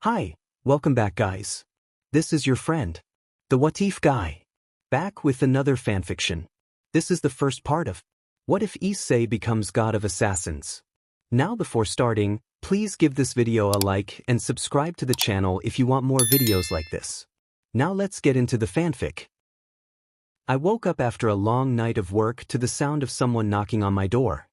Hi, welcome back guys. This is your friend, the What If guy, back with another fanfiction. This is the first part of What If Issei becomes God of Assassins. Now before starting, please give this video a like and subscribe to the channel if you want more videos like this. Now let's get into the fanfic. I woke up after a long night of work to the sound of someone knocking on my door.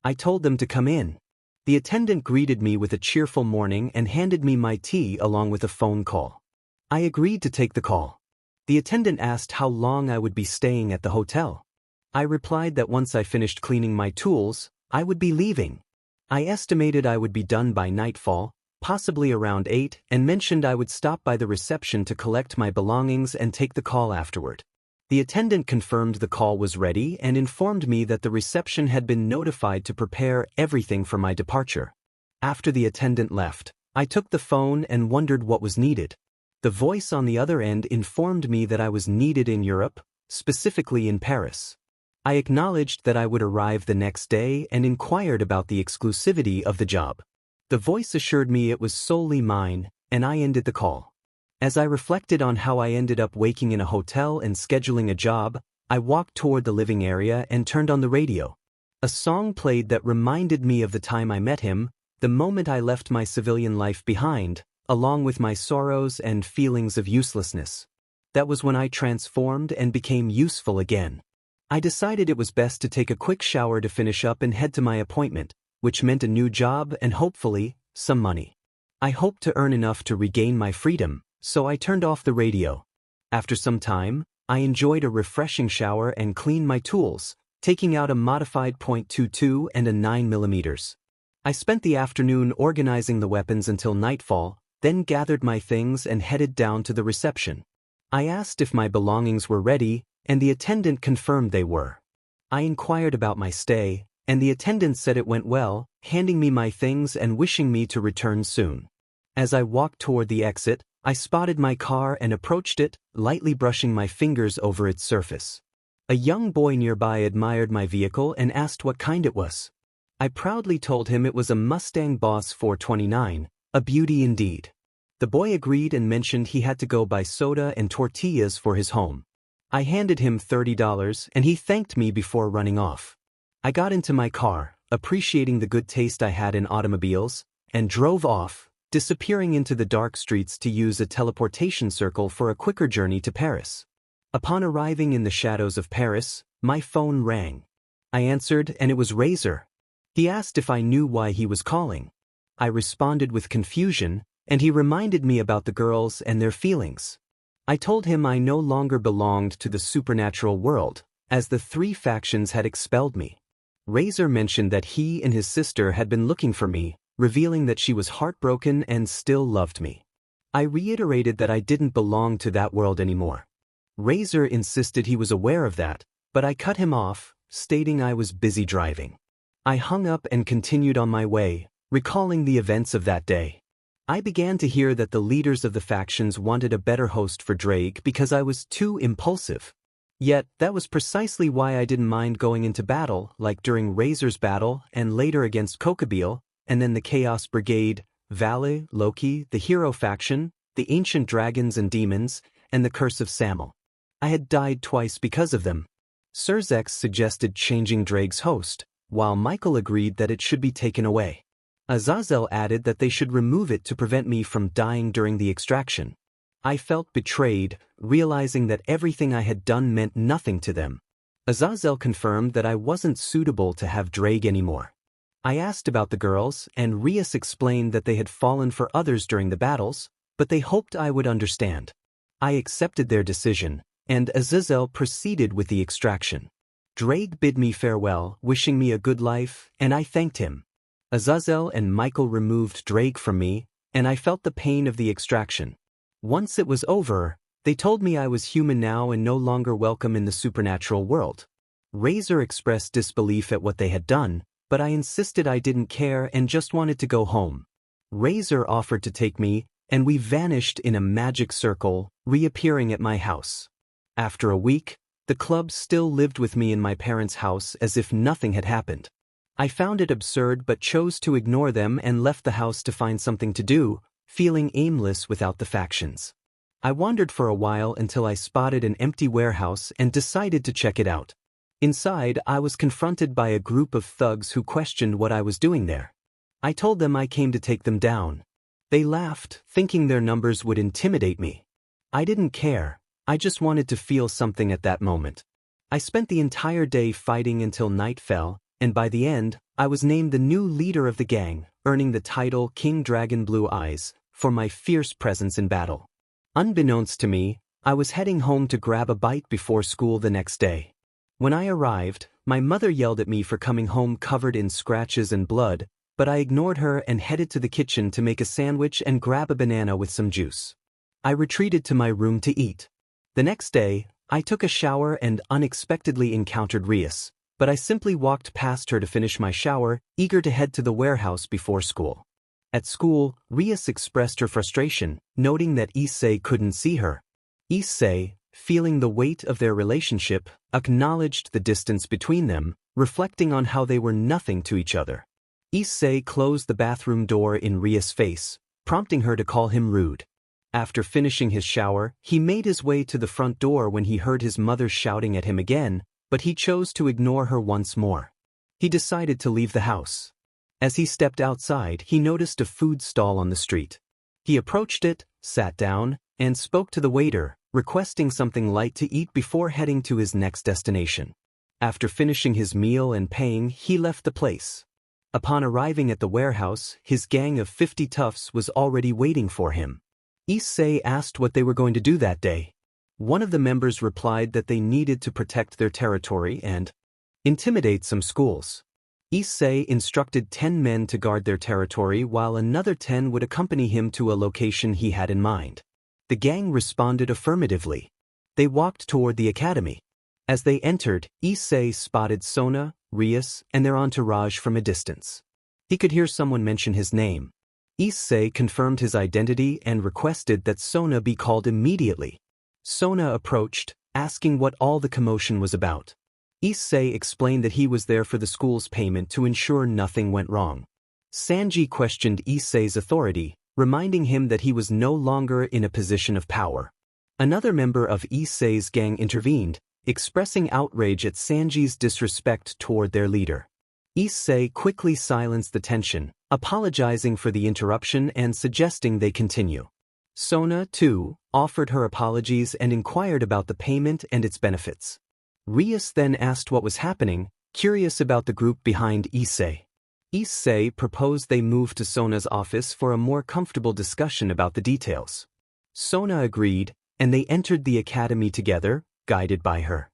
I told them to come in. The attendant greeted me with a cheerful morning and handed me my tea along with a phone call. I agreed to take the call. The attendant asked how long I would be staying at the hotel. I replied that once I finished cleaning my tools, I would be leaving. I estimated I would be done by nightfall, possibly around 8, and mentioned I would stop by the reception to collect my belongings and take the call afterward. The attendant confirmed the call was ready and informed me that the reception had been notified to prepare everything for my departure. After the attendant left, I took the phone and wondered what was needed. The voice on the other end informed me that I was needed in Europe, specifically in Paris. I acknowledged that I would arrive the next day and inquired about the exclusivity of the job. The voice assured me it was solely mine, and I ended the call. As I reflected on how I ended up waking in a hotel and scheduling a job, I walked toward the living area and turned on the radio. A song played that reminded me of the time I met him, the moment I left my civilian life behind, along with my sorrows and feelings of uselessness. That was when I transformed and became useful again. I decided it was best to take a quick shower to finish up and head to my appointment, which meant a new job and hopefully, some money. I hoped to earn enough to regain my freedom, so I turned off the radio. After some time, I enjoyed a refreshing shower and cleaned my tools, taking out a modified .22 and a 9mm. I spent the afternoon organizing the weapons until nightfall, then gathered my things and headed down to the reception. I asked if my belongings were ready, and the attendant confirmed they were. I inquired about my stay, and the attendant said it went well, handing me my things and wishing me to return soon. As I walked toward the exit, I spotted my car and approached it, lightly brushing my fingers over its surface. A young boy nearby admired my vehicle and asked what kind it was. I proudly told him it was a Mustang Boss 429, a beauty indeed. The boy agreed and mentioned he had to go buy soda and tortillas for his home. I handed him $30 and he thanked me before running off. I got into my car, appreciating the good taste I had in automobiles, and drove off, disappearing into the dark streets to use a teleportation circle for a quicker journey to Paris. Upon arriving in the shadows of Paris, my phone rang. I answered and it was Razor. He asked if I knew why he was calling. I responded with confusion, and he reminded me about the girls and their feelings. I told him I no longer belonged to the supernatural world, as the 3 factions had expelled me. Razor mentioned that he and his sister had been looking for me, revealing that she was heartbroken and still loved me. I reiterated that I didn't belong to that world anymore. Razor insisted he was aware of that, but I cut him off, stating I was busy driving. I hung up and continued on my way, recalling the events of that day. I began to hear that the leaders of the factions wanted a better host for Drake because I was too impulsive. Yet, that was precisely why I didn't mind going into battle, like during Razor's battle and later against Kokabeel, and then the Chaos Brigade, Vale, Loki, the Hero faction, the Ancient Dragons and Demons, and the Curse of Samel. I had died twice because of them. Surzex suggested changing Drake's host, while Michael agreed that it should be taken away. Azazel added that they should remove it to prevent me from dying during the extraction. I felt betrayed, realizing that everything I had done meant nothing to them. Azazel confirmed that I wasn't suitable to have Drake anymore. I asked about the girls, and Rias explained that they had fallen for others during the battles, but they hoped I would understand. I accepted their decision, and Azazel proceeded with the extraction. Drake bid me farewell, wishing me a good life, and I thanked him. Azazel and Michael removed Drake from me, and I felt the pain of the extraction. Once it was over, they told me I was human now and no longer welcome in the supernatural world. Razor expressed disbelief at what they had done, but I insisted I didn't care and just wanted to go home. Razor offered to take me, and we vanished in a magic circle, reappearing at my house. After a week, the club still lived with me in my parents' house as if nothing had happened. I found it absurd but chose to ignore them and left the house to find something to do, feeling aimless without the factions. I wandered for a while until I spotted an empty warehouse and decided to check it out. Inside, I was confronted by a group of thugs who questioned what I was doing there. I told them I came to take them down. They laughed, thinking their numbers would intimidate me. I didn't care, I just wanted to feel something at that moment. I spent the entire day fighting until night fell, and by the end, I was named the new leader of the gang, earning the title King Dragon Blue Eyes, for my fierce presence in battle. Unbeknownst to me, I was heading home to grab a bite before school the next day. When I arrived, my mother yelled at me for coming home covered in scratches and blood, but I ignored her and headed to the kitchen to make a sandwich and grab a banana with some juice. I retreated to my room to eat. The next day, I took a shower and unexpectedly encountered Rias, but I simply walked past her to finish my shower, eager to head to the warehouse before school. At school, Rias expressed her frustration, noting that Issei couldn't see her. Issei, feeling the weight of their relationship, acknowledged the distance between them, reflecting on how they were nothing to each other. Issei closed the bathroom door in Rias' face, prompting her to call him rude. After finishing his shower, he made his way to the front door when he heard his mother shouting at him again, but he chose to ignore her once more. He decided to leave the house. As he stepped outside, he noticed a food stall on the street. He approached it, sat down, and spoke to the waiter, requesting something light to eat before heading to his next destination. After finishing his meal and paying, he left the place. Upon arriving at the warehouse, his gang of 50 toughs was already waiting for him. Issei asked what they were going to do that day. One of the members replied that they needed to protect their territory and intimidate some schools. Issei instructed 10 men to guard their territory while another 10 would accompany him to a location he had in mind. The gang responded affirmatively. They walked toward the academy. As they entered, Issei spotted Sona, Rias, and their entourage from a distance. He could hear someone mention his name. Issei confirmed his identity and requested that Sona be called immediately. Sona approached, asking what all the commotion was about. Issei explained that he was there for the school's payment to ensure nothing went wrong. Sanji questioned Issei's authority, reminding him that he was no longer in a position of power. Another member of Issei's gang intervened, expressing outrage at Sanji's disrespect toward their leader. Issei quickly silenced the tension, apologizing for the interruption and suggesting they continue. Sona, too, offered her apologies and inquired about the payment and its benefits. Rias then asked what was happening, curious about the group behind Issei. Issei proposed they move to Sona's office for a more comfortable discussion about the details. Sona agreed, and they entered the academy together, guided by her.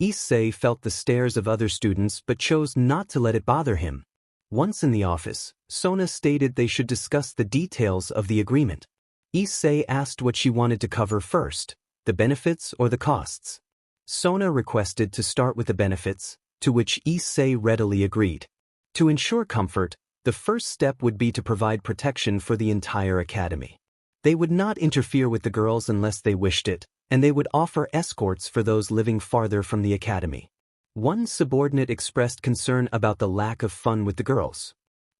Issei felt the stares of other students but chose not to let it bother him. Once in the office, Sona stated they should discuss the details of the agreement. Issei asked what she wanted to cover first, the benefits or the costs. Sona requested to start with the benefits, to which Issei readily agreed. To ensure comfort, the first step would be to provide protection for the entire academy. They would not interfere with the girls unless they wished it, and they would offer escorts for those living farther from the academy. One subordinate expressed concern about the lack of fun with the girls.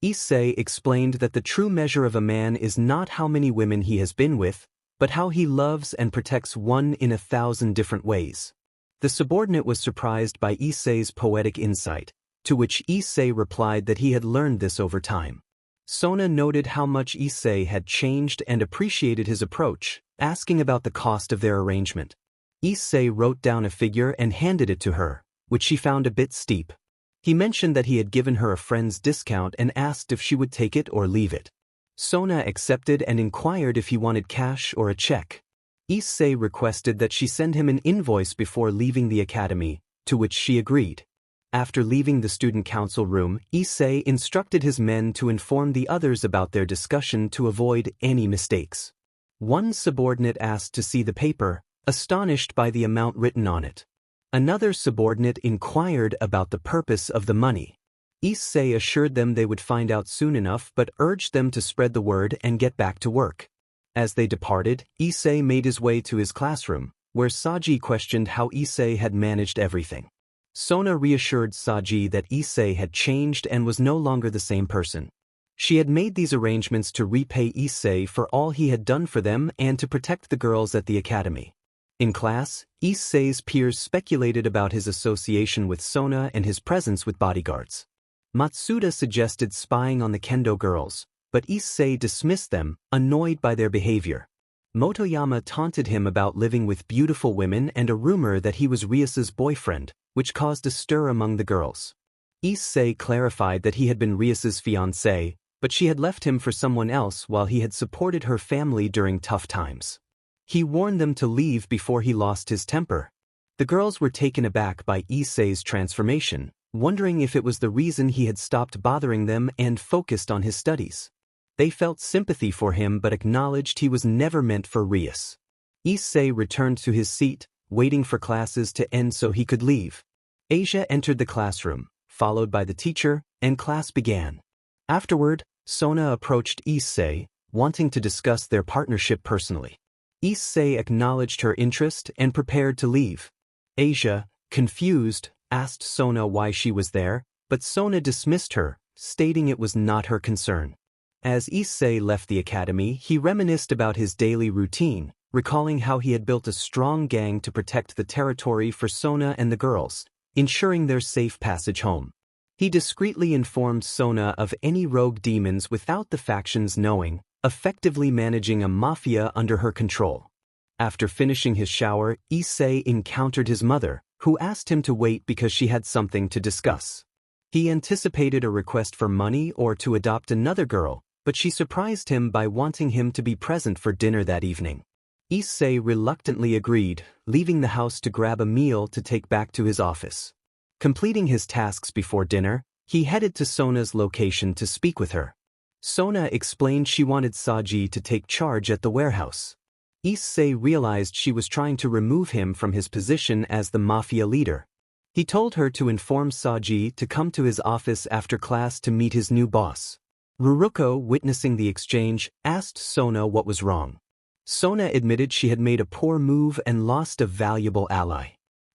Issei explained that the true measure of a man is not how many women he has been with, but how he loves and protects one in 1,000 different ways. The subordinate was surprised by Issei's poetic insight, to which Issei replied that he had learned this over time. Sona noted how much Issei had changed and appreciated his approach, asking about the cost of their arrangement. Issei wrote down a figure and handed it to her, which she found a bit steep. He mentioned that he had given her a friend's discount and asked if she would take it or leave it. Sona accepted and inquired if he wanted cash or a check. Issei requested that she send him an invoice before leaving the academy, to which she agreed. After leaving the student council room, Issei instructed his men to inform the others about their discussion to avoid any mistakes. One subordinate asked to see the paper, astonished by the amount written on it. Another subordinate inquired about the purpose of the money. Issei assured them they would find out soon enough but urged them to spread the word and get back to work. As they departed, Issei made his way to his classroom, where Saji questioned how Issei had managed everything. Sona reassured Saji that Issei had changed and was no longer the same person. She had made these arrangements to repay Issei for all he had done for them and to protect the girls at the academy. In class, Issei's peers speculated about his association with Sona and his presence with bodyguards. Matsuda suggested spying on the kendo girls, but Issei dismissed them, annoyed by their behavior. Motoyama taunted him about living with beautiful women and a rumor that he was Ryusa's boyfriend, which caused a stir among the girls. Issei clarified that he had been Ryusa's fiancé, but she had left him for someone else while he had supported her family during tough times. He warned them to leave before he lost his temper. The girls were taken aback by Issei's transformation, wondering if it was the reason he had stopped bothering them and focused on his studies. They felt sympathy for him but acknowledged he was never meant for Ryus. Issei returned to his seat, waiting for classes to end so he could leave. Asia entered the classroom, followed by the teacher, and class began. Afterward, Sona approached Issei, wanting to discuss their partnership personally. Issei acknowledged her interest and prepared to leave. Asia, confused, asked Sona why she was there, but Sona dismissed her, stating it was not her concern. As Issei left the academy, he reminisced about his daily routine, recalling how he had built a strong gang to protect the territory for Sona and the girls, ensuring their safe passage home. He discreetly informed Sona of any rogue demons without the factions knowing, effectively managing a mafia under her control. After finishing his shower, Issei encountered his mother, who asked him to wait because she had something to discuss. He anticipated a request for money or to adopt another girl, but she surprised him by wanting him to be present for dinner that evening. Issei reluctantly agreed, leaving the house to grab a meal to take back to his office. Completing his tasks before dinner, he headed to Sona's location to speak with her. Sona explained she wanted Saji to take charge at the warehouse. Issei realized she was trying to remove him from his position as the mafia leader. He told her to inform Saji to come to his office after class to meet his new boss. Ruruko, witnessing the exchange, asked Sona what was wrong. Sona admitted she had made a poor move and lost a valuable ally.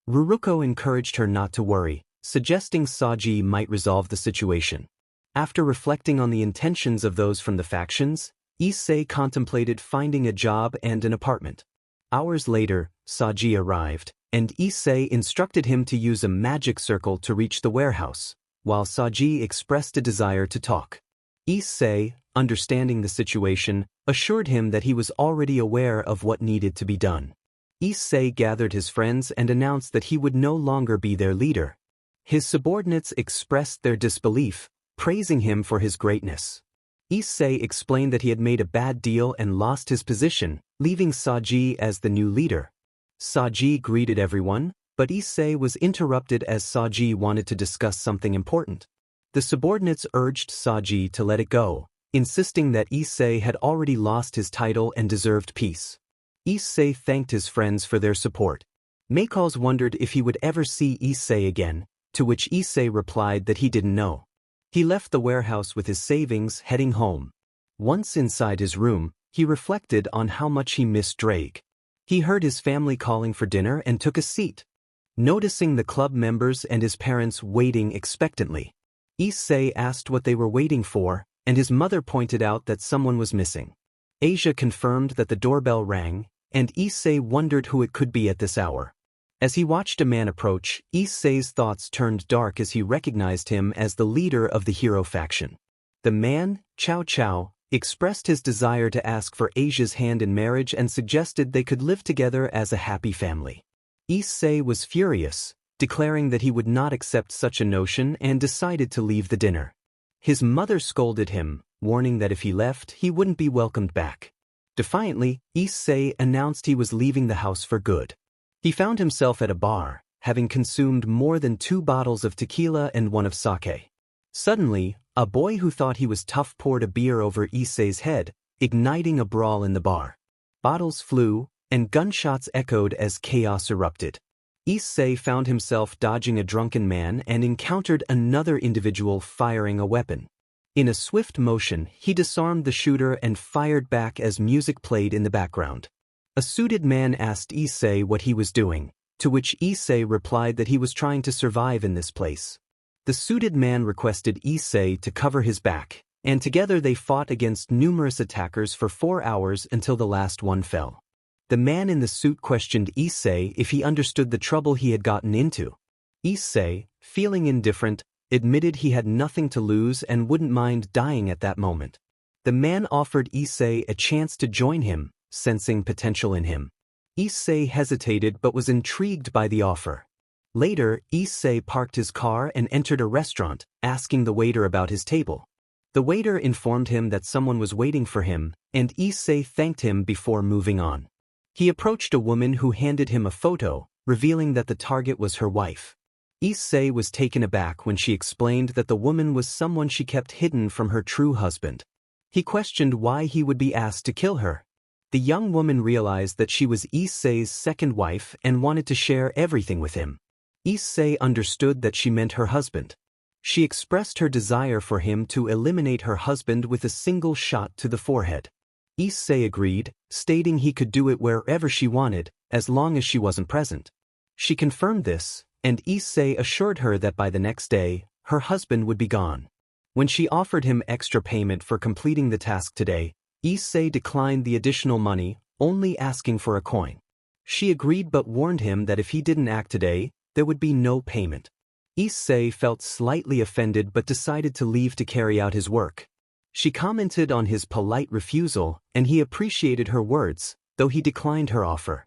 Ruruko encouraged her not to worry, suggesting Saji might resolve the situation. After reflecting on the intentions of those from the factions, Issei contemplated finding a job and an apartment. Hours later, Saji arrived, and Issei instructed him to use a magic circle to reach the warehouse, while Saji expressed a desire to talk. Issei, understanding the situation, assured him that he was already aware of what needed to be done. Issei gathered his friends and announced that he would no longer be their leader. His subordinates expressed their disbelief, praising him for his greatness. Issei explained that he had made a bad deal and lost his position, leaving Saji as the new leader. Saji greeted everyone, but Issei was interrupted as Saji wanted to discuss something important. The subordinates urged Saji to let it go, insisting that Issei had already lost his title and deserved peace. Issei thanked his friends for their support. Meikos wondered if he would ever see Issei again, to which Issei replied that he didn't know. He left the warehouse with his savings, heading home. Once inside his room, he reflected on how much he missed Drake. He heard his family calling for dinner and took a seat. Noticing the club members and his parents waiting expectantly, Issei asked what they were waiting for, and his mother pointed out that someone was missing. Asia confirmed that the doorbell rang, and Issei wondered who it could be at this hour. As he watched a man approach, Issei's thoughts turned dark as he recognized him as the leader of the hero faction. The man, Chow Chow, expressed his desire to ask for Asia's hand in marriage and suggested they could live together as a happy family. Issei was furious, declaring that he would not accept such a notion and decided to leave the dinner. His mother scolded him, warning that if he left, he wouldn't be welcomed back. Defiantly, Issei announced he was leaving the house for good. He found himself at a bar, having consumed more than 2 bottles of tequila and 1 of sake. Suddenly, a boy who thought he was tough poured a beer over Issei's head, igniting a brawl in the bar. Bottles flew, and gunshots echoed as chaos erupted. Issei found himself dodging a drunken man and encountered another individual firing a weapon. In a swift motion, he disarmed the shooter and fired back as music played in the background. A suited man asked Issei what he was doing, to which Issei replied that he was trying to survive in this place. The suited man requested Issei to cover his back, and together they fought against numerous attackers for 4 hours until the last one fell. The man in the suit questioned Issei if he understood the trouble he had gotten into. Issei, feeling indifferent, admitted he had nothing to lose and wouldn't mind dying at that moment. The man offered Issei a chance to join him, sensing potential in him. Issei hesitated but was intrigued by the offer. Later, Issei parked his car and entered a restaurant, asking the waiter about his table. The waiter informed him that someone was waiting for him, and Issei thanked him before moving on. He approached a woman who handed him a photo, revealing that the target was her wife. Issei was taken aback when she explained that the woman was someone she kept hidden from her true husband. He questioned why he would be asked to kill her. The young woman realized that she was Issei's second wife and wanted to share everything with him. Issei understood that she meant her husband. She expressed her desire for him to eliminate her husband with a single shot to the forehead. Issei agreed, stating he could do it wherever she wanted, as long as she wasn't present. She confirmed this, and Issei assured her that by the next day, her husband would be gone. When she offered him extra payment for completing the task today, Issei declined the additional money, only asking for a coin. She agreed but warned him that if he didn't act today, there would be no payment. Issei felt slightly offended but decided to leave to carry out his work. She commented on his polite refusal, and he appreciated her words, though he declined her offer.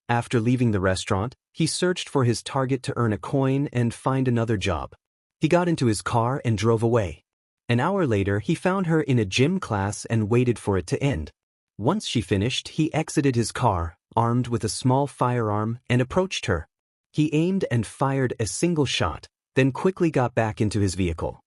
After leaving the restaurant, he searched for his target to earn a coin and find another job. He got into his car and drove away. An hour later, he found her in a gym class and waited for it to end. Once she finished, he exited his car, armed with a small firearm, and approached her. He aimed and fired a single shot, then quickly got back into his vehicle.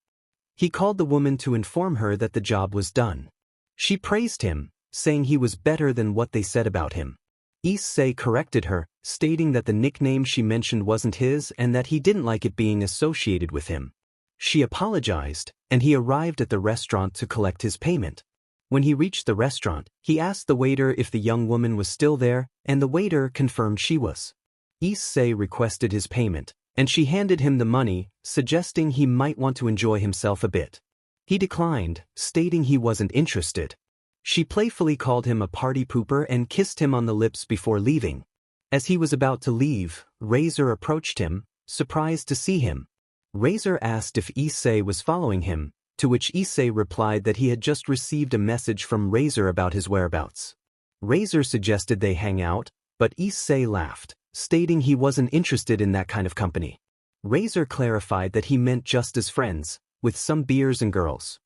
He called the woman to inform her that the job was done. She praised him, saying he was better than what they said about him. Issei corrected her, stating that the nickname she mentioned wasn't his and that he didn't like it being associated with him. She apologized, and he arrived at the restaurant to collect his payment. When he reached the restaurant, he asked the waiter if the young woman was still there, and the waiter confirmed she was. Issei requested his payment, and she handed him the money, suggesting he might want to enjoy himself a bit. He declined, stating he wasn't interested. She playfully called him a party pooper and kissed him on the lips before leaving. As he was about to leave, Razor approached him, surprised to see him. Razor asked if Issei was following him, to which Issei replied that he had just received a message from Razor about his whereabouts. Razor suggested they hang out, but Issei laughed, stating he wasn't interested in that kind of company. Razor clarified that he meant just as friends, with some beers and girls.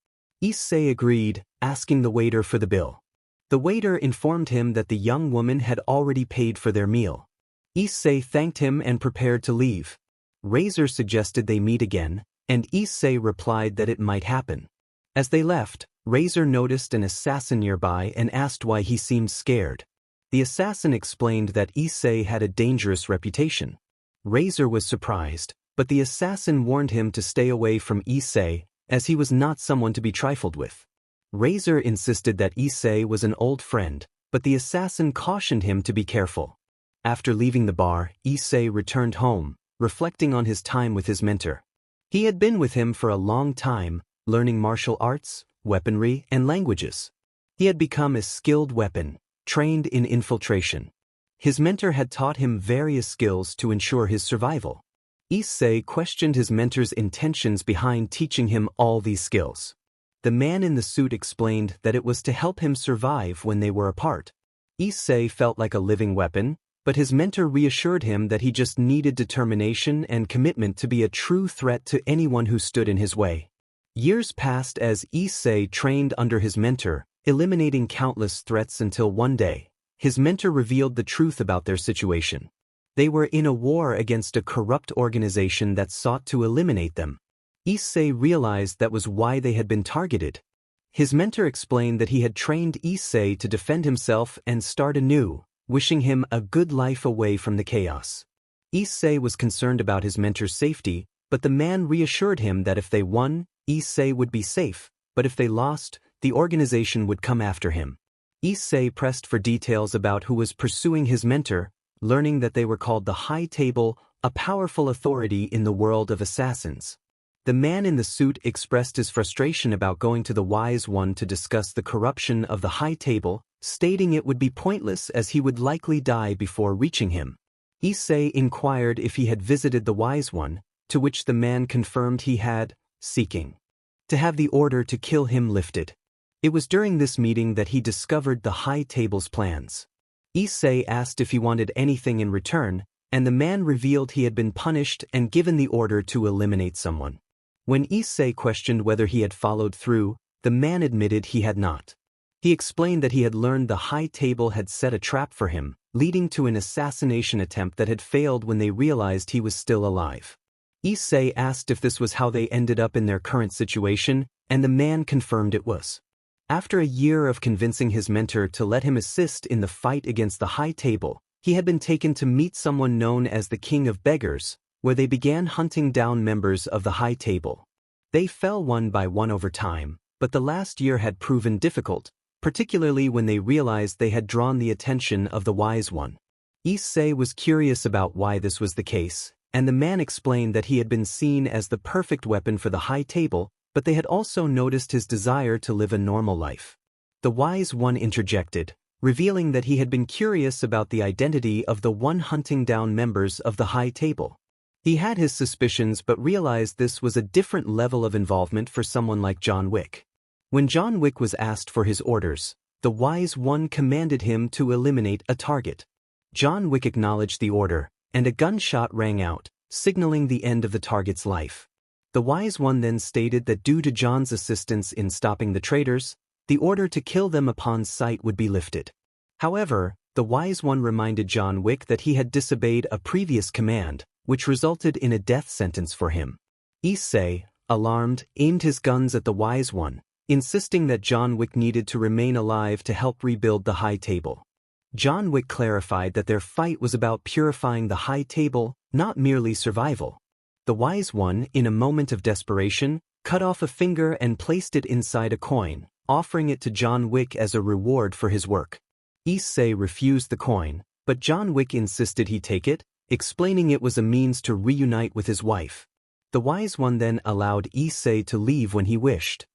Issei agreed, asking the waiter for the bill. The waiter informed him that the young woman had already paid for their meal. Issei thanked him and prepared to leave. Razor suggested they meet again, and Issei replied that it might happen. As they left, Razor noticed an assassin nearby and asked why he seemed scared. The assassin explained that Issei had a dangerous reputation. Razor was surprised, but the assassin warned him to stay away from Issei, as he was not someone to be trifled with. Razor insisted that Issei was an old friend, but the assassin cautioned him to be careful. After leaving the bar, Issei returned home, reflecting on his time with his mentor. He had been with him for a long time, learning martial arts, weaponry, and languages. He had become a skilled weapon, trained in infiltration. His mentor had taught him various skills to ensure his survival. Issei questioned his mentor's intentions behind teaching him all these skills. The man in the suit explained that it was to help him survive when they were apart. Issei felt like a living weapon, but his mentor reassured him that he just needed determination and commitment to be a true threat to anyone who stood in his way. Years passed as Issei trained under his mentor, eliminating countless threats until one day, his mentor revealed the truth about their situation. They were in a war against a corrupt organization that sought to eliminate them. Issei realized that was why they had been targeted. His mentor explained that he had trained Issei to defend himself and start anew, wishing him a good life away from the chaos. Issei was concerned about his mentor's safety, but the man reassured him that if they won, Issei would be safe, but if they lost, the organization would come after him. Issei pressed for details about who was pursuing his mentor, learning that they were called the High Table, a powerful authority in the world of assassins. The man in the suit expressed his frustration about going to the Wise One to discuss the corruption of the High Table, stating it would be pointless as he would likely die before reaching him. Issei inquired if he had visited the Wise One, to which the man confirmed he had, seeking to have the order to kill him lifted. It was during this meeting that he discovered the High Table's plans. Issei asked if he wanted anything in return, and the man revealed he had been punished and given the order to eliminate someone. When Issei questioned whether he had followed through, the man admitted he had not. He explained that he had learned the High Table had set a trap for him, leading to an assassination attempt that had failed when they realized he was still alive. Issei asked if this was how they ended up in their current situation, and the man confirmed it was. After a year of convincing his mentor to let him assist in the fight against the High Table, he had been taken to meet someone known as the King of Beggars, where they began hunting down members of the High Table. They fell one by one over time, but the last year had proven difficult, particularly when they realized they had drawn the attention of the Wise One. Issei was curious about why this was the case, and the man explained that he had been seen as the perfect weapon for the High Table, but they had also noticed his desire to live a normal life. The Wise One interjected, revealing that he had been curious about the identity of the one hunting down members of the High Table. He had his suspicions but realized this was a different level of involvement for someone like John Wick. When John Wick was asked for his orders, the Wise One commanded him to eliminate a target. John Wick acknowledged the order, and a gunshot rang out, signaling the end of the target's life. The Wise One then stated that due to John's assistance in stopping the traitors, the order to kill them upon sight would be lifted. However, the Wise One reminded John Wick that he had disobeyed a previous command, which resulted in a death sentence for him. Issei, alarmed, aimed his guns at the Wise One, insisting that John Wick needed to remain alive to help rebuild the High Table. John Wick clarified that their fight was about purifying the High Table, not merely survival. The Wise One, in a moment of desperation, cut off a finger and placed it inside a coin, offering it to John Wick as a reward for his work. Issei refused the coin, but John Wick insisted he take it, explaining it was a means to reunite with his wife. The Wise One then allowed Issei to leave when he wished.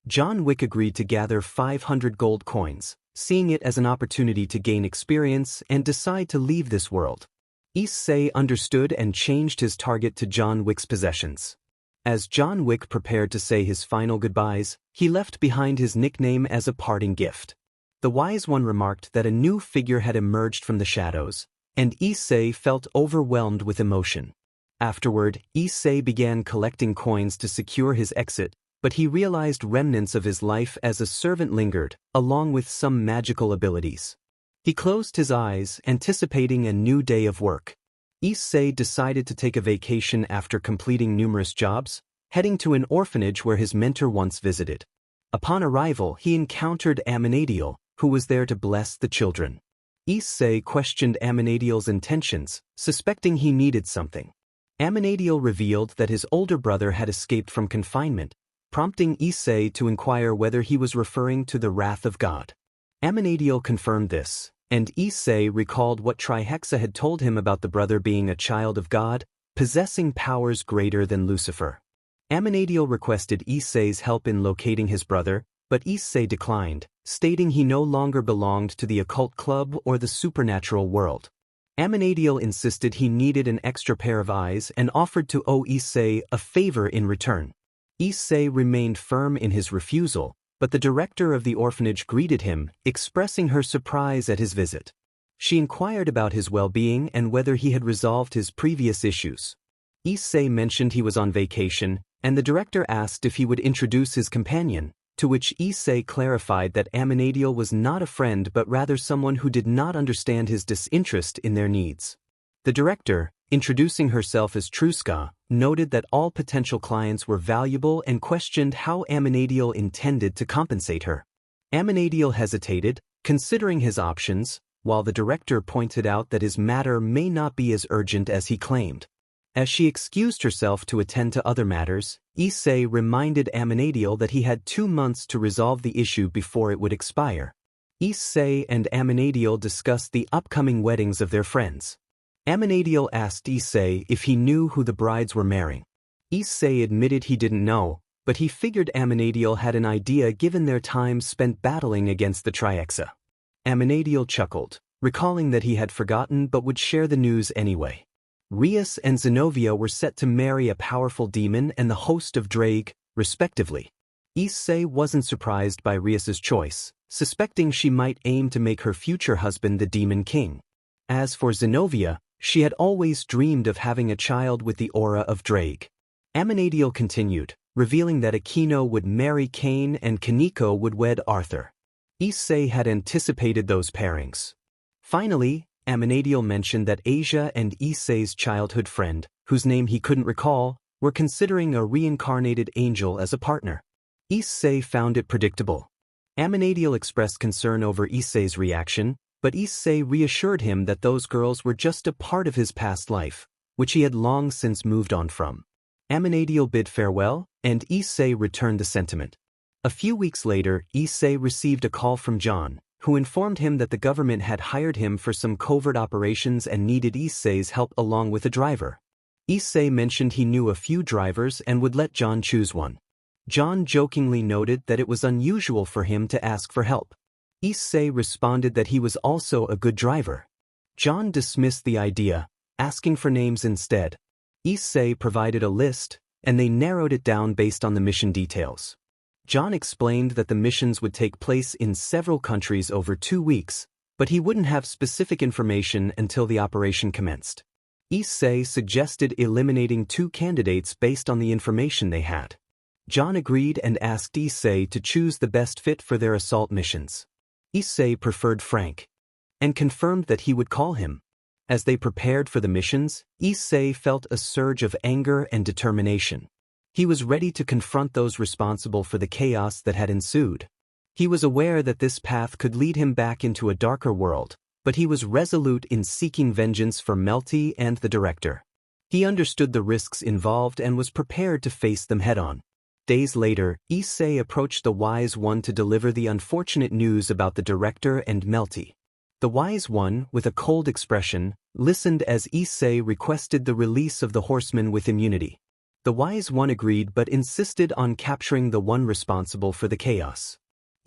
John Wick agreed to gather 500 gold coins, seeing it as an opportunity to gain experience and decide to leave this world. Issei understood and changed his target to John Wick's possessions. As John Wick prepared to say his final goodbyes, he left behind his nickname as a parting gift. The Wise One remarked that a new figure had emerged from the shadows, and Issei felt overwhelmed with emotion. Afterward, Issei began collecting coins to secure his exit, but he realized remnants of his life as a servant lingered, along with some magical abilities. He closed his eyes, anticipating a new day of work. Issei decided to take a vacation after completing numerous jobs, heading to an orphanage where his mentor once visited. Upon arrival, he encountered Amenadiel, who was there to bless the children. Issei questioned Amenadiel's intentions, suspecting he needed something. Amenadiel revealed that his older brother had escaped from confinement, prompting Issei to inquire whether he was referring to the wrath of God. Amenadiel confirmed this, and Issei recalled what Trihexa had told him about the brother being a child of God, possessing powers greater than Lucifer. Amenadiel requested Issei's help in locating his brother, but Issei declined, stating he no longer belonged to the occult club or the supernatural world. Amenadiel insisted he needed an extra pair of eyes and offered to owe Issei a favor in return. Issei remained firm in his refusal, but the director of the orphanage greeted him, expressing her surprise at his visit. She inquired about his well-being and whether he had resolved his previous issues. Issei mentioned he was on vacation, and the director asked if he would introduce his companion, to which Issei clarified that Amenadiel was not a friend but rather someone who did not understand his disinterest in their needs. The director, introducing herself as Truska, noted that all potential clients were valuable and questioned how Amenadiel intended to compensate her. Amenadiel hesitated, considering his options, while the director pointed out that his matter may not be as urgent as he claimed. As she excused herself to attend to other matters, Issei reminded Amenadiel that he had 2 months to resolve the issue before it would expire. Issei and Amenadiel discussed the upcoming weddings of their friends. Amenadiel asked Issei if he knew who the brides were marrying. Issei admitted he didn't know, but he figured Amenadiel had an idea given their time spent battling against the Triexa. Amenadiel chuckled, recalling that he had forgotten but would share the news anyway. Rias and Zenobia were set to marry a powerful demon and the host of Drake, respectively. Issei wasn't surprised by Rias's choice, suspecting she might aim to make her future husband the Demon King. As for Zenobia, she had always dreamed of having a child with the aura of Drake. Amenadiel continued, revealing that Aquino would marry Cain and Kaneko would wed Arthur. Issei had anticipated those pairings. Finally, Amenadiel mentioned that Asia and Issei's childhood friend, whose name he couldn't recall, were considering a reincarnated angel as a partner. Issei found it predictable. Amenadiel expressed concern over Issei's reaction, but Issei reassured him that those girls were just a part of his past life, which he had long since moved on from. Amenadiel bid farewell, and Issei returned the sentiment. A few weeks later, Issei received a call from John, who informed him that the government had hired him for some covert operations and needed Issei's help along with a driver. Issei mentioned he knew a few drivers and would let John choose one. John jokingly noted that it was unusual for him to ask for help. Issei responded that he was also a good driver. John dismissed the idea, asking for names instead. Issei provided a list, and they narrowed it down based on the mission details. John explained that the missions would take place in several countries over 2 weeks, but he wouldn't have specific information until the operation commenced. Issei suggested eliminating 2 candidates based on the information they had. John agreed and asked Issei to choose the best fit for their assault missions. Issei preferred Frank, and confirmed that he would call him. As they prepared for the missions, Issei felt a surge of anger and determination. He was ready to confront those responsible for the chaos that had ensued. He was aware that this path could lead him back into a darker world, but he was resolute in seeking vengeance for Melty and the director. He understood the risks involved and was prepared to face them head-on. Days later, Issei approached the Wise One to deliver the unfortunate news about the director and Melty. The Wise One, with a cold expression, listened as Issei requested the release of the horseman with immunity. The Wise One agreed but insisted on capturing the one responsible for the chaos.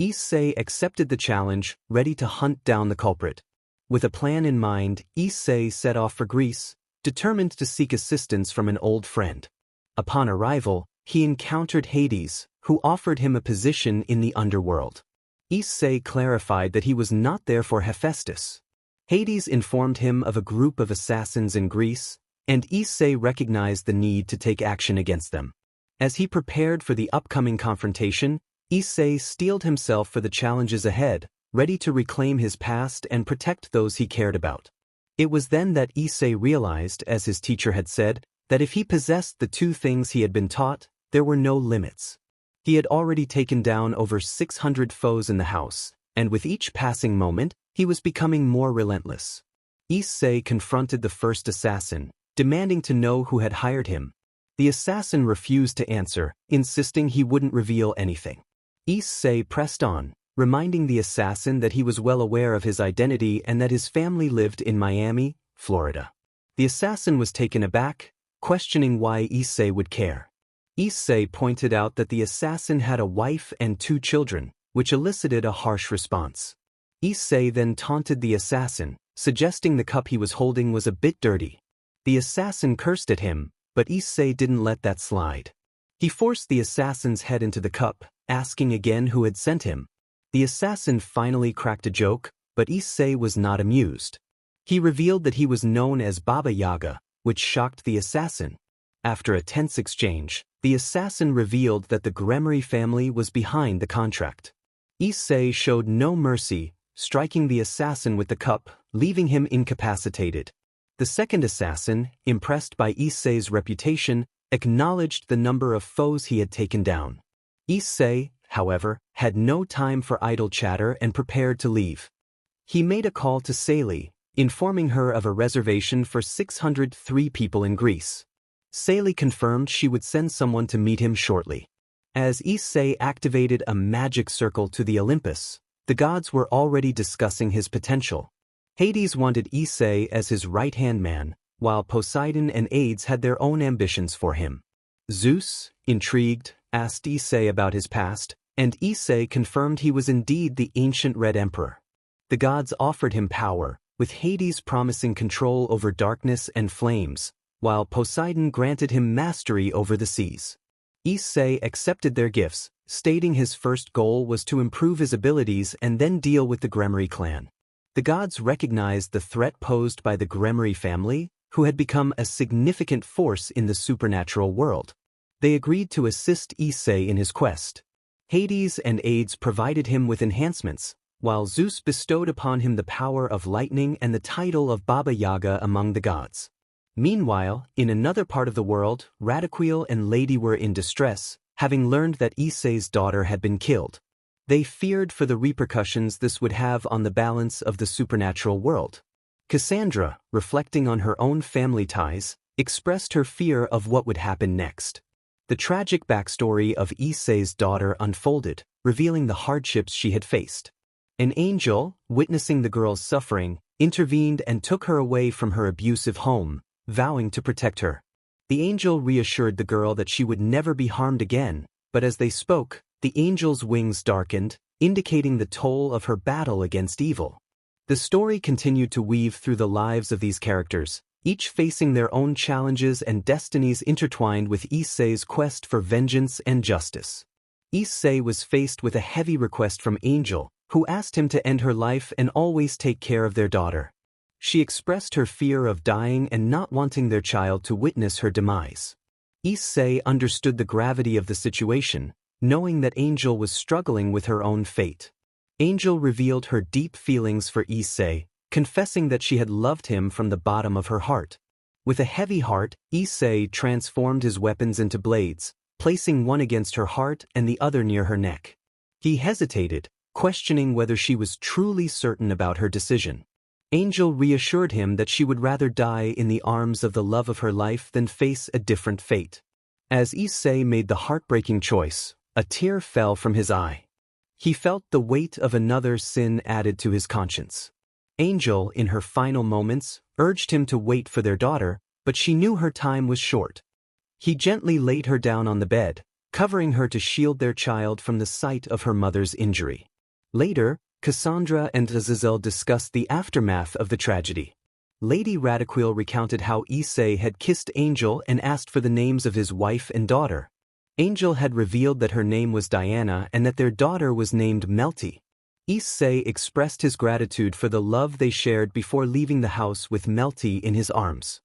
Issei accepted the challenge, ready to hunt down the culprit. With a plan in mind, Issei set off for Greece, determined to seek assistance from an old friend. Upon arrival, he encountered Hades, who offered him a position in the underworld. Issei clarified that he was not there for Hephaestus. Hades informed him of a group of assassins in Greece, and Issei recognized the need to take action against them. As he prepared for the upcoming confrontation, Issei steeled himself for the challenges ahead, ready to reclaim his past and protect those he cared about. It was then that Issei realized, as his teacher had said, that if he possessed the 2 things he had been taught, there were no limits. He had already taken down over 600 foes in the house, and with each passing moment, he was becoming more relentless. Issei confronted the first assassin, demanding to know who had hired him. The assassin refused to answer, insisting he wouldn't reveal anything. Issei pressed on, reminding the assassin that he was well aware of his identity and that his family lived in Miami, Florida. The assassin was taken aback, questioning why Issei would care. Issei pointed out that the assassin had a wife and 2 children, which elicited a harsh response. Issei then taunted the assassin, suggesting the cup he was holding was a bit dirty. The assassin cursed at him, but Issei didn't let that slide. He forced the assassin's head into the cup, asking again who had sent him. The assassin finally cracked a joke, but Issei was not amused. He revealed that he was known as Baba Yaga, which shocked the assassin. After a tense exchange, the assassin revealed that the Gremorys family was behind the contract. Issei showed no mercy, striking the assassin with the cup, leaving him incapacitated. The second assassin, impressed by Issei's reputation, acknowledged the number of foes he had taken down. Issei, however, had no time for idle chatter and prepared to leave. He made a call to Sally, informing her of a reservation for 603 people in Greece. Sally confirmed she would send someone to meet him shortly. As Issei activated a magic circle to the Olympus, the gods were already discussing his potential. Hades wanted Issei as his right-hand man, while Poseidon and Hades had their own ambitions for him. Zeus, intrigued, asked Issei about his past, and Issei confirmed he was indeed the ancient Red Emperor. The gods offered him power, with Hades promising control over darkness and flames, while Poseidon granted him mastery over the seas. Issei accepted their gifts, stating his first goal was to improve his abilities and then deal with the Gremorys clan. The gods recognized the threat posed by the Gremorys family, who had become a significant force in the supernatural world. They agreed to assist Issei in his quest. Hades and Hades provided him with enhancements, while Zeus bestowed upon him the power of lightning and the title of Baba Yaga among the gods. Meanwhile, in another part of the world, Radaquil and Lady were in distress, having learned that Issei's daughter had been killed. They feared for the repercussions this would have on the balance of the supernatural world. Cassandra, reflecting on her own family ties, expressed her fear of what would happen next. The tragic backstory of Issei's daughter unfolded, revealing the hardships she had faced. An angel, witnessing the girl's suffering, intervened and took her away from her abusive home, vowing to protect her. The angel reassured the girl that she would never be harmed again, but as they spoke, the angel's wings darkened, indicating the toll of her battle against evil. The story continued to weave through the lives of these characters, each facing their own challenges and destinies intertwined with Issei's quest for vengeance and justice. Issei was faced with a heavy request from Angel, who asked him to end her life and always take care of their daughter. She expressed her fear of dying and not wanting their child to witness her demise. Issei understood the gravity of the situation, knowing that Angel was struggling with her own fate. Angel revealed her deep feelings for Issei, confessing that she had loved him from the bottom of her heart. With a heavy heart, Issei transformed his weapons into blades, placing one against her heart and the other near her neck. He hesitated, questioning whether she was truly certain about her decision. Angel reassured him that she would rather die in the arms of the love of her life than face a different fate. As Issei made the heartbreaking choice, a tear fell from his eye. He felt the weight of another sin added to his conscience. Angel, in her final moments, urged him to wait for their daughter, but she knew her time was short. He gently laid her down on the bed, covering her to shield their child from the sight of her mother's injury. Later, Cassandra and Azazel discussed the aftermath of the tragedy. Lady Radaquil recounted how Issei had kissed Angel and asked for the names of his wife and daughter. Angel had revealed that her name was Diana and that their daughter was named Melty. Issei expressed his gratitude for the love they shared before leaving the house with Melty in his arms.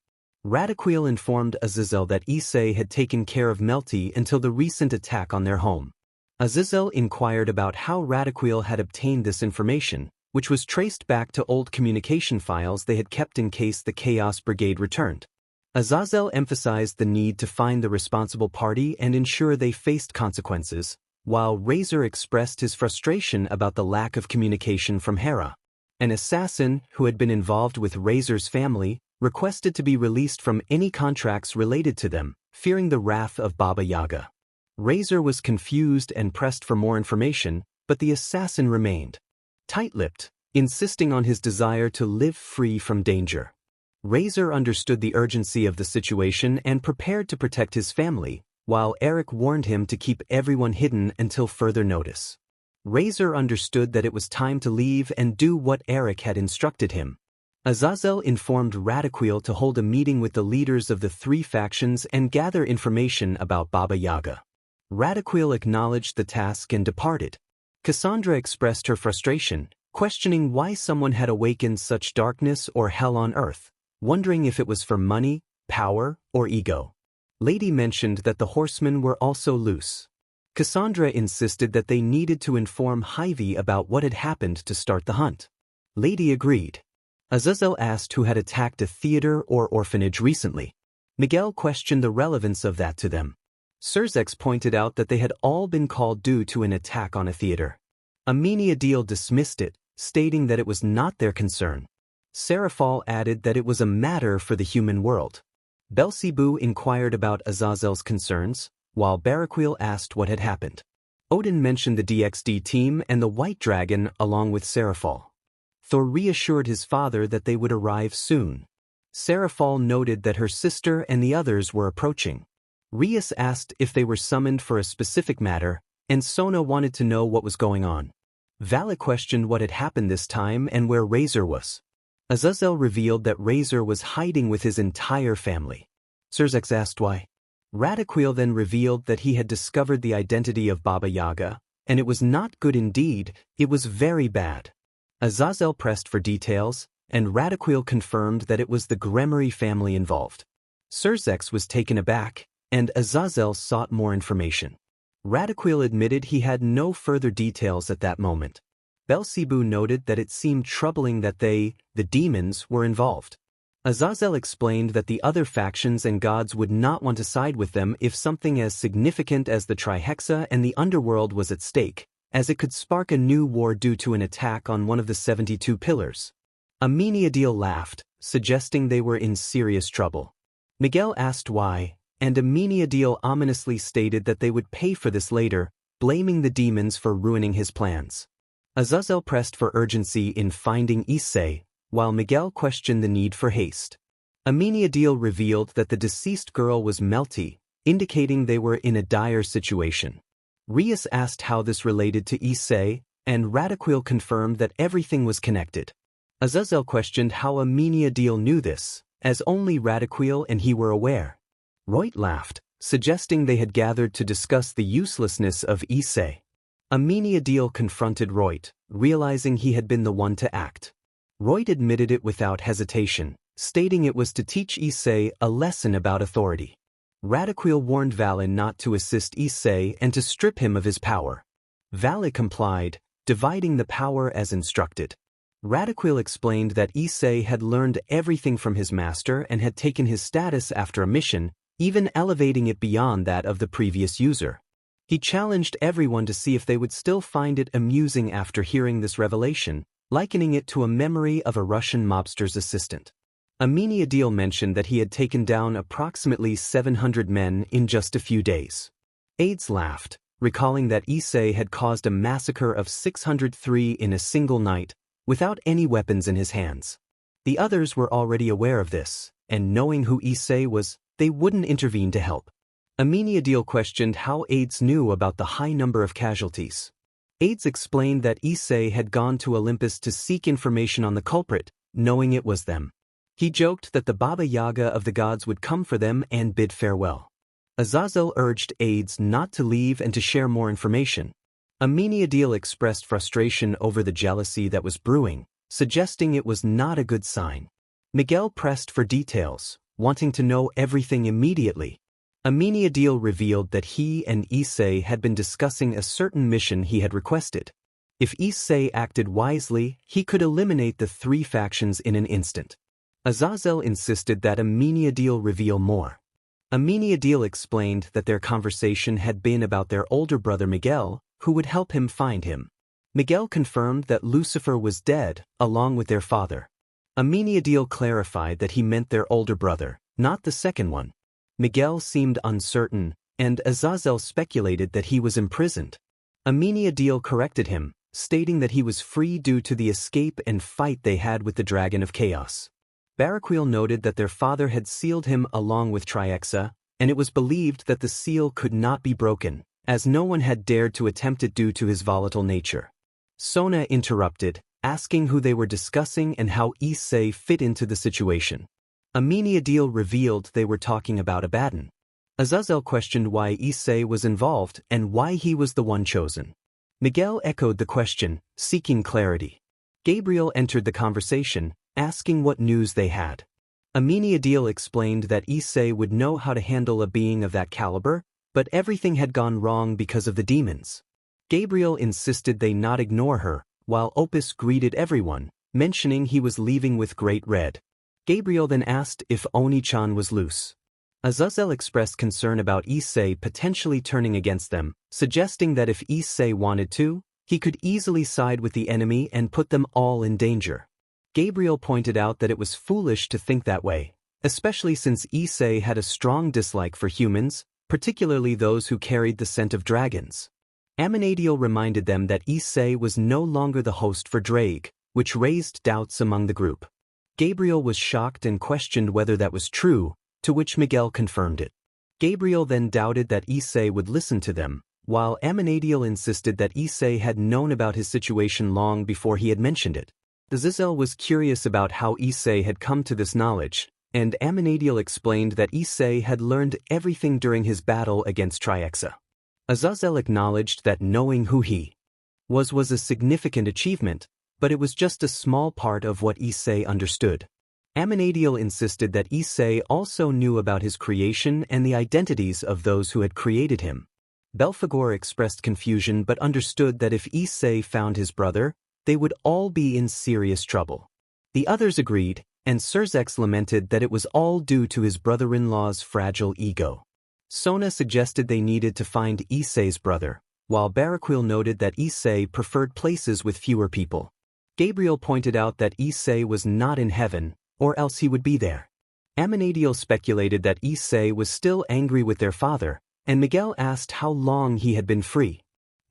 Radaquil informed Azazel that Issei had taken care of Melty until the recent attack on their home. Azazel inquired about how Radaquil had obtained this information, which was traced back to old communication files they had kept in case the Chaos Brigade returned. Azazel emphasized the need to find the responsible party and ensure they faced consequences, while Razor expressed his frustration about the lack of communication from Hera. An assassin, who had been involved with Razor's family, requested to be released from any contracts related to them, fearing the wrath of Baba Yaga. Razor was confused and pressed for more information, but the assassin remained tight-lipped, insisting on his desire to live free from danger. Razor understood the urgency of the situation and prepared to protect his family, while Eric warned him to keep everyone hidden until further notice. Razor understood that it was time to leave and do what Eric had instructed him. Azazel informed Radaquil to hold a meeting with the leaders of the three factions and gather information about Baba Yaga. Radaquil acknowledged the task and departed. Cassandra expressed her frustration, questioning why someone had awakened such darkness or hell on earth, wondering if it was for money, power, or ego. Lady mentioned that the horsemen were also loose. Cassandra insisted that they needed to inform Hy-Vee about what had happened to start the hunt. Lady agreed. Azazel asked who had attacked a theater or orphanage recently. Miguel questioned the relevance of that to them. Surzex pointed out that they had all been called due to an attack on a theater. Aminiadil dismissed it, stating that it was not their concern. Seraphal added that it was a matter for the human world. Belzebu inquired about Azazel's concerns, while Baraquil asked what had happened. Odin mentioned the DXD team and the White Dragon along with Seraphal. Thor reassured his father that they would arrive soon. Seraphal noted that her sister and the others were approaching. Rias asked if they were summoned for a specific matter, and Sona wanted to know what was going on. Vala questioned what had happened this time and where Razor was. Azazel revealed that Razor was hiding with his entire family. Surzex asked why. Radaquil then revealed that he had discovered the identity of Baba Yaga, and it was not good indeed, it was very bad. Azazel pressed for details, and Radaquil confirmed that it was the Gremorys family involved. Surzex was taken aback, and Azazel sought more information. Radaquil admitted he had no further details at that moment. Belzebu noted that it seemed troubling that they, the demons, were involved. Azazel explained that the other factions and gods would not want to side with them if something as significant as the Trihexa and the underworld was at stake, as it could spark a new war due to an attack on one of the 72 pillars. Aminiadil laughed, suggesting they were in serious trouble. Miguel asked why, and Aminiadil ominously stated that they would pay for this later, blaming the demons for ruining his plans. Azazel pressed for urgency in finding Issei, while Miguel questioned the need for haste. Aminiadil revealed that the deceased girl was Melty, indicating they were in a dire situation. Rias asked how this related to Issei, and Radaquil confirmed that everything was connected. Azazel questioned how Aminiadil knew this, as only Radaquil and he were aware. Roit laughed, suggesting they had gathered to discuss the uselessness of Issei. Aminiadil confronted Roit, realizing he had been the one to act. Roit admitted it without hesitation, stating it was to teach Issei a lesson about authority. Radaquil warned Valen not to assist Issei and to strip him of his power. Valen complied, dividing the power as instructed. Radaquil explained that Issei had learned everything from his master and had taken his status after a mission, even elevating it beyond that of the previous user. He challenged everyone to see if they would still find it amusing after hearing this revelation, likening it to a memory of a Russian mobster's assistant. Aminiadil mentioned that he had taken down approximately 700 men in just a few days. Aides laughed, recalling that Issei had caused a massacre of 603 in a single night, without any weapons in his hands. The others were already aware of this, and knowing who Issei was, they wouldn't intervene to help. Aminiadil questioned how Aides knew about the high number of casualties. Aides explained that Issei had gone to Olympus to seek information on the culprit, knowing it was them. He joked that the Baba Yaga of the gods would come for them and bid farewell. Azazel urged Aides not to leave and to share more information. Aminiadil expressed frustration over the jealousy that was brewing, suggesting it was not a good sign. Miguel pressed for details, wanting to know everything immediately. Aminiadil revealed that he and Issei had been discussing a certain mission he had requested. If Issei acted wisely, he could eliminate the 3 factions in an instant. Azazel insisted that Aminiadil reveal more. Aminiadil explained that their conversation had been about their older brother Miguel, who would help him find him. Miguel confirmed that Lucifer was dead, along with their father. Aminiadil clarified that he meant their older brother, not the second one. Miguel seemed uncertain, and Azazel speculated that he was imprisoned. Aminiadil corrected him, stating that he was free due to the escape and fight they had with the Dragon of Chaos. Baraquil noted that their father had sealed him along with Trihexa, and it was believed that the seal could not be broken, as no one had dared to attempt it due to his volatile nature. Sona interrupted, asking who they were discussing and how Issei fit into the situation. Aminiadil revealed they were talking about Abaddon. Azazel questioned why Issei was involved and why he was the one chosen. Miguel echoed the question, seeking clarity. Gabriel entered the conversation, asking what news they had. Aminiadil explained that Issei would know how to handle a being of that caliber, but everything had gone wrong because of the demons. Gabriel insisted they not ignore her, while Opus greeted everyone, mentioning he was leaving with Great Red. Gabriel then asked if Oni-chan was loose. Azazel expressed concern about Issei potentially turning against them, suggesting that if Issei wanted to, he could easily side with the enemy and put them all in danger. Gabriel pointed out that it was foolish to think that way, especially since Issei had a strong dislike for humans, particularly those who carried the scent of dragons. Aminadiel reminded them that Issei was no longer the host for Drake, which raised doubts among the group. Gabriel was shocked and questioned whether that was true, to which Miguel confirmed it. Gabriel then doubted that Issei would listen to them, while Amenadiel insisted that Issei had known about his situation long before he had mentioned it. Azazel was curious about how Issei had come to this knowledge, and Amenadiel explained that Issei had learned everything during his battle against Triexa. Azazel acknowledged that knowing who he was a significant achievement, but it was just a small part of what Issei understood. Amenadiel insisted that Issei also knew about his creation and the identities of those who had created him. Belphegor expressed confusion but understood that if Issei found his brother, they would all be in serious trouble. The others agreed, and Surzex lamented that it was all due to his brother-in-law's fragile ego. Sona suggested they needed to find Issei's brother, while Baraquil noted that Issei preferred places with fewer people. Gabriel pointed out that Issei was not in heaven, or else he would be there. Amenadiel speculated that Issei was still angry with their father, and Miguel asked how long he had been free.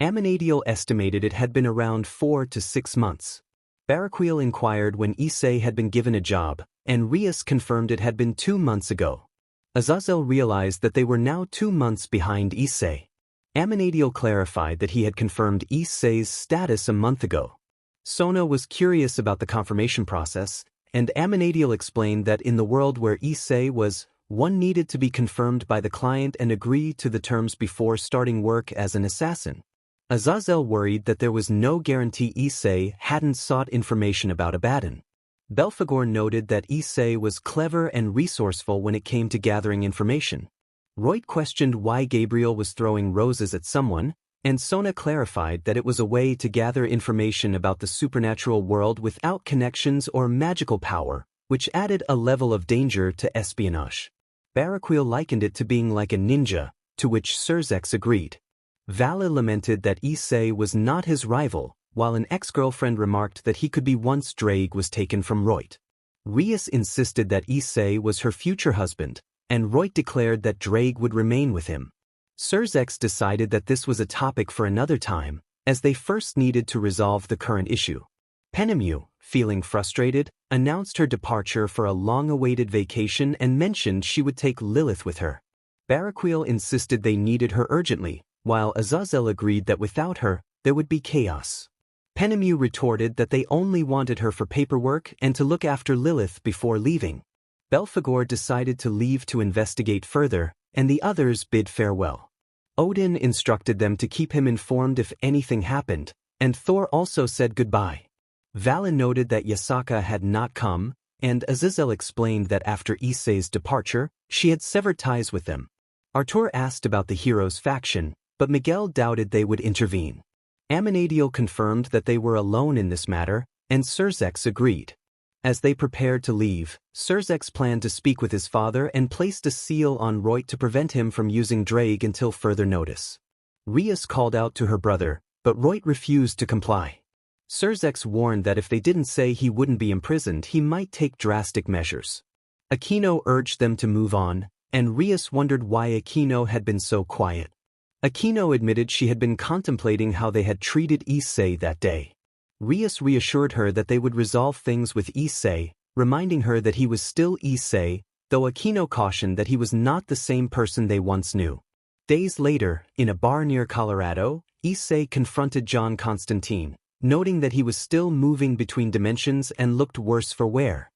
Amenadiel estimated it had been around 4 to 6 months. Baraquil inquired when Issei had been given a job, and Rias confirmed it had been 2 months ago. Azazel realized that they were now 2 months behind Issei. Amenadiel clarified that he had confirmed Issei's status a month ago. Sona was curious about the confirmation process, and Amenadiel explained that in the world where Issei was, one needed to be confirmed by the client and agree to the terms before starting work as an assassin. Azazel worried that there was no guarantee Issei hadn't sought information about Abaddon. Belphegor noted that Issei was clever and resourceful when it came to gathering information. Reut questioned why Gabriel was throwing roses at someone, and Sona clarified that it was a way to gather information about the supernatural world without connections or magical power, which added a level of danger to espionage. Baraquil likened it to being like a ninja, to which Surzex agreed. Vala lamented that Issei was not his rival, while an ex-girlfriend remarked that he could be once Drake was taken from Reut. Rias insisted that Issei was her future husband, and Reut declared that Drake would remain with him. Surzex decided that this was a topic for another time, as they first needed to resolve the current issue. Penemu, feeling frustrated, announced her departure for a long-awaited vacation and mentioned she would take Lilith with her. Baraquil insisted they needed her urgently, while Azazel agreed that without her, there would be chaos. Penemu retorted that they only wanted her for paperwork and to look after Lilith before leaving. Belphegor decided to leave to investigate further, and the others bid farewell. Odin instructed them to keep him informed if anything happened, and Thor also said goodbye. Vala noted that Yasaka had not come, and Azazel explained that after Issei's departure, she had severed ties with them. Artur asked about the heroes' faction, but Miguel doubted they would intervene. Amenadiel confirmed that they were alone in this matter, and Surzex agreed. As they prepared to leave, Surzex planned to speak with his father and placed a seal on Reut to prevent him from using Drake until further notice. Rias called out to her brother, but Reut refused to comply. Surzex warned that if they didn't say he wouldn't be imprisoned, he might take drastic measures. Aquino urged them to move on, and Rias wondered why Aquino had been so quiet. Aquino admitted she had been contemplating how they had treated Issei that day. Rias reassured her that they would resolve things with Issei, reminding her that he was still Issei, though Aquino cautioned that he was not the same person they once knew. Days later, in a bar near Colorado, Issei confronted John Constantine, noting that he was still moving between dimensions and looked worse for wear.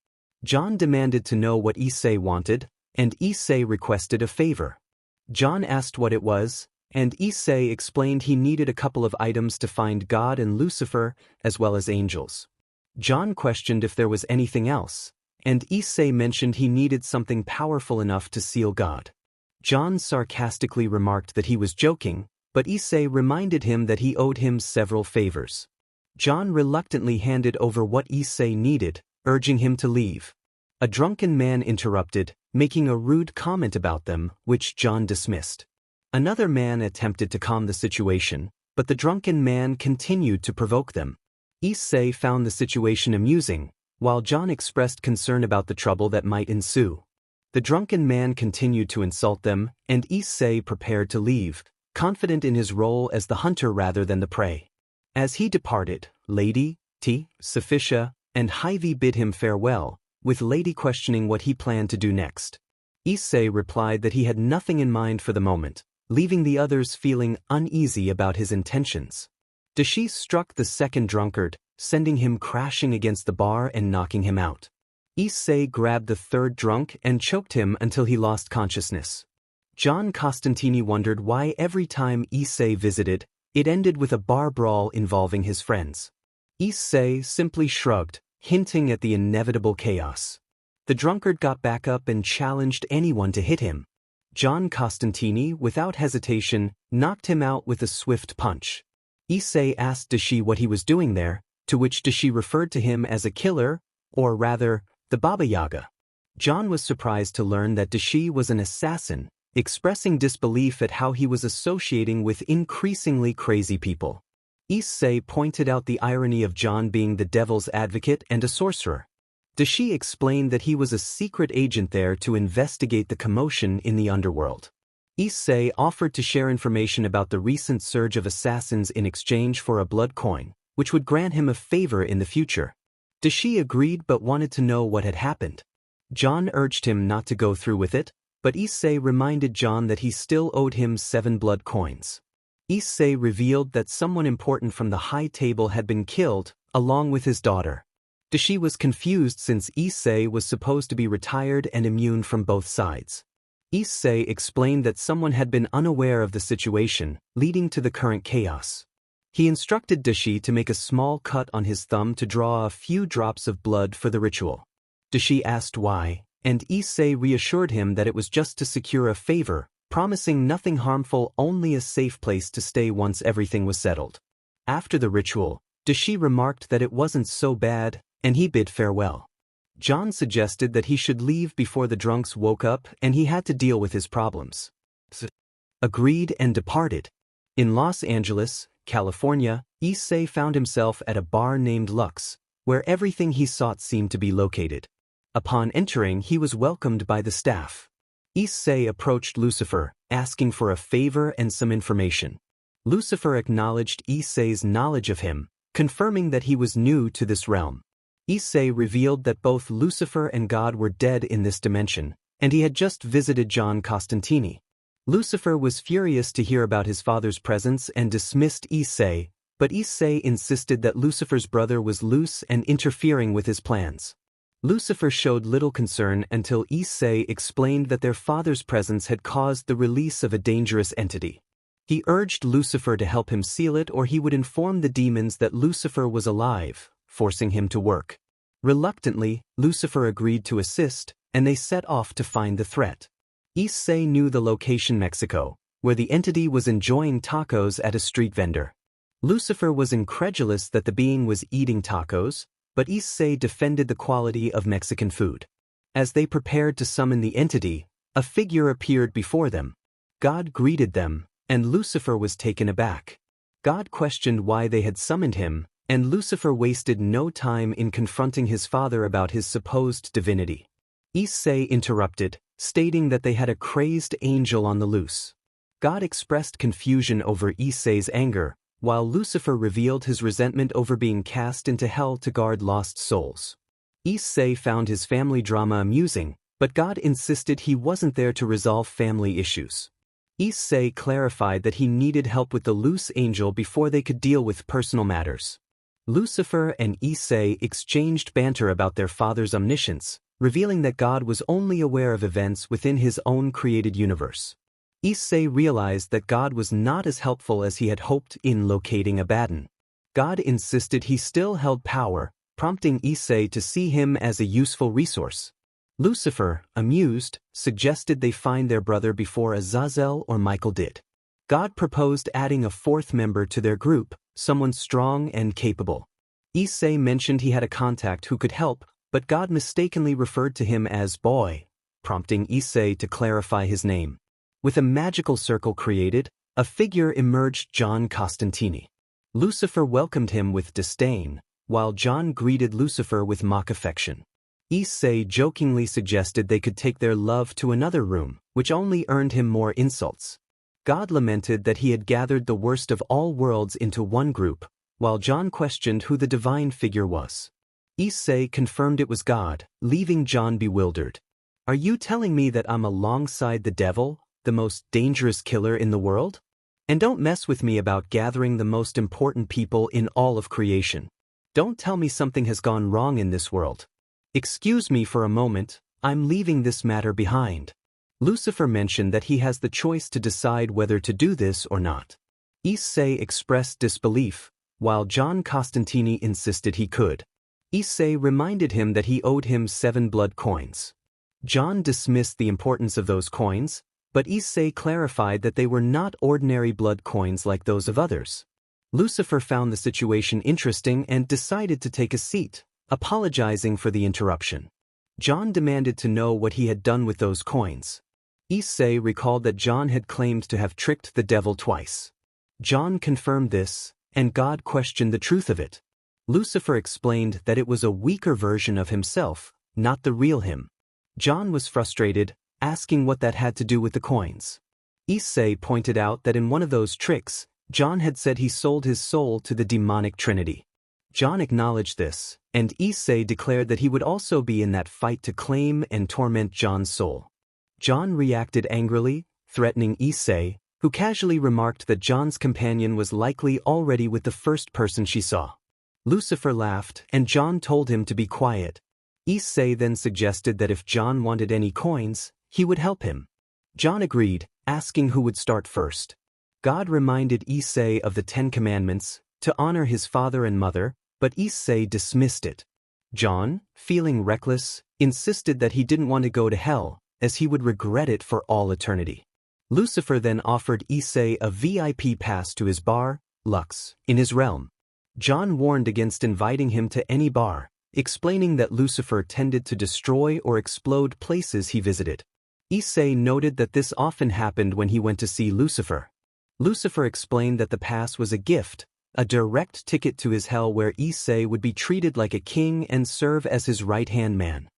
John demanded to know what Issei wanted, and Issei requested a favor. John asked what it was, and Issei explained he needed a couple of items to find God and Lucifer, as well as angels. John questioned if there was anything else, and Issei mentioned he needed something powerful enough to seal God. John sarcastically remarked that he was joking, but Issei reminded him that he owed him several favors. John reluctantly handed over what Issei needed, urging him to leave. A drunken man interrupted, making a rude comment about them, which John dismissed. Another man attempted to calm the situation, but the drunken man continued to provoke them. Issei found the situation amusing, while John expressed concern about the trouble that might ensue. The drunken man continued to insult them, and Issei prepared to leave, confident in his role as the hunter rather than the prey. As he departed, Lady, T, Sophicia, and Hyvie bid him farewell, with Lady questioning what he planned to do next. Issei replied that he had nothing in mind for the moment, leaving the others feeling uneasy about his intentions. Dashi struck the second drunkard, sending him crashing against the bar and knocking him out. Issei grabbed the third drunk and choked him until he lost consciousness. John Costantini wondered why every time Issei visited, it ended with a bar brawl involving his friends. Issei simply shrugged, hinting at the inevitable chaos. The drunkard got back up and challenged anyone to hit him. John Costantini, without hesitation, knocked him out with a swift punch. Issei asked Dashi what he was doing there, to which Dashi referred to him as a killer, or rather, the Baba Yaga. John was surprised to learn that Dashi was an assassin, expressing disbelief at how he was associating with increasingly crazy people. Issei pointed out the irony of John being the devil's advocate and a sorcerer. Dashi explained that he was a secret agent there to investigate the commotion in the underworld. Issei offered to share information about the recent surge of assassins in exchange for a blood coin, which would grant him a favor in the future. Dashi agreed but wanted to know what had happened. John urged him not to go through with it, but Issei reminded John that he still owed him 7 blood coins. Issei revealed that someone important from the high table had been killed, along with his daughter. Dashi was confused since Issei was supposed to be retired and immune from both sides. Issei explained that someone had been unaware of the situation, leading to the current chaos. He instructed Dashi to make a small cut on his thumb to draw a few drops of blood for the ritual. Dashi asked why, and Issei reassured him that it was just to secure a favor, promising nothing harmful, only a safe place to stay once everything was settled. After the ritual, Dashi remarked that it wasn't so bad, and he bid farewell. John suggested that he should leave before the drunks woke up and he had to deal with his problems. Agreed and departed. In Los Angeles, California, Issei found himself at a bar named Lux, where everything he sought seemed to be located. Upon entering, he was welcomed by the staff. Issei approached Lucifer, asking for a favor and some information. Lucifer acknowledged Issei's knowledge of him, confirming that he was new to this realm. Issei revealed that both Lucifer and God were dead in this dimension, and he had just visited John Costantini. Lucifer was furious to hear about his father's presence and dismissed Issei, but Issei insisted that Lucifer's brother was loose and interfering with his plans. Lucifer showed little concern until Issei explained that their father's presence had caused the release of a dangerous entity. He urged Lucifer to help him seal it or he would inform the demons that Lucifer was alive, forcing him to work. Reluctantly, Lucifer agreed to assist, and they set off to find the threat. Issei knew the location Mexico, where the entity was enjoying tacos at a street vendor. Lucifer was incredulous that the being was eating tacos, but Issei defended the quality of Mexican food. As they prepared to summon the entity, a figure appeared before them. God greeted them, and Lucifer was taken aback. God questioned why they had summoned him, and Lucifer wasted no time in confronting his father about his supposed divinity. Issei interrupted, stating that they had a crazed angel on the loose. God expressed confusion over Issei's anger, while Lucifer revealed his resentment over being cast into hell to guard lost souls. Issei found his family drama amusing, but God insisted he wasn't there to resolve family issues. Issei clarified that he needed help with the loose angel before they could deal with personal matters. Lucifer and Issei exchanged banter about their father's omniscience, revealing that God was only aware of events within his own created universe. Issei realized that God was not as helpful as he had hoped in locating Abaddon. God insisted he still held power, prompting Issei to see him as a useful resource. Lucifer, amused, suggested they find their brother before Azazel or Michael did. God proposed adding a fourth member to their group, someone strong and capable. Issei mentioned he had a contact who could help, but God mistakenly referred to him as Boy, prompting Issei to clarify his name. With a magical circle created, a figure emerged: John Costantini. Lucifer welcomed him with disdain, while John greeted Lucifer with mock affection. Issei jokingly suggested they could take their love to another room, which only earned him more insults. God lamented that he had gathered the worst of all worlds into one group, while John questioned who the divine figure was. Issei confirmed it was God, leaving John bewildered. Are you telling me that I'm alongside the devil, the most dangerous killer in the world? And don't mess with me about gathering the most important people in all of creation. Don't tell me something has gone wrong in this world. Excuse me for a moment, I'm leaving this matter behind. Lucifer mentioned that he has the choice to decide whether to do this or not. Issei expressed disbelief, while John Costantini insisted he could. Issei reminded him that he owed him 7 blood coins. John dismissed the importance of those coins, but Issei clarified that they were not ordinary blood coins like those of others. Lucifer found the situation interesting and decided to take a seat, apologizing for the interruption. John demanded to know what he had done with those coins. Issei recalled that John had claimed to have tricked the devil twice. John confirmed this, and God questioned the truth of it. Lucifer explained that it was a weaker version of himself, not the real him. John was frustrated, asking what that had to do with the coins. Issei pointed out that in one of those tricks, John had said he sold his soul to the demonic trinity. John acknowledged this, and Issei declared that he would also be in that fight to claim and torment John's soul. John reacted angrily, threatening Issei, who casually remarked that John's companion was likely already with the first person she saw. Lucifer laughed, and John told him to be quiet. Issei then suggested that if John wanted any coins, he would help him. John agreed, asking who would start first. God reminded Issei of the 10 Commandments, to honor his father and mother, but Issei dismissed it. John, feeling reckless, insisted that he didn't want to go to hell, as he would regret it for all eternity. Lucifer then offered Issei a VIP pass to his bar, Lux, in his realm. John warned against inviting him to any bar, explaining that Lucifer tended to destroy or explode places he visited. Issei noted that this often happened when he went to see Lucifer. Lucifer explained that the pass was a gift, a direct ticket to his hell where Issei would be treated like a king and serve as his right-hand man.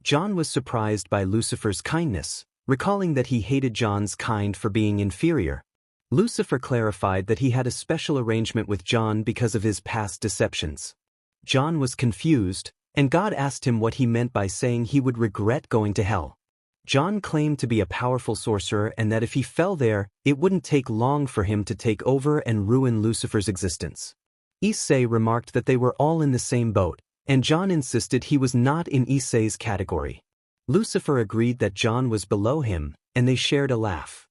John was surprised by Lucifer's kindness, recalling that he hated John's kind for being inferior. Lucifer clarified that he had a special arrangement with John because of his past deceptions. John was confused, and God asked him what he meant by saying he would regret going to hell. John claimed to be a powerful sorcerer and that if he fell there, it wouldn't take long for him to take over and ruin Lucifer's existence. Issei remarked that they were all in the same boat, and John insisted he was not in Issei's category. Lucifer agreed that John was below him, and they shared a laugh.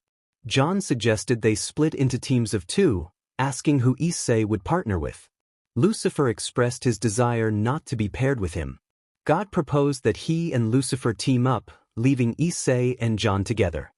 John suggested they split into teams of 2, asking who Issei would partner with. Lucifer expressed his desire not to be paired with him. God proposed that he and Lucifer team up, leaving Issei and John together.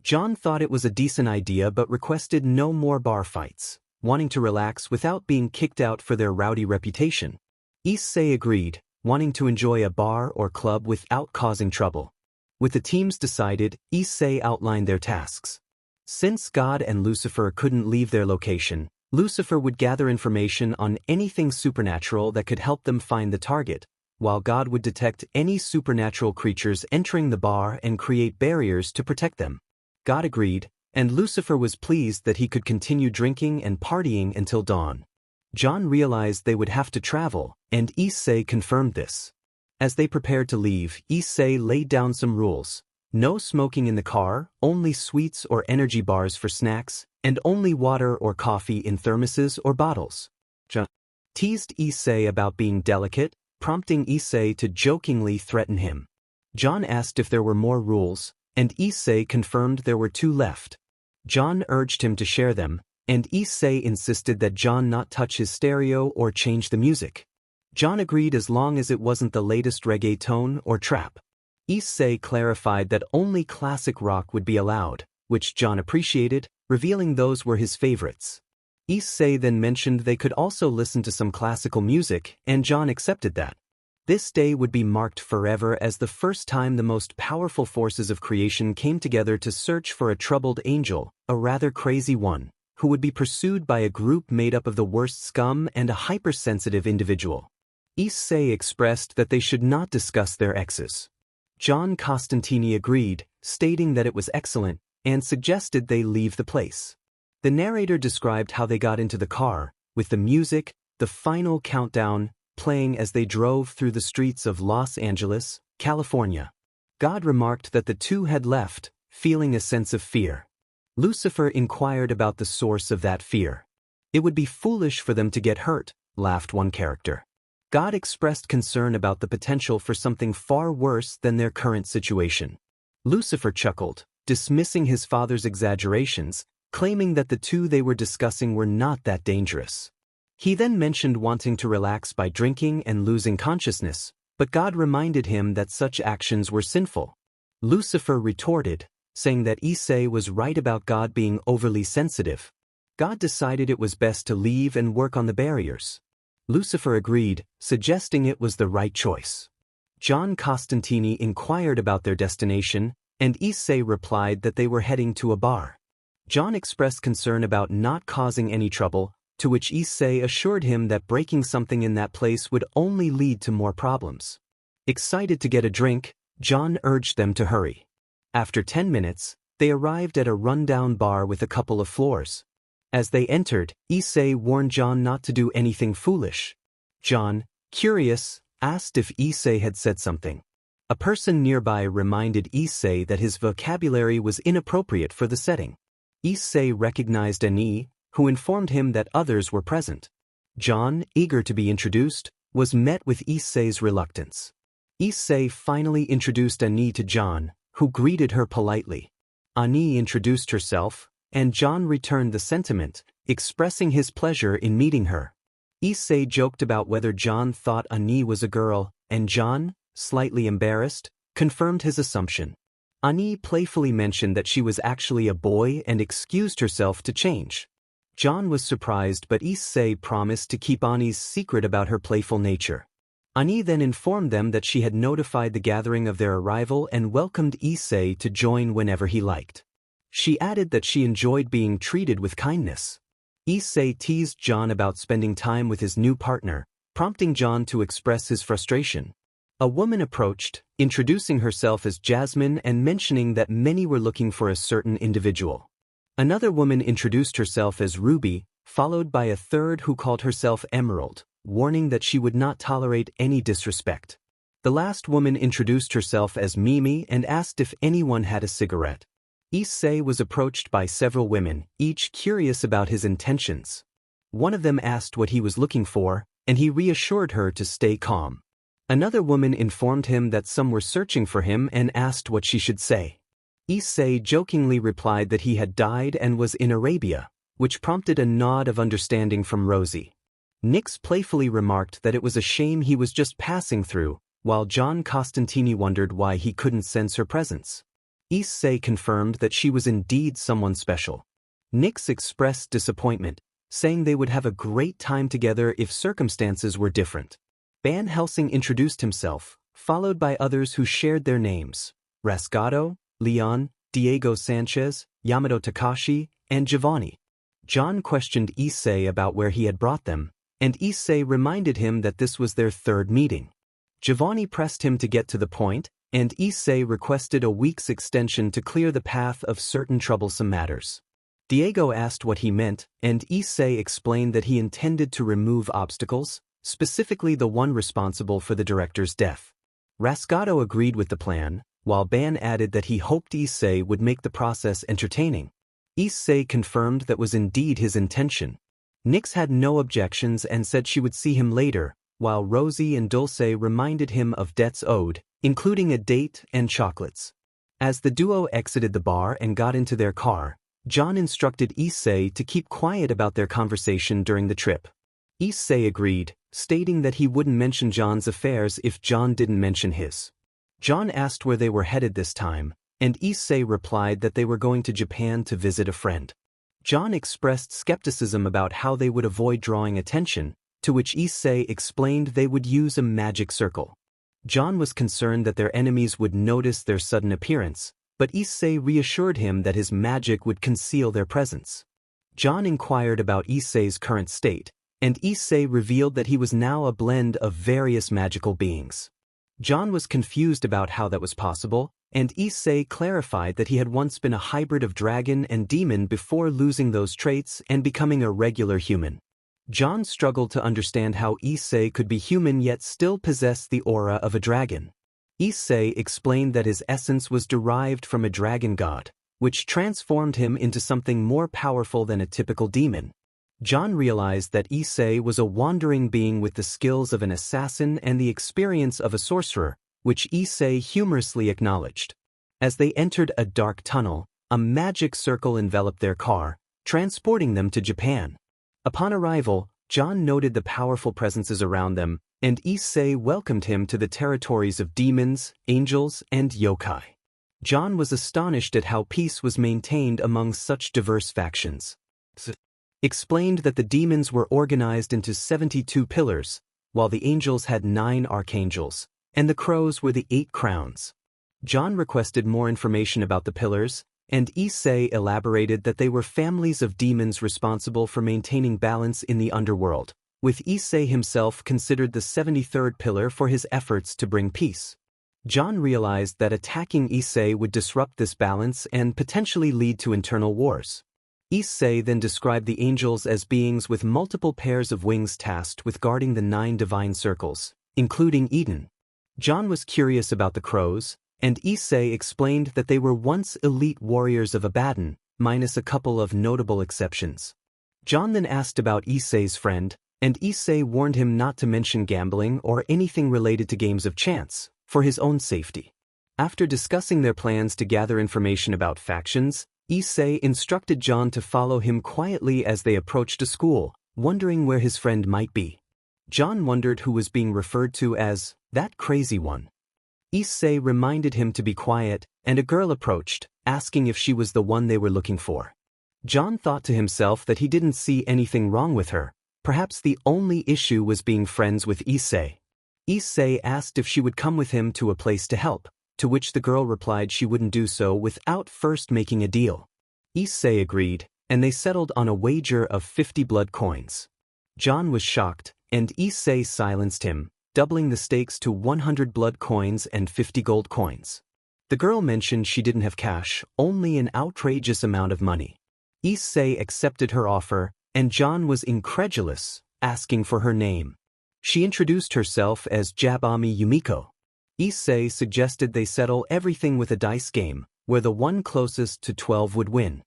John thought it was a decent idea but requested no more bar fights, wanting to relax without being kicked out for their rowdy reputation. Issei agreed, wanting to enjoy a bar or club without causing trouble. With the teams decided, Issei outlined their tasks. Since God and Lucifer couldn't leave their location, Lucifer would gather information on anything supernatural that could help them find the target, while God would detect any supernatural creatures entering the bar and create barriers to protect them. God agreed, and Lucifer was pleased that he could continue drinking and partying until dawn. John realized they would have to travel, and Issei confirmed this. As they prepared to leave, Issei laid down some rules. No smoking in the car, only sweets or energy bars for snacks, and only water or coffee in thermoses or bottles. John teased Issei about being delicate, prompting Issei to jokingly threaten him. John asked if there were more rules, and Issei confirmed there were 2 left. John urged him to share them, and Issei insisted that John not touch his stereo or change the music. John agreed as long as it wasn't the latest reggaeton or trap. Issei clarified that only classic rock would be allowed, which John appreciated, revealing those were his favorites. Issei then mentioned they could also listen to some classical music, and John accepted that. This day would be marked forever as the first time the most powerful forces of creation came together to search for a troubled angel, a rather crazy one, who would be pursued by a group made up of the worst scum and a hypersensitive individual. Issei expressed that they should not discuss their exes. John Costantini agreed, stating that it was excellent, and suggested they leave the place. The narrator described how they got into the car, with the music, the final countdown, playing as they drove through the streets of Los Angeles, California. God remarked that the two had left, feeling a sense of fear. Lucifer inquired about the source of that fear. It would be foolish for them to get hurt, laughed one character. God expressed concern about the potential for something far worse than their current situation. Lucifer chuckled, dismissing his father's exaggerations, claiming that the two they were discussing were not that dangerous. He then mentioned wanting to relax by drinking and losing consciousness, but God reminded him that such actions were sinful. Lucifer retorted, saying that Issei was right about God being overly sensitive. God decided it was best to leave and work on the barriers. Lucifer agreed, suggesting it was the right choice. John Costantini inquired about their destination, and Issei replied that they were heading to a bar. John expressed concern about not causing any trouble, to which Issei assured him that breaking something in that place would only lead to more problems. Excited to get a drink, John urged them to hurry. After 10 minutes, they arrived at a rundown bar with a couple of floors. As they entered, Issei warned John not to do anything foolish. John, curious, asked if Issei had said something. A person nearby reminded Issei that his vocabulary was inappropriate for the setting. Issei recognized Ani, who informed him that others were present. John, eager to be introduced, was met with Issei's reluctance. Issei finally introduced Ani to John, who greeted her politely. Ani introduced herself, and John returned the sentiment, expressing his pleasure in meeting her. Issei joked about whether John thought Ani was a girl, and John, slightly embarrassed, confirmed his assumption. Ani playfully mentioned that she was actually a boy and excused herself to change. John was surprised, but Issei promised to keep Ani's secret about her playful nature. Ani then informed them that she had notified the gathering of their arrival and welcomed Issei to join whenever he liked. She added that she enjoyed being treated with kindness. Issei teased John about spending time with his new partner, prompting John to express his frustration. A woman approached, introducing herself as Jasmine and mentioning that many were looking for a certain individual. Another woman introduced herself as Ruby, followed by a third who called herself Emerald, warning that she would not tolerate any disrespect. The last woman introduced herself as Mimi and asked if anyone had a cigarette. Issei was approached by several women, each curious about his intentions. One of them asked what he was looking for, and he reassured her to stay calm. Another woman informed him that some were searching for him and asked what she should say. Issei jokingly replied that he had died and was in Arabia, which prompted a nod of understanding from Rosie. Nyx playfully remarked that it was a shame he was just passing through, while John Costantini wondered why he couldn't sense her presence. Issei confirmed that she was indeed someone special. Nyx expressed disappointment, saying they would have a great time together if circumstances were different. Van Helsing introduced himself, followed by others who shared their names: Rasgado, Leon, Diego Sanchez, Yamato Takashi, and Giovanni. John questioned Issei about where he had brought them, and Issei reminded him that this was their third meeting. Giovanni pressed him to get to the point, and Issei requested a week's extension to clear the path of certain troublesome matters. Diego asked what he meant, and Issei explained that he intended to remove obstacles, specifically the one responsible for the director's death. Rasgado agreed with the plan, while Ban added that he hoped Issei would make the process entertaining. Issei confirmed that was indeed his intention. Nyx had no objections and said she would see him later, while Rosie and Dulce reminded him of debts owed, including a date and chocolates. As the duo exited the bar and got into their car, John instructed Issei to keep quiet about their conversation during the trip. Issei agreed, stating that he wouldn't mention John's affairs if John didn't mention his. John asked where they were headed this time, and Issei replied that they were going to Japan to visit a friend. John expressed skepticism about how they would avoid drawing attention, to which Issei explained they would use a magic circle. John was concerned that their enemies would notice their sudden appearance, but Issei reassured him that his magic would conceal their presence. John inquired about Issei's current state, and Issei revealed that he was now a blend of various magical beings. John was confused about how that was possible, and Issei clarified that he had once been a hybrid of dragon and demon before losing those traits and becoming a regular human. John struggled to understand how Issei could be human yet still possess the aura of a dragon. Issei explained that his essence was derived from a dragon god, which transformed him into something more powerful than a typical demon. John realized that Issei was a wandering being with the skills of an assassin and the experience of a sorcerer, which Issei humorously acknowledged. As they entered a dark tunnel, a magic circle enveloped their car, transporting them to Japan. Upon arrival, John noted the powerful presences around them, and Issei welcomed him to the territories of demons, angels, and yokai. John was astonished at how peace was maintained among such diverse factions. Explained that the demons were organized into 72 pillars, while the angels had 9 archangels, and the crows were the 8 crowns. John requested more information about the pillars, and Issei elaborated that they were families of demons responsible for maintaining balance in the underworld, with Issei himself considered the 73rd pillar for his efforts to bring peace. John realized that attacking Issei would disrupt this balance and potentially lead to internal wars. Issei then described the angels as beings with multiple pairs of wings tasked with guarding the 9 divine circles, including Eden. John was curious about the crows, and Issei explained that they were once elite warriors of Abaddon, minus a couple of notable exceptions. John then asked about Issei's friend, and Issei warned him not to mention gambling or anything related to games of chance, for his own safety. After discussing their plans to gather information about factions, Issei instructed John to follow him quietly as they approached a school, wondering where his friend might be. John wondered who was being referred to as that crazy one. Issei reminded him to be quiet, and a girl approached, asking if she was the one they were looking for. John thought to himself that he didn't see anything wrong with her. Perhaps the only issue was being friends with Issei. Issei asked if she would come with him to a place to help, to which the girl replied she wouldn't do so without first making a deal. Issei agreed, and they settled on a wager of 50 blood coins. John was shocked, and Issei silenced him, doubling the stakes to 100 blood coins and 50 gold coins. The girl mentioned she didn't have cash, only an outrageous amount of money. Issei accepted her offer, and John was incredulous, asking for her name. She introduced herself as Jabami Yumiko. Issei suggested they settle everything with a dice game, where the one closest to 12 would win.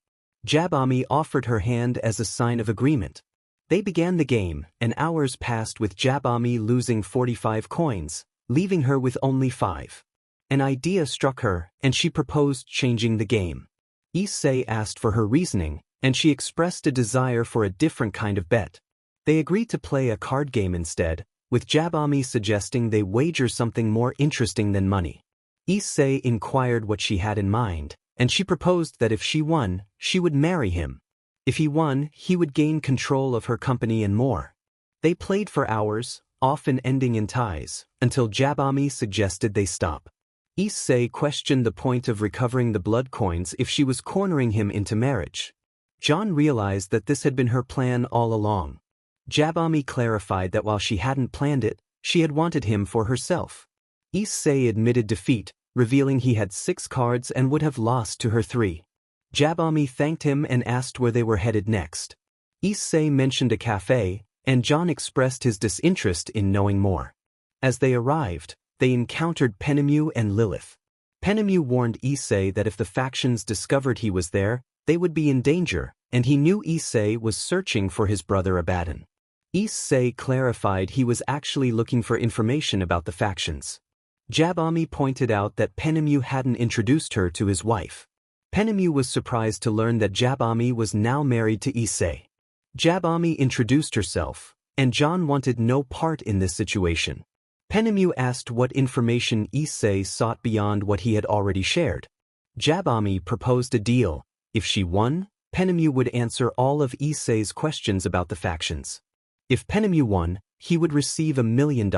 Jabami offered her hand as a sign of agreement. They began the game, and hours passed with Jabami losing 45 coins, leaving her with only 5. An idea struck her, and she proposed changing the game. Issei asked for her reasoning, and she expressed a desire for a different kind of bet. They agreed to play a card game instead, with Jabami suggesting they wager something more interesting than money. Issei inquired what she had in mind, and she proposed that if she won, she would marry him. If he won, he would gain control of her company and more. They played for hours, often ending in ties, until Jabami suggested they stop. Issei questioned the point of recovering the blood coins if she was cornering him into marriage. John realized that this had been her plan all along. Jabami clarified that while she hadn't planned it, she had wanted him for herself. Issei admitted defeat, revealing he had 6 cards and would have lost to her 3. Jabami thanked him and asked where they were headed next. Issei mentioned a cafe, and John expressed his disinterest in knowing more. As they arrived, they encountered Penemu and Lilith. Penemu warned Issei that if the factions discovered he was there, they would be in danger, and he knew Issei was searching for his brother Abaddon. Issei clarified he was actually looking for information about the factions. Jabami pointed out that Penemu hadn't introduced her to his wife. Penemu was surprised to learn that Jabami was now married to Issei. Jabami introduced herself, and John wanted no part in this situation. Penemu asked what information Issei sought beyond what he had already shared. Jabami proposed a deal. If she won, Penemu would answer all of Issei's questions about the factions. If Penemu won, he would receive $1 million.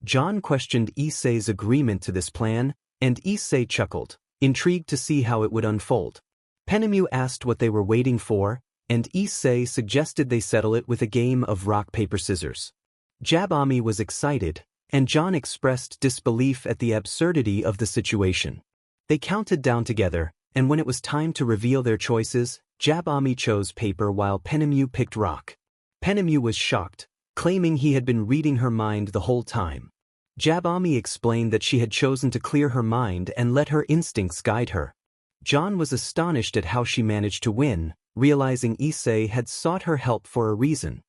John questioned Issei's agreement to this plan, and Issei chuckled, intrigued to see how it would unfold. Penemu asked what they were waiting for, and Issei suggested they settle it with a game of rock, paper, scissors. Jabami was excited, and John expressed disbelief at the absurdity of the situation. They counted down together, and when it was time to reveal their choices, Jabami chose paper while Penemu picked rock. Penemu was shocked, claiming he had been reading her mind the whole time. Jabami explained that she had chosen to clear her mind and let her instincts guide her. John was astonished at how she managed to win, realizing Issei had sought her help for a reason.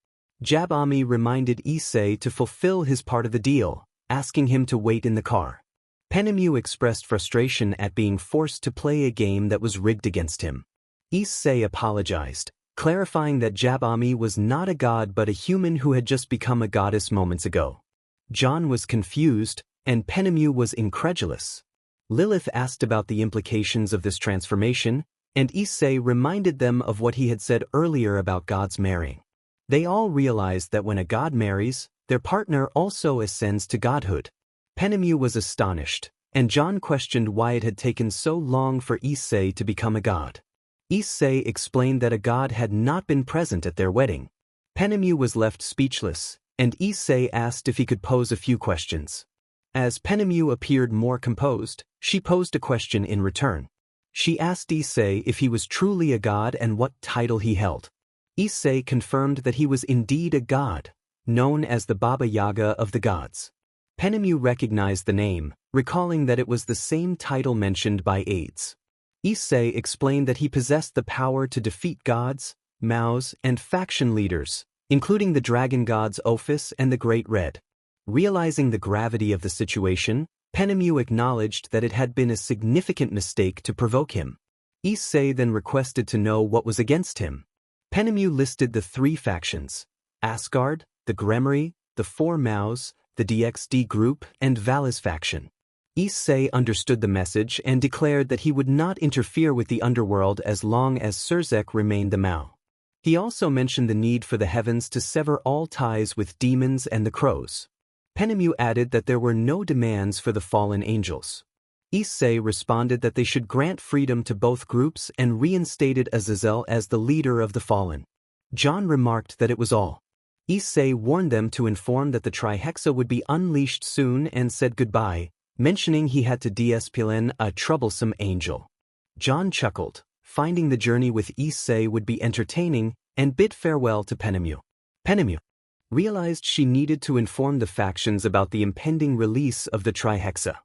Jabami reminded Issei to fulfill his part of the deal, asking him to wait in the car. Penemu expressed frustration at being forced to play a game that was rigged against him. Issei apologized, clarifying that Jabami was not a god but a human who had just become a goddess moments ago. John was confused, and Penemu was incredulous. Lilith asked about the implications of this transformation, and Issei reminded them of what he had said earlier about gods marrying. They all realized that when a god marries, their partner also ascends to godhood. Penemu was astonished, and John questioned why it had taken so long for Issei to become a god. Issei explained that a god had not been present at their wedding. Penemu was left speechless, and Issei asked if he could pose a few questions. As Penemu appeared more composed, she posed a question in return. She asked Issei if he was truly a god and what title he held. Issei confirmed that he was indeed a god, known as the Baba Yaga of the gods. Penemu recognized the name, recalling that it was the same title mentioned by Hades. Issei explained that he possessed the power to defeat gods, Maos, and faction leaders, including the dragon gods Ophis and the Great Red. Realizing the gravity of the situation, Penemu acknowledged that it had been a significant mistake to provoke him. Issei then requested to know what was against him. Penemu listed the three factions: Asgard, the Gremorys, the Four Maos, the DXD group, and Valis faction. Issei understood the message and declared that he would not interfere with the underworld as long as Surzek remained the Mao. He also mentioned the need for the heavens to sever all ties with demons and the crows. Penemu added that there were no demands for the fallen angels. Issei responded that they should grant freedom to both groups and reinstated Azazel as the leader of the fallen. John remarked that it was all. Issei warned them to inform that the Trihexa would be unleashed soon and said goodbye, mentioning he had to discipline a troublesome angel. John chuckled, finding the journey with Issei would be entertaining, and bid farewell to Penemu. Penemu realized she needed to inform the factions about the impending release of the Trihexa.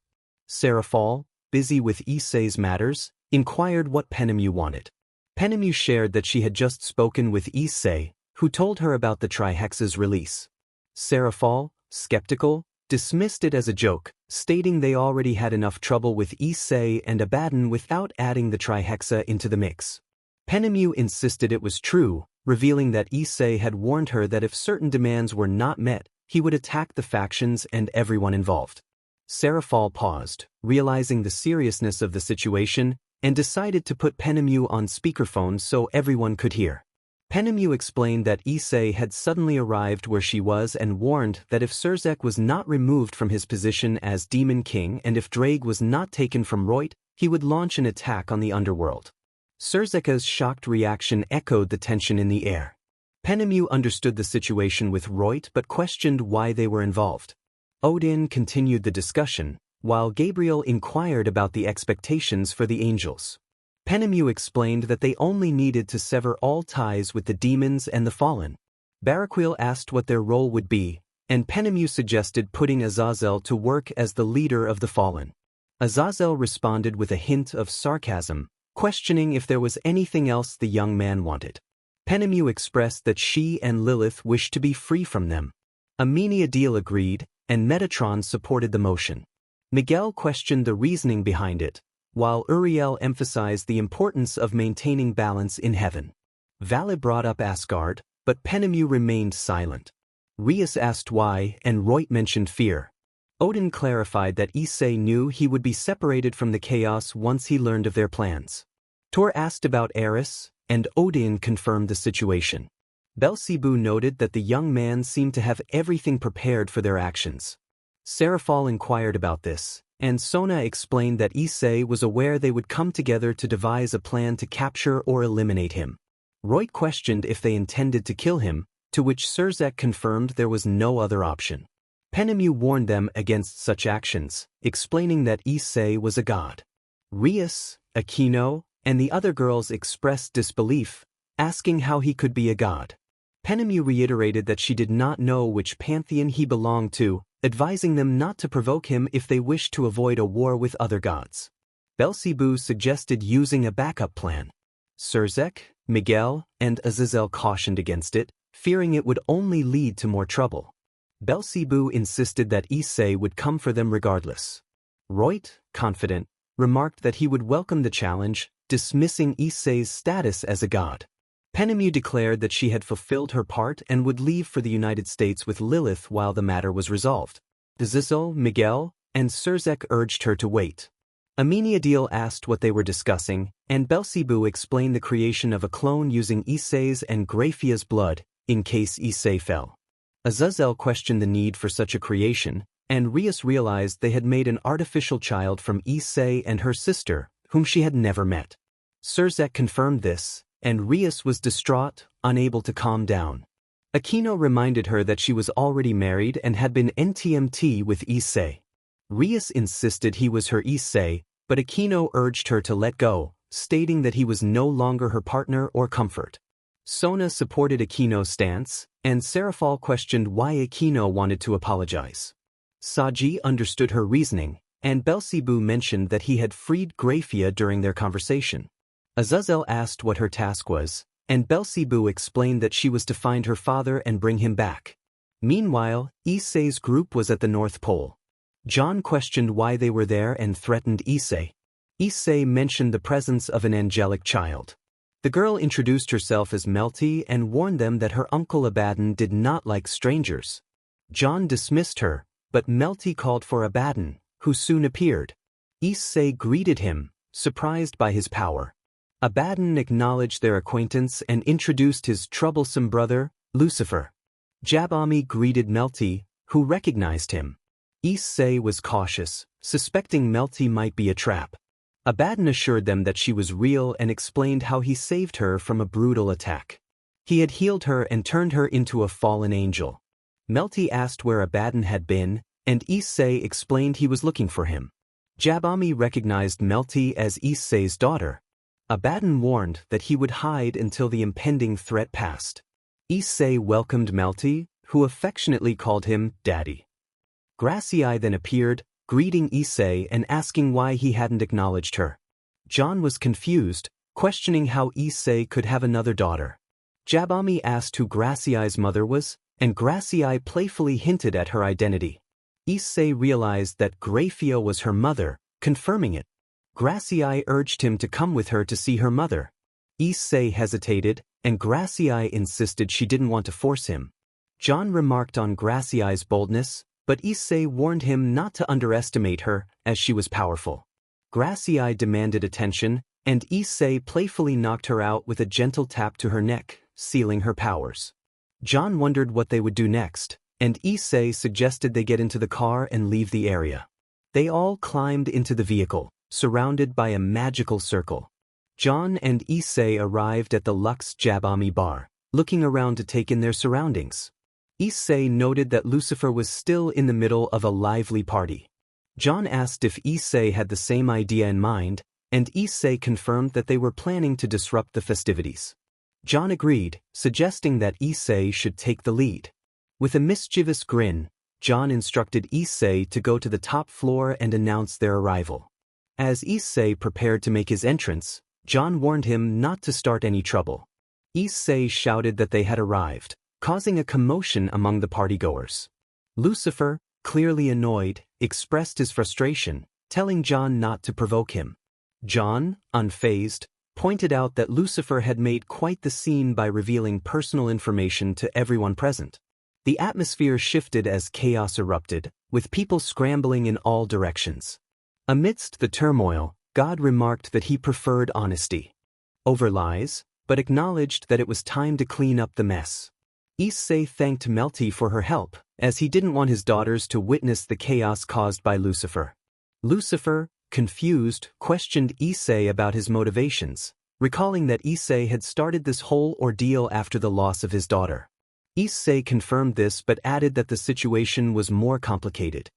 Seraphal, busy with Issei's matters, inquired what Penemu wanted. Penemu shared that she had just spoken with Issei, who told her about the Trihexa's release. Seraphal, skeptical, dismissed it as a joke, stating they already had enough trouble with Issei and Abaddon without adding the Trihexa into the mix. Penemu insisted it was true, revealing that Issei had warned her that if certain demands were not met, he would attack the factions and everyone involved. Seraphal paused, realizing the seriousness of the situation, and decided to put Penemu on speakerphone so everyone could hear. Penemu explained that Issei had suddenly arrived where she was and warned that if Surzek was not removed from his position as Demon King and if Drake was not taken from Reut, he would launch an attack on the underworld. Surzeka's shocked reaction echoed the tension in the air. Penemu understood the situation with Reut but questioned why they were involved. Odin continued the discussion, while Gabriel inquired about the expectations for the angels. Penemu explained that they only needed to sever all ties with the demons and the fallen. Baraquil asked what their role would be, and Penemu suggested putting Azazel to work as the leader of the fallen. Azazel responded with a hint of sarcasm, questioning if there was anything else the young man wanted. Penemu expressed that she and Lilith wished to be free from them. Amenia Deal agreed, and Metatron supported the motion. Miguel questioned the reasoning behind it, while Uriel emphasized the importance of maintaining balance in heaven. Vala brought up Asgard, but Penemu remained silent. Rias asked why, and Reut mentioned fear. Odin clarified that Issei knew he would be separated from the chaos once he learned of their plans. Tor asked about Eris, and Odin confirmed the situation. Belzebu noted that the young man seemed to have everything prepared for their actions. Seraphal inquired about this, and Sona explained that Issei was aware they would come together to devise a plan to capture or eliminate him. Reut questioned if they intended to kill him, to which Surzek confirmed there was no other option. Penemu warned them against such actions, explaining that Issei was a god. Rias, Aquino, and the other girls expressed disbelief, asking how he could be a god. Penemu reiterated that she did not know which pantheon he belonged to, advising them not to provoke him if they wished to avoid a war with other gods. Belzebu suggested using a backup plan. Surzek, Miguel, and Azazel cautioned against it, fearing it would only lead to more trouble. Belzebu insisted that Issei would come for them regardless. Reut, confident, remarked that he would welcome the challenge, dismissing Issei's status as a god. Penemu declared that she had fulfilled her part and would leave for the United States with Lilith while the matter was resolved. Azazel, Miguel, and Surzek urged her to wait. Aminiadil asked what they were discussing, and Belzebu explained the creation of a clone using Issei's and Graphia's blood, in case Issei fell. Azazel questioned the need for such a creation, and Rias realized they had made an artificial child from Issei and her sister, whom she had never met. Surzek confirmed this, and Rias was distraught, unable to calm down. Aquino reminded her that she was already married and had been NTMT with Issei. Rias insisted he was her Issei, but Aquino urged her to let go, stating that he was no longer her partner or comfort. Sona supported Aquino's stance, and Serafal questioned why Aquino wanted to apologize. Saji understood her reasoning, and Belzebu mentioned that he had freed Graphia during their conversation. Azazel asked what her task was, and Belzebu explained that she was to find her father and bring him back. Meanwhile, Issei's group was at the North Pole. John questioned why they were there and threatened Issei. Issei mentioned the presence of an angelic child. The girl introduced herself as Melty and warned them that her uncle Abaddon did not like strangers. John dismissed her, but Melty called for Abaddon, who soon appeared. Issei greeted him, surprised by his power. Abaddon acknowledged their acquaintance and introduced his troublesome brother, Lucifer. Jabami greeted Melty, who recognized him. Issei was cautious, suspecting Melty might be a trap. Abaddon assured them that she was real and explained how he saved her from a brutal attack. He had healed her and turned her into a fallen angel. Melty asked where Abaddon had been, and Issei explained he was looking for him. Jabami recognized Melty as Issei's daughter. Abaddon warned that he would hide until the impending threat passed. Issei welcomed Melty, who affectionately called him Daddy. Gracii then appeared, greeting Issei and asking why he hadn't acknowledged her. John was confused, questioning how Issei could have another daughter. Jabami asked who Gracii's mother was, and Gracii playfully hinted at her identity. Issei realized that Graphia was her mother, confirming it. Gracii urged him to come with her to see her mother. Issei hesitated, and Gracii insisted she didn't want to force him. John remarked on Gracii's boldness, but Issei warned him not to underestimate her, as she was powerful. Gracii demanded attention, and Issei playfully knocked her out with a gentle tap to her neck, sealing her powers. John wondered what they would do next, and Issei suggested they get into the car and leave the area. They all climbed into the vehicle, surrounded by a magical circle. John and Issei arrived at the Lux Jabami bar, looking around to take in their surroundings. Issei noted that Lucifer was still in the middle of a lively party. John asked if Issei had the same idea in mind, and Issei confirmed that they were planning to disrupt the festivities. John agreed, suggesting that Issei should take the lead. With a mischievous grin, John instructed Issei to go to the top floor and announce their arrival. As Issei prepared to make his entrance, John warned him not to start any trouble. Issei shouted that they had arrived, causing a commotion among the partygoers. Lucifer, clearly annoyed, expressed his frustration, telling John not to provoke him. John, unfazed, pointed out that Lucifer had made quite the scene by revealing personal information to everyone present. The atmosphere shifted as chaos erupted, with people scrambling in all directions. Amidst the turmoil, God remarked that he preferred honesty over lies, but acknowledged that it was time to clean up the mess. Issei thanked Melty for her help, as he didn't want his daughters to witness the chaos caused by Lucifer. Lucifer, confused, questioned Issei about his motivations, recalling that Issei had started this whole ordeal after the loss of his daughter. Issei confirmed this but added that the situation was more complicated.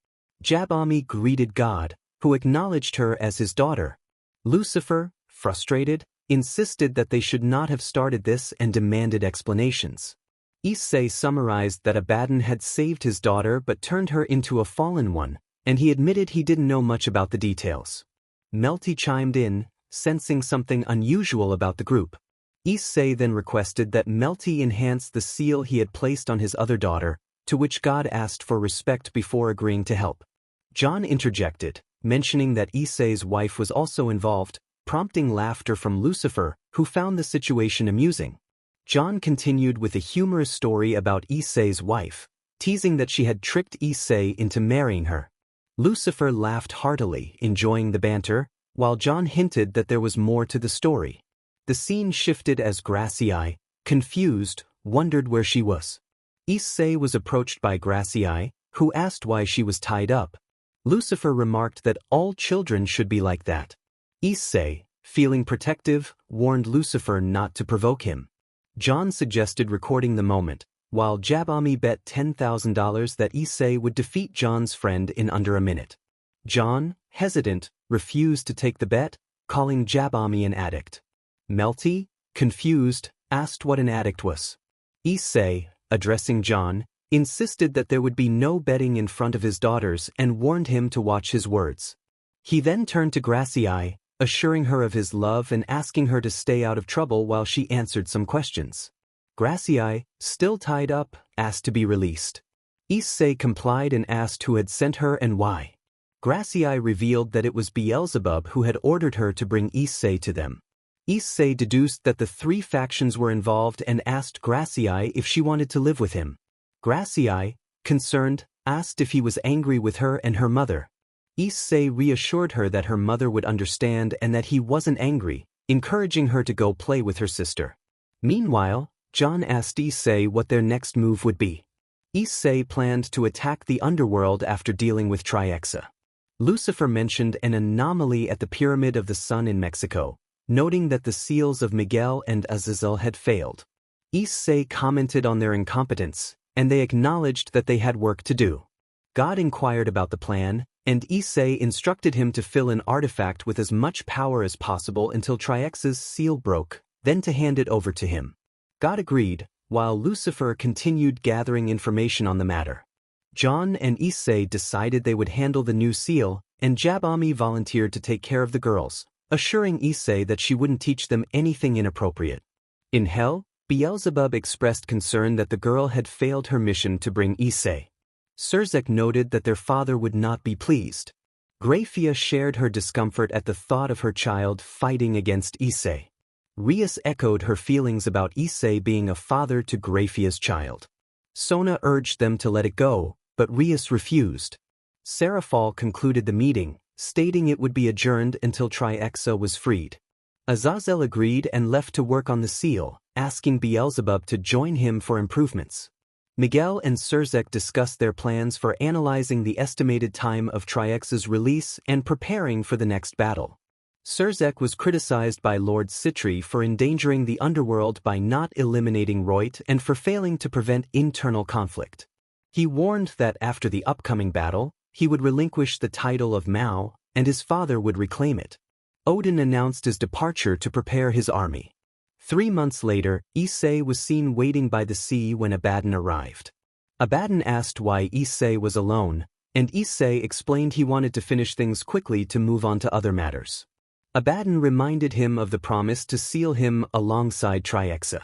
Jabami greeted God, who acknowledged her as his daughter. Lucifer, frustrated, insisted that they should not have started this and demanded explanations. Issei summarized that Abaddon had saved his daughter but turned her into a fallen one, and he admitted he didn't know much about the details. Melty chimed in, sensing something unusual about the group. Issei then requested that Melty enhance the seal he had placed on his other daughter, to which God asked for respect before agreeing to help. John interjected, mentioning that Issei's wife was also involved, prompting laughter from Lucifer, who found the situation amusing. John continued with a humorous story about Issei's wife, teasing that she had tricked Issei into marrying her. Lucifer laughed heartily, enjoying the banter, while John hinted that there was more to the story. The scene shifted as Gremorys, confused, wondered where she was. Issei was approached by Gremorys, who asked why she was tied up. Lucifer remarked that all children should be like that. Issei, feeling protective, warned Lucifer not to provoke him. John suggested recording the moment, while BGMI bet $10,000 that Issei would defeat John's friend in under a minute. John, hesitant, refused to take the bet, calling BGMI an addict. Melty, confused, asked what an addict was. Issei, addressing John, insisted that there would be no betting in front of his daughters and warned him to watch his words. He then turned to Gremorys, assuring her of his love and asking her to stay out of trouble while she answered some questions. Gremorys, still tied up, asked to be released. Issei complied and asked who had sent her and why. Gremorys revealed that it was Beelzebub who had ordered her to bring Issei to them. Issei deduced that the three factions were involved and asked Gremorys if she wanted to live with him. Gremorys, concerned, asked if he was angry with her and her mother. Issei reassured her that her mother would understand and that he wasn't angry, encouraging her to go play with her sister. Meanwhile, John asked Issei what their next move would be. Issei planned to attack the underworld after dealing with Triexa. Lucifer mentioned an anomaly at the Pyramid of the Sun in Mexico, noting that the seals of Miguel and Azazel had failed. Issei commented on their incompetence, and they acknowledged that they had work to do. God inquired about the plan, and Issei instructed him to fill an artifact with as much power as possible until Triexa's seal broke, then to hand it over to him. God agreed, while Lucifer continued gathering information on the matter. John and Issei decided they would handle the new seal, and BGMI volunteered to take care of the girls, assuring Issei that she wouldn't teach them anything inappropriate. In hell, Beelzebub expressed concern that the girl had failed her mission to bring Issei. Surzek noted that their father would not be pleased. Grafia shared her discomfort at the thought of her child fighting against Issei. Rias echoed her feelings about Issei being a father to Grafia's child. Sona urged them to let it go, but Rias refused. Seraphal concluded the meeting, stating it would be adjourned until Triexa was freed. Azazel agreed and left to work on the seal, asking Beelzebub to join him for improvements. Miguel and Surzek discussed their plans for analyzing the estimated time of Triexa's release and preparing for the next battle. Surzek was criticized by Lord Citri for endangering the underworld by not eliminating Reut and for failing to prevent internal conflict. He warned that after the upcoming battle, he would relinquish the title of Mao, and his father would reclaim it. Odin announced his departure to prepare his army. 3 months later, Issei was seen waiting by the sea when Abaddon arrived. Abaddon asked why Issei was alone, and Issei explained he wanted to finish things quickly to move on to other matters. Abaddon reminded him of the promise to seal him alongside Triexa.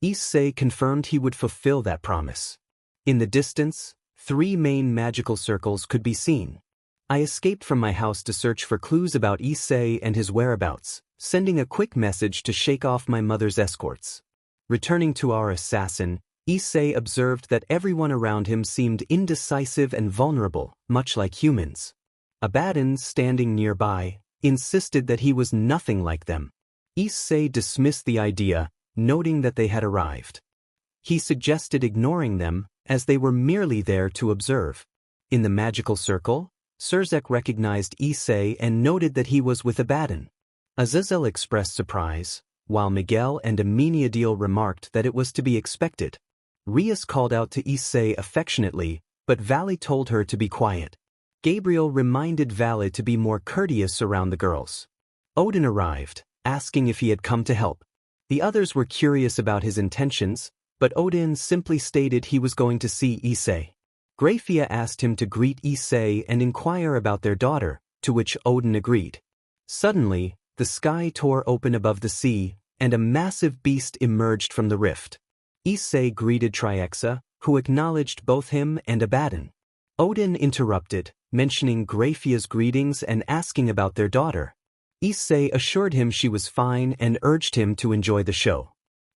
Issei confirmed he would fulfill that promise. In the distance, 3 main magical circles could be seen. I escaped from my house to search for clues about Issei and his whereabouts, sending a quick message to shake off my mother's escorts. Returning to our assassin, Issei observed that everyone around him seemed indecisive and vulnerable, much like humans. Abaddon, standing nearby, insisted that he was nothing like them. Issei dismissed the idea, noting that they had arrived. He suggested ignoring them, as they were merely there to observe. In the magical circle, Surzek recognized Issei and noted that he was with Abaddon. Azazel expressed surprise, while Miguel and Amenadiel remarked that it was to be expected. Rias called out to Issei affectionately, but Valley told her to be quiet. Gabriel reminded Valley to be more courteous around the girls. Odin arrived, asking if he had come to help. The others were curious about his intentions, but Odin simply stated he was going to see Issei. Grafia asked him to greet Issei and inquire about their daughter, to which Odin agreed. Suddenly, the sky tore open above the sea, and a massive beast emerged from the rift. Issei greeted Triexa, who acknowledged both him and Abaddon. Odin interrupted, mentioning Grafia's greetings and asking about their daughter. Issei assured him she was fine and urged him to enjoy the show.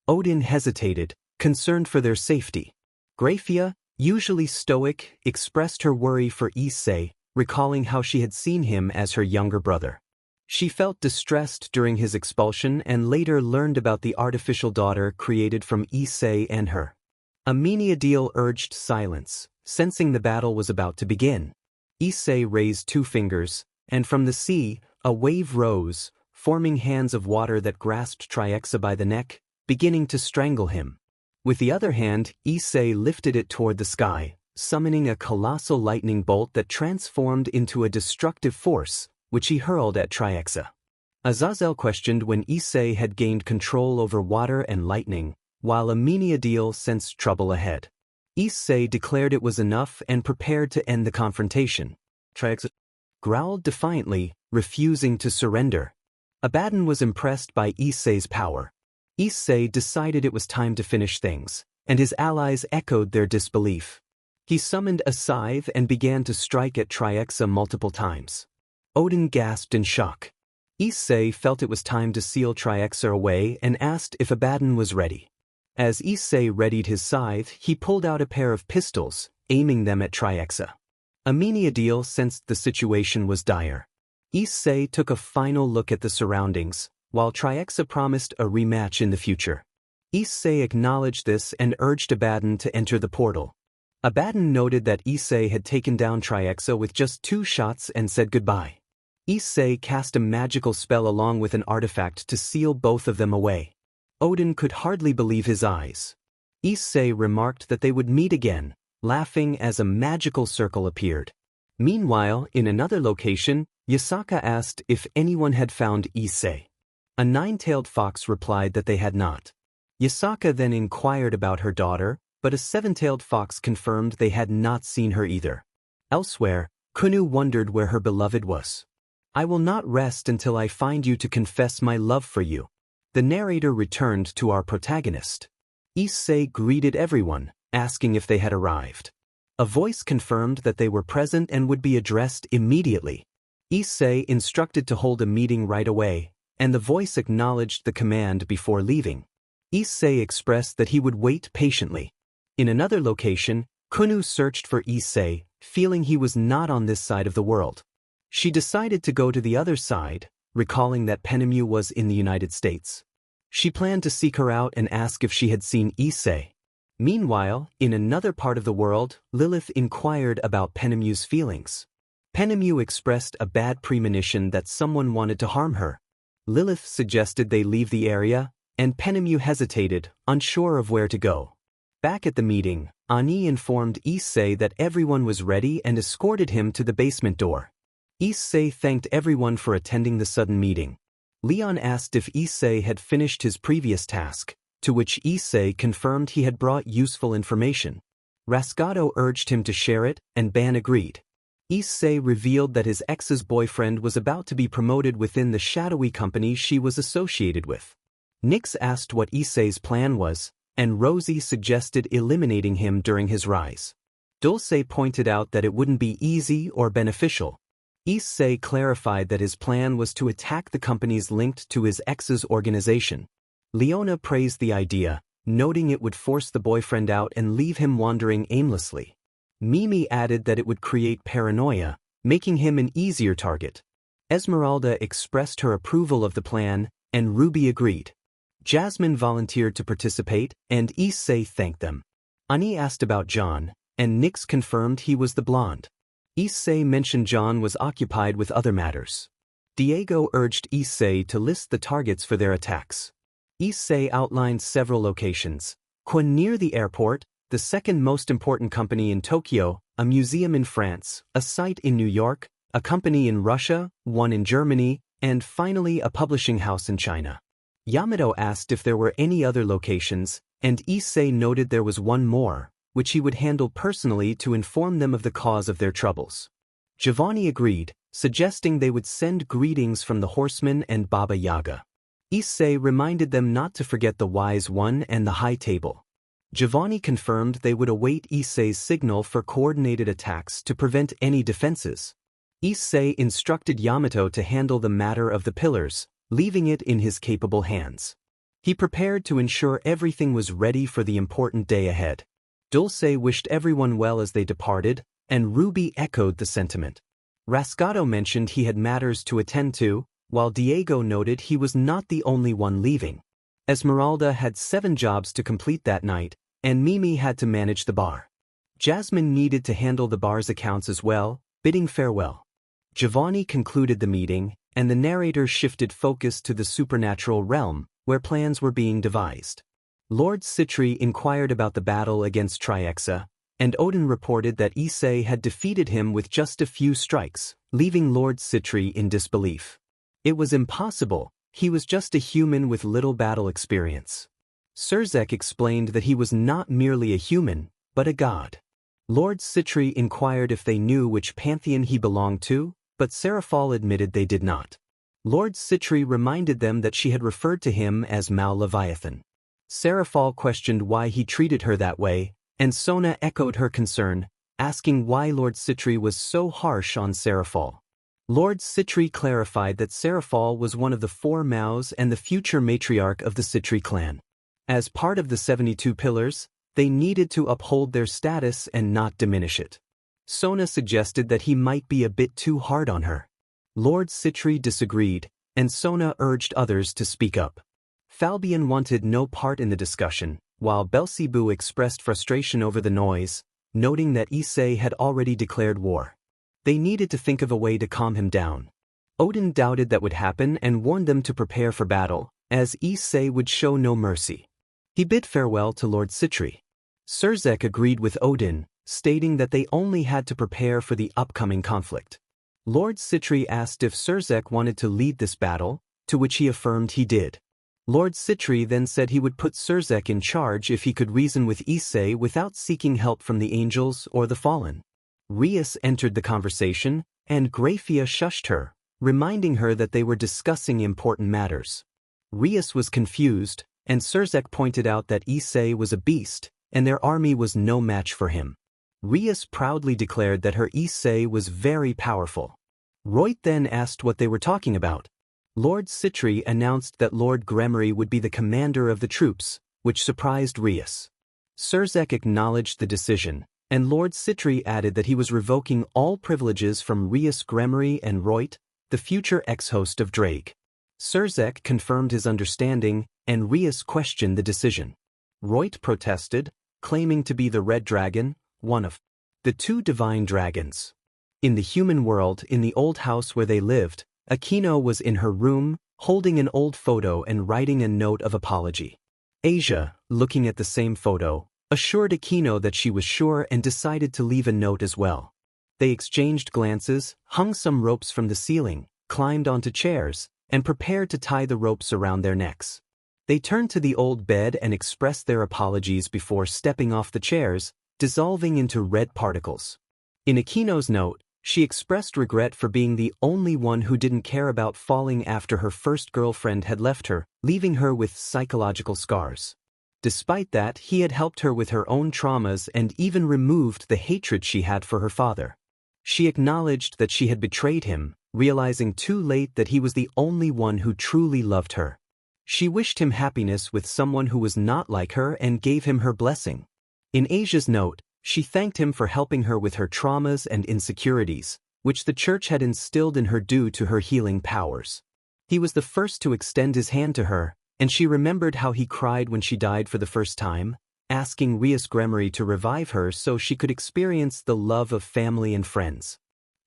Odin hesitated, concerned for their safety. Grafia, usually stoic, expressed her worry for Issei, recalling how she had seen him as her younger brother. She felt distressed during his expulsion and later learned about the artificial daughter created from Issei and her. Amenadiel urged silence, sensing the battle was about to begin. Issei raised 2 fingers, and from the sea, a wave rose, forming hands of water that grasped Triexa by the neck, beginning to strangle him. With the other hand, Issei lifted it toward the sky, summoning a colossal lightning bolt that transformed into a destructive force, which he hurled at Triexa. Azazel questioned when Issei had gained control over water and lightning, while Amenadiel sensed trouble ahead. Issei declared it was enough and prepared to end the confrontation. Triexa growled defiantly, refusing to surrender. Abaddon was impressed by Issei's power. Issei decided it was time to finish things, and his allies echoed their disbelief. He summoned a scythe and began to strike at Triexa multiple times. Odin gasped in shock. Issei felt it was time to seal Triexa away and asked if Abaddon was ready. As Issei readied his scythe, he pulled out a pair of pistols, aiming them at Triexa. Amenadiel sensed the situation was dire. Issei took a final look at the surroundings, while Triexa promised a rematch in the future. Issei acknowledged this and urged Abaddon to enter the portal. Abaddon noted that Issei had taken down Triexa with just 2 shots and said goodbye. Issei cast a magical spell along with an artifact to seal both of them away. Odin could hardly believe his eyes. Issei remarked that they would meet again, laughing as a magical circle appeared. Meanwhile, in another location, Yasaka asked if anyone had found Issei. A 9-tailed fox replied that they had not. Yasaka then inquired about her daughter, but a 7-tailed fox confirmed they had not seen her either. Elsewhere, Kunu wondered where her beloved was. "I will not rest until I find you to confess my love for you." The narrator returned to our protagonist. Issei greeted everyone, asking if they had arrived. A voice confirmed that they were present and would be addressed immediately. Issei instructed to hold a meeting right away, and the voice acknowledged the command before leaving. Issei expressed that he would wait patiently. In another location, Kunu searched for Issei, feeling he was not on this side of the world. She decided to go to the other side, recalling that Penemu was in the United States. She planned to seek her out and ask if she had seen Issei. Meanwhile, in another part of the world, Lilith inquired about Penemu's feelings. Penemu expressed a bad premonition that someone wanted to harm her. Lilith suggested they leave the area, and Penemu hesitated, unsure of where to go. Back at the meeting, Ani informed Issei that everyone was ready and escorted him to the basement door. Issei thanked everyone for attending the sudden meeting. Leon asked if Issei had finished his previous task, to which Issei confirmed he had brought useful information. Rasgado urged him to share it, and Ban agreed. Issei revealed that his ex's boyfriend was about to be promoted within the shadowy company she was associated with. Nyx asked what Issei's plan was, and Rosie suggested eliminating him during his rise. Dulce pointed out that it wouldn't be easy or beneficial. Issei clarified that his plan was to attack the companies linked to his ex's organization. Leona praised the idea, noting it would force the boyfriend out and leave him wandering aimlessly. Mimi added that it would create paranoia, making him an easier target. Esmeralda expressed her approval of the plan, and Ruby agreed. Jasmine volunteered to participate, and Issei thanked them. Ani asked about John, and Nyx confirmed he was the blonde. Issei mentioned John was occupied with other matters. Diego urged Issei to list the targets for their attacks. Issei outlined several locations: Quan near the airport, the second most important company in Tokyo, a museum in France, a site in New York, a company in Russia, one in Germany, and finally a publishing house in China. Yamato asked if there were any other locations, and Issei noted there was one more, which he would handle personally to inform them of the cause of their troubles. Giovanni agreed, suggesting they would send greetings from the horsemen and Baba Yaga. Issei reminded them not to forget the Wise One and the High Table. Giovanni confirmed they would await Issei's signal for coordinated attacks to prevent any defenses. Issei instructed Yamato to handle the matter of the pillars, leaving it in his capable hands. He prepared to ensure everything was ready for the important day ahead. Dulce wished everyone well as they departed, and Ruby echoed the sentiment. Rascato mentioned he had matters to attend to, while Diego noted he was not the only one leaving. Esmeralda had 7 jobs to complete that night, and Mimi had to manage the bar. Jasmine needed to handle the bar's accounts as well, bidding farewell. Giovanni concluded the meeting, and the narrator shifted focus to the supernatural realm, where plans were being devised. Lord Citri inquired about the battle against Triexa, and Odin reported that Issei had defeated him with just a few strikes, leaving Lord Citri in disbelief. It was impossible, he was just a human with little battle experience. Surzek explained that he was not merely a human, but a god. Lord Citri inquired if they knew which pantheon he belonged to, but Serafal admitted they did not. Lord Citri reminded them that she had referred to him as Mal Leviathan. Serafal questioned why he treated her that way, and Sona echoed her concern, asking why Lord Citri was so harsh on Serafal. Lord Citri clarified that Serafal was one of the 4 Maus and the future matriarch of the Citri clan. As part of the 72 pillars, they needed to uphold their status and not diminish it. Sona suggested that he might be a bit too hard on her. Lord Citri disagreed, and Sona urged others to speak up. Falbian wanted no part in the discussion, while Belzebu expressed frustration over the noise, noting that Issei had already declared war. They needed to think of a way to calm him down. Odin doubted that would happen and warned them to prepare for battle, as Issei would show no mercy. He bid farewell to Lord Citri. Surzek agreed with Odin, stating that they only had to prepare for the upcoming conflict. Lord Citri asked if Surzek wanted to lead this battle, to which he affirmed he did. Lord Citri then said he would put Surzek in charge if he could reason with Issei without seeking help from the angels or the fallen. Rias entered the conversation, and Graphia shushed her, reminding her that they were discussing important matters. Rias was confused, and Surzek pointed out that Issei was a beast, and their army was no match for him. Rias proudly declared that her Issei was very powerful. Roit then asked what they were talking about. Lord Citri announced that Lord Gremorys would be the commander of the troops, which surprised Rias. Surzek acknowledged the decision, and Lord Citri added that he was revoking all privileges from Rias Gremorys and Roit, the future ex-host of Drake. Surzek confirmed his understanding, and Rias questioned the decision. Roit protested, claiming to be the Red Dragon, one of the 2 divine dragons. In the human world, in the old house where they lived, Aquino was in her room, holding an old photo and writing a note of apology. Asia, looking at the same photo, assured Aquino that she was sure and decided to leave a note as well. They exchanged glances, hung some ropes from the ceiling, climbed onto chairs, and prepared to tie the ropes around their necks. They turned to the old bed and expressed their apologies before stepping off the chairs, dissolving into red particles. In Aquino's note, she expressed regret for being the only one who didn't care about falling after her first girlfriend had left her, leaving her with psychological scars. Despite that, he had helped her with her own traumas and even removed the hatred she had for her father. She acknowledged that she had betrayed him, realizing too late that he was the only one who truly loved her. She wished him happiness with someone who was not like her and gave him her blessing. In Asia's note, she thanked him for helping her with her traumas and insecurities, which the church had instilled in her due to her healing powers. He was the first to extend his hand to her, and she remembered how he cried when she died for the first time, asking Rias Gremorys to revive her so she could experience the love of family and friends.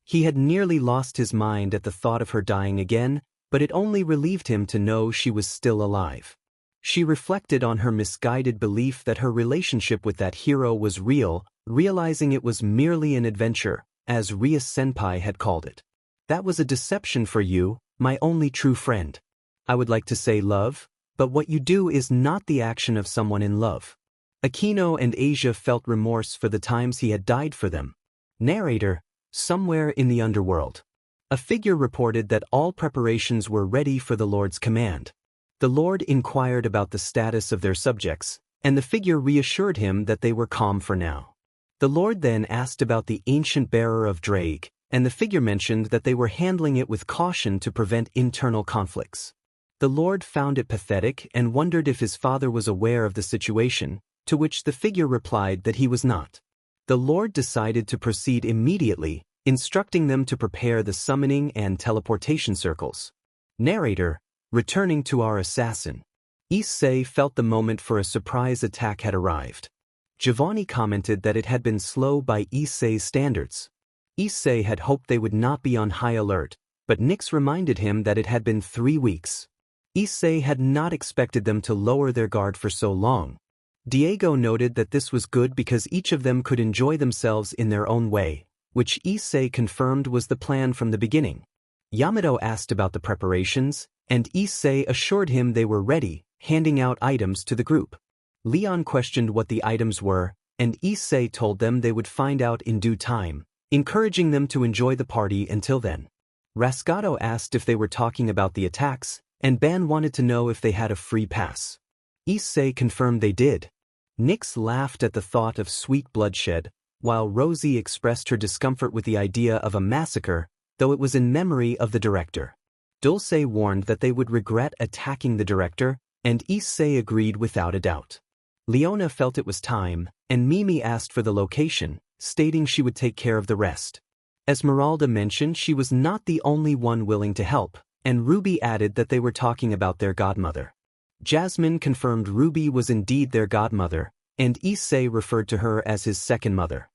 He had nearly lost his mind at the thought of her dying again, but it only relieved him to know she was still alive. She reflected on her misguided belief that her relationship with that hero was real, realizing it was merely an adventure, as Rias Senpai had called it. That was a deception for you, my only true friend. I would like to say love, but what you do is not the action of someone in love. Aquino and Asia felt remorse for the times he had died for them. Narrator, somewhere in the underworld. A figure reported that all preparations were ready for the Lord's command. The Lord inquired about the status of their subjects, and the figure reassured him that they were calm for now. The Lord then asked about the ancient bearer of Drake, and the figure mentioned that they were handling it with caution to prevent internal conflicts. The Lord found it pathetic and wondered if his father was aware of the situation, to which the figure replied that he was not. The Lord decided to proceed immediately, instructing them to prepare the summoning and teleportation circles. Narrator, returning to our assassin. Issei felt the moment for a surprise attack had arrived. Giovanni commented that it had been slow by Issei's standards. Issei had hoped they would not be on high alert, but Nyx reminded him that it had been 3 weeks. Issei had not expected them to lower their guard for so long. Diego noted that this was good because each of them could enjoy themselves in their own way, which Issei confirmed was the plan from the beginning. Yamato asked about the preparations, and Issei assured him they were ready, handing out items to the group. Leon questioned what the items were, and Issei told them they would find out in due time, encouraging them to enjoy the party until then. Rascato asked if they were talking about the attacks, and Ban wanted to know if they had a free pass. Issei confirmed they did. Nyx laughed at the thought of sweet bloodshed, while Rosie expressed her discomfort with the idea of a massacre, though it was in memory of the director. Dulce warned that they would regret attacking the director, and Issei agreed without a doubt. Leona felt it was time, and Mimi asked for the location, stating she would take care of the rest. Esmeralda mentioned she was not the only one willing to help, and Ruby added that they were talking about their godmother. Jasmine confirmed Ruby was indeed their godmother, and Issei referred to her as his second mother.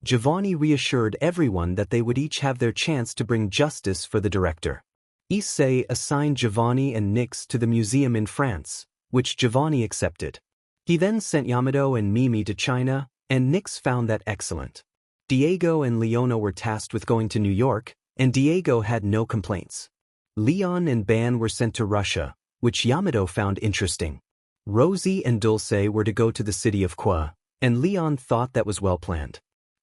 Giovanni reassured everyone that they would each have their chance to bring justice for the director. Issei assigned Giovanni and Nyx to the museum in France, which Giovanni accepted. He then sent Yamato and Mimi to China, and Nyx found that excellent. Diego and Leona were tasked with going to New York, and Diego had no complaints. Leon and Ban were sent to Russia, which Yamato found interesting. Rosie and Dulce were to go to the city of Kwa, and Leon thought that was well planned.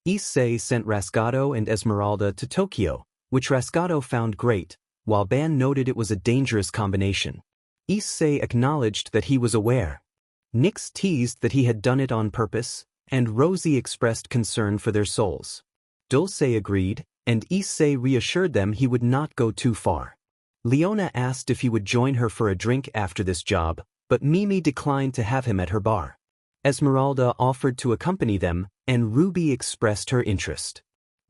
Issei sent Rascato and Esmeralda to Tokyo, which Rascato found great, while Ban noted it was a dangerous combination. Issei acknowledged that he was aware. Nyx teased that he had done it on purpose, and Rosie expressed concern for their souls. Dulce agreed, and Issei reassured them he would not go too far. Leona asked if he would join her for a drink after this job, but Mimi declined to have him at her bar. Esmeralda offered to accompany them, and Ruby expressed her interest.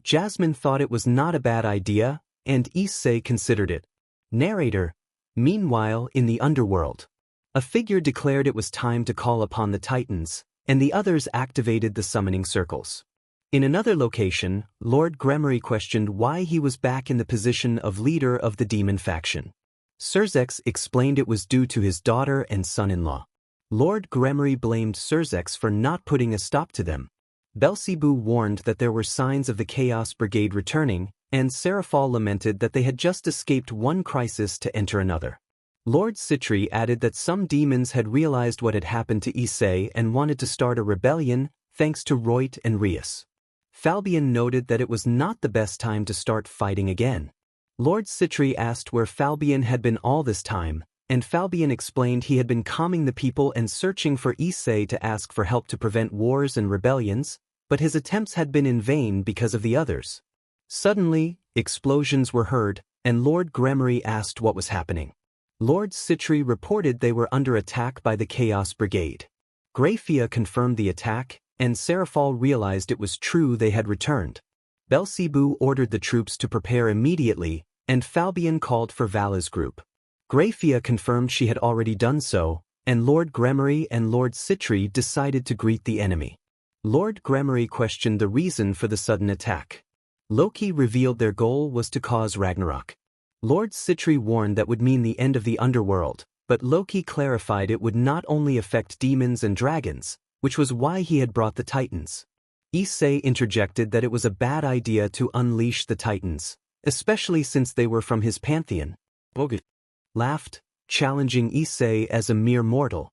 Jasmine thought it was not a bad idea, and Issei considered it. Narrator, meanwhile in the underworld. A figure declared it was time to call upon the Titans, and the others activated the summoning circles. In another location, Lord Gremorys questioned why he was back in the position of leader of the demon faction. Surzex explained it was due to his daughter and son-in-law. Lord Gremorys blamed Surzex for not putting a stop to them. Belzebu warned that there were signs of the Chaos Brigade returning, and Seraphal lamented that they had just escaped one crisis to enter another. Lord Citri added that some demons had realized what had happened to Issei and wanted to start a rebellion, thanks to Reut and Rias. Falbian noted that it was not the best time to start fighting again. Lord Citri asked where Falbian had been all this time, and Falbian explained he had been calming the people and searching for Issei to ask for help to prevent wars and rebellions, but his attempts had been in vain because of the others. Suddenly, explosions were heard, and Lord Gremorys asked what was happening. Lord Citri reported they were under attack by the Chaos Brigade. Grafia confirmed the attack, and Seraphal realized it was true they had returned. Belzebu ordered the troops to prepare immediately, and Falbian called for Vala's group. Grafia confirmed she had already done so, and Lord Gremorys and Lord Citri decided to greet the enemy. Lord Gremorys questioned the reason for the sudden attack. Loki revealed their goal was to cause Ragnarok. Lord Citri warned that would mean the end of the underworld, but Loki clarified it would not only affect demons and dragons, which was why he had brought the Titans. Issei interjected that it was a bad idea to unleash the Titans, especially since they were from his pantheon. Bogus laughed, challenging Issei as a mere mortal.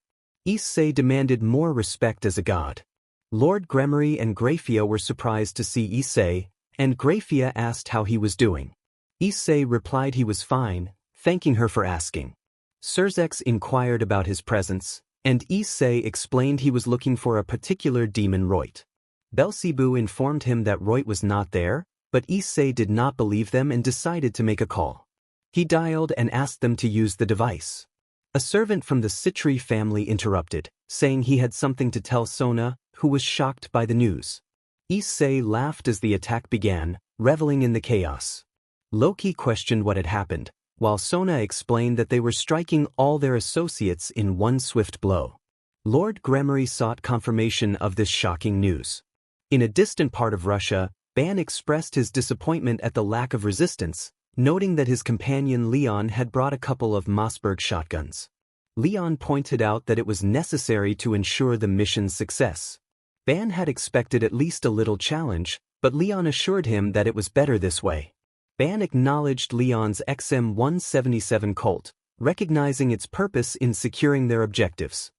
Issei demanded more respect as a god. Lord Gremorys and Grafia were surprised to see Issei, and Grafia asked how he was doing. Issei replied he was fine, thanking her for asking. Surzex inquired about his presence, and Issei explained he was looking for a particular demon Roit. Belzebu informed him that Roit was not there, but Issei did not believe them and decided to make a call. He dialed and asked them to use the device. A servant from the Citri family interrupted, saying he had something to tell Sona, who was shocked by the news. Issei laughed as the attack began, reveling in the chaos. Loki questioned what had happened, while Sona explained that they were striking all their associates in one swift blow. Lord Gremorys sought confirmation of this shocking news. In a distant part of Russia, Ban expressed his disappointment at the lack of resistance, noting that his companion Leon had brought a couple of Mossberg shotguns. Leon pointed out that it was necessary to ensure the mission's success. Ban had expected at least a little challenge, but Leon assured him that it was better this way. Ban acknowledged Leon's XM-177 Colt, recognizing its purpose in securing their objectives.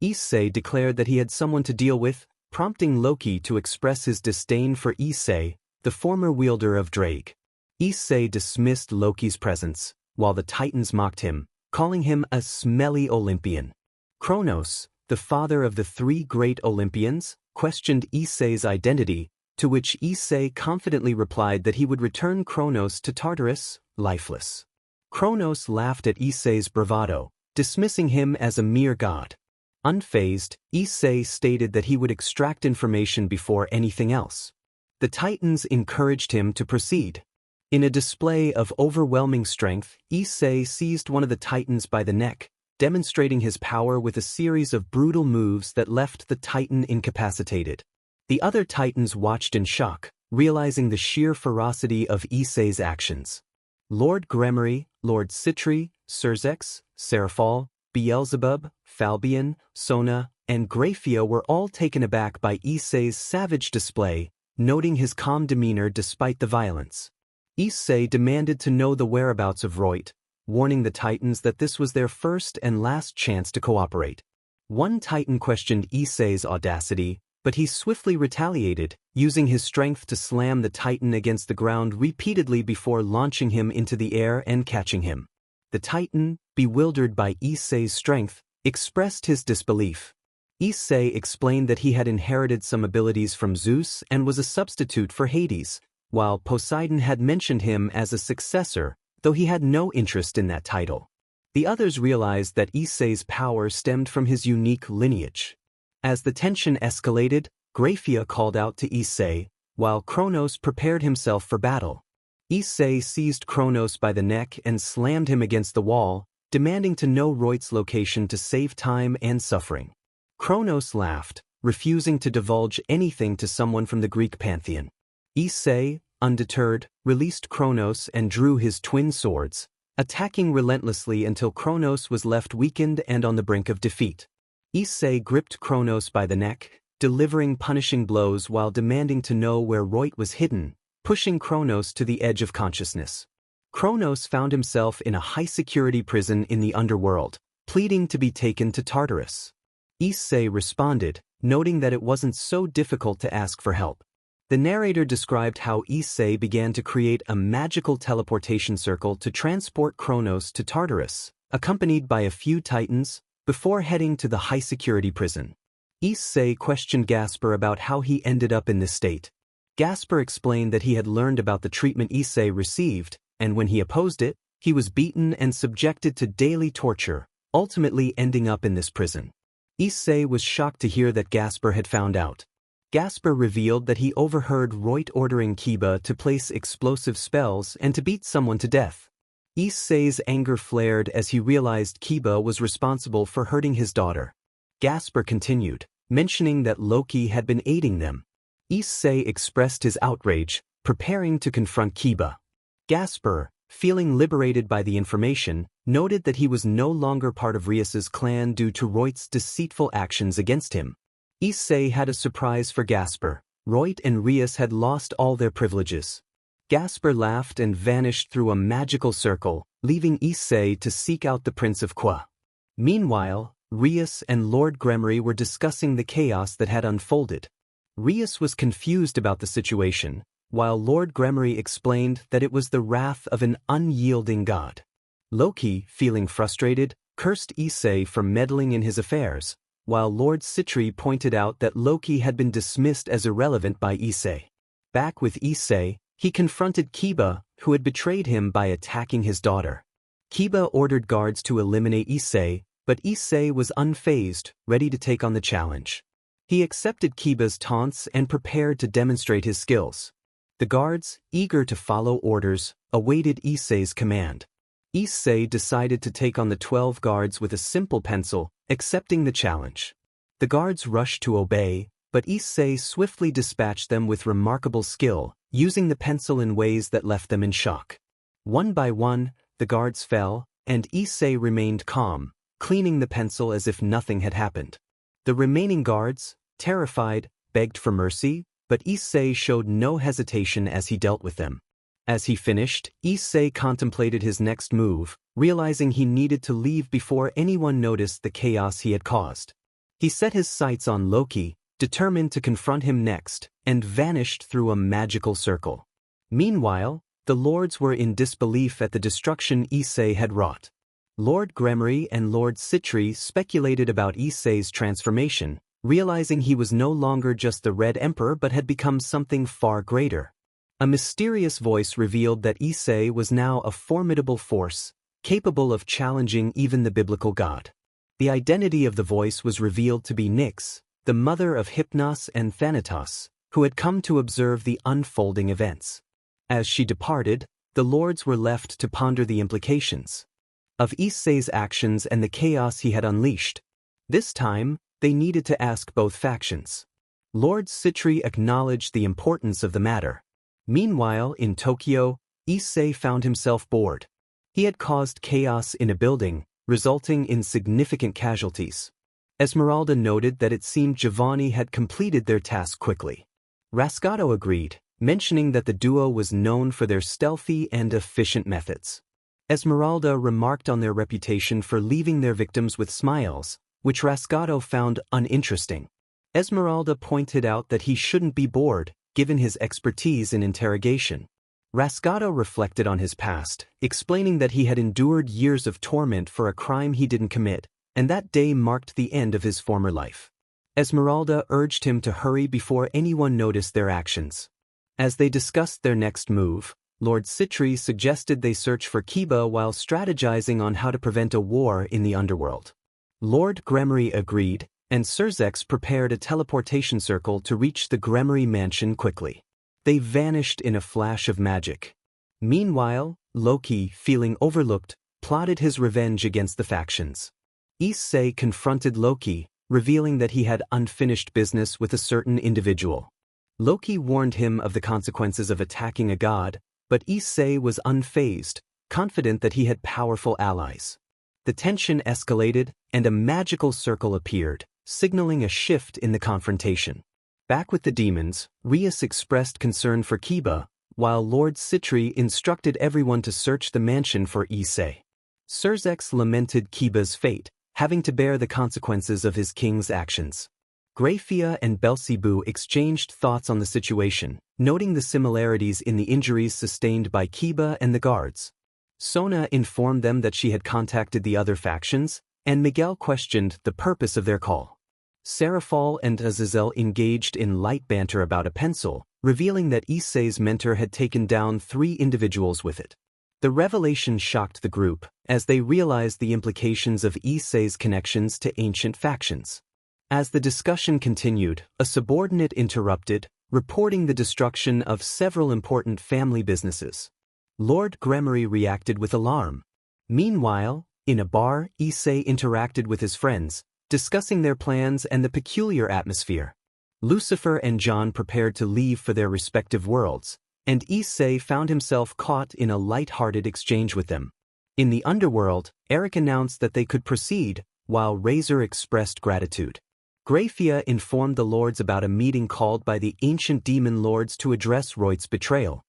Issei declared that he had someone to deal with, prompting Loki to express his disdain for Issei, the former wielder of Drake. Issei dismissed Loki's presence, while the Titans mocked him, calling him a smelly Olympian. Kronos, the father of the three great Olympians, questioned Issei's identity, to which Issei confidently replied that he would return Kronos to Tartarus, lifeless. Kronos laughed at Issei's bravado, dismissing him as a mere god. Unfazed, Issei stated that he would extract information before anything else. The Titans encouraged him to proceed. In a display of overwhelming strength, Issei seized one of the Titans by the neck, demonstrating his power with a series of brutal moves that left the Titan incapacitated. The other Titans watched in shock, realizing the sheer ferocity of Issei's actions. Lord Gremorys, Lord Citri, Surzex, Seraphal, Beelzebub, Falbion, Sona, and Grafia were all taken aback by Issei's savage display, noting his calm demeanor despite the violence. Issei demanded to know the whereabouts of Roit, warning the Titans that this was their first and last chance to cooperate. One Titan questioned Issei's audacity, but he swiftly retaliated, using his strength to slam the Titan against the ground repeatedly before launching him into the air and catching him. The Titan, bewildered by Issei's strength, expressed his disbelief. Issei explained that he had inherited some abilities from Zeus and was a substitute for Hades, while Poseidon had mentioned him as a successor, though he had no interest in that title. The others realized that Issei's power stemmed from his unique lineage. As the tension escalated, Grafia called out to Issei, while Kronos prepared himself for battle. Issei seized Kronos by the neck and slammed him against the wall, demanding to know Roit's location to save time and suffering. Kronos laughed, refusing to divulge anything to someone from the Greek pantheon. Issei, undeterred, released Kronos and drew his twin swords, attacking relentlessly until Kronos was left weakened and on the brink of defeat. Issei gripped Kronos by the neck, delivering punishing blows while demanding to know where Roit was hidden, pushing Kronos to the edge of consciousness. Kronos found himself in a high-security prison in the underworld, pleading to be taken to Tartarus. Issei responded, noting that it wasn't so difficult to ask for help. The narrator described how Issei began to create a magical teleportation circle to transport Kronos to Tartarus, accompanied by a few Titans, before heading to the high-security prison. Issei questioned Gasper about how he ended up in this state. Gasper explained that he had learned about the treatment Issei received, and when he opposed it, he was beaten and subjected to daily torture, ultimately ending up in this prison. Issei was shocked to hear that Gasper had found out. Gasper revealed that he overheard Roit ordering Kiba to place explosive spells and to beat someone to death. Issei's anger flared as he realized Kiba was responsible for hurting his daughter. Gasper continued, mentioning that Loki had been aiding them. Issei expressed his outrage, preparing to confront Kiba. Gasper, feeling liberated by the information, noted that he was no longer part of Rias's clan due to Roit's deceitful actions against him. Issei had a surprise for Gasper. Roit and Rias had lost all their privileges. Gasper laughed and vanished through a magical circle, leaving Issei to seek out the Prince of Qua. Meanwhile, Rias and Lord Gremorys were discussing the chaos that had unfolded. Rias was confused about the situation, while Lord Gremorys explained that it was the wrath of an unyielding god. Loki, feeling frustrated, cursed Issei for meddling in his affairs, while Lord Sitri pointed out that Loki had been dismissed as irrelevant by Issei. Back with Issei, he confronted Kiba, who had betrayed him by attacking his daughter. Kiba ordered guards to eliminate Issei, but Issei was unfazed, ready to take on the challenge. He accepted Kiba's taunts and prepared to demonstrate his skills. The guards, eager to follow orders, awaited Issei's command. Issei decided to take on the 12 guards with a simple pencil, accepting the challenge. The guards rushed to obey, but Issei swiftly dispatched them with remarkable skill, using the pencil in ways that left them in shock. One by one, the guards fell, and Issei remained calm, cleaning the pencil as if nothing had happened. The remaining guards, terrified, begged for mercy, but Issei showed no hesitation as he dealt with them. As he finished, Issei contemplated his next move, realizing he needed to leave before anyone noticed the chaos he had caused. He set his sights on Loki, determined to confront him next, and vanished through a magical circle. Meanwhile, the lords were in disbelief at the destruction Issei had wrought. Lord Gremorys and Lord Sitri speculated about Issei's transformation, realizing he was no longer just the Red Emperor but had become something far greater. A mysterious voice revealed that Issei was now a formidable force, capable of challenging even the biblical god. The identity of the voice was revealed to be Nyx, the mother of Hypnos and Thanatos, who had come to observe the unfolding events. As she departed, the lords were left to ponder the implications of Issei's actions and the chaos he had unleashed. This time, they needed to ask both factions. Lord Sitri acknowledged the importance of the matter. Meanwhile, in Tokyo, Issei found himself bored. He had caused chaos in a building, resulting in significant casualties. Esmeralda noted that it seemed Giovanni had completed their task quickly. Rascato agreed, mentioning that the duo was known for their stealthy and efficient methods. Esmeralda remarked on their reputation for leaving their victims with smiles, which Rascato found uninteresting. Esmeralda pointed out that he shouldn't be bored, given his expertise in interrogation. Rascato reflected on his past, explaining that he had endured years of torment for a crime he didn't commit, and that day marked the end of his former life. Esmeralda urged him to hurry before anyone noticed their actions. As they discussed their next move, Lord Sitri suggested they search for Kiba while strategizing on how to prevent a war in the underworld. Lord Gremorys agreed, and Surzex prepared a teleportation circle to reach the Gremorys mansion quickly. They vanished in a flash of magic. Meanwhile, Loki, feeling overlooked, plotted his revenge against the factions. Issei confronted Loki, revealing that he had unfinished business with a certain individual. Loki warned him of the consequences of attacking a god, but Issei was unfazed, confident that he had powerful allies. The tension escalated, and a magical circle appeared, signaling a shift in the confrontation. Back with the demons, Rias expressed concern for Kiba, while Lord Sitri instructed everyone to search the mansion for Issei. Surzex lamented Kiba's fate, having to bear the consequences of his king's actions. Grafia and Belzebu exchanged thoughts on the situation, noting the similarities in the injuries sustained by Kiba and the guards. Sona informed them that she had contacted the other factions, and Miguel questioned the purpose of their call. Serafal and Azazel engaged in light banter about a pencil, revealing that Issei's mentor had taken down 3 individuals with it. The revelation shocked the group, as they realized the implications of Issei's connections to ancient factions. As the discussion continued, a subordinate interrupted, reporting the destruction of several important family businesses. Lord Gremorys reacted with alarm. Meanwhile, in a bar, Issei interacted with his friends, discussing their plans and the peculiar atmosphere. Lucifer and John prepared to leave for their respective worlds, and Issei found himself caught in a light-hearted exchange with them. In the underworld, Eric announced that they could proceed, while Razor expressed gratitude. Grafia informed the lords about a meeting called by the ancient demon lords to address Royt's betrayal.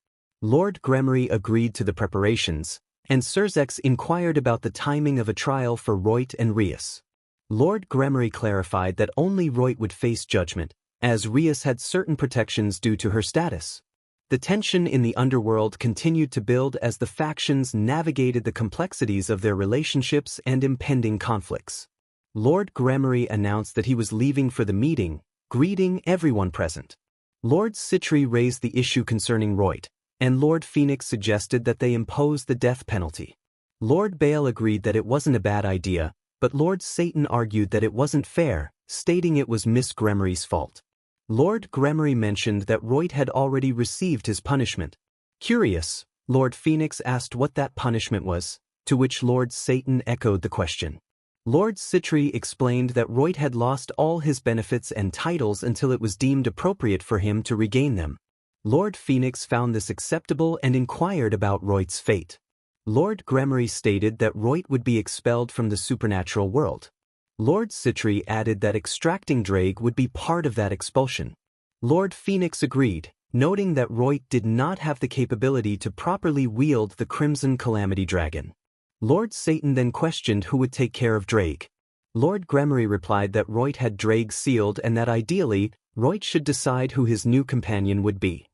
Lord Gremorys agreed to the preparations, and Surzex inquired about the timing of a trial for Roit and Rias. Lord Gremorys clarified that only Roit would face judgment, as Rias had certain protections due to her status. The tension in the underworld continued to build as the factions navigated the complexities of their relationships and impending conflicts. Lord Gremorys announced that he was leaving for the meeting, greeting everyone present. Lord Citri raised the issue concerning Roit, and Lord Phoenix suggested that they impose the death penalty. Lord Bale agreed that it wasn't a bad idea, but Lord Satan argued that it wasn't fair, stating it was Miss Gremorys' fault. Lord Gremorys mentioned that Roit had already received his punishment. Curious, Lord Phoenix asked what that punishment was, to which Lord Satan echoed the question. Lord Citri explained that Roit had lost all his benefits and titles until it was deemed appropriate for him to regain them. Lord Phoenix found this acceptable and inquired about Roit's fate. Lord Gremorys stated that Roit would be expelled from the supernatural world. Lord Citri added that extracting Drake would be part of that expulsion. Lord Phoenix agreed, noting that Roit did not have the capability to properly wield the Crimson Calamity Dragon. Lord Satan then questioned who would take care of Drake. Lord Gremorys replied that Roit had Drake sealed and that ideally, Roit should decide who his new companion would be.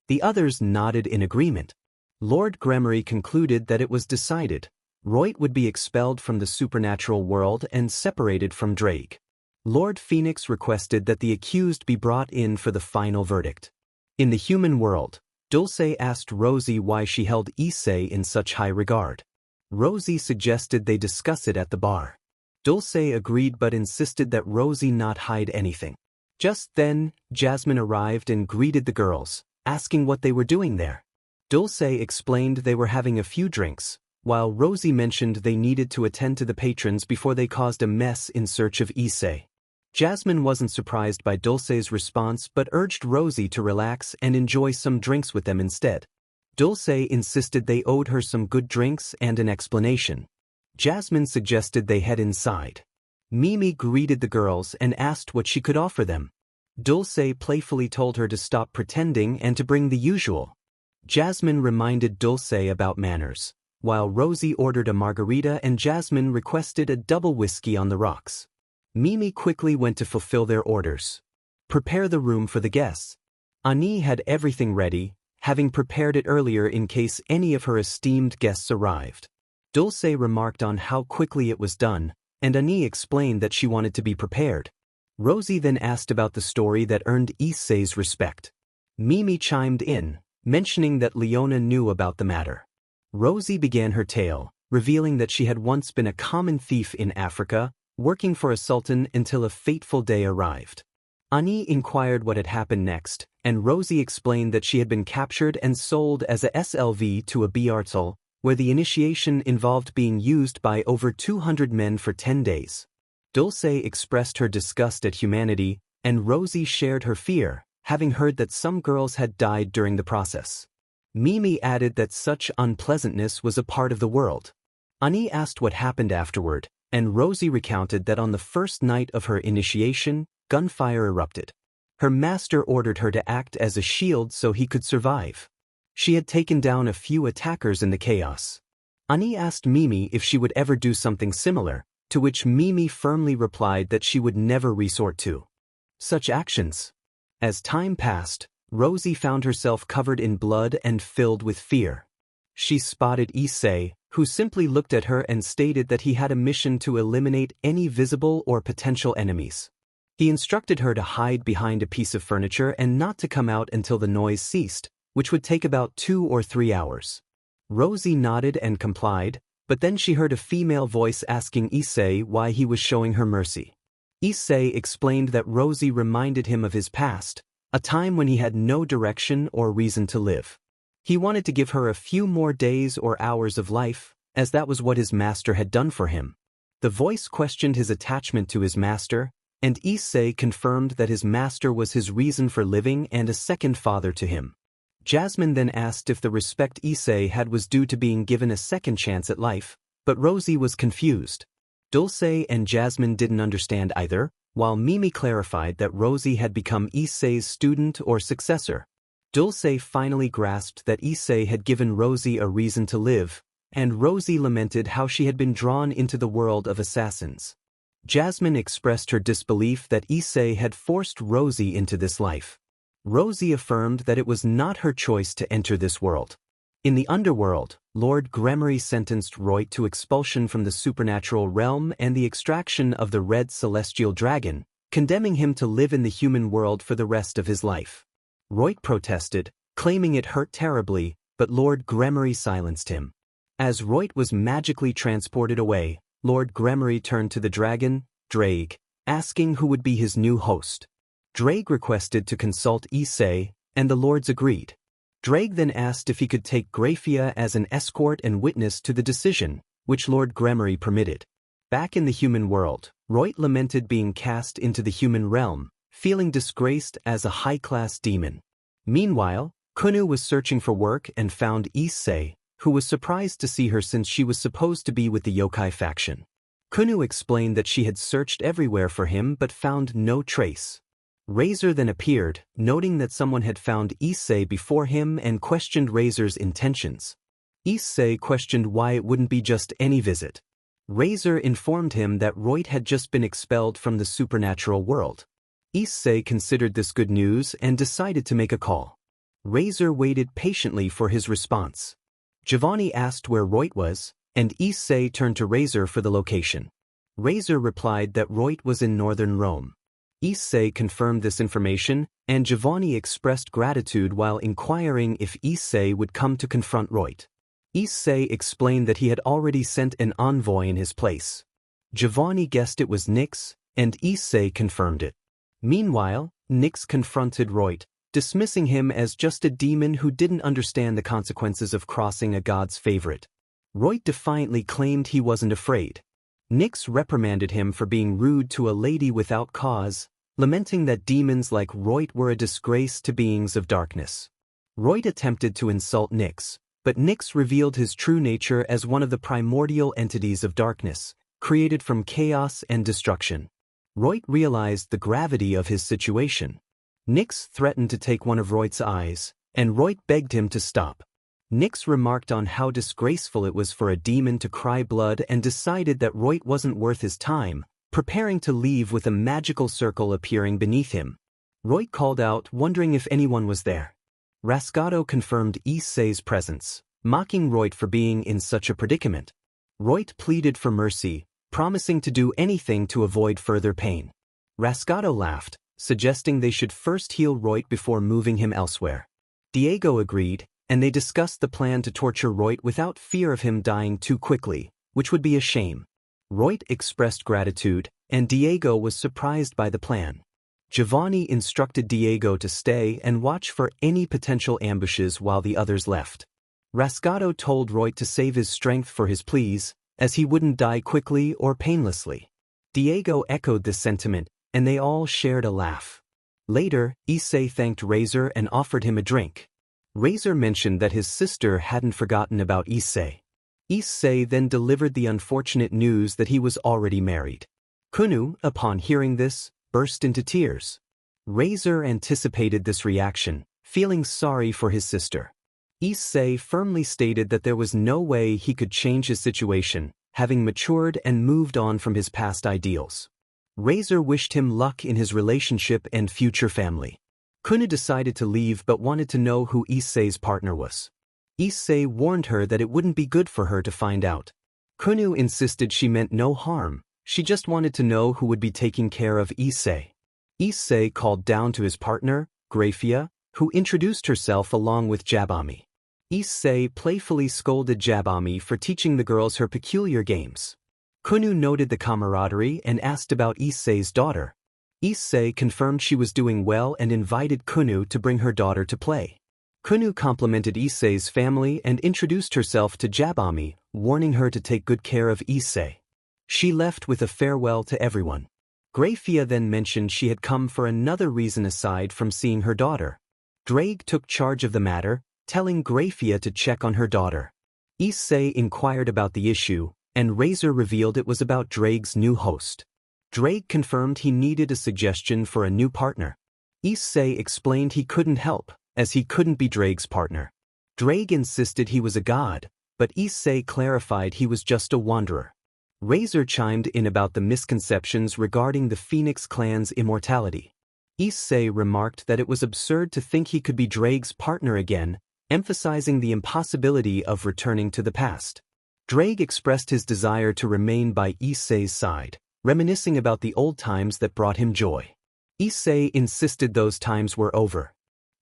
The others nodded in agreement. Lord Gremorys concluded that it was decided. Roit would be expelled from the supernatural world and separated from Drake. Lord Phoenix requested that the accused be brought in for the final verdict. In the human world, Dulce asked Rosie why she held Issei in such high regard. Rosie suggested they discuss it at the bar. Dulce agreed but insisted that Rosie not hide anything. Just then, Jasmine arrived and greeted the girls, asking what they were doing there. Dulce explained they were having a few drinks, while Rosie mentioned they needed to attend to the patrons before they caused a mess in search of Issei. Jasmine wasn't surprised by Dulce's response but urged Rosie to relax and enjoy some drinks with them instead. Dulce insisted they owed her some good drinks and an explanation. Jasmine suggested they head inside. Mimi greeted the girls and asked what she could offer them. Dulce playfully told her to stop pretending and to bring the usual. Jasmine reminded Dulce about manners, while Rosie ordered a margarita and Jasmine requested a double whiskey on the rocks. Mimi quickly went to fulfill their orders. Prepare the room for the guests. Ani had everything ready, having prepared it earlier in case any of her esteemed guests arrived. Dulce remarked on how quickly it was done, and Ani explained that she wanted to be prepared. Rosie then asked about the story that earned Issei's respect. Mimi chimed in, mentioning that Leona knew about the matter. Rosie began her tale, revealing that she had once been a common thief in Africa, working for a sultan until a fateful day arrived. Ani inquired what had happened next, and Rosie explained that she had been captured and sold as a SLV to a Biartzel, where the initiation involved being used by over 200 men for 10 days. Dulce expressed her disgust at humanity, and Rosie shared her fear, having heard that some girls had died during the process. Mimi added that such unpleasantness was a part of the world. Ani asked what happened afterward, and Rosie recounted that on the first night of her initiation, gunfire erupted. Her master ordered her to act as a shield so he could survive. She had taken down a few attackers in the chaos. Ani asked Mimi if she would ever do something similar, to which Mimi firmly replied that she would never resort to such actions. As time passed, Rosie found herself covered in blood and filled with fear. She spotted Issei, who simply looked at her and stated that he had a mission to eliminate any visible or potential enemies. He instructed her to hide behind a piece of furniture and not to come out until the noise ceased, which would take about 2 or 3 hours. Rosie nodded and complied, but then she heard a female voice asking Issei why he was showing her mercy. Issei explained that Rosie reminded him of his past, a time when he had no direction or reason to live. He wanted to give her a few more days or hours of life, as that was what his master had done for him. The voice questioned his attachment to his master, and Issei confirmed that his master was his reason for living and a second father to him. Jasmine then asked if the respect Issei had was due to being given a second chance at life, but Rosie was confused. Dulce and Jasmine didn't understand either, while Mimi clarified that Rosie had become Issei's student or successor. Dulce finally grasped that Issei had given Rosie a reason to live, and Rosie lamented how she had been drawn into the world of assassins. Jasmine expressed her disbelief that Issei had forced Rosie into this life. Rosie affirmed that it was not her choice to enter this world. In the underworld, Lord Gremorys sentenced Roit to expulsion from the supernatural realm and the extraction of the red celestial dragon, condemning him to live in the human world for the rest of his life. Roit protested, claiming it hurt terribly, but Lord Gremorys silenced him. As Roit was magically transported away, Lord Gremorys turned to the dragon, Drake, asking who would be his new host. Drake requested to consult Issei, and the lords agreed. Drake then asked if he could take Grafia as an escort and witness to the decision, which Lord Gremorys permitted. Back in the human world, Roit lamented being cast into the human realm, feeling disgraced as a high-class demon. Meanwhile, Kunu was searching for work and found Issei, who was surprised to see her since she was supposed to be with the yokai faction. Kunu explained that she had searched everywhere for him but found no trace. Razor then appeared, noting that someone had found Issei before him and questioned Razor's intentions. Issei questioned why it wouldn't be just any visit. Razor informed him that Roit had just been expelled from the supernatural world. Issei considered this good news and decided to make a call. Razor waited patiently for his response. Giovanni asked where Roit was, and Issei turned to Razor for the location. Razor replied that Roit was in northern Rome. Issei confirmed this information, and Giovanni expressed gratitude while inquiring if Issei would come to confront Roit. Issei explained that he had already sent an envoy in his place. Giovanni guessed it was Nyx, and Issei confirmed it. Meanwhile, Nyx confronted Roit, dismissing him as just a demon who didn't understand the consequences of crossing a god's favorite. Roit defiantly claimed he wasn't afraid. Nyx reprimanded him for being rude to a lady without cause, lamenting that demons like Roit were a disgrace to beings of darkness. Roit attempted to insult Nyx, but Nyx revealed his true nature as one of the primordial entities of darkness, created from chaos and destruction. Roit realized the gravity of his situation. Nyx threatened to take one of Roit's eyes, and Roit begged him to stop. Nyx remarked on how disgraceful it was for a demon to cry blood and decided that Roit wasn't worth his time, preparing to leave with a magical circle appearing beneath him. Roit called out, wondering if anyone was there. Rascato confirmed Issei's presence, mocking Roit for being in such a predicament. Roit pleaded for mercy, promising to do anything to avoid further pain. Rascato laughed, suggesting they should first heal Roit before moving him elsewhere. Diego agreed, and they discussed the plan to torture Roit without fear of him dying too quickly, which would be a shame. Roit expressed gratitude, and Diego was surprised by the plan. Giovanni instructed Diego to stay and watch for any potential ambushes while the others left. Rascato told Roit to save his strength for his pleas, as he wouldn't die quickly or painlessly. Diego echoed this sentiment, and they all shared a laugh. Later, Issei thanked Razor and offered him a drink. Razor mentioned that his sister hadn't forgotten about Issei. Issei then delivered the unfortunate news that he was already married. Kunu, upon hearing this, burst into tears. Razor anticipated this reaction, feeling sorry for his sister. Issei firmly stated that there was no way he could change his situation, having matured and moved on from his past ideals. Razor wished him luck in his relationship and future family. Kunu decided to leave but wanted to know who Issei's partner was. Issei warned her that it wouldn't be good for her to find out. Kunu insisted she meant no harm, she just wanted to know who would be taking care of Issei. Issei called down to his partner, Grafia, who introduced herself along with Jabami. Issei playfully scolded Jabami for teaching the girls her peculiar games. Kunu noted the camaraderie and asked about Issei's daughter. Issei confirmed she was doing well and invited Kunu to bring her daughter to play. Kunu complimented Issei's family and introduced herself to Jabami, warning her to take good care of Issei. She left with a farewell to everyone. Grafia then mentioned she had come for another reason aside from seeing her daughter. Drake took charge of the matter, telling Grafia to check on her daughter. Issei inquired about the issue, and Razor revealed it was about Drake's new host. Drake confirmed he needed a suggestion for a new partner. Issei explained he couldn't help, as he couldn't be Drake's partner. Drake insisted he was a god, but Issei clarified he was just a wanderer. Razor chimed in about the misconceptions regarding the Phoenix clan's immortality. Issei remarked that it was absurd to think he could be Drake's partner again, emphasizing the impossibility of returning to the past. Drake expressed his desire to remain by Issei's side, reminiscing about the old times that brought him joy. Issei insisted those times were over.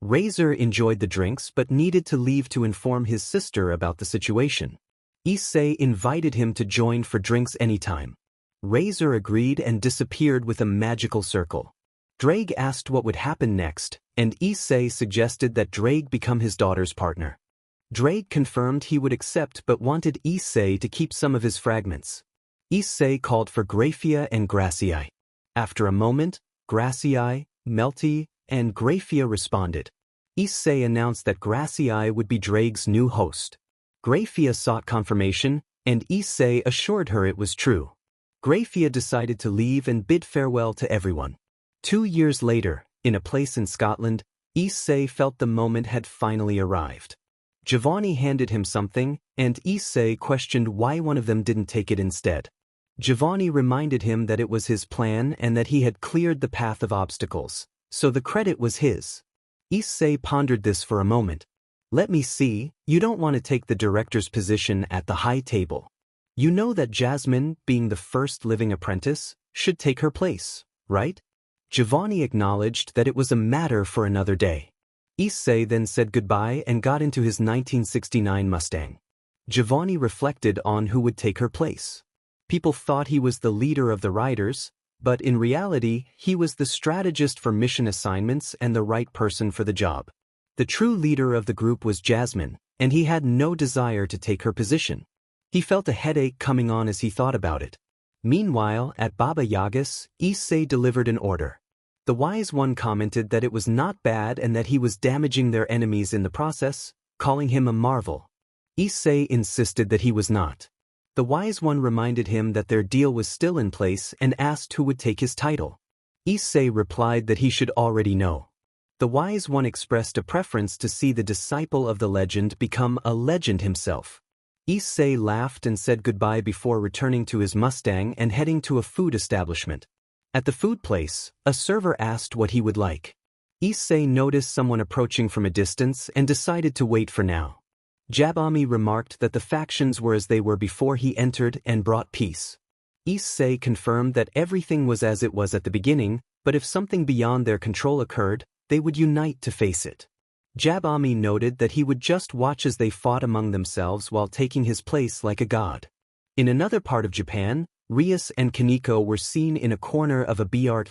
Razor enjoyed the drinks but needed to leave to inform his sister about the situation. Issei invited him to join for drinks anytime. Razor agreed and disappeared with a magical circle. Drake asked what would happen next, and Issei suggested that Drake become his daughter's partner. Drake confirmed he would accept but wanted Issei to keep some of his fragments. Issei called for Grafia and Gracii. After a moment, Gracii, Melty, and Grafia responded. Issei announced that Gracii would be Drake's new host. Grafia sought confirmation, and Issei assured her it was true. Grafia decided to leave and bid farewell to everyone. 2 years later, in a place in Scotland, Issei felt the moment had finally arrived. Giovanni handed him something, and Issei questioned why one of them didn't take it instead. Giovanni reminded him that it was his plan and that he had cleared the path of obstacles, so the credit was his. Issei pondered this for a moment. Let me see, you don't want to take the director's position at the high table. You know that Jasmine, being the first living apprentice, should take her place, right? Giovanni acknowledged that it was a matter for another day. Issei then said goodbye and got into his 1969 Mustang. Giovanni reflected on who would take her place. People thought he was the leader of the riders, but in reality, he was the strategist for mission assignments and the right person for the job. The true leader of the group was Jasmine, and he had no desire to take her position. He felt a headache coming on as he thought about it. Meanwhile, at Baba Yaga's, Issei delivered an order. The Wise One commented that it was not bad and that he was damaging their enemies in the process, calling him a marvel. Issei insisted that he was not. The Wise One reminded him that their deal was still in place and asked who would take his title. Issei replied that he should already know. The Wise One expressed a preference to see the disciple of the legend become a legend himself. Issei laughed and said goodbye before returning to his Mustang and heading to a food establishment. At the food place, a server asked what he would like. Issei noticed someone approaching from a distance and decided to wait for now. Jabami remarked that the factions were as they were before he entered and brought peace. Issei confirmed that everything was as it was at the beginning, but if something beyond their control occurred, they would unite to face it. Jabami noted that he would just watch as they fought among themselves while taking his place like a god. In another part of Japan, Rias and Kaneko were seen in a corner of a billiard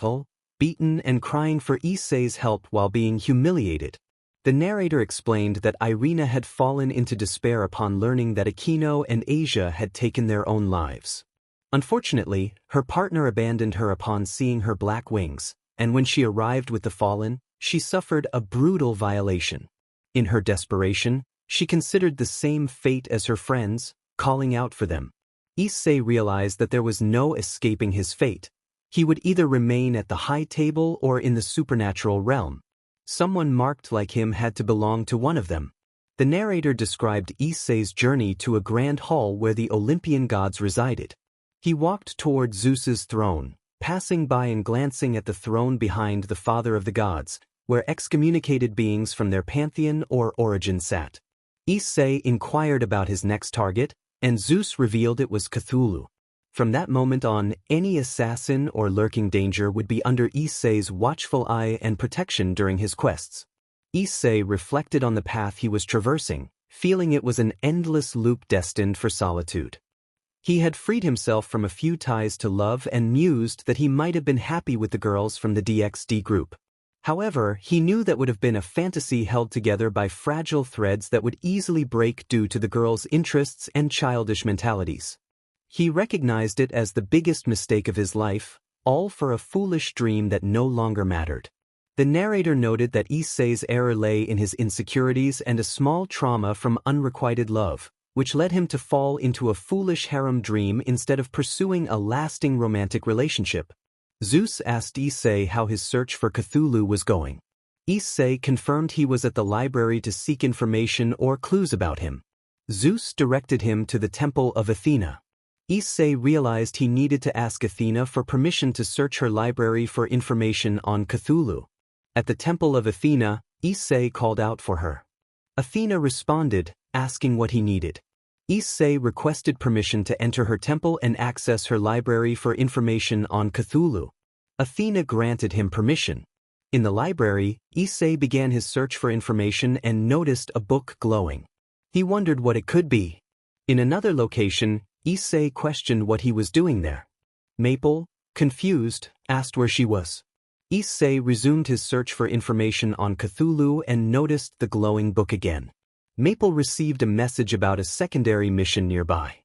beaten and crying for Issei's help while being humiliated. The narrator explained that Irina had fallen into despair upon learning that Aquino and Asia had taken their own lives. Unfortunately, her partner abandoned her upon seeing her black wings, and when she arrived with the fallen, she suffered a brutal violation. In her desperation, she considered the same fate as her friends, calling out for them. Issei realized that there was no escaping his fate. He would either remain at the high table or in the supernatural realm. Someone marked like him had to belong to one of them. The narrator described Issei's journey to a grand hall where the Olympian gods resided. He walked toward Zeus's throne, passing by and glancing at the throne behind the father of the gods, where excommunicated beings from their pantheon or origin sat. Issei inquired about his next target, and Zeus revealed it was Cthulhu. From that moment on, any assassin or lurking danger would be under Issei's watchful eye and protection during his quests. Issei reflected on the path he was traversing, feeling it was an endless loop destined for solitude. He had freed himself from a few ties to love and mused that he might have been happy with the girls from the DXD group. However, he knew that would have been a fantasy held together by fragile threads that would easily break due to the girls' interests and childish mentalities. He recognized it as the biggest mistake of his life, all for a foolish dream that no longer mattered. The narrator noted that Issei's error lay in his insecurities and a small trauma from unrequited love, which led him to fall into a foolish harem dream instead of pursuing a lasting romantic relationship. Zeus asked Issei how his search for Cthulhu was going. Issei confirmed he was at the library to seek information or clues about him. Zeus directed him to the Temple of Athena. Issei realized he needed to ask Athena for permission to search her library for information on Cthulhu. At the Temple of Athena, Issei called out for her. Athena responded, asking what he needed. Issei requested permission to enter her temple and access her library for information on Cthulhu. Athena granted him permission. In the library, Issei began his search for information and noticed a book glowing. He wondered what it could be. In another location, Issei questioned what he was doing there. Maple, confused, asked where she was. Issei resumed his search for information on Cthulhu and noticed the glowing book again. Maple received a message about a secondary mission nearby.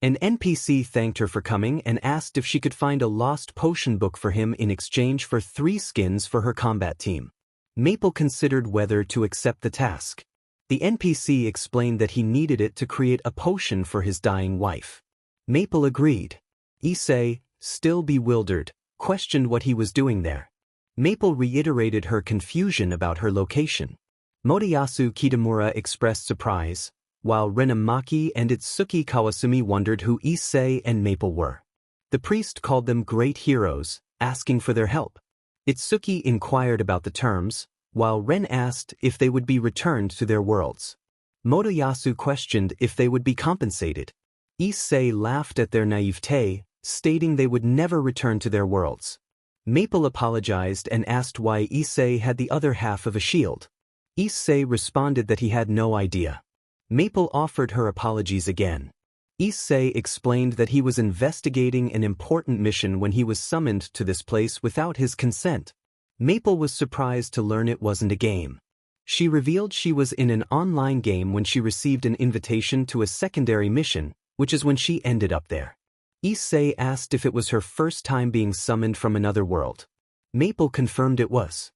An NPC thanked her for coming and asked if she could find a lost potion book for him in exchange for 3 skins for her combat team. Maple considered whether to accept the task. The NPC explained that he needed it to create a potion for his dying wife. Maple agreed. Issei, still bewildered, questioned what he was doing there. Maple reiterated her confusion about her location. Motoyasu Kitamura expressed surprise, while Renamaki and Itsuki Kawasumi wondered who Issei and Maple were. The priest called them great heroes, asking for their help. Itsuki inquired about the terms, while Ren asked if they would be returned to their worlds. Motoyasu questioned if they would be compensated. Issei laughed at their naivete, stating they would never return to their worlds. Maple apologized and asked why Issei had the other half of a shield. Issei responded that he had no idea. Maple offered her apologies again. Issei explained that he was investigating an important mission when he was summoned to this place without his consent. Maple was surprised to learn it wasn't a game. She revealed she was in an online game when she received an invitation to a secondary mission, which is when she ended up there. Issei asked if it was her first time being summoned from another world. Maple confirmed it was.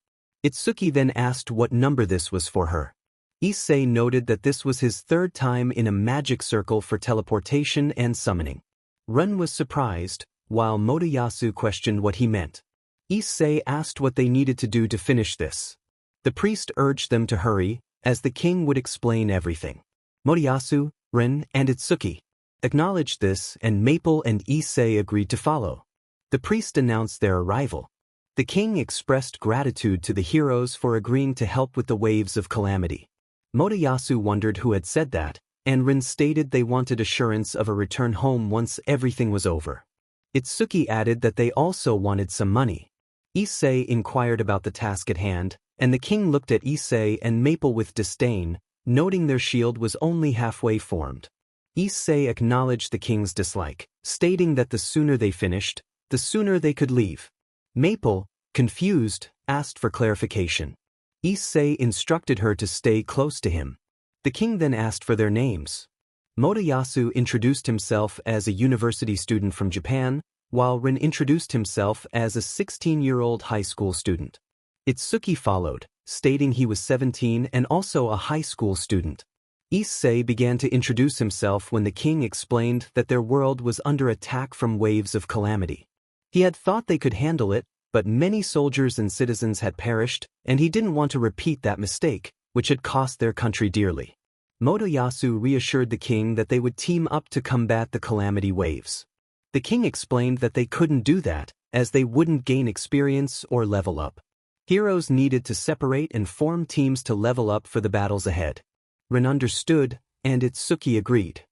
Itsuki then asked what number this was for her. Issei noted that this was his 3rd time in a magic circle for teleportation and summoning. Ren was surprised, while Motoyasu questioned what he meant. Issei asked what they needed to do to finish this. The priest urged them to hurry, as the king would explain everything. Motoyasu, Ren, and Itsuki acknowledged this, and Maple and Issei agreed to follow. The priest announced their arrival. The king expressed gratitude to the heroes for agreeing to help with the waves of calamity. Motoyasu wondered who had said that, and Ren stated they wanted assurance of a return home once everything was over. Itsuki added that they also wanted some money. Issei inquired about the task at hand, and the king looked at Issei and Maple with disdain, noting their shield was only halfway formed. Issei acknowledged the king's dislike, stating that the sooner they finished, the sooner they could leave. Maple, confused, asked for clarification. Issei instructed her to stay close to him. The king then asked for their names. Motoyasu introduced himself as a university student from Japan, while Ren introduced himself as a 16-year-old high school student. Itsuki followed, stating he was 17 and also a high school student. Issei began to introduce himself when the king explained that their world was under attack from waves of calamity. He had thought they could handle it, but many soldiers and citizens had perished, and he didn't want to repeat that mistake, which had cost their country dearly. Motoyasu reassured the king that they would team up to combat the calamity waves. The king explained that they couldn't do that, as they wouldn't gain experience or level up. Heroes needed to separate and form teams to level up for the battles ahead. Ren understood, and Itsuki agreed.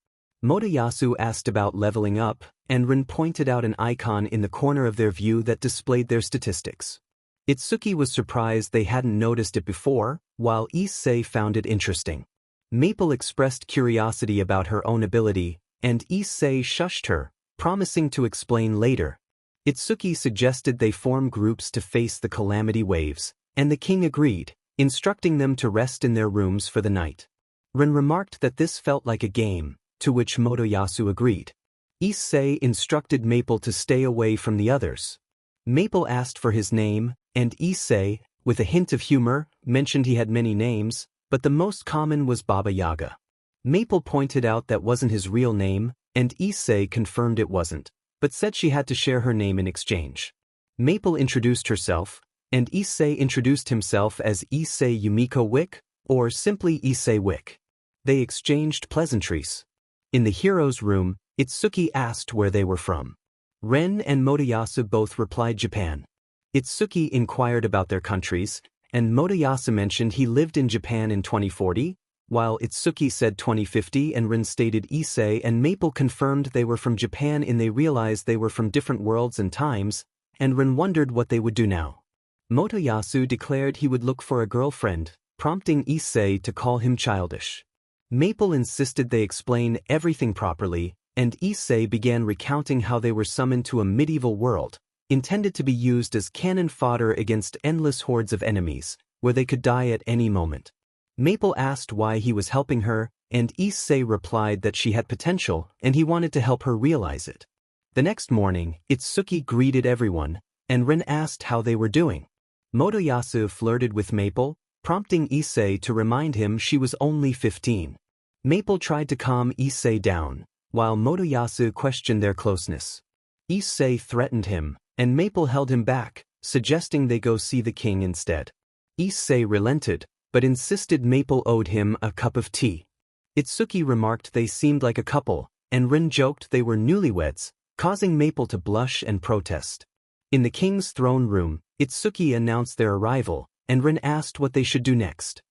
Motoyasu asked about leveling up, and Ren pointed out an icon in the corner of their view that displayed their statistics. Itsuki was surprised they hadn't noticed it before, while Issei found it interesting. Maple expressed curiosity about her own ability, and Issei shushed her, promising to explain later. Itsuki suggested they form groups to face the calamity waves, and the king agreed, instructing them to rest in their rooms for the night. Ren remarked that this felt like a game, to which Motoyasu agreed. Issei instructed Maple to stay away from the others. Maple asked for his name, and Issei, with a hint of humor, mentioned he had many names, but the most common was Baba Yaga. Maple pointed out that wasn't his real name, and Issei confirmed it wasn't, but said she had to share her name in exchange. Maple introduced herself, and Issei introduced himself as Issei Yumiko Wick, or simply Issei Wick. They exchanged pleasantries. In the hero's room, Itsuki asked where they were from. Ren and Motoyasu both replied Japan. Itsuki inquired about their countries, and Motoyasu mentioned he lived in Japan in 2040, while Itsuki said 2050 and Ren stated Issei and Maple confirmed they were from Japan and they realized they were from different worlds and times, and Ren wondered what they would do now. Motoyasu declared he would look for a girlfriend, prompting Issei to call him childish. Maple insisted they explain everything properly, and Issei began recounting how they were summoned to a medieval world, intended to be used as cannon fodder against endless hordes of enemies, where they could die at any moment. Maple asked why he was helping her, and Issei replied that she had potential and he wanted to help her realize it. The next morning, Itsuki greeted everyone, and Ren asked how they were doing. Motoyasu flirted with Maple, prompting Issei to remind him she was only 15. Maple tried to calm Issei down, while Motoyasu questioned their closeness. Issei threatened him, and Maple held him back, suggesting they go see the king instead. Issei relented, but insisted Maple owed him a cup of tea. Itsuki remarked they seemed like a couple, and Ren joked they were newlyweds, causing Maple to blush and protest. In the king's throne room, Itsuki announced their arrival, and Ren asked what they should do next.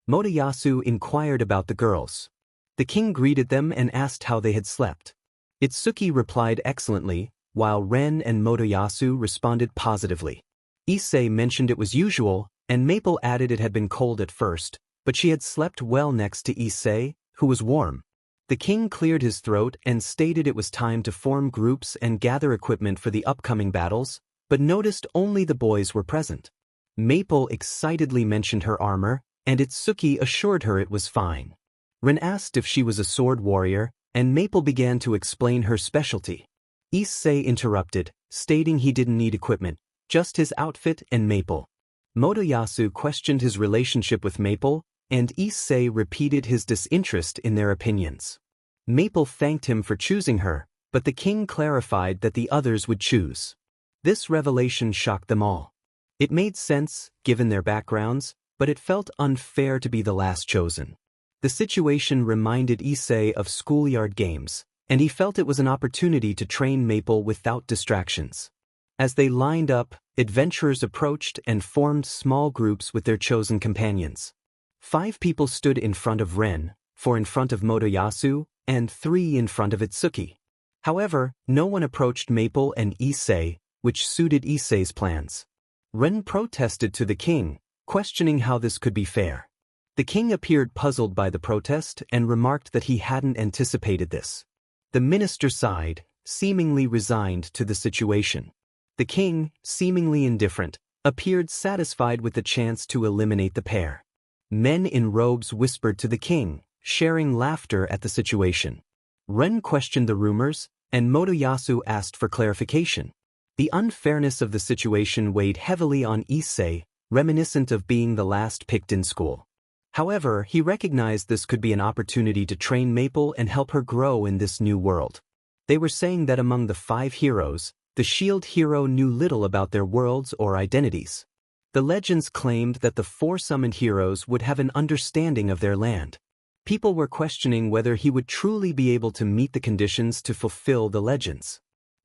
Motoyasu inquired about the girls. The king greeted them and asked how they had slept. Itsuki replied excellently, while Ren and Motoyasu responded positively. Issei mentioned it was usual, and Maple added it had been cold at first, but she had slept well next to Issei, who was warm. The king cleared his throat and stated it was time to form groups and gather equipment for the upcoming battles, but noticed only the boys were present. Maple excitedly mentioned her armor, and Itsuki assured her it was fine. Ren asked if she was a sword warrior, and Maple began to explain her specialty. Issei interrupted, stating he didn't need equipment, just his outfit and Maple. Motoyasu questioned his relationship with Maple, and Issei repeated his disinterest in their opinions. Maple thanked him for choosing her, but the king clarified that the others would choose. This revelation shocked them all. It made sense, given their backgrounds, but it felt unfair to be the last chosen. The situation reminded Issei of schoolyard games, and he felt it was an opportunity to train Maple without distractions. As they lined up, adventurers approached and formed small groups with their chosen companions. 5 people stood in front of Ren, 4 in front of Motoyasu, and 3 in front of Itsuki. However, no one approached Maple and Issei, which suited Issei's plans. Ren protested to the king, questioning how this could be fair. The king appeared puzzled by the protest and remarked that he hadn't anticipated this. The minister sighed, seemingly resigned to the situation. The king, seemingly indifferent, appeared satisfied with the chance to eliminate the pair. Men in robes whispered to the king, sharing laughter at the situation. Ren questioned the rumors, and Motoyasu asked for clarification. The unfairness of the situation weighed heavily on Issei, reminiscent of being the last picked in school. However, he recognized this could be an opportunity to train Maple and help her grow in this new world. They were saying that among the 5 heroes, the shield hero knew little about their worlds or identities. The legends claimed that the 4 summoned heroes would have an understanding of their land. People were questioning whether he would truly be able to meet the conditions to fulfill the legends.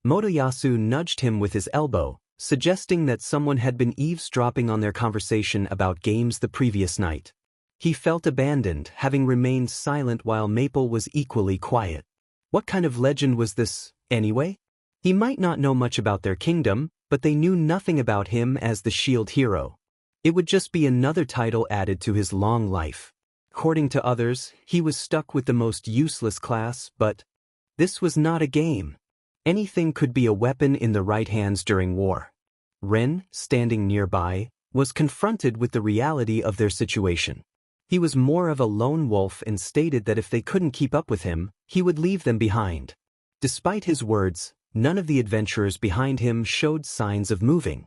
Motoyasu nudged him with his elbow, suggesting that someone had been eavesdropping on their conversation about games the previous night. He felt abandoned, having remained silent while Maple was equally quiet. What kind of legend was this, anyway? He might not know much about their kingdom, but they knew nothing about him as the shield hero. It would just be another title added to his long life. According to others, he was stuck with the most useless class, but this was not a game. Anything could be a weapon in the right hands during war. Ren, standing nearby, was confronted with the reality of their situation. He was more of a lone wolf and stated that if they couldn't keep up with him, he would leave them behind. Despite his words, none of the adventurers behind him showed signs of moving.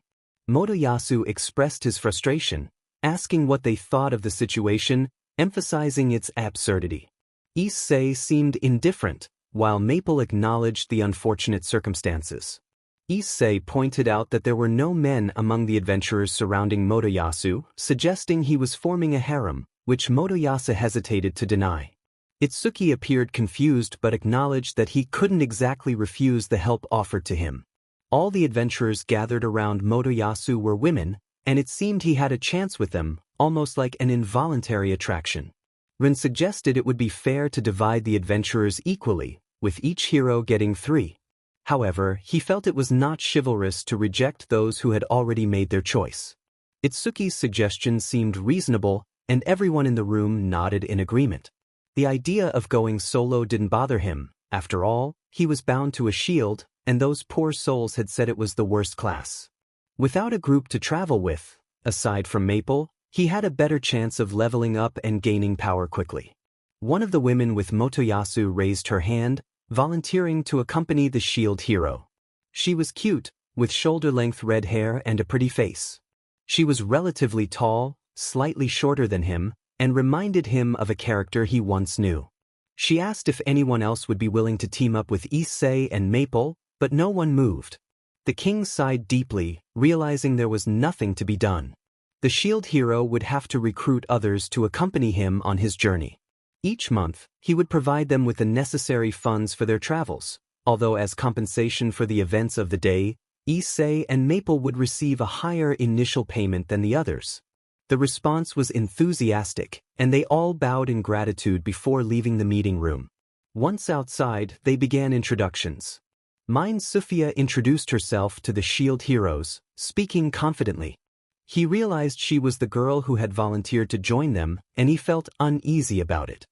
Motoyasu expressed his frustration, asking what they thought of the situation, emphasizing its absurdity. Issei seemed indifferent, while Maple acknowledged the unfortunate circumstances. Issei pointed out that there were no men among the adventurers surrounding Motoyasu, suggesting he was forming a harem, which Motoyasu hesitated to deny. Itsuki appeared confused but acknowledged that he couldn't exactly refuse the help offered to him. All the adventurers gathered around Motoyasu were women, and it seemed he had a chance with them, almost like an involuntary attraction. Rin suggested it would be fair to divide the adventurers equally, with each hero getting 3. However, he felt it was not chivalrous to reject those who had already made their choice. Itsuki's suggestion seemed reasonable, and everyone in the room nodded in agreement. The idea of going solo didn't bother him. After all, he was bound to a shield, and those poor souls had said it was the worst class. Without a group to travel with, aside from Maple, he had a better chance of leveling up and gaining power quickly. One of the women with Motoyasu raised her hand, volunteering to accompany the shield hero. She was cute, with shoulder-length red hair and a pretty face. She was relatively tall, slightly shorter than him, and reminded him of a character he once knew. She asked if anyone else would be willing to team up with Issei and Maple, but no one moved. The king sighed deeply, realizing there was nothing to be done. The shield hero would have to recruit others to accompany him on his journey. Each month, he would provide them with the necessary funds for their travels, although as compensation for the events of the day, Issei and Maple would receive a higher initial payment than the others. The response was enthusiastic, and they all bowed in gratitude before leaving the meeting room. Once outside, they began introductions. Mine Sophia introduced herself to the shield heroes, speaking confidently. He realized she was the girl who had volunteered to join them, and he felt uneasy about it.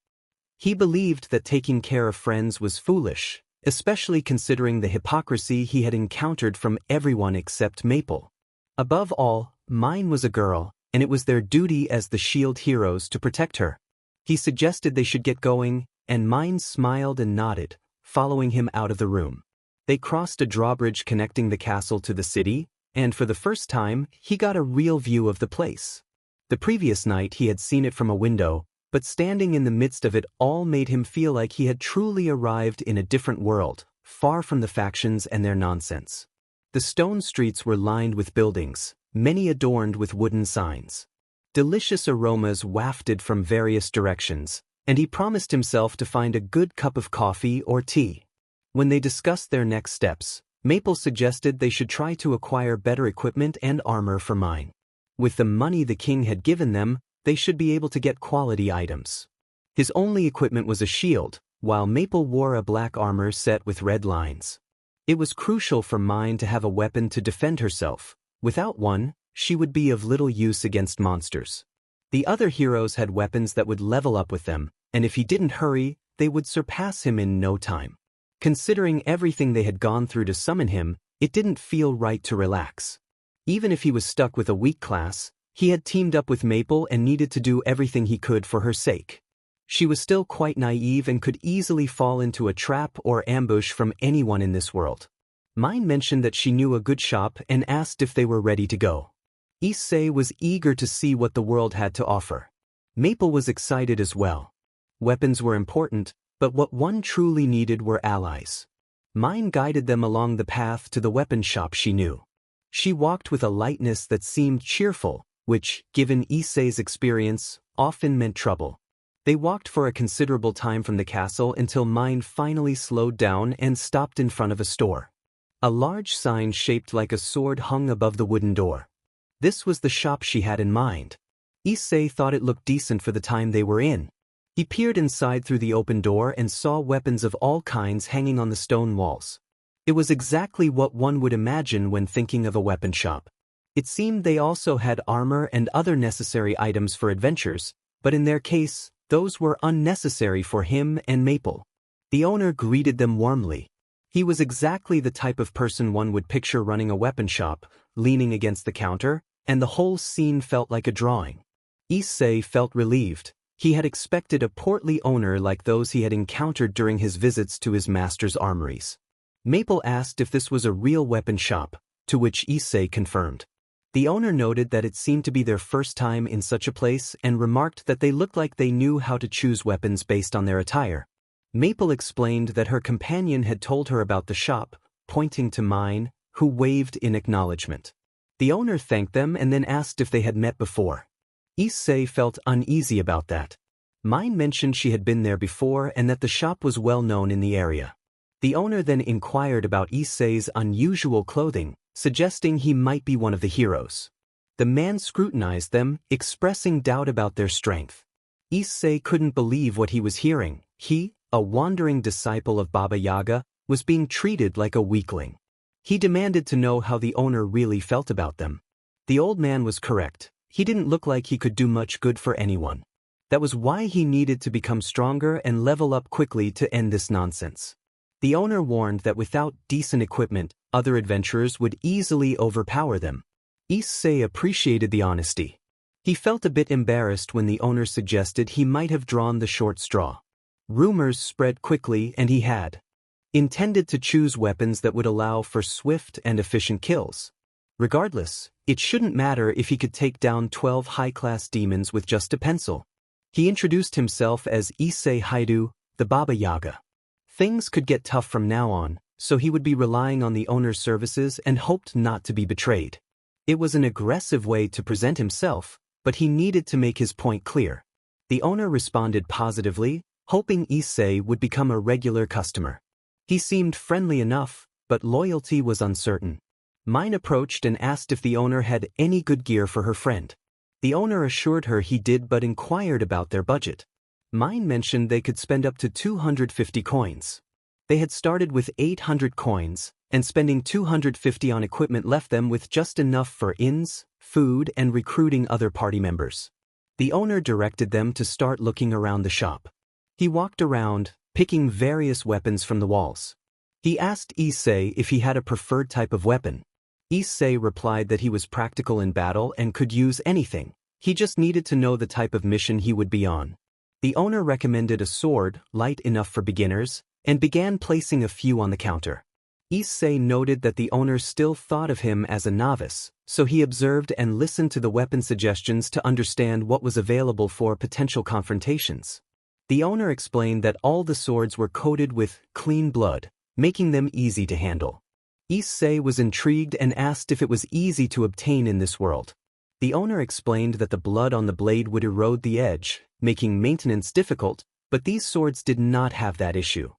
He believed that taking care of friends was foolish, especially considering the hypocrisy he had encountered from everyone except Maple. Above all, Mine was a girl, and it was their duty as the shield heroes to protect her. He suggested they should get going, and Mine smiled and nodded, following him out of the room. They crossed a drawbridge connecting the castle to the city, and for the first time, he got a real view of the place. The previous night he had seen it from a window, but standing in the midst of it all made him feel like he had truly arrived in a different world, far from the factions and their nonsense. The stone streets were lined with buildings, many adorned with wooden signs. Delicious aromas wafted from various directions, and he promised himself to find a good cup of coffee or tea. When they discussed their next steps, Maple suggested they should try to acquire better equipment and armor for Mine. With the money the king had given them, they should be able to get quality items. His only equipment was a shield, while Maple wore a black armor set with red lines. It was crucial for Mine to have a weapon to defend herself. Without one, she would be of little use against monsters. The other heroes had weapons that would level up with them, and if he didn't hurry, they would surpass him in no time. Considering everything they had gone through to summon him, it didn't feel right to relax. Even if he was stuck with a weak class, he had teamed up with Maple and needed to do everything he could for her sake. She was still quite naive and could easily fall into a trap or ambush from anyone in this world. Mine mentioned that she knew a good shop and asked if they were ready to go. Issei was eager to see what the world had to offer. Maple was excited as well. Weapons were important, but what one truly needed were allies. Mine guided them along the path to the weapon shop she knew. She walked with a lightness that seemed cheerful, which, given Issei's experience, often meant trouble. They walked for a considerable time from the castle until Mine finally slowed down and stopped in front of a store. A large sign shaped like a sword hung above the wooden door. This was the shop she had in mind. Issei thought it looked decent for the time they were in. He peered inside through the open door and saw weapons of all kinds hanging on the stone walls. It was exactly what one would imagine when thinking of a weapon shop. It seemed they also had armor and other necessary items for adventures, but in their case, those were unnecessary for him and Maple. The owner greeted them warmly. He was exactly the type of person one would picture running a weapon shop, leaning against the counter, and the whole scene felt like a drawing. Issei felt relieved. He had expected a portly owner like those he had encountered during his visits to his master's armories. Maple asked if this was a real weapon shop, to which Issei confirmed. The owner noted that it seemed to be their first time in such a place and remarked that they looked like they knew how to choose weapons based on their attire. Maple explained that her companion had told her about the shop, pointing to Mine, who waved in acknowledgement. The owner thanked them and then asked if they had met before. Issei felt uneasy about that. Mine mentioned she had been there before and that the shop was well known in the area. The owner then inquired about Issei's unusual clothing, suggesting he might be one of the heroes. The man scrutinized them, expressing doubt about their strength. Issei couldn't believe what he was hearing. He, a wandering disciple of Baba Yaga, was being treated like a weakling. He demanded to know how the owner really felt about them. The old man was correct. He didn't look like he could do much good for anyone. That was why he needed to become stronger and level up quickly to end this nonsense. The owner warned that without decent equipment, other adventurers would easily overpower them. Issei appreciated the honesty. He felt a bit embarrassed when the owner suggested he might have drawn the short straw. Rumors spread quickly and he had intended to choose weapons that would allow for swift and efficient kills. Regardless, it shouldn't matter if he could take down 12 high-class demons with just a pencil. He introduced himself as Issei Haidu, the Baba Yaga. Things could get tough from now on, so he would be relying on the owner's services and hoped not to be betrayed. It was an aggressive way to present himself, but he needed to make his point clear. The owner responded positively, hoping Issei would become a regular customer. He seemed friendly enough, but loyalty was uncertain. Mine approached and asked if the owner had any good gear for her friend. The owner assured her he did but inquired about their budget. Mine mentioned they could spend up to 250 coins. They had started with 800 coins, and spending 250 on equipment left them with just enough for inns, food, and recruiting other party members. The owner directed them to start looking around the shop. He walked around, picking various weapons from the walls. He asked Issei if he had a preferred type of weapon. Issei replied that he was practical in battle and could use anything. He just needed to know the type of mission he would be on. The owner recommended a sword, light enough for beginners, and began placing a few on the counter. Issei noted that the owner still thought of him as a novice, so he observed and listened to the weapon suggestions to understand what was available for potential confrontations. The owner explained that all the swords were coated with clean blood, making them easy to handle. Issei was intrigued and asked if it was easy to obtain in this world. The owner explained that the blood on the blade would erode the edge, making maintenance difficult, but these swords did not have that issue.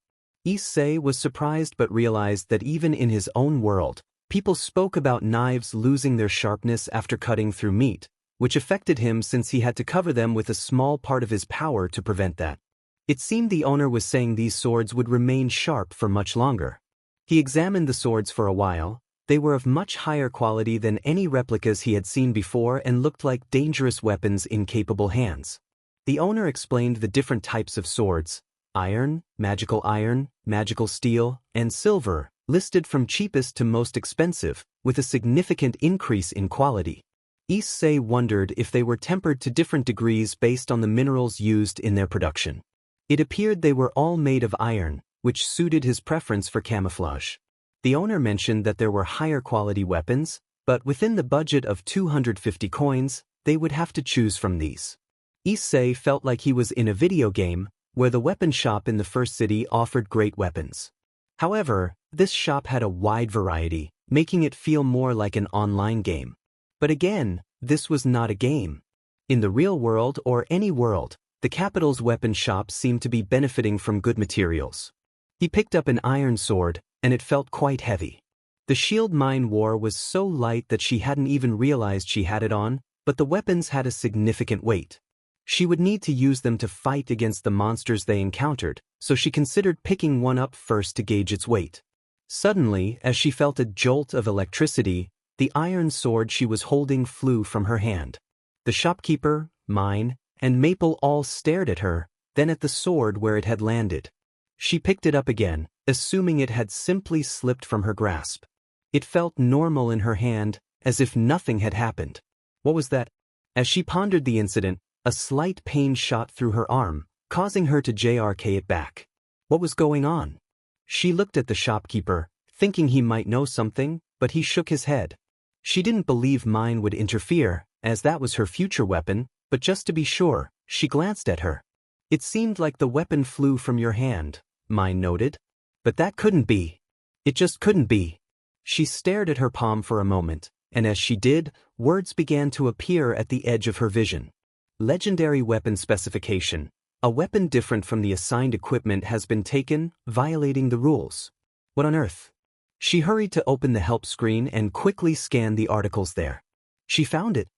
Issei was surprised but realized that even in his own world, people spoke about knives losing their sharpness after cutting through meat, which affected him since he had to cover them with a small part of his power to prevent that. It seemed the owner was saying these swords would remain sharp for much longer. He examined the swords for a while. They were of much higher quality than any replicas he had seen before and looked like dangerous weapons in capable hands. The owner explained the different types of swords: iron, magical steel, and silver, listed from cheapest to most expensive, with a significant increase in quality. Issei wondered if they were tempered to different degrees based on the minerals used in their production. It appeared they were all made of iron, which suited his preference for camouflage. The owner mentioned that there were higher quality weapons, but within the budget of 250 coins, they would have to choose from these. Issei felt like he was in a video game, where the weapon shop in the first city offered great weapons. However, this shop had a wide variety, making it feel more like an online game. But again, this was not a game. In the real world or any world, the capital's weapon shops seemed to be benefiting from good materials. He picked up an iron sword, and it felt quite heavy. The shield Mine wore was so light that she hadn't even realized she had it on, but the weapons had a significant weight. She would need to use them to fight against the monsters they encountered, so she considered picking one up first to gauge its weight. Suddenly, as she felt a jolt of electricity, the iron sword she was holding flew from her hand. The shopkeeper, Mine, and Maple all stared at her, then at the sword where it had landed. She picked it up again, assuming it had simply slipped from her grasp. It felt normal in her hand, as if nothing had happened. What was that? As she pondered the incident, a slight pain shot through her arm, causing her to jerk it back. What was going on? She looked at the shopkeeper, thinking he might know something, but he shook his head. She didn't believe Mine would interfere, as that was her future weapon, but just to be sure, she glanced at her. It seemed like the weapon flew from your hand, Mine noted. But that couldn't be. It just couldn't be. She stared at her palm for a moment, and as she did, words began to appear at the edge of her vision. Legendary weapon specification. A weapon different from the assigned equipment has been taken, violating the rules. What on earth? She hurried to open the help screen and quickly scanned the articles there. She found it.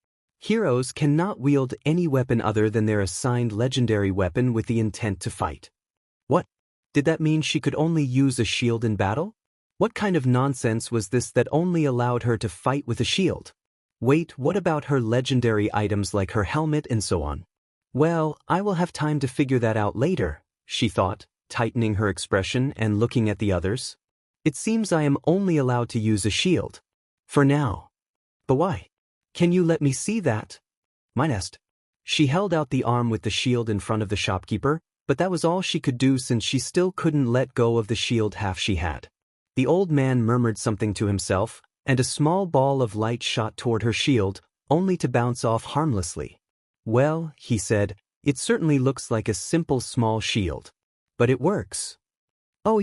Heroes cannot wield any weapon other than their assigned legendary weapon with the intent to fight. What? Did that mean she could only use a shield in battle? What kind of nonsense was this that only allowed her to fight with a shield? Wait, what about her legendary items like her helmet and so on? Well, I will have time to figure that out later, she thought, tightening her expression and looking at the others. It seems I am only allowed to use a shield. For now. But why? Can you let me see that? Mine asked. She held out the arm with the shield in front of the shopkeeper, but that was all she could do since she still couldn't let go of the shield half she had. The old man murmured something to himself, and a small ball of light shot toward her shield, only to bounce off harmlessly. Well, he said, it certainly looks like a simple small shield. But it works. Oh,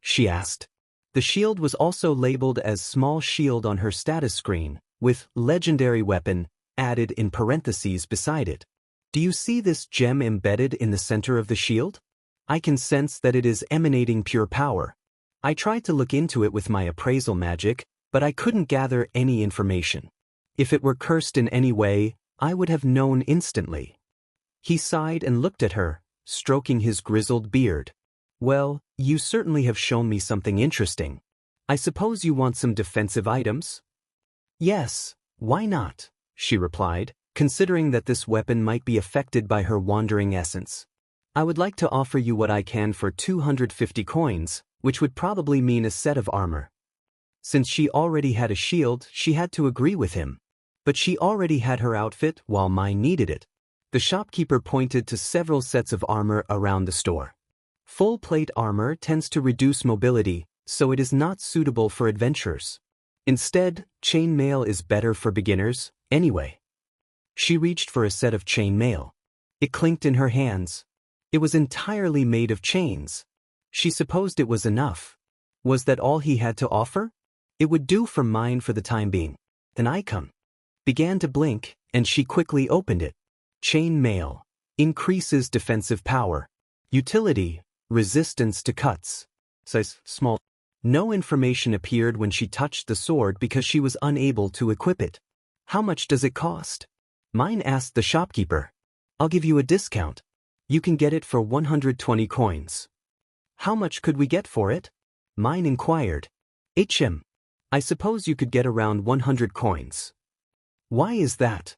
she asked. The shield was also labeled as small shield on her status screen, with legendary weapon added in parentheses beside it. Do you see this gem embedded in the center of the shield? I can sense that it is emanating pure power. I tried to look into it with my appraisal magic, but I couldn't gather any information. If it were cursed in any way, I would have known instantly. He sighed and looked at her, stroking his grizzled beard. Well, you certainly have shown me something interesting. I suppose you want some defensive items? Yes, why not? She replied, considering that this weapon might be affected by her wandering essence. I would like to offer you what I can for 250 coins, which would probably mean a set of armor. Since she already had a shield, she had to agree with him. But she already had her outfit while mine needed it. The shopkeeper pointed to several sets of armor around the store. Full plate armor tends to reduce mobility, so it is not suitable for adventurers. Instead, chainmail is better for beginners, anyway. She reached for a set of chainmail. It clinked in her hands. It was entirely made of chains. She supposed it was enough. Was that all he had to offer? It would do for mine for the time being. An icon began to blink, and she quickly opened it. Chainmail increases defensive power. Utility, resistance to cuts. Size small. No information appeared when she touched the sword because she was unable to equip it. How much does it cost? Mine asked the shopkeeper. I'll give you a discount. You can get it for 120 coins. How much could we get for it? Mine inquired. I suppose you could get around 100 coins. Why is that?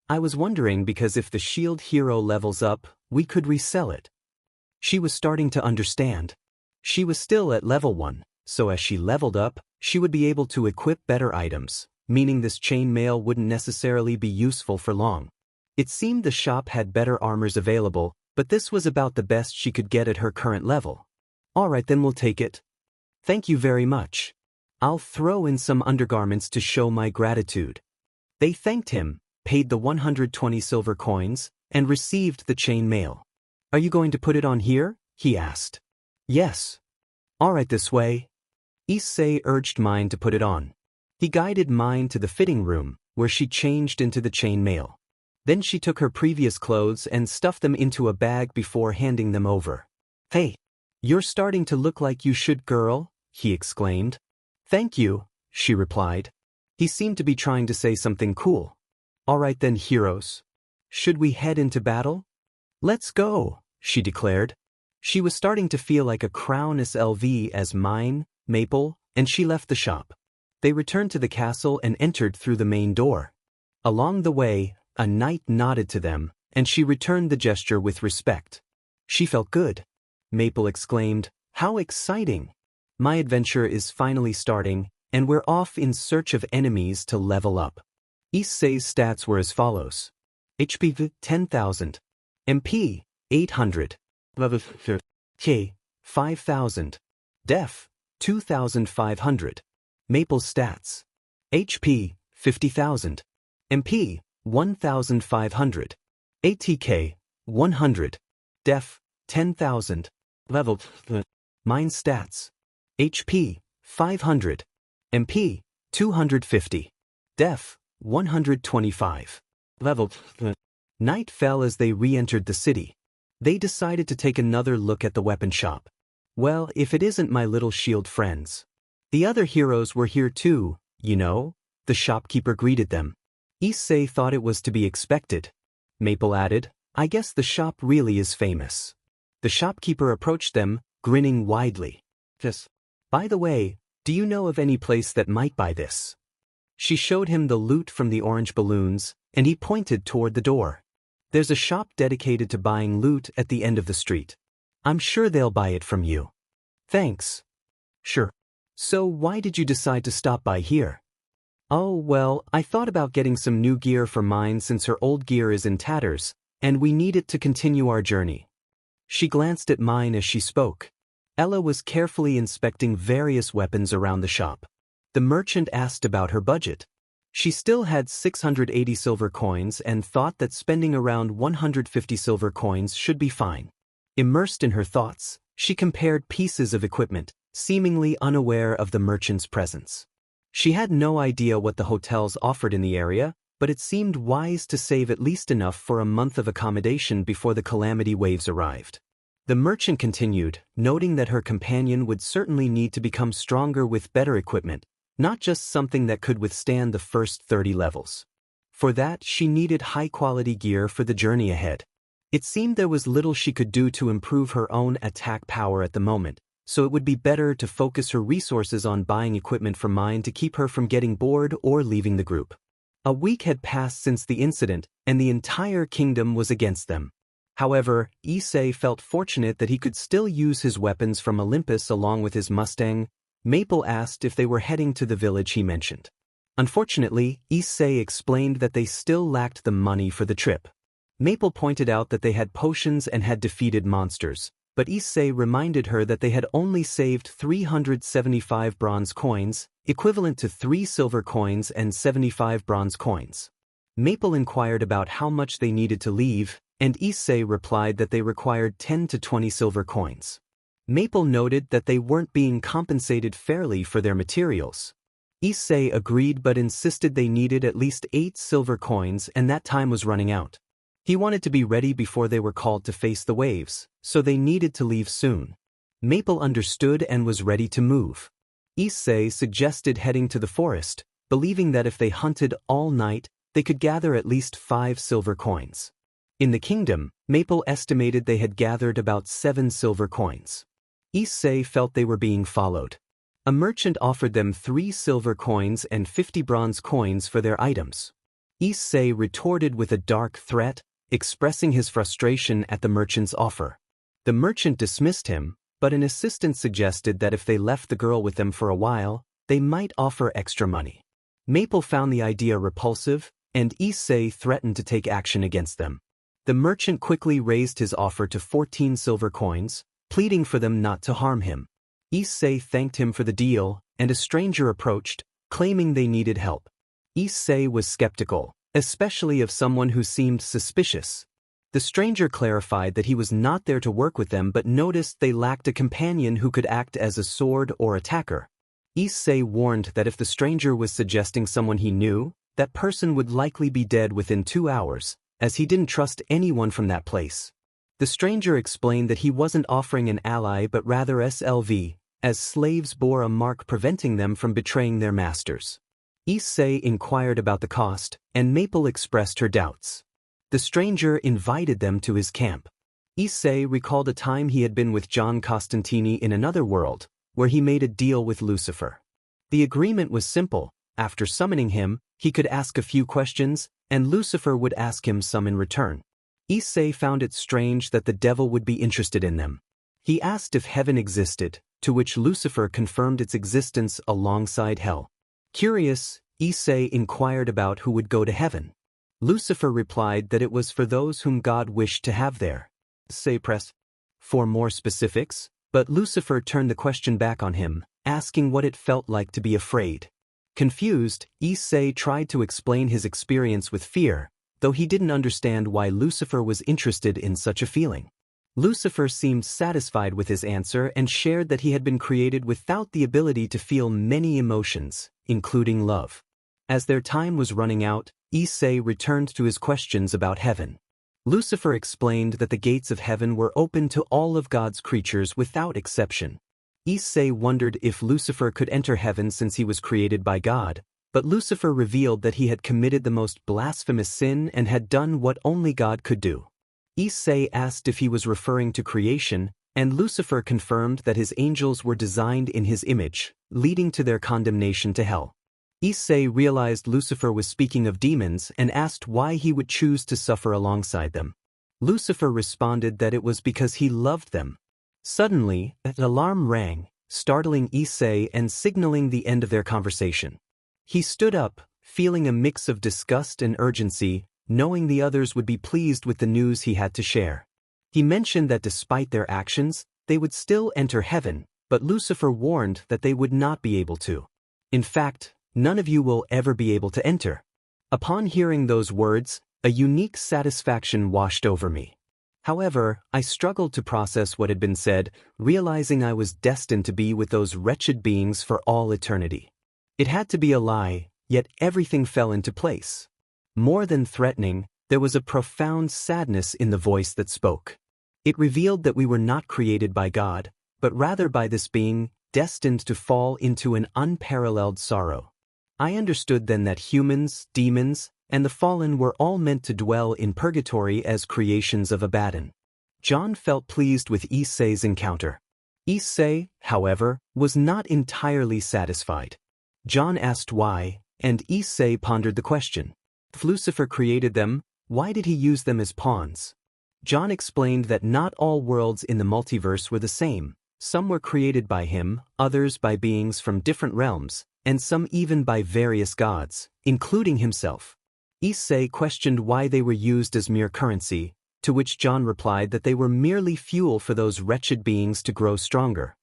I was wondering because if the shield hero levels up, we could resell it. She was starting to understand. She was still at level 1, so as she leveled up, she would be able to equip better items, meaning this chainmail wouldn't necessarily be useful for long. It seemed the shop had better armors available, but this was about the best she could get at her current level. Alright, then we'll take it. Thank you very much. I'll throw in some undergarments to show my gratitude. They thanked him, paid the 120 silver coins, and received the chainmail. Are you going to put it on here? He asked. Yes. Alright, this way. Issei urged mine to put it on. He guided mine to the fitting room, where she changed into the chainmail. Then she took her previous clothes and stuffed them into a bag before handing them over. Hey, you're starting to look like you should, girl, he exclaimed. Thank you, she replied. He seemed to be trying to say something cool. Alright then, heroes. Should we head into battle? Let's go, she declared. She was starting to feel like a crown SLV as mine, Maple, and she left the shop. They returned to the castle and entered through the main door. Along the way, a knight nodded to them, and she returned the gesture with respect. She felt good. Maple exclaimed, "How exciting! My adventure is finally starting, and we're off in search of enemies to level up." Issei's stats were as follows. HP 10,000. MP 800. K 5,000. Def 2,500. Maple stats. HP 50,000. MP 1,500. ATK 100. Def 10,000. Level. Mine stats. HP 500. MP, 250. Def, 125. Level. Night fell as they re-entered the city. They decided to take another look at the weapon shop. Well, if it isn't my little shield friends. The other heroes were here too, you know, the shopkeeper greeted them. Issei thought it was to be expected. Maple added, I guess the shop really is famous. The shopkeeper approached them, grinning widely. Yes. By the way, do you know of any place that might buy this? She showed him the loot from the orange balloons, and he pointed toward the door. There's a shop dedicated to buying loot at the end of the street. I'm sure they'll buy it from you. Thanks. Sure. So why did you decide to stop by here? Oh, well, I thought about getting some new gear for mine since her old gear is in tatters, and we need it to continue our journey. She glanced at mine as she spoke. Ella was carefully inspecting various weapons around the shop. The merchant asked about her budget. She still had 680 silver coins and thought that spending around 150 silver coins should be fine. Immersed in her thoughts, she compared pieces of equipment, seemingly unaware of the merchant's presence. She had no idea what the hotels offered in the area, but it seemed wise to save at least enough for a month of accommodation before the calamity waves arrived. The merchant continued, noting that her companion would certainly need to become stronger with better equipment, not just something that could withstand the first 30 levels. For that, she needed high-quality gear for the journey ahead. It seemed there was little she could do to improve her own attack power at the moment, so it would be better to focus her resources on buying equipment from mine to keep her from getting bored or leaving the group. A week had passed since the incident, and the entire kingdom was against them. However, Issei felt fortunate that he could still use his weapons from Olympus along with his Mustang. Maple asked if they were heading to the village he mentioned. Unfortunately, Issei explained that they still lacked the money for the trip. Maple pointed out that they had potions and had defeated monsters, but Issei reminded her that they had only saved 375 bronze coins, equivalent to 3 silver coins and 75 bronze coins. Maple inquired about how much they needed to leave, and Issei replied that they required 10 to 20 silver coins. Maple noted that they weren't being compensated fairly for their materials. Issei agreed but insisted they needed at least 8 silver coins and that time was running out. He wanted to be ready before they were called to face the waves, so they needed to leave soon. Maple understood and was ready to move. Issei suggested heading to the forest, believing that if they hunted all night, they could gather at least 5 silver coins. In the kingdom, Maple estimated they had gathered about 7 silver coins. Issei felt they were being followed. A merchant offered them 3 silver coins and 50 bronze coins for their items. Issei retorted with a dark threat, expressing his frustration at the merchant's offer. The merchant dismissed him, but an assistant suggested that if they left the girl with them for a while, they might offer extra money. Maple found the idea repulsive, and Issei threatened to take action against them. The merchant quickly raised his offer to 14 silver coins, pleading for them not to harm him. Issei thanked him for the deal, and a stranger approached, claiming they needed help. Issei was skeptical, especially of someone who seemed suspicious. The stranger clarified that he was not there to work with them but noticed they lacked a companion who could act as a sword or attacker. Issei warned that if the stranger was suggesting someone he knew, that person would likely be dead within 2 hours, as he didn't trust anyone from that place. The stranger explained that he wasn't offering an ally but rather SLV, as slaves bore a mark preventing them from betraying their masters. Issei inquired about the cost, and Maple expressed her doubts. The stranger invited them to his camp. Issei recalled a time he had been with John Costantini in another world, where he made a deal with Lucifer. The agreement was simple: after summoning him, he could ask a few questions, and Lucifer would ask him some in return. Issei found it strange that the devil would be interested in them. He asked if heaven existed, to which Lucifer confirmed its existence alongside hell. Curious, Issei inquired about who would go to heaven. Lucifer replied that it was for those whom God wished to have there. Issei pressed for more specifics, but Lucifer turned the question back on him, asking what it felt like to be afraid. Confused, Issei tried to explain his experience with fear, though he didn't understand why Lucifer was interested in such a feeling. Lucifer seemed satisfied with his answer and shared that he had been created without the ability to feel many emotions, including love. As their time was running out, Issei returned to his questions about heaven. Lucifer explained that the gates of heaven were open to all of God's creatures without exception. Issei wondered if Lucifer could enter heaven since he was created by God, but Lucifer revealed that he had committed the most blasphemous sin and had done what only God could do. Issei asked if he was referring to creation, and Lucifer confirmed that his angels were designed in his image, leading to their condemnation to hell. Issei realized Lucifer was speaking of demons and asked why he would choose to suffer alongside them. Lucifer responded that it was because he loved them. Suddenly, an alarm rang, startling Issei and signaling the end of their conversation. He stood up, feeling a mix of disgust and urgency, knowing the others would be pleased with the news he had to share. He mentioned that despite their actions, they would still enter heaven, but Lucifer warned that they would not be able to. In fact, none of you will ever be able to enter. Upon hearing those words, a unique satisfaction washed over me. However, I struggled to process what had been said, realizing I was destined to be with those wretched beings for all eternity. It had to be a lie, yet everything fell into place. More than threatening, there was a profound sadness in the voice that spoke. It revealed that we were not created by God, but rather by this being, destined to fall into an unparalleled sorrow. I understood then that humans, demons, and the fallen were all meant to dwell in purgatory as creations of Abaddon. John felt pleased with Issei's encounter. Issei, however, was not entirely satisfied. John asked why, and Issei pondered the question. If Lucifer created them, why did he use them as pawns? John explained that not all worlds in the multiverse were the same. Some were created by him, others by beings from different realms, and some even by various gods, including himself. Issei questioned why they were used as mere currency, to which John replied that they were merely fuel for those wretched beings to grow stronger.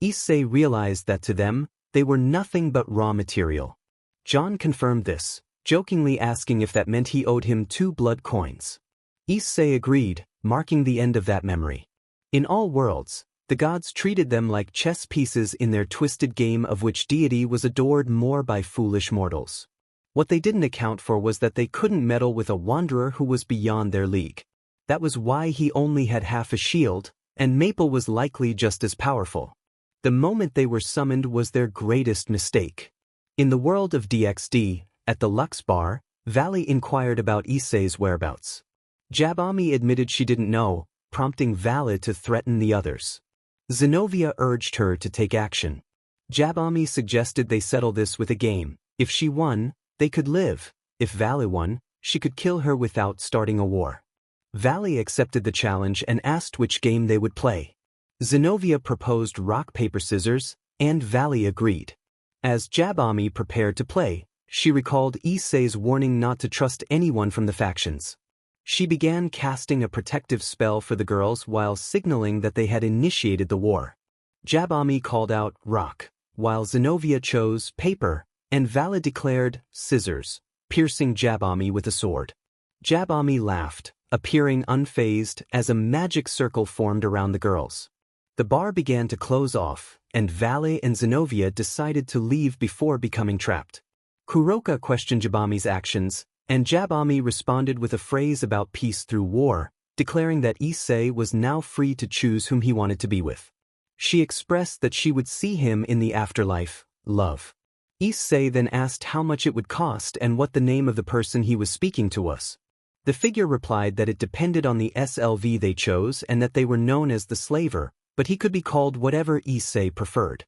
Issei realized that to them, they were nothing but raw material. John confirmed this, jokingly asking if that meant he owed him 2 blood coins. Issei agreed, marking the end of that memory. In all worlds, the gods treated them like chess pieces in their twisted game of which deity was adored more by foolish mortals. What they didn't account for was that they couldn't meddle with a wanderer who was beyond their league. That was why he only had half a shield, and Maple was likely just as powerful. The moment they were summoned was their greatest mistake. In the world of DxD, at the Lux Bar, Valley inquired about Issei's whereabouts. Jabami admitted she didn't know, prompting Valley to threaten the others. Zenobia urged her to take action. Jabami suggested they settle this with a game. If she won, they could live. If Valley won, she could kill her without starting a war. Valley accepted the challenge and asked which game they would play. Zenobia proposed rock, paper, scissors, and Valley agreed. As Jabami prepared to play, she recalled Issei's warning not to trust anyone from the factions. She began casting a protective spell for the girls while signaling that they had initiated the war. Jabami called out rock, while Zenobia chose paper, and Vala declared scissors, piercing Jabami with a sword. Jabami laughed, appearing unfazed as a magic circle formed around the girls. The bar began to close off, and Valley and Zenobia decided to leave before becoming trapped. Kuroka questioned Jabami's actions, and Jabami responded with a phrase about peace through war, declaring that Issei was now free to choose whom he wanted to be with. She expressed that she would see him in the afterlife, love. Issei then asked how much it would cost and what the name of the person he was speaking to was. The figure replied that it depended on the SLV they chose and that they were known as the slaver, but he could be called whatever Issei preferred.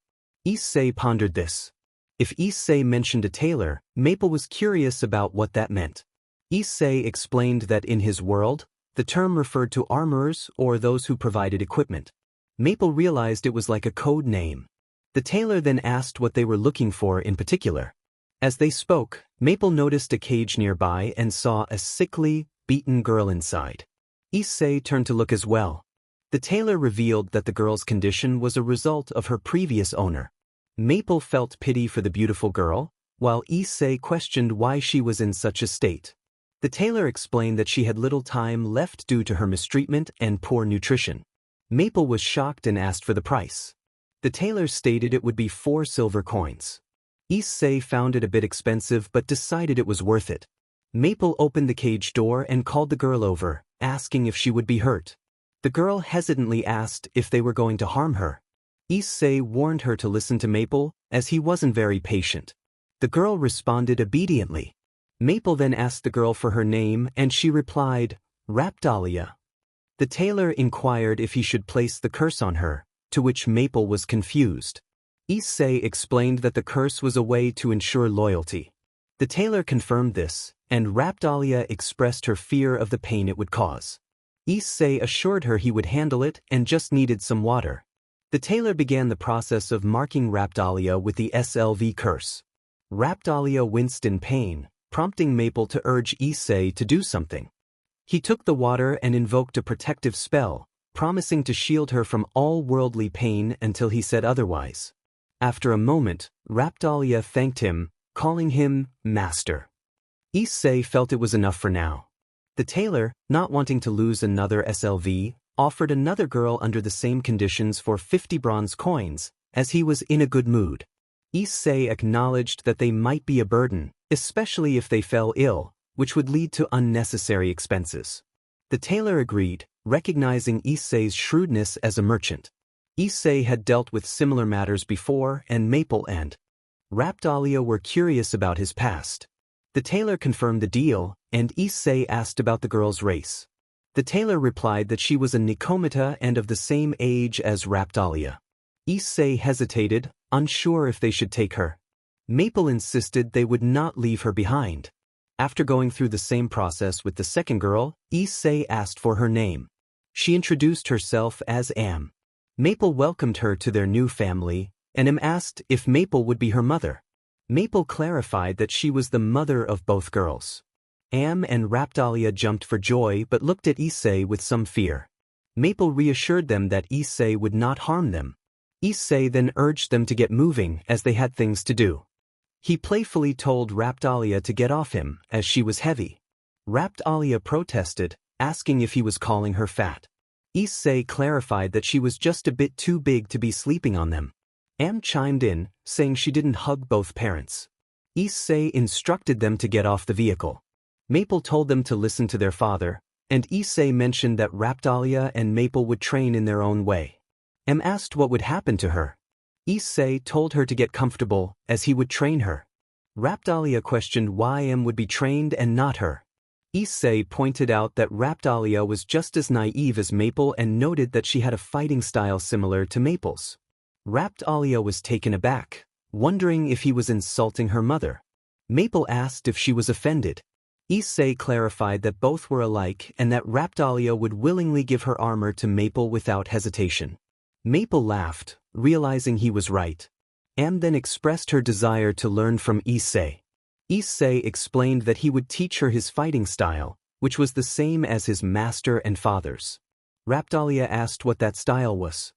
Issei pondered this. If Issei mentioned a tailor, Maple was curious about what that meant. Issei explained that in his world, the term referred to armorers or those who provided equipment. Maple realized it was like a code name. The tailor then asked what they were looking for in particular. As they spoke, Maple noticed a cage nearby and saw a sickly, beaten girl inside. Issei turned to look as well. The tailor revealed that the girl's condition was a result of her previous owner. Maple felt pity for the beautiful girl, while Issei questioned why she was in such a state. The tailor explained that she had little time left due to her mistreatment and poor nutrition. Maple was shocked and asked for the price. The tailor stated it would be 4 silver coins. Issei found it a bit expensive but decided it was worth it. Maple opened the cage door and called the girl over, asking if she would be hurt. The girl hesitantly asked if they were going to harm her. Issei warned her to listen to Maple, as he wasn't very patient. The girl responded obediently. Maple then asked the girl for her name and she replied, Raptalia. The tailor inquired if he should place the curse on her, to which Maple was confused. Issei explained that the curse was a way to ensure loyalty. The tailor confirmed this, and Raptalia expressed her fear of the pain it would cause. Issei assured her he would handle it and just needed some water. The tailor began the process of marking Raptalia with the SLV curse. Raptalia winced in pain, prompting Maple to urge Issei to do something. He took the water and invoked a protective spell, promising to shield her from all worldly pain until he said otherwise. After a moment, Raptalia thanked him, calling him Master. Issei felt it was enough for now. The tailor, not wanting to lose another SLV, offered another girl under the same conditions for 50 bronze coins, as he was in a good mood. Issei acknowledged that they might be a burden, especially if they fell ill, which would lead to unnecessary expenses. The tailor agreed, recognizing Issei's shrewdness as a merchant. Issei had dealt with similar matters before, and Maple and Raptalia were curious about his past. The tailor confirmed the deal, and Issei asked about the girl's race. The tailor replied that she was a Nikomata and of the same age as Raptalia. Issei hesitated, unsure if they should take her. Maple insisted they would not leave her behind. After going through the same process with the second girl, Issei asked for her name. She introduced herself as Am. Maple welcomed her to their new family, and Am asked if Maple would be her mother. Maple clarified that she was the mother of both girls. Am and Raptalia jumped for joy but looked at Issei with some fear. Maple reassured them that Issei would not harm them. Issei then urged them to get moving as they had things to do. He playfully told Raptalia to get off him, as she was heavy. Raptalia protested, asking if he was calling her fat. Issei clarified that she was just a bit too big to be sleeping on them. Am chimed in, saying she didn't hug both parents. Issei instructed them to get off the vehicle. Maple told them to listen to their father, and Issei mentioned that Raptalia and Maple would train in their own way. Am asked what would happen to her. Issei told her to get comfortable, as he would train her. Raptalia questioned why Am would be trained and not her. Issei pointed out that Raptalia was just as naive as Maple and noted that she had a fighting style similar to Maple's. Raptalia was taken aback, wondering if he was insulting her mother. Maple asked if she was offended. Issei clarified that both were alike and that Raptalia would willingly give her armor to Maple without hesitation. Maple laughed, realizing he was right. Am then expressed her desire to learn from Issei. Issei explained that he would teach her his fighting style, which was the same as his master and father's. Raptalia asked what that style was.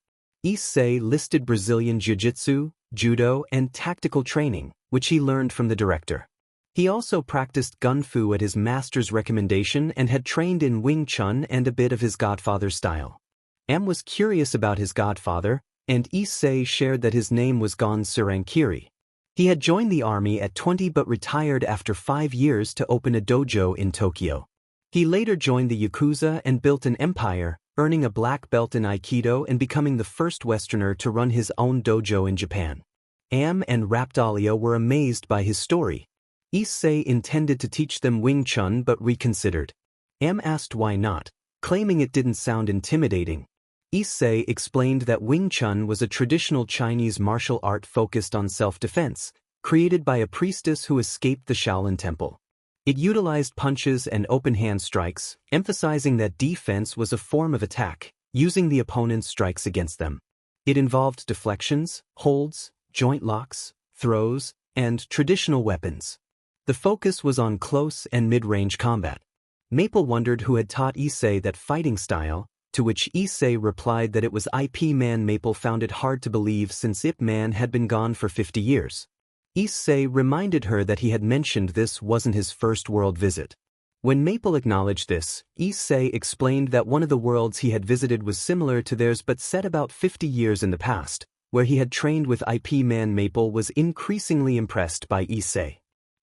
Issei listed Brazilian jiu-jitsu, judo, and tactical training, which he learned from the director. He also practiced gun fu at his master's recommendation and had trained in Wing Chun and a bit of his godfather's style. Am was curious about his godfather, and Issei shared that his name was Gon Surankiri. He had joined the army at 20 but retired after 5 years to open a dojo in Tokyo. He later joined the Yakuza and built an empire, earning a black belt in Aikido and becoming the first Westerner to run his own dojo in Japan. Am and Raptalia were amazed by his story. Issei intended to teach them Wing Chun but reconsidered. Am asked why not, claiming it didn't sound intimidating. Issei explained that Wing Chun was a traditional Chinese martial art focused on self-defense, created by a priestess who escaped the Shaolin Temple. It utilized punches and open-hand strikes, emphasizing that defense was a form of attack, using the opponent's strikes against them. It involved deflections, holds, joint locks, throws, and traditional weapons. The focus was on close and mid-range combat. Maple wondered who had taught Issei that fighting style, to which Issei replied that it was Ip Man. Maple found it hard to believe since Ip Man had been gone for 50 years. Issei reminded her that he had mentioned this wasn't his first world visit. When Maple acknowledged this, Issei explained that one of the worlds he had visited was similar to theirs but set about 50 years in the past, where he had trained with IP man. Maple was increasingly impressed by Issei.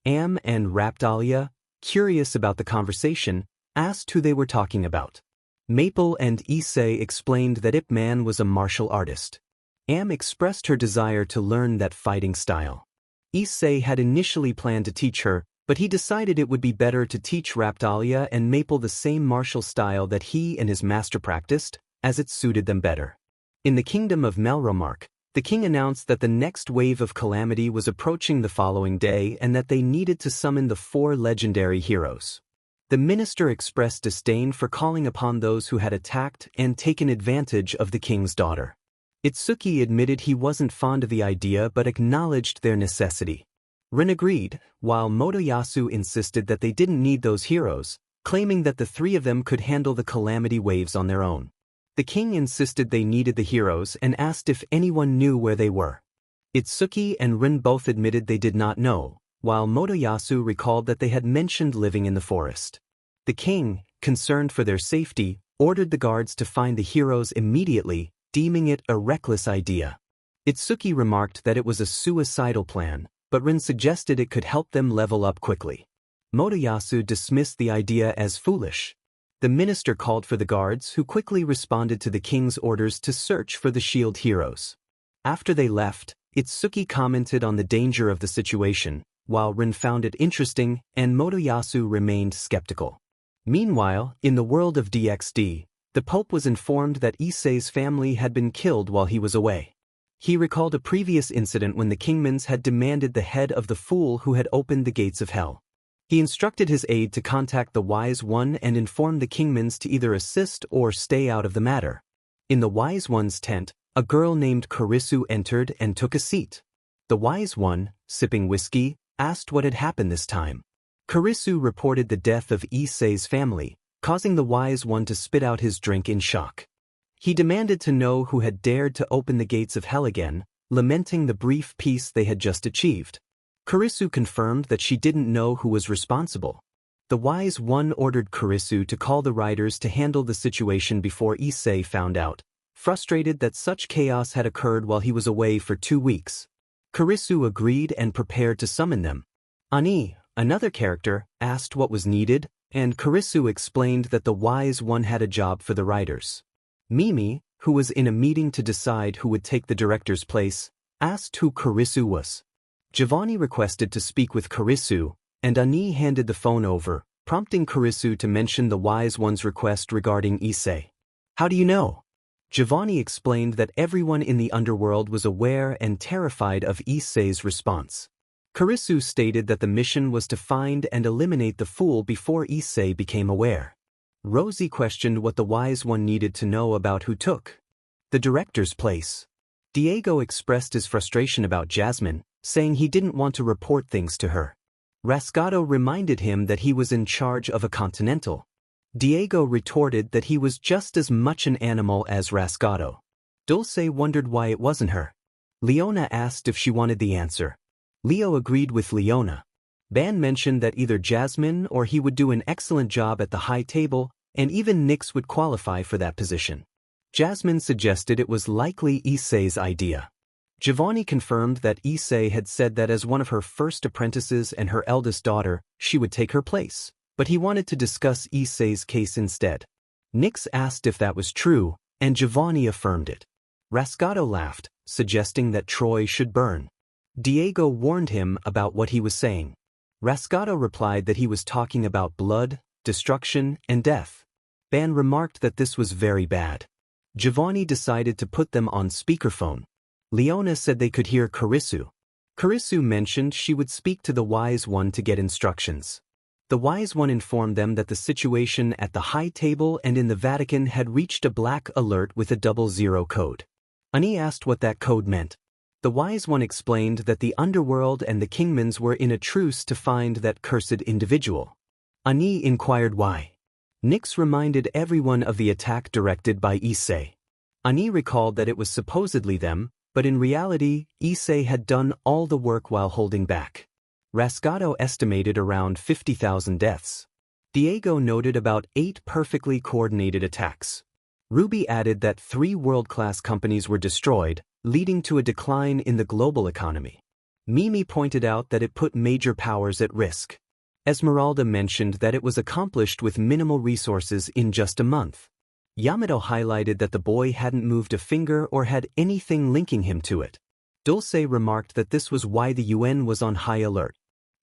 Am and Raptalia, curious about the conversation, asked who they were talking about. Maple and Issei explained that Ip Man was a martial artist. Am expressed her desire to learn that fighting style. Issei had initially planned to teach her, but he decided it would be better to teach Raptalia and Maple the same martial style that he and his master practiced, as it suited them better. In the kingdom of Melromark, the king announced that the next wave of calamity was approaching the following day and that they needed to summon the 4 legendary heroes. The minister expressed disdain for calling upon those who had attacked and taken advantage of the king's daughter. Itsuki admitted he wasn't fond of the idea but acknowledged their necessity. Rin agreed, while Motoyasu insisted that they didn't need those heroes, claiming that the 3 of them could handle the calamity waves on their own. The king insisted they needed the heroes and asked if anyone knew where they were. Itsuki and Rin both admitted they did not know, while Motoyasu recalled that they had mentioned living in the forest. The king, concerned for their safety, ordered the guards to find the heroes immediately, deeming it a reckless idea. Itsuki remarked that it was a suicidal plan, but Rin suggested it could help them level up quickly. Motoyasu dismissed the idea as foolish. The minister called for the guards, who quickly responded to the king's orders to search for the shield heroes. After they left, Itsuki commented on the danger of the situation, while Rin found it interesting and Motoyasu remained skeptical. Meanwhile, in the world of DxD, the Pope was informed that Issei's family had been killed while he was away. He recalled a previous incident when the Kingmans had demanded the head of the fool who had opened the gates of hell. He instructed his aide to contact the Wise One and inform the Kingmans to either assist or stay out of the matter. In the Wise One's tent, a girl named Kurisu entered and took a seat. The Wise One, sipping whiskey, asked what had happened this time. Kurisu reported the death of Issei's family, causing the Wise One to spit out his drink in shock. He demanded to know who had dared to open the gates of hell again, lamenting the brief peace they had just achieved. Kurisu confirmed that she didn't know who was responsible. The Wise One ordered Kurisu to call the riders to handle the situation before Issei found out, frustrated that such chaos had occurred while he was away for 2 weeks. Kurisu agreed and prepared to summon them. Ani, another character, asked what was needed, and Kurisu explained that the Wise One had a job for the riders. Mimi, who was in a meeting to decide who would take the director's place, asked who Kurisu was. Giovanni requested to speak with Kurisu, and Ani handed the phone over, prompting Kurisu to mention the Wise One's request regarding Issei. "How do you know?" Giovanni explained that everyone in the underworld was aware and terrified of Issei's response. Kurisu stated that the mission was to find and eliminate the fool before Issei became aware. Rosie questioned what the Wise One needed to know about who took the director's place. Diego expressed his frustration about Jasmine, saying he didn't want to report things to her. Rascato reminded him that he was in charge of a Continental. Diego retorted that he was just as much an animal as Rascato. Dulce wondered why it wasn't her. Leona asked if she wanted the answer. Leo agreed with Leona. Ban mentioned that either Jasmine or he would do an excellent job at the high table, and even Nyx would qualify for that position. Jasmine suggested it was likely Issei's idea. Giovanni confirmed that Issei had said that as one of her first apprentices and her eldest daughter, she would take her place, but he wanted to discuss Issei's case instead. Nyx asked if that was true, and Giovanni affirmed it. Rascato laughed, suggesting that Troy should burn. Diego warned him about what he was saying. Rascato replied that he was talking about blood, destruction, and death. Ban remarked that this was very bad. Giovanni decided to put them on speakerphone. Leona said they could hear Kurisu. Kurisu mentioned she would speak to the Wise One to get instructions. The Wise One informed them that the situation at the High Table and in the Vatican had reached a black alert with a 00 code. Ani asked what that code meant. The Wise One explained that the underworld and the Kingmans were in a truce to find that cursed individual. Ani inquired why. Nyx reminded everyone of the attack directed by Issei. Ani recalled that it was supposedly them, but in reality, Issei had done all the work while holding back. Rascato estimated around 50,000 deaths. Diego noted about 8 perfectly coordinated attacks. Ruby added that 3 world-class companies were destroyed, leading to a decline in the global economy. Mimi pointed out that it put major powers at risk. Esmeralda mentioned that it was accomplished with minimal resources in just a month. Yamato highlighted that the boy hadn't moved a finger or had anything linking him to it. Dulce remarked that this was why the UN was on high alert.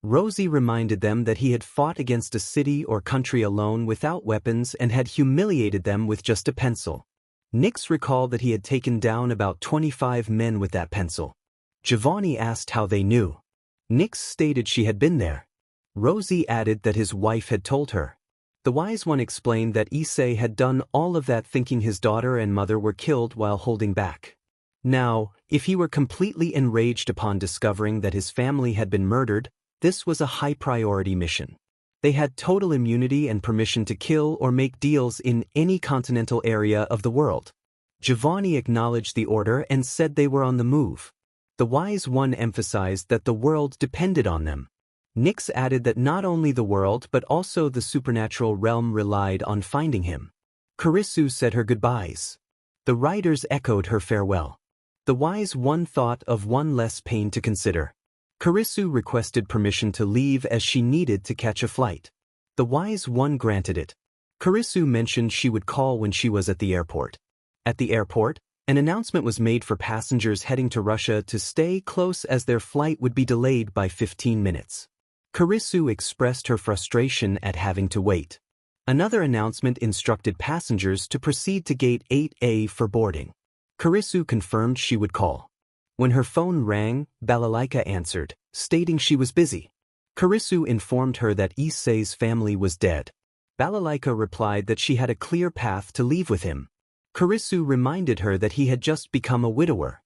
Rosie reminded them that he had fought against a city or country alone without weapons and had humiliated them with just a pencil. Nix recalled that he had taken down about 25 men with that pencil. Giovanni asked how they knew. Nix stated she had been there. Rosie added that his wife had told her. The wise one explained that Issei had done all of that thinking his daughter and mother were killed while holding back. Now, if he were completely enraged upon discovering that his family had been murdered, this was a high-priority mission. They had total immunity and permission to kill or make deals in any continental area of the world. Giovanni acknowledged the order and said they were on the move. The wise one emphasized that the world depended on them. Nix added that not only the world but also the supernatural realm relied on finding him. Karisu said her goodbyes. The riders echoed her farewell. The wise one thought of one less pain to consider. Karisu requested permission to leave as she needed to catch a flight. The wise one granted it. Karisu mentioned she would call when she was at the airport. At the airport, an announcement was made for passengers heading to Russia to stay close as their flight would be delayed by 15 minutes. Karisu expressed her frustration at having to wait. Another announcement instructed passengers to proceed to Gate 8A for boarding. Karisu confirmed she would call. When her phone rang, Balalaika answered, stating she was busy. Karisu informed her that Issei's family was dead. Balalaika replied that she had a clear path to leave with him. Karisu reminded her that he had just become a widower.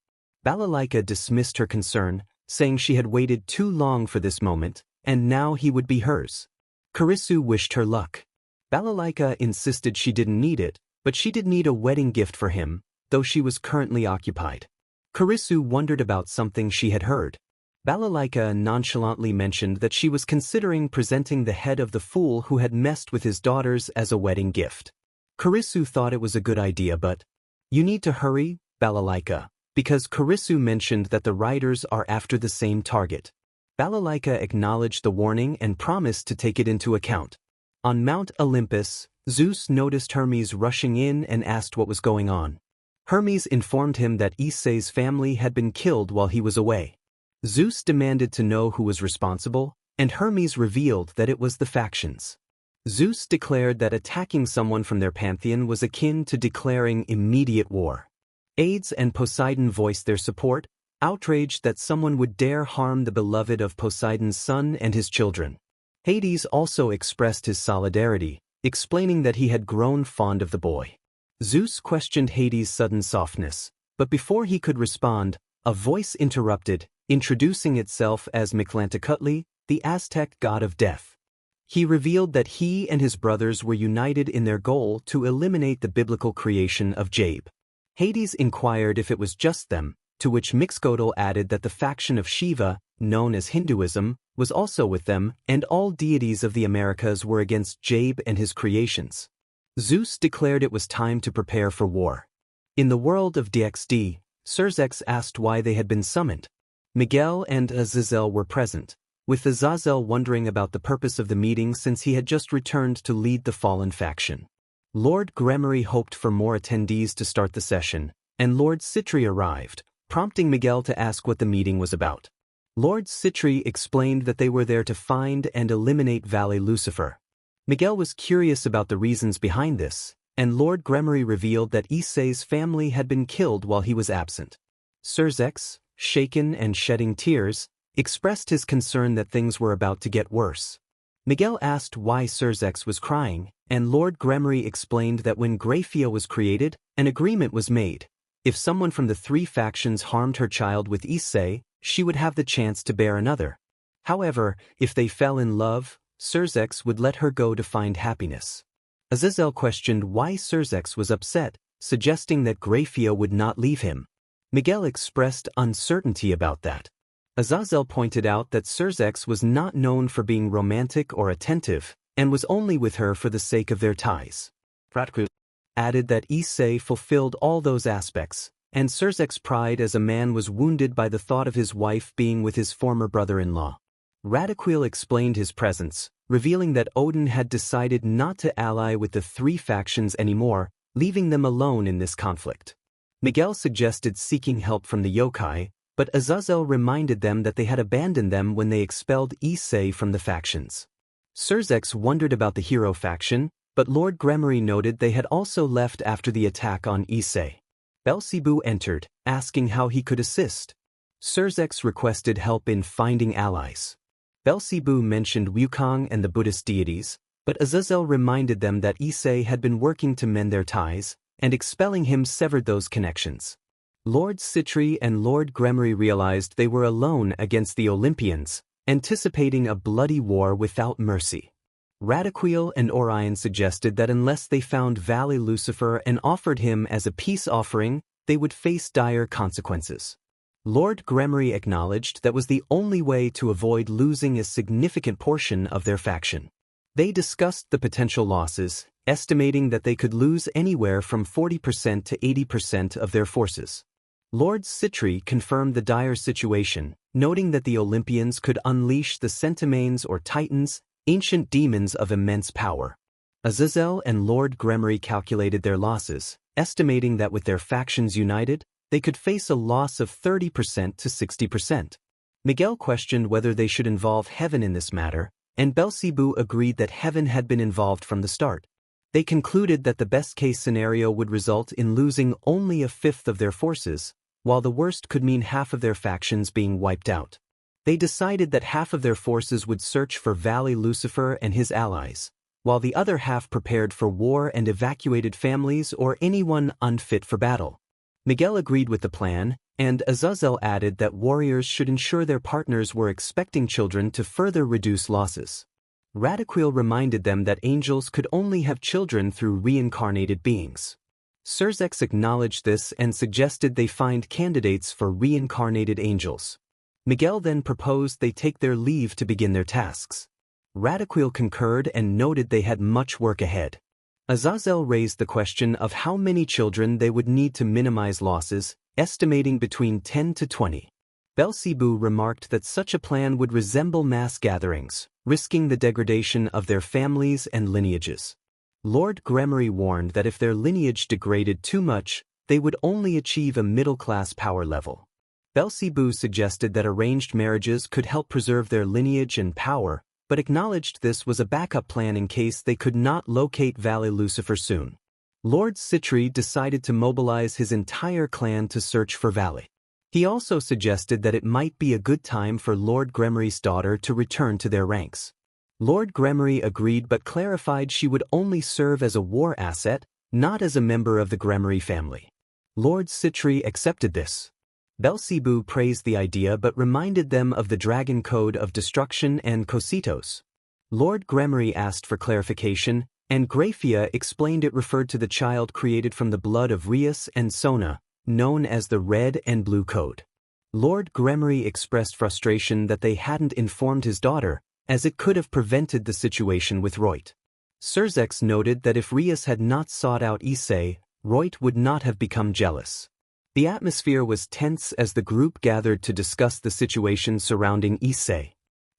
Balalaika dismissed her concern, saying she had waited too long for this moment, and now he would be hers. Karisu wished her luck. Balalaika insisted she didn't need it, but she did need a wedding gift for him, though she was currently occupied. Karisu wondered about something she had heard. Balalaika nonchalantly mentioned that she was considering presenting the head of the fool who had messed with his daughters as a wedding gift. Karisu thought it was a good idea, but, "You need to hurry, Balalaika," because Karisu mentioned that the riders are after the same target. Balalaika acknowledged the warning and promised to take it into account. On Mount Olympus, Zeus noticed Hermes rushing in and asked what was going on. Hermes informed him that Issei's family had been killed while he was away. Zeus demanded to know who was responsible, and Hermes revealed that it was the factions. Zeus declared that attacking someone from their pantheon was akin to declaring immediate war. Hades and Poseidon voiced their support, outraged that someone would dare harm the beloved of Poseidon's son and his children. Hades also expressed his solidarity, explaining that he had grown fond of the boy. Zeus questioned Hades' sudden softness, but before he could respond, a voice interrupted, introducing itself as Mictlantecutli, the Aztec god of death. He revealed that he and his brothers were united in their goal to eliminate the biblical creation of Jabe. Hades inquired if it was just them, to which Mixcoatl added that the faction of Shiva, known as Hinduism, was also with them, and all deities of the Americas were against Jabe and his creations. Zeus declared it was time to prepare for war. In the world of DXD, Surzex asked why they had been summoned. Miguel and Azazel were present, with Azazel wondering about the purpose of the meeting since he had just returned to lead the fallen faction. Lord Gremorys hoped for more attendees to start the session, and Lord Citri arrived, prompting Miguel to ask what the meeting was about. Lord Citri explained that they were there to find and eliminate Valley Lucifer. Miguel was curious about the reasons behind this, and Lord Gremorys revealed that Issei's family had been killed while he was absent. Surzex, shaken and shedding tears, expressed his concern that things were about to get worse. Miguel asked why Surzex was crying, and Lord Gremorys explained that when Grafia was created, an agreement was made. If someone from the 3 factions harmed her child with Issei, she would have the chance to bear another. However, if they fell in love, Surzex would let her go to find happiness. Azazel questioned why Surzex was upset, suggesting that Grafia would not leave him. Miguel expressed uncertainty about that. Azazel pointed out that Surzex was not known for being romantic or attentive, and was only with her for the sake of their ties. Radcliffe added that Issei fulfilled all those aspects, and Surzek's pride as a man was wounded by the thought of his wife being with his former brother-in-law. Radaquil explained his presence, revealing that Odin had decided not to ally with the three factions anymore, leaving them alone in this conflict. Miguel suggested seeking help from the yokai, but Azazel reminded them that they had abandoned them when they expelled Issei from the factions. Surzex wondered about the hero faction, but Lord Gremorys noted they had also left after the attack on Issei. Belzebu entered, asking how he could assist. Surzex requested help in finding allies. Belzebu mentioned Wukong and the Buddhist deities, but Azazel reminded them that Issei had been working to mend their ties, and expelling him severed those connections. Lord Citri and Lord Gremorys realized they were alone against the Olympians, anticipating a bloody war without mercy. Radaquil and Orion suggested that unless they found Valley Lucifer and offered him as a peace offering, they would face dire consequences. Lord Gremorys acknowledged that was the only way to avoid losing a significant portion of their faction. They discussed the potential losses, estimating that they could lose anywhere from 40% to 80% of their forces. Lord Citri confirmed the dire situation, noting that the Olympians could unleash the Centimanes or Titans, ancient demons of immense power. Azazel and Lord Gremorys calculated their losses, estimating that with their factions united, they could face a loss of 30% to 60%. Miguel questioned whether they should involve Heaven in this matter, and Belzebu agreed that Heaven had been involved from the start. They concluded that the best-case scenario would result in losing only a fifth of their forces, while the worst could mean half of their factions being wiped out. They decided that half of their forces would search for Valley Lucifer and his allies, while the other half prepared for war and evacuated families or anyone unfit for battle. Miguel agreed with the plan, and Azazel added that warriors should ensure their partners were expecting children to further reduce losses. Radaquil reminded them that angels could only have children through reincarnated beings. Surzex acknowledged this and suggested they find candidates for reincarnated angels. Miguel then proposed they take their leave to begin their tasks. Radaquil concurred and noted they had much work ahead. Azazel raised the question of how many children they would need to minimize losses, estimating between 10 to 20. Belzebu remarked that such a plan would resemble mass gatherings, risking the degradation of their families and lineages. Lord Gremorys warned that if their lineage degraded too much, they would only achieve a middle-class power level. Belzebu suggested that arranged marriages could help preserve their lineage and power, but acknowledged this was a backup plan in case they could not locate Valley Lucifer soon. Lord Citri decided to mobilize his entire clan to search for Valley. He also suggested that it might be a good time for Lord Gremorys' daughter to return to their ranks. Lord Gremorys agreed but clarified she would only serve as a war asset, not as a member of the Gremorys family. Lord Citri accepted this. Belzebu praised the idea but reminded them of the Dragon Code of Destruction and Cositos. Lord Gremorys asked for clarification, and Grafia explained it referred to the child created from the blood of Rias and Sona, known as the Red and Blue Code. Lord Gremorys expressed frustration that they hadn't informed his daughter, as it could have prevented the situation with Reut. Surzex noted that if Rias had not sought out Issei, Reut would not have become jealous. The atmosphere was tense as the group gathered to discuss the situation surrounding Issei.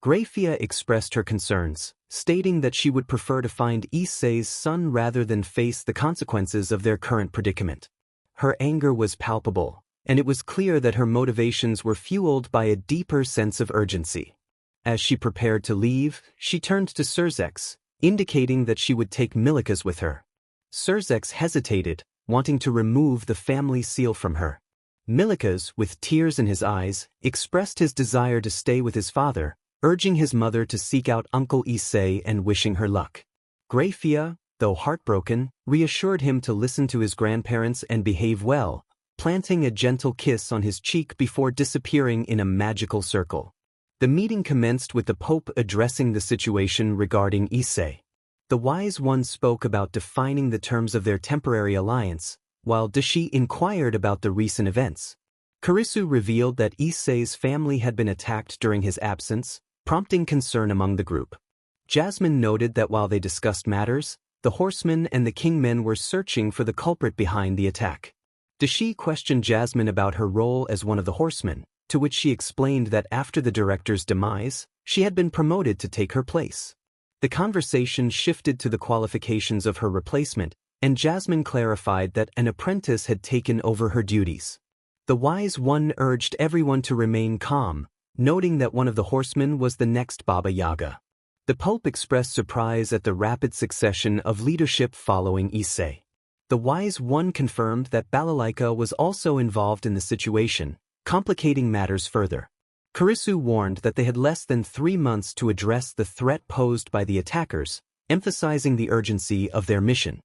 Grafia expressed her concerns, stating that she would prefer to find Issei's son rather than face the consequences of their current predicament. Her anger was palpable, and it was clear that her motivations were fueled by a deeper sense of urgency. As she prepared to leave, she turned to Surzex, indicating that she would take Milikas with her. Surzex hesitated, wanting to remove the family seal from her. Milikas, with tears in his eyes, expressed his desire to stay with his father, urging his mother to seek out Uncle Issei and wishing her luck. Grafia, though heartbroken, reassured him to listen to his grandparents and behave well, planting a gentle kiss on his cheek before disappearing in a magical circle. The meeting commenced with the Pope addressing the situation regarding Issei. The Wise One spoke about defining the terms of their temporary alliance, while Dashi inquired about the recent events. Karisu revealed that Issei's family had been attacked during his absence, prompting concern among the group. Jasmine noted that while they discussed matters, the horsemen and the kingmen were searching for the culprit behind the attack. Issei questioned Jasmine about her role as one of the horsemen, to which she explained that after the director's demise, she had been promoted to take her place. The conversation shifted to the qualifications of her replacement, and Jasmine clarified that an apprentice had taken over her duties. The Wise One urged everyone to remain calm, noting that one of the horsemen was the next Baba Yaga. The Pope expressed surprise at the rapid succession of leadership following Issei. The Wise One confirmed that Balalaika was also involved in the situation, complicating matters further. Kurisu warned that they had less than 3 months to address the threat posed by the attackers, emphasizing the urgency of their mission.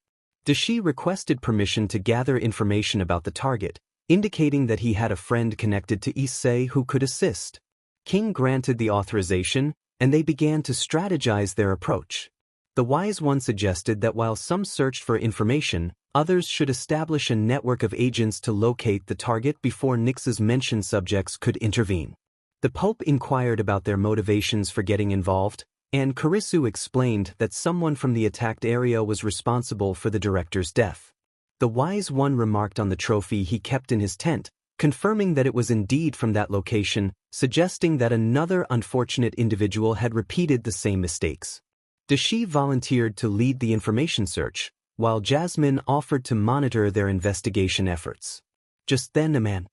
Issei requested permission to gather information about the target, indicating that he had a friend connected to Issei who could assist. King granted the authorization, and they began to strategize their approach. The Wise One suggested that while some searched for information, others should establish a network of agents to locate the target before Nyx's mentioned subjects could intervene. The Pope inquired about their motivations for getting involved, and Kurisu explained that someone from the attacked area was responsible for the director's death. The Wise One remarked on the trophy he kept in his tent, confirming that it was indeed from that location, suggesting that another unfortunate individual had repeated the same mistakes. Issei volunteered to lead the information search, while Jasmine offered to monitor their investigation efforts. Just then a man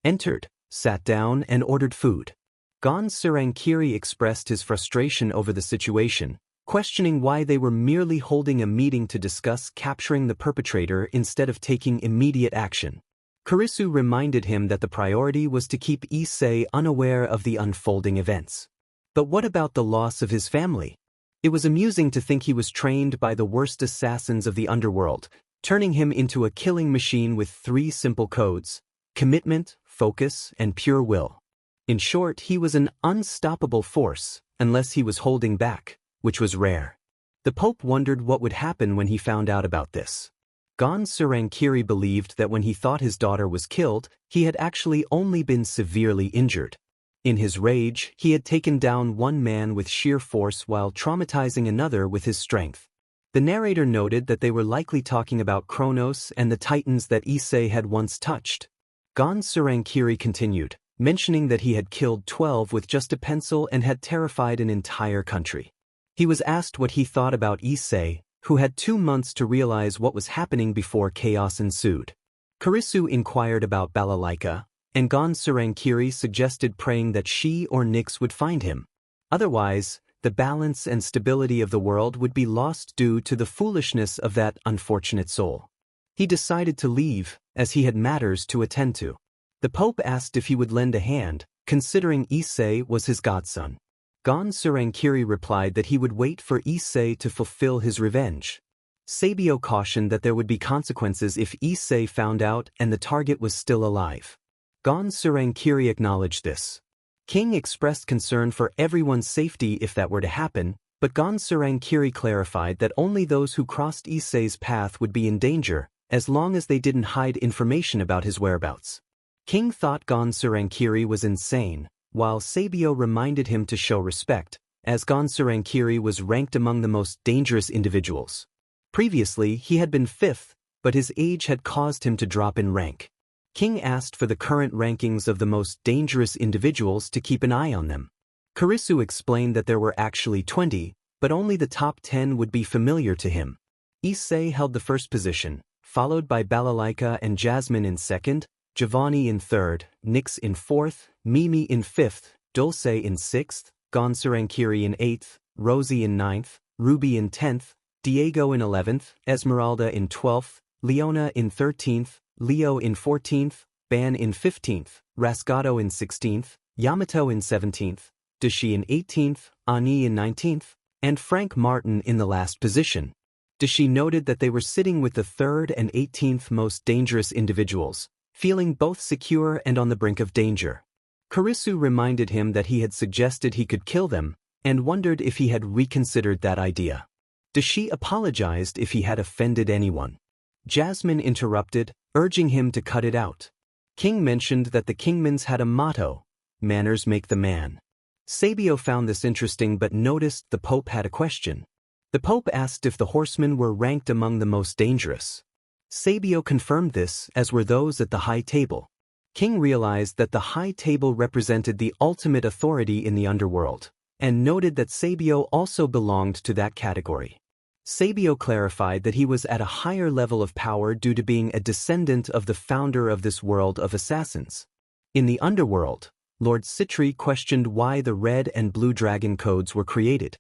entered, sat down, and ordered food. Gon Surankiri expressed his frustration over the situation, questioning why they were merely holding a meeting to discuss capturing the perpetrator instead of taking immediate action. Kurisu reminded him that the priority was to keep Issei unaware of the unfolding events. But what about the loss of his family? It was amusing to think he was trained by the worst assassins of the underworld, turning him into a killing machine with 3 simple codes: commitment, focus, and pure will. In short, he was an unstoppable force, unless he was holding back, which was rare. The Pope wondered what would happen when he found out about this. Gon Surankiri believed that when he thought his daughter was killed, he had actually only been severely injured. In his rage, he had taken down one man with sheer force while traumatizing another with his strength. The narrator noted that they were likely talking about Kronos and the titans that Issei had once touched. Gon Surankiri continued, mentioning that he had killed 12 with just a pencil and had terrified an entire country. He was asked what he thought about Issei, who had 2 months to realize what was happening before chaos ensued. Kurisu inquired about Balalaika, and Gon Surankiri suggested praying that she or Nyx would find him. Otherwise, the balance and stability of the world would be lost due to the foolishness of that unfortunate soul. He decided to leave, as he had matters to attend to. The Pope asked if he would lend a hand, considering Issei was his godson. Gon Surankiri replied that he would wait for Issei to fulfill his revenge. Sabio cautioned that there would be consequences if Issei found out and the target was still alive. Gon Surankiri acknowledged this. King expressed concern for everyone's safety if that were to happen, but Gon Surankiri clarified that only those who crossed Issei's path would be in danger, as long as they didn't hide information about his whereabouts. King thought Gon Surankiri was insane, while Sabio reminded him to show respect, as Gon Surankiri was ranked among the most dangerous individuals. Previously, he had been 5th, but his age had caused him to drop in rank. King asked for the current rankings of the most dangerous individuals to keep an eye on them. Kurisu explained that there were actually 20, but only the top 10 would be familiar to him. Issei held the first position, followed by Balalaika and Jasmine in 2nd, Giovanni in 3rd, Nyx in 4th, Mimi in 5th, Dulce in 6th, Gon Surankiri in 8th, Rosie in 9th, Ruby in 10th, Diego in 11th, Esmeralda in 12th, Leona in 13th, Leo in 14th, Ban in 15th, Rasgado in 16th, Yamato in 17th, Dashi in 18th, Ani in 19th, and Frank Martin in the last position. Dashi noted that they were sitting with the 3rd and 18th most dangerous individuals, feeling both secure and on the brink of danger. Kurisu reminded him that he had suggested he could kill them, and wondered if he had reconsidered that idea. Dashi apologized if he had offended anyone. Jasmine interrupted, urging him to cut it out. King mentioned that the Kingmans had a motto: manners make the man. Sabio found this interesting but noticed the Pope had a question. The Pope asked if the horsemen were ranked among the most dangerous. Sabio confirmed this, as were those at the high table. King realized that the high table represented the ultimate authority in the underworld, and noted that Sabio also belonged to that category. Sabio clarified that he was at a higher level of power due to being a descendant of the founder of this world of assassins. In the underworld, Lord Citri questioned why the red and blue dragon codes were created.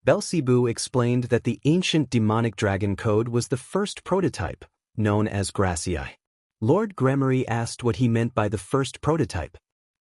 Belzebu explained that the ancient demonic dragon code was the first prototype, known as Gracii. Lord Gremorys asked what he meant by the first prototype.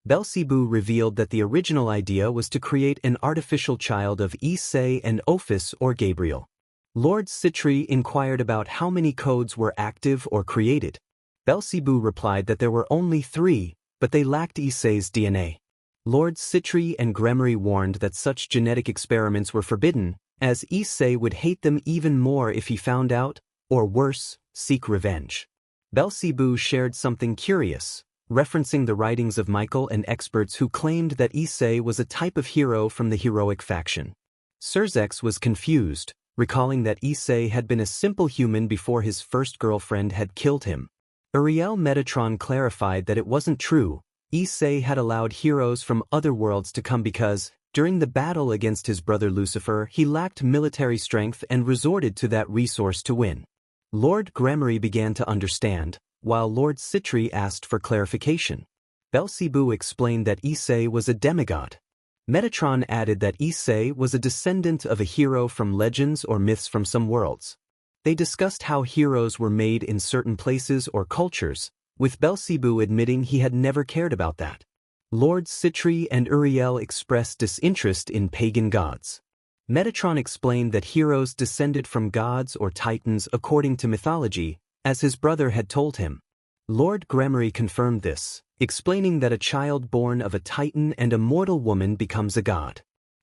Belzebu revealed that the original idea was to create an artificial child of Issei and Ophis or Gabriel. Lord Citri inquired about how many codes were active or created. Belzebu replied that there were only 3, but they lacked Issei's DNA. Lord Citri and Gremorys warned that such genetic experiments were forbidden, as Issei would hate them even more if he found out, or worse, seek revenge. Belzebu shared something curious, referencing the writings of Michael and experts who claimed that Issei was a type of hero from the heroic faction. Surzex was confused, recalling that Issei had been a simple human before his first girlfriend had killed him. Uriel Metatron clarified that it wasn't true. Issei had allowed heroes from other worlds to come because, during the battle against his brother Lucifer, he lacked military strength and resorted to that resource to win. Lord Gremorys began to understand, while Lord Citri asked for clarification. Belzebu explained that Issei was a demigod. Metatron added that Issei was a descendant of a hero from legends or myths from some worlds. They discussed how heroes were made in certain places or cultures, with Belzebu admitting he had never cared about that. Lord Citri and Uriel expressed disinterest in pagan gods. Metatron explained that heroes descended from gods or titans according to mythology, as his brother had told him. Lord Gremorys confirmed this, explaining that a child born of a titan and a mortal woman becomes a god.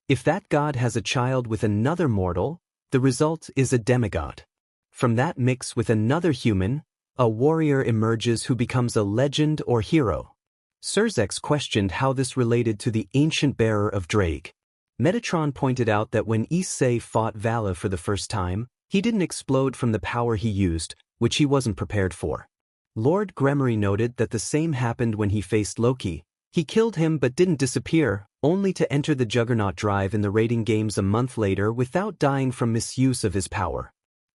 If that god has a child with another mortal, the result is a demigod. From that mix with another human, a warrior emerges who becomes a legend or hero. Surzex questioned how this related to the ancient bearer of Drake. Metatron pointed out that when Issei fought Vala for the first time, he didn't explode from the power he used, which he wasn't prepared for. Lord Gremorys noted that the same happened when he faced Loki. He killed him but didn't disappear, only to enter the Juggernaut Drive in the raiding games a month later without dying from misuse of his power.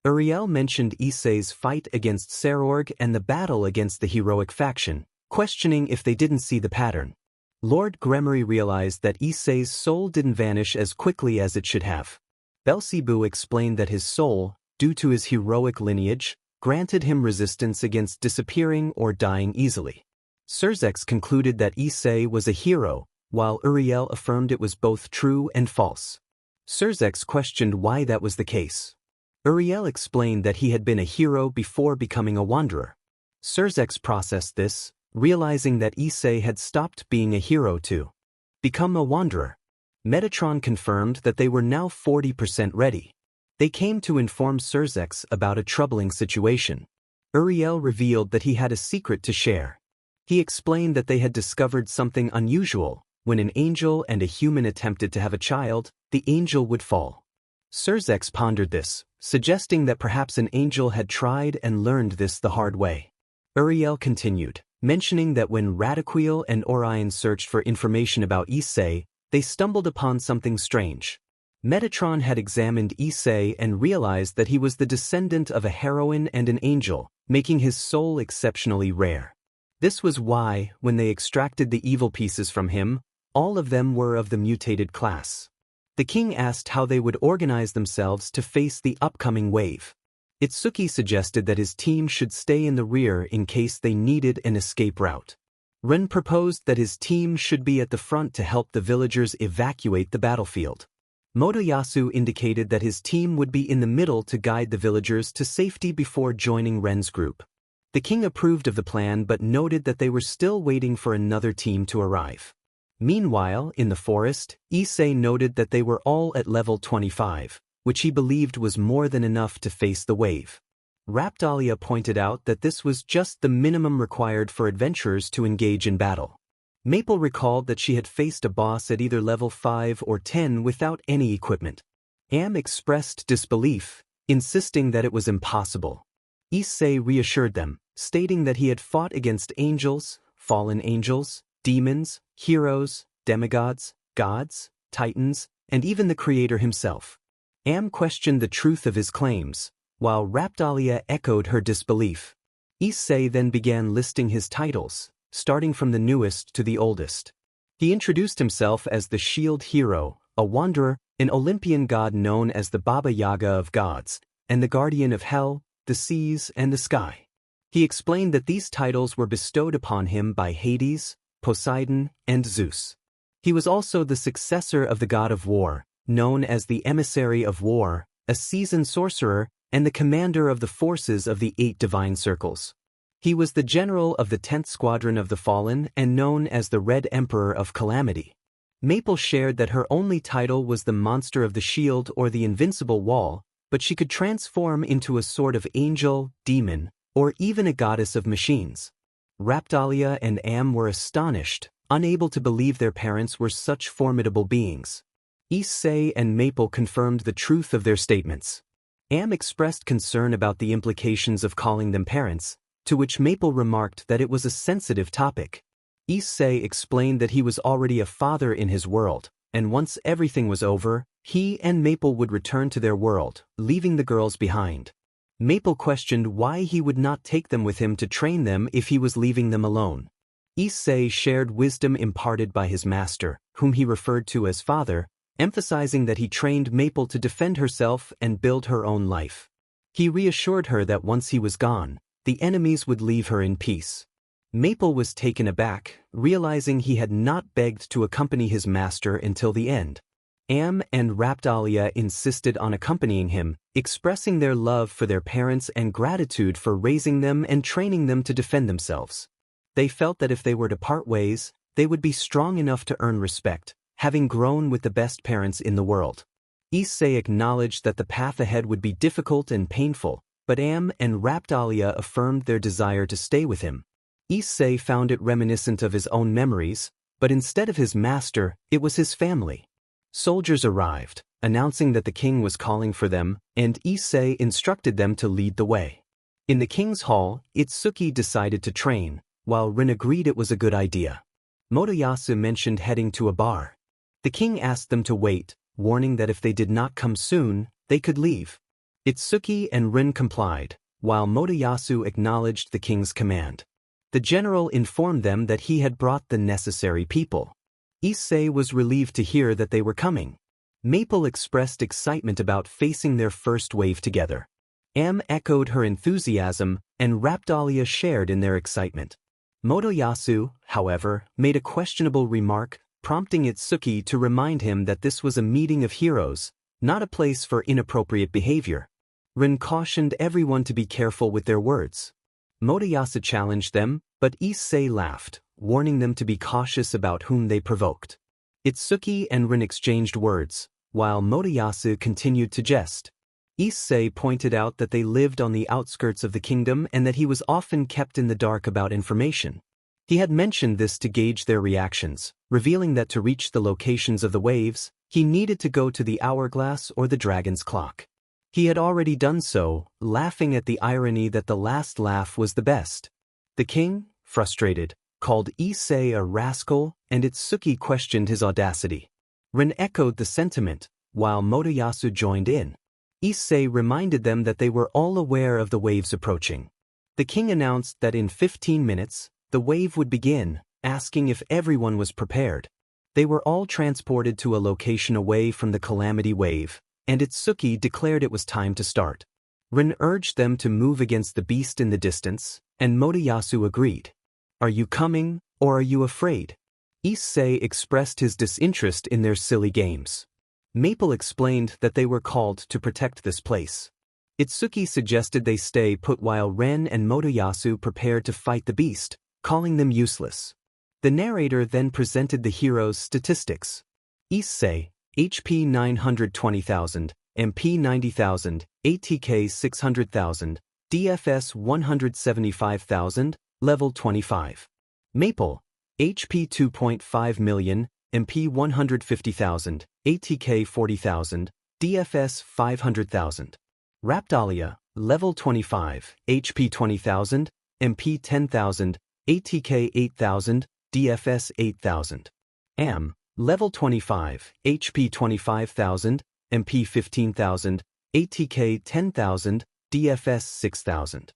Uriel mentioned Issei's fight against Serorg and the battle against the heroic faction, questioning if they didn't see the pattern. Lord Gremorys realized that Issei's soul didn't vanish as quickly as it should have. Belzebu explained that his soul, due to his heroic lineage, granted him resistance against disappearing or dying easily. Surzex concluded that Issei was a hero, while Uriel affirmed it was both true and false. Surzex questioned why that was the case. Uriel explained that he had been a hero before becoming a wanderer. Surzex processed this, realizing that Issei had stopped being a hero to become a wanderer. Metatron confirmed that they were now 40% ready. They came to inform Surzex about a troubling situation. Uriel revealed that he had a secret to share. He explained that they had discovered something unusual. When an angel and a human attempted to have a child, the angel would fall. Surzex pondered this, suggesting that perhaps an angel had tried and learned this the hard way. Uriel continued, mentioning that when Radiquil and Orion searched for information about Issei, they stumbled upon something strange. Metatron had examined Issei and realized that he was the descendant of a heroine and an angel, making his soul exceptionally rare. This was why, when they extracted the evil pieces from him, all of them were of the mutated class. The king asked how they would organize themselves to face the upcoming wave. Itsuki suggested that his team should stay in the rear in case they needed an escape route. Ren proposed that his team should be at the front to help the villagers evacuate the battlefield. Motoyasu indicated that his team would be in the middle to guide the villagers to safety before joining Ren's group. The king approved of the plan but noted that they were still waiting for another team to arrive. Meanwhile, in the forest, Issei noted that they were all at level 25, which he believed was more than enough to face the wave. Raptalia pointed out that this was just the minimum required for adventurers to engage in battle. Maple recalled that she had faced a boss at either level 5 or 10 without any equipment. Am expressed disbelief, insisting that it was impossible. Issei reassured them, stating that he had fought against angels, fallen angels, demons, heroes, demigods, gods, titans, and even the creator himself. Am questioned the truth of his claims, while Raptalia echoed her disbelief. Issei then began listing his titles, starting from the newest to the oldest. He introduced himself as the Shield Hero, a wanderer, an Olympian god known as the Baba Yaga of gods, and the guardian of hell, the seas, and the sky. He explained that these titles were bestowed upon him by Hades, Poseidon, and Zeus. He was also the successor of the god of war, known as the Emissary of War, a seasoned sorcerer, and the commander of the forces of the 8 divine circles. He was the general of the 10th Squadron of the Fallen and known as the Red Emperor of Calamity. Maple shared that her only title was the Monster of the Shield or the Invincible Wall, but she could transform into a sort of angel, demon, or even a goddess of machines. Raptalia and Am were astonished, unable to believe their parents were such formidable beings. Issei and Maple confirmed the truth of their statements. Am expressed concern about the implications of calling them parents, to which Maple remarked that it was a sensitive topic. Issei explained that he was already a father in his world, and once everything was over, he and Maple would return to their world, leaving the girls behind. Maple questioned why he would not take them with him to train them if he was leaving them alone. Issei shared wisdom imparted by his master, whom he referred to as father, emphasizing that he trained Maple to defend herself and build her own life. He reassured her that once he was gone, the enemies would leave her in peace. Maple was taken aback, realizing he had not begged to accompany his master until the end. Am and Raptalia insisted on accompanying him, expressing their love for their parents and gratitude for raising them and training them to defend themselves. They felt that if they were to part ways, they would be strong enough to earn respect, having grown with the best parents in the world. Issei acknowledged that the path ahead would be difficult and painful, but Am and Raptalia affirmed their desire to stay with him. Issei found it reminiscent of his own memories, but instead of his master, it was his family. Soldiers arrived, announcing that the king was calling for them, and Issei instructed them to lead the way. In the king's hall, Itsuki decided to train, while Rin agreed it was a good idea. Motoyasu mentioned heading to a bar. The king asked them to wait, warning that if they did not come soon, they could leave. Itsuki and Rin complied, while Motoyasu acknowledged the king's command. The general informed them that he had brought the necessary people. Issei was relieved to hear that they were coming. Maple expressed excitement about facing their first wave together. Am echoed her enthusiasm, and Raptalia shared in their excitement. Motoyasu, however, made a questionable remark, prompting Itsuki to remind him that this was a meeting of heroes, not a place for inappropriate behavior. Rin cautioned everyone to be careful with their words. Motoyasu challenged them, but Issei laughed, warning them to be cautious about whom they provoked. Itsuki and Rin exchanged words, while Motoyasu continued to jest. Issei pointed out that they lived on the outskirts of the kingdom and that he was often kept in the dark about information. He had mentioned this to gauge their reactions, revealing that to reach the locations of the waves, he needed to go to the hourglass or the dragon's clock. He had already done so, laughing at the irony that the last laugh was the best. The king, frustrated, called Issei a rascal, and Itsuki questioned his audacity. Rin echoed the sentiment, while Motoyasu joined in. Issei reminded them that they were all aware of the waves approaching. The king announced that in 15 minutes, the wave would begin, asking if everyone was prepared. They were all transported to a location away from the calamity wave, and Itsuki declared it was time to start. Rin urged them to move against the beast in the distance, and Motoyasu agreed. "Are you coming, or are you afraid?" Issei expressed his disinterest in their silly games. Maple explained that they were called to protect this place. Itsuki suggested they stay put while Ren and Motoyasu prepared to fight the beast, calling them useless. The narrator then presented the heroes' statistics. Issei, HP 920,000, MP 90,000, ATK 600,000, DFS 175,000, level 25. Maple, HP 2.5 million, MP 150,000, ATK 40,000, DFS 500,000. Raptalia, level 25, HP 20,000, MP 10,000, ATK 8,000, DFS 8,000. Am, level 25, HP 25,000, MP 15,000, ATK 10,000, DFS 6,000.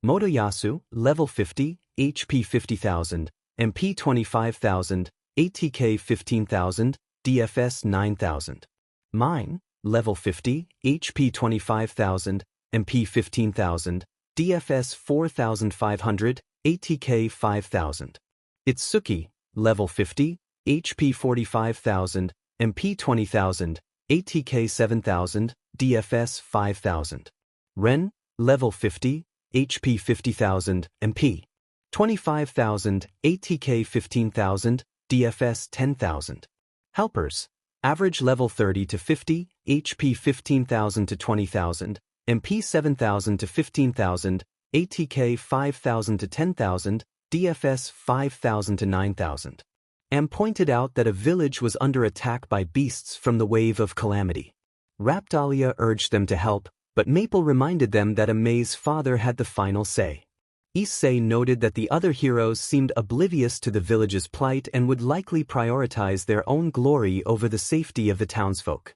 Motoyasu, level 50, HP 50,000, MP 25,000, ATK 15,000, DFS 9,000. Mine, level 50, HP 25,000, MP 15,000, DFS 4,500, ATK 5,000. Itsuki, level 50, HP 45,000, MP 20,000, ATK 7,000, DFS 5,000. Ren, level 50, HP 50,000, MP 25,000, ATK 15,000, DFS 10,000. Helpers, average level 30 to 50, HP 15,000 to 20,000, MP 7,000 to 15,000, ATK 5,000 to 10,000, DFS 5,000 to 9,000. Am pointed out that a village was under attack by beasts from the wave of calamity. Raptalia urged them to help, but Maple reminded them that May's father had the final say. Issei noted that the other heroes seemed oblivious to the village's plight and would likely prioritize their own glory over the safety of the townsfolk.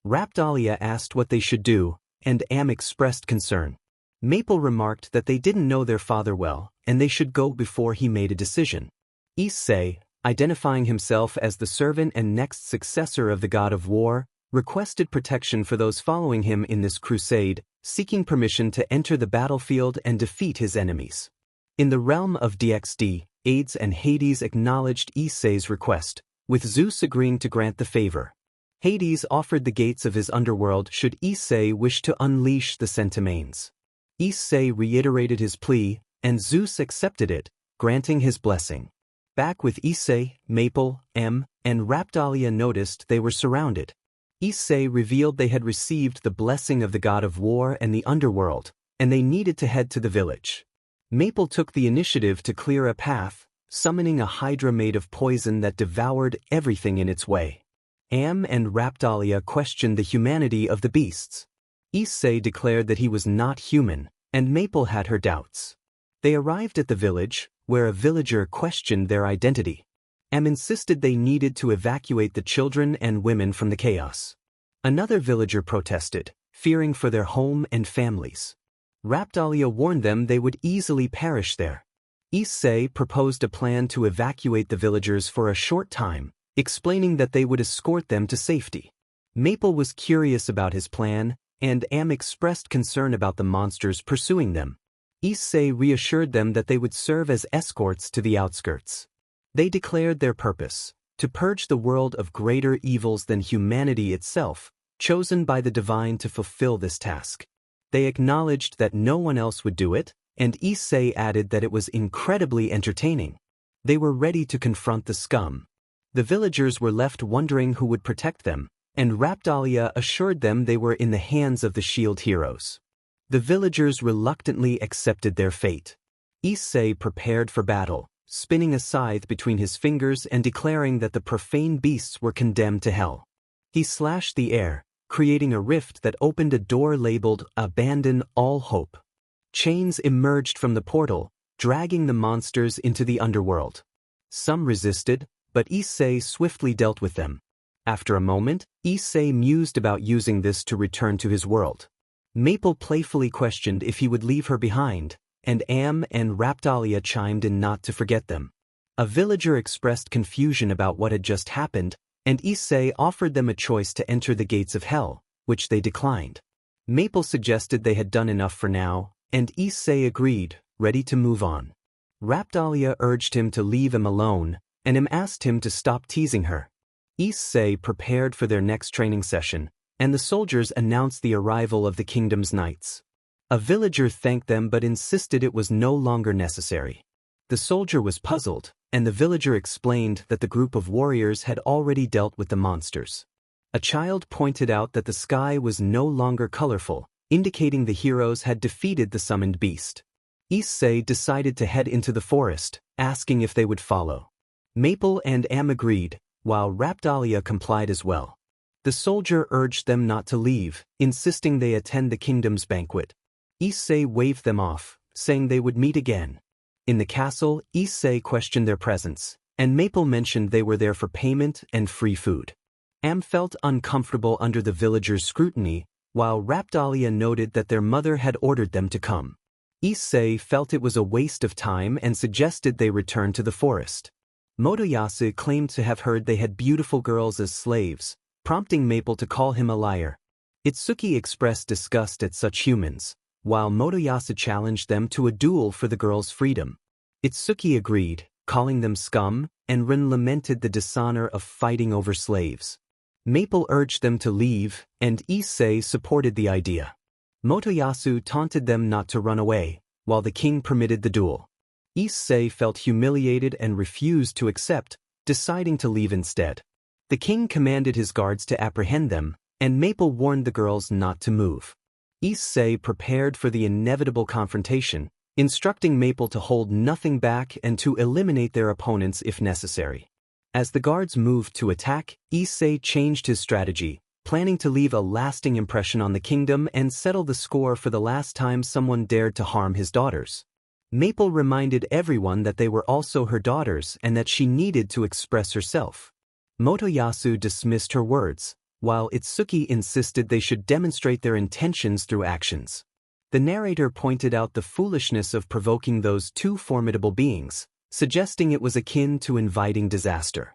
Raptalia asked what they should do, and Am expressed concern. Maple remarked that they didn't know their father well, and they should go before he made a decision. Issei, identifying himself as the servant and next successor of the god of war, requested protection for those following him in this crusade, seeking permission to enter the battlefield and defeat his enemies. In the realm of DXD, Hades and Hades acknowledged Issei's request, with Zeus agreeing to grant the favor. Hades offered the gates of his underworld should Issei wish to unleash the Centimanes. Issei reiterated his plea, and Zeus accepted it, granting his blessing. Back with Issei, Maple, M, and Raptalia noticed they were surrounded. Issei revealed they had received the blessing of the god of war and the underworld, and they needed to head to the village. Maple took the initiative to clear a path, summoning a hydra made of poison that devoured everything in its way. Am and Raptalia questioned the humanity of the beasts. Issei declared that he was not human, and Maple had her doubts. They arrived at the village, where a villager questioned their identity. Am insisted they needed to evacuate the children and women from the chaos. Another villager protested, fearing for their home and families. Raptalia warned them they would easily perish there. Issei proposed a plan to evacuate the villagers for a short time, explaining that they would escort them to safety. Maple was curious about his plan, and Am expressed concern about the monsters pursuing them. Issei reassured them that they would serve as escorts to the outskirts. They declared their purpose, to purge the world of greater evils than humanity itself, chosen by the divine to fulfill this task. They acknowledged that no one else would do it, and Issei added that it was incredibly entertaining. They were ready to confront the scum. The villagers were left wondering who would protect them, and Raptalia assured them they were in the hands of the shield heroes. The villagers reluctantly accepted their fate. Issei prepared for battle, spinning a scythe between his fingers and declaring that the profane beasts were condemned to hell. He slashed the air, creating a rift that opened a door labeled "Abandon All Hope." Chains emerged from the portal, dragging the monsters into the underworld. Some resisted, but Issei swiftly dealt with them. After a moment, Issei mused about using this to return to his world. Maple playfully questioned if he would leave her behind, and Am and Raptalia chimed in not to forget them. A villager expressed confusion about what had just happened, and Issei offered them a choice to enter the gates of hell, which they declined. Maple suggested they had done enough for now, and Issei agreed, ready to move on. Raptalia urged him to leave him alone, and Am asked him to stop teasing her. Issei prepared for their next training session, and the soldiers announced the arrival of the kingdom's knights. A villager thanked them but insisted it was no longer necessary. The soldier was puzzled, and the villager explained that the group of warriors had already dealt with the monsters. A child pointed out that the sky was no longer colorful, indicating the heroes had defeated the summoned beast. Issei decided to head into the forest, asking if they would follow. Maple and Am agreed, while Raptalia complied as well. The soldier urged them not to leave, insisting they attend the kingdom's banquet. Issei waved them off, saying they would meet again. In the castle, Issei questioned their presence, and Maple mentioned they were there for payment and free food. Am felt uncomfortable under the villagers' scrutiny, while Raptalia noted that their mother had ordered them to come. Issei felt it was a waste of time and suggested they return to the forest. Motoyasu claimed to have heard they had beautiful girls as slaves, prompting Maple to call him a liar. Itsuki expressed disgust at such humans, while Motoyasu challenged them to a duel for the girls' freedom. Itsuki agreed, calling them scum, and Rin lamented the dishonor of fighting over slaves. Maple urged them to leave, and Issei supported the idea. Motoyasu taunted them not to run away, while the king permitted the duel. Issei felt humiliated and refused to accept, deciding to leave instead. The king commanded his guards to apprehend them, and Maple warned the girls not to move. Issei prepared for the inevitable confrontation, instructing Maple to hold nothing back and to eliminate their opponents if necessary. As the guards moved to attack, Issei changed his strategy, planning to leave a lasting impression on the kingdom and settle the score for the last time someone dared to harm his daughters. Maple reminded everyone that they were also her daughters and that she needed to express herself. Motoyasu dismissed her words, while Itsuki insisted they should demonstrate their intentions through actions. The narrator pointed out the foolishness of provoking those two formidable beings, suggesting it was akin to inviting disaster.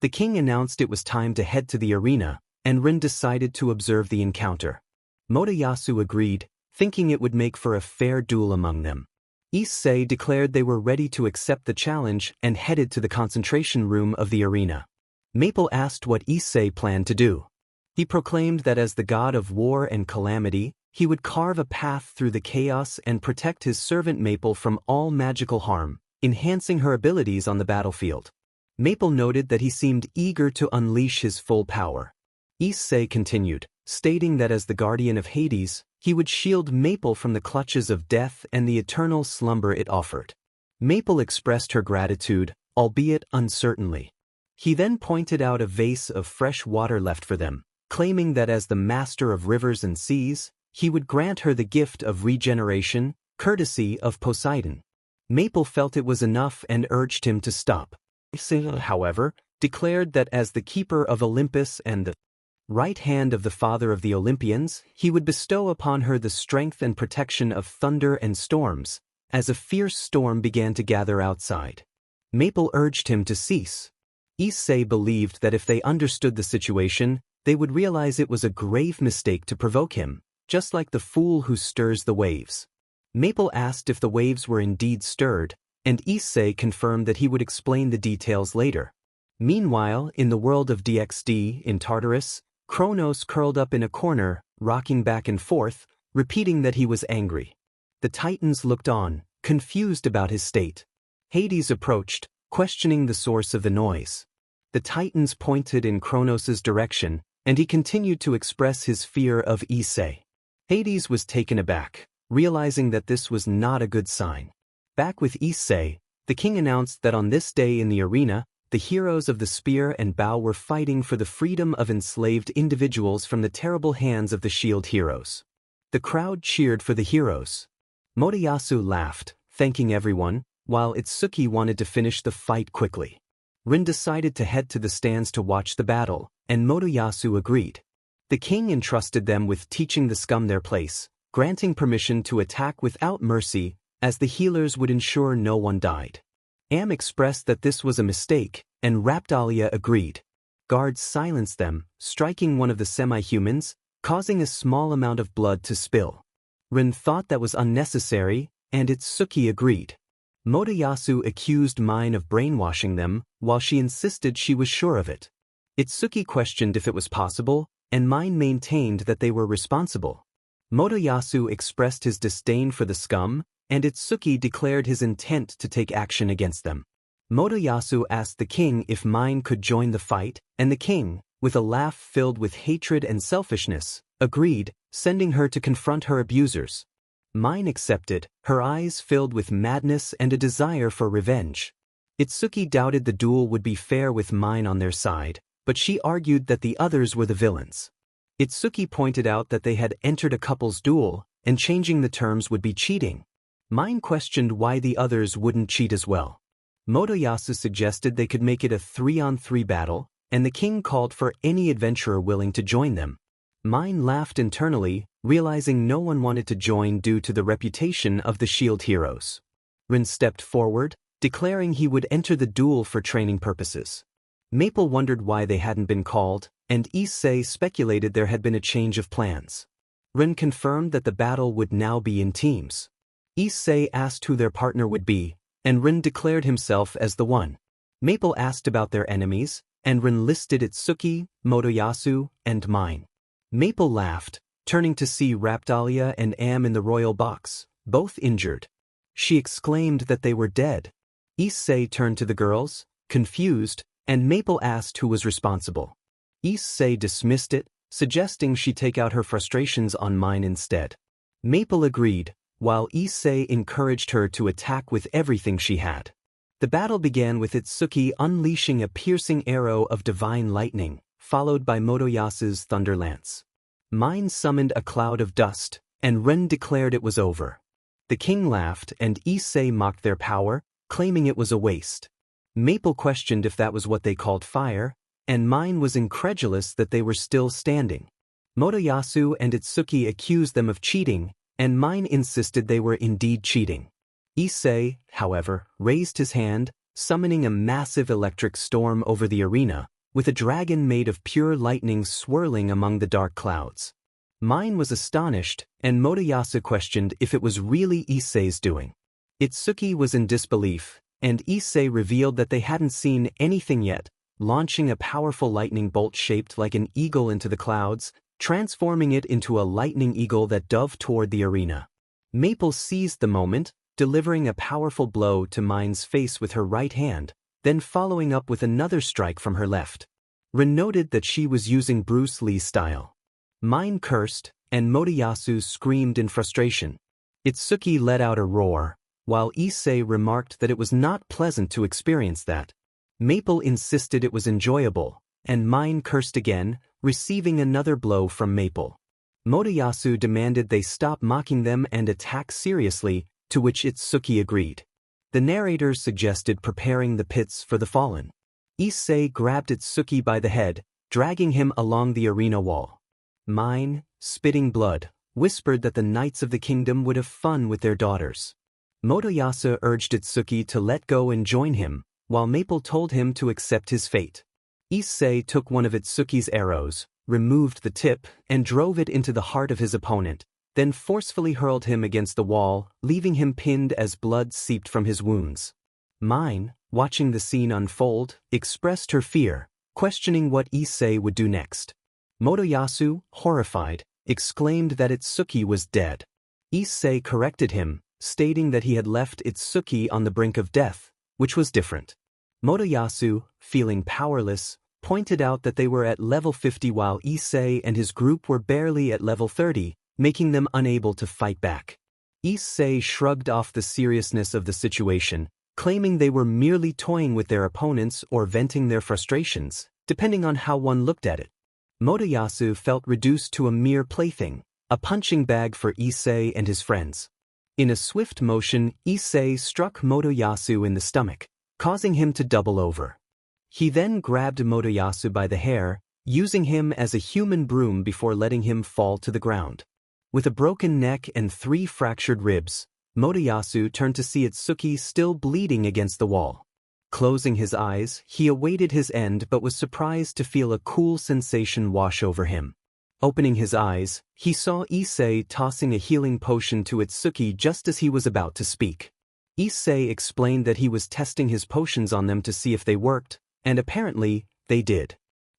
The king announced it was time to head to the arena, and Rin decided to observe the encounter. Motoyasu agreed, thinking it would make for a fair duel among them. Issei declared they were ready to accept the challenge and headed to the concentration room of the arena. Maple asked what Issei planned to do. He proclaimed that as the god of war and calamity, he would carve a path through the chaos and protect his servant Maple from all magical harm, enhancing her abilities on the battlefield. Maple noted that he seemed eager to unleash his full power. Issei continued, stating that as the guardian of Hades, he would shield Maple from the clutches of death and the eternal slumber it offered. Maple expressed her gratitude, albeit uncertainly. He then pointed out a vase of fresh water left for them, claiming that as the master of rivers and seas, he would grant her the gift of regeneration, courtesy of Poseidon. Maple felt it was enough and urged him to stop. Issei, however, declared that as the keeper of Olympus and the right hand of the father of the Olympians, he would bestow upon her the strength and protection of thunder and storms, as a fierce storm began to gather outside. Maple urged him to cease. Issei believed that if they understood the situation, they would realize it was a grave mistake to provoke him, just like the fool who stirs the waves. Maple asked if the waves were indeed stirred, and Issei confirmed that he would explain the details later. Meanwhile, in the world of DxD in Tartarus, Kronos curled up in a corner, rocking back and forth, repeating that he was angry. The Titans looked on, confused about his state. Hades approached, questioning the source of the noise. The Titans pointed in Kronos' direction, and he continued to express his fear of Issei. Hades was taken aback, realizing that this was not a good sign. Back with Issei, the king announced that on this day in the arena, the heroes of the spear and bow were fighting for the freedom of enslaved individuals from the terrible hands of the shield heroes. The crowd cheered for the heroes. Motoyasu laughed, thanking everyone, while Itsuki wanted to finish the fight quickly. Rin decided to head to the stands to watch the battle, and Motoyasu agreed. The king entrusted them with teaching the scum their place, granting permission to attack without mercy, as the healers would ensure no one died. Am expressed that this was a mistake, and Raptalia agreed. Guards silenced them, striking one of the semi-humans, causing a small amount of blood to spill. Rin thought that was unnecessary, and Itsuki agreed. Motoyasu accused Mine of brainwashing them, while she insisted she was sure of it. Itsuki questioned if it was possible, and Mine maintained that they were responsible. Motoyasu expressed his disdain for the scum, and Itsuki declared his intent to take action against them. Motoyasu asked the king if Mine could join the fight, and the king, with a laugh filled with hatred and selfishness, agreed, sending her to confront her abusers. Mine accepted, her eyes filled with madness and a desire for revenge. Itsuki doubted the duel would be fair with Mine on their side, but she argued that the others were the villains. Itsuki pointed out that they had entered a couple's duel, and changing the terms would be cheating. Mine questioned why the others wouldn't cheat as well. Motoyasu suggested they could make it a 3-on-3 battle, and the king called for any adventurer willing to join them. Mine laughed internally, realizing no one wanted to join due to the reputation of the shield heroes. Rin stepped forward, declaring he would enter the duel for training purposes. Maple wondered why they hadn't been called, and Issei speculated there had been a change of plans. Rin confirmed that the battle would now be in teams. Issei asked who their partner would be, and Rin declared himself as the one. Maple asked about their enemies, and Rin listed Itsuki, Motoyasu, and Mine. Maple laughed, turning to see Raptalia and Am in the royal box, both injured. She exclaimed that they were dead. Issei turned to the girls, confused, and Maple asked who was responsible. Issei dismissed it, suggesting she take out her frustrations on Mine instead. Maple agreed, while Issei encouraged her to attack with everything she had. The battle began with Itsuki unleashing a piercing arrow of divine lightning, followed by Motoyasu's thunder lance. Mine summoned a cloud of dust, and Ren declared it was over. The king laughed and Issei mocked their power, claiming it was a waste. Maple questioned if that was what they called fire, and Mine was incredulous that they were still standing. Motoyasu and Itsuki accused them of cheating, and Mine insisted they were indeed cheating. Issei, however, raised his hand, summoning a massive electric storm over the arena, with a dragon made of pure lightning swirling among the dark clouds. Mine was astonished, and Motoyasu questioned if it was really Issei's doing. Itsuki was in disbelief, and Issei revealed that they hadn't seen anything yet, launching a powerful lightning bolt shaped like an eagle into the clouds, transforming it into a lightning eagle that dove toward the arena. Maple seized the moment, delivering a powerful blow to Mine's face with her right hand, then following up with another strike from her left. Rin noted that she was using Bruce Lee style. Mine cursed, and Motoyasu screamed in frustration. Itsuki let out a roar, while Issei remarked that it was not pleasant to experience that. Maple insisted it was enjoyable, and Mine cursed again, receiving another blow from Maple. Motoyasu demanded they stop mocking them and attack seriously, to which Itsuki agreed. The narrator suggested preparing the pits for the fallen. Issei grabbed Itsuki by the head, dragging him along the arena wall. Mine, spitting blood, whispered that the knights of the kingdom would have fun with their daughters. Motoyasu urged Itsuki to let go and join him, while Maple told him to accept his fate. Issei took one of Itsuki's arrows, removed the tip, and drove it into the heart of his opponent, then forcefully hurled him against the wall, leaving him pinned as blood seeped from his wounds. Mine, watching the scene unfold, expressed her fear, questioning what Issei would do next. Motoyasu, horrified, exclaimed that Itsuki was dead. Issei corrected him, stating that he had left Itsuki on the brink of death, which was different. Motoyasu, feeling powerless, pointed out that they were at level 50 while Issei and his group were barely at level 30, making them unable to fight back. Issei shrugged off the seriousness of the situation, claiming they were merely toying with their opponents or venting their frustrations, depending on how one looked at it. Motoyasu felt reduced to a mere plaything, a punching bag for Issei and his friends. In a swift motion, Issei struck Motoyasu in the stomach, causing him to double over. He then grabbed Motoyasu by the hair, using him as a human broom before letting him fall to the ground. With a broken neck and 3 fractured ribs, Motoyasu turned to see Itsuki still bleeding against the wall. Closing his eyes, he awaited his end but was surprised to feel a cool sensation wash over him. Opening his eyes, he saw Issei tossing a healing potion to Itsuki just as he was about to speak. Issei explained that he was testing his potions on them to see if they worked, and apparently, they did.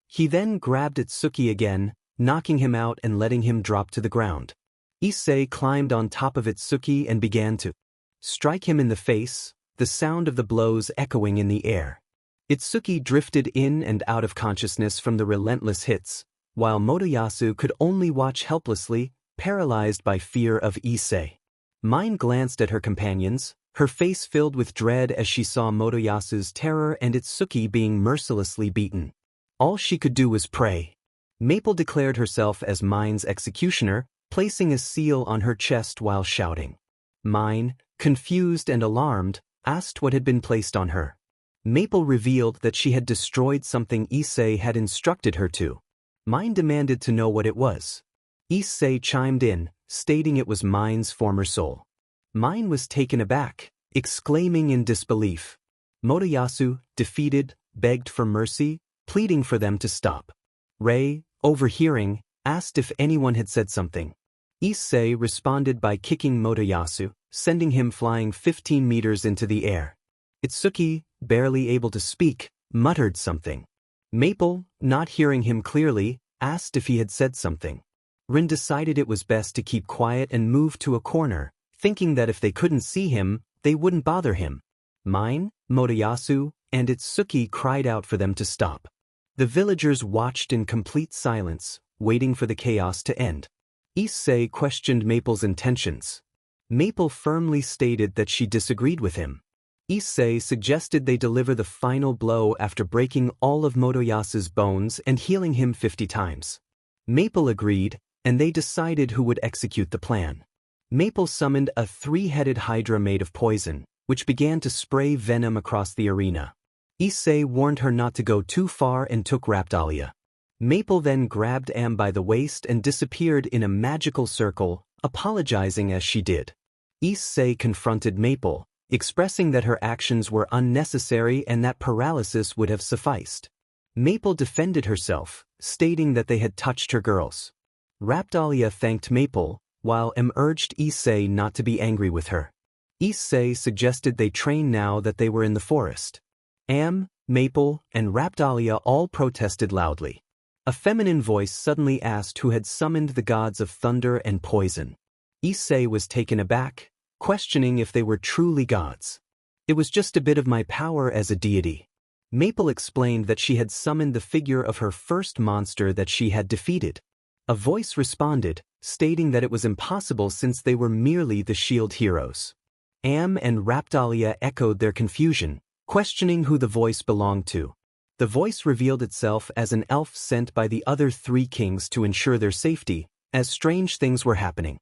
He then grabbed Itsuki again, knocking him out and letting him drop to the ground. Issei climbed on top of Itsuki and began to strike him in the face, the sound of the blows echoing in the air. Itsuki drifted in and out of consciousness from the relentless hits, while Motoyasu could only watch helplessly, paralyzed by fear of Issei. Mine glanced at her companions, her face filled with dread as she saw Motoyasu's terror and Itsuki being mercilessly beaten. All she could do was pray. Maple declared herself as Mine's executioner, placing a seal on her chest while shouting. Mine, confused and alarmed, asked what had been placed on her. Maple revealed that she had destroyed something Issei had instructed her to. Mine demanded to know what it was. Issei chimed in, stating it was Mine's former soul. Mine was taken aback, exclaiming in disbelief. Motoyasu, defeated, begged for mercy, pleading for them to stop. Rei, overhearing, asked if anyone had said something. Issei responded by kicking Motoyasu, sending him flying 15 meters into the air. Itsuki, barely able to speak, muttered something. Maple, not hearing him clearly, asked if he had said something. Rin decided it was best to keep quiet and move to a corner, thinking that if they couldn't see him, they wouldn't bother him. Mine, Motoyasu, and Itsuki cried out for them to stop. The villagers watched in complete silence, waiting for the chaos to end. Issei questioned Maple's intentions. Maple firmly stated that she disagreed with him. Issei suggested they deliver the final blow after breaking all of Motoyasu's bones and healing him 50 times. Maple agreed, and they decided who would execute the plan. Maple summoned a 3-headed hydra made of poison, which began to spray venom across the arena. Issei warned her not to go too far and took Raptalia. Maple then grabbed Am by the waist and disappeared in a magical circle, apologizing as she did. Issei confronted Maple, expressing that her actions were unnecessary and that paralysis would have sufficed. Maple defended herself, stating that they had touched her girls. Raptalia thanked Maple, while Am urged Issei not to be angry with her. Issei suggested they train now that they were in the forest. Am, Maple, and Raptalia all protested loudly. A feminine voice suddenly asked who had summoned the gods of thunder and poison. Issei was taken aback, questioning if they were truly gods. It was just a bit of my power as a deity. Maple explained that she had summoned the figure of her first monster that she had defeated. A voice responded, stating that it was impossible since they were merely the shield heroes. Am and Raptalia echoed their confusion, questioning who the voice belonged to. The voice revealed itself as an elf sent by the other 3 kings to ensure their safety, as strange things were happening.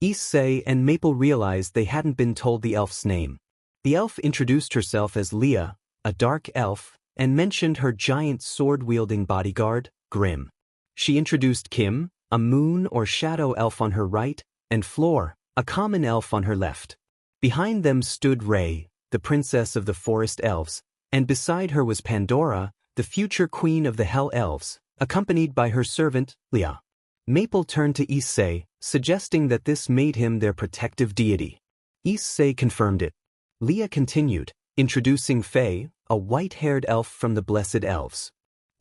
Issei and Maple realized they hadn't been told the elf's name. The elf introduced herself as Leah, a dark elf, and mentioned her giant sword-wielding bodyguard, Grim. She introduced Kim, a moon or shadow elf on her right, and Floor, a common elf on her left. Behind them stood Rei, the princess of the forest elves, and beside her was Pandora, the future queen of the Hell Elves, accompanied by her servant, Leah. Maple turned to Issei, suggesting that this made him their protective deity. Issei confirmed it. Leah continued, introducing Faye, a white-haired elf from the Blessed Elves.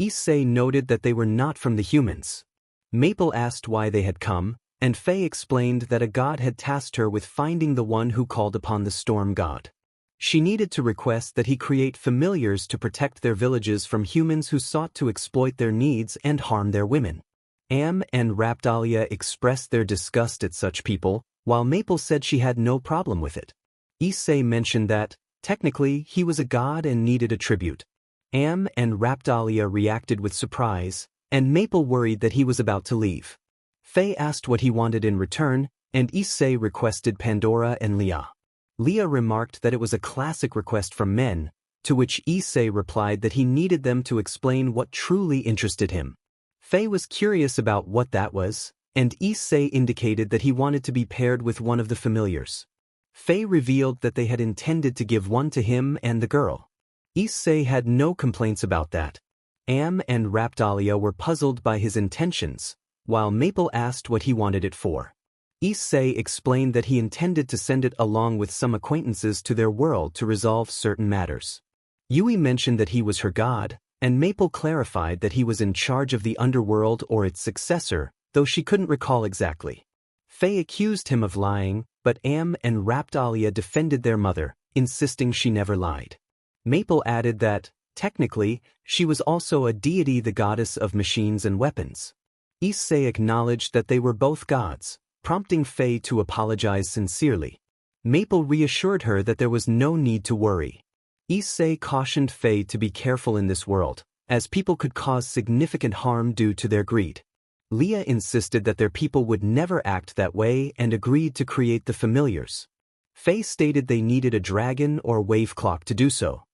Issei noted that they were not from the humans. Maple asked why they had come, and Faye explained that a god had tasked her with finding the one who called upon the storm god. She needed to request that he create familiars to protect their villages from humans who sought to exploit their needs and harm their women. Am and Raptalia expressed their disgust at such people, while Maple said she had no problem with it. Issei mentioned that, technically, he was a god and needed a tribute. Am and Raptalia reacted with surprise, and Maple worried that he was about to leave. Faye asked what he wanted in return, and Issei requested Pandora and Leah. Leah remarked that it was a classic request from men, to which Issei replied that he needed them to explain what truly interested him. Faye was curious about what that was, and Issei indicated that he wanted to be paired with one of the familiars. Faye revealed that they had intended to give one to him and the girl. Issei had no complaints about that. Am and Raptalia were puzzled by his intentions, while Maple asked what he wanted it for. Issei explained that he intended to send it along with some acquaintances to their world to resolve certain matters. Yui mentioned that he was her god, and Maple clarified that he was in charge of the underworld or its successor, though she couldn't recall exactly. Faye accused him of lying, but Am and Raptalia defended their mother, insisting she never lied. Maple added that, technically, she was also a deity, the goddess of machines and weapons. Issei acknowledged that they were both gods, prompting Faye to apologize sincerely. Maple reassured her that there was no need to worry. Issei cautioned Faye to be careful in this world, as people could cause significant harm due to their greed. Leah insisted that their people would never act that way and agreed to create the familiars. Faye stated they needed a dragon or wave clock to do so.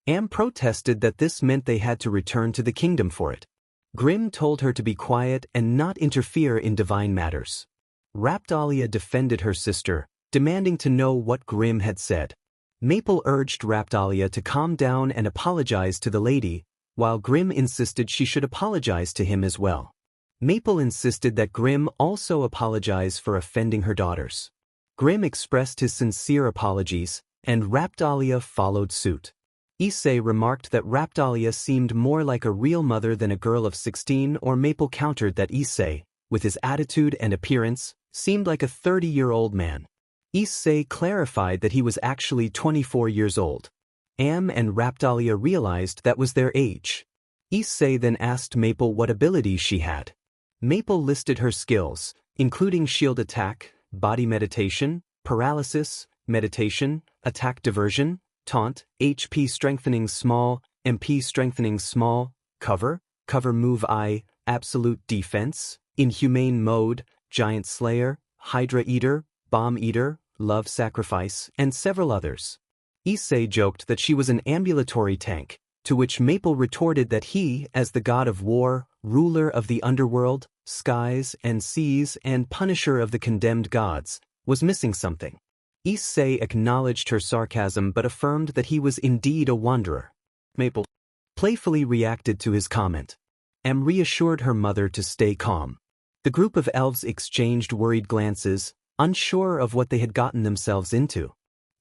Am protested that this meant they had to return to the kingdom for it. Grim told her to be quiet and not interfere in divine matters. Raptalia defended her sister, demanding to know what Grim had said. Maple urged Raptalia to calm down and apologize to the lady, while Grim insisted she should apologize to him as well. Maple insisted that Grim also apologize for offending her daughters. Grim expressed his sincere apologies, and Raptalia followed suit. Issei remarked that Raptalia seemed more like a real mother than a girl of 16, or Maple countered that Issei, with his attitude and appearance, seemed like a 30-year-old man. Issei clarified that he was actually 24 years old. Am and Raptalia realized that was their age. Issei then asked Maple what abilities she had. Maple listed her skills, including shield attack, body meditation, paralysis, meditation, attack diversion, taunt, HP strengthening small, MP strengthening small, cover move I, absolute defense, inhumane mode, giant slayer, hydra eater, bomb eater, love sacrifice, and several others. Issei joked that she was an ambulatory tank, to which Maple retorted that he, as the god of war, ruler of the underworld, skies and seas and punisher of the condemned gods, was missing something. Issei acknowledged her sarcasm but affirmed that he was indeed a wanderer. Maple playfully reacted to his comment. Am reassured her mother to stay calm. The group of elves exchanged worried glances, unsure of what they had gotten themselves into.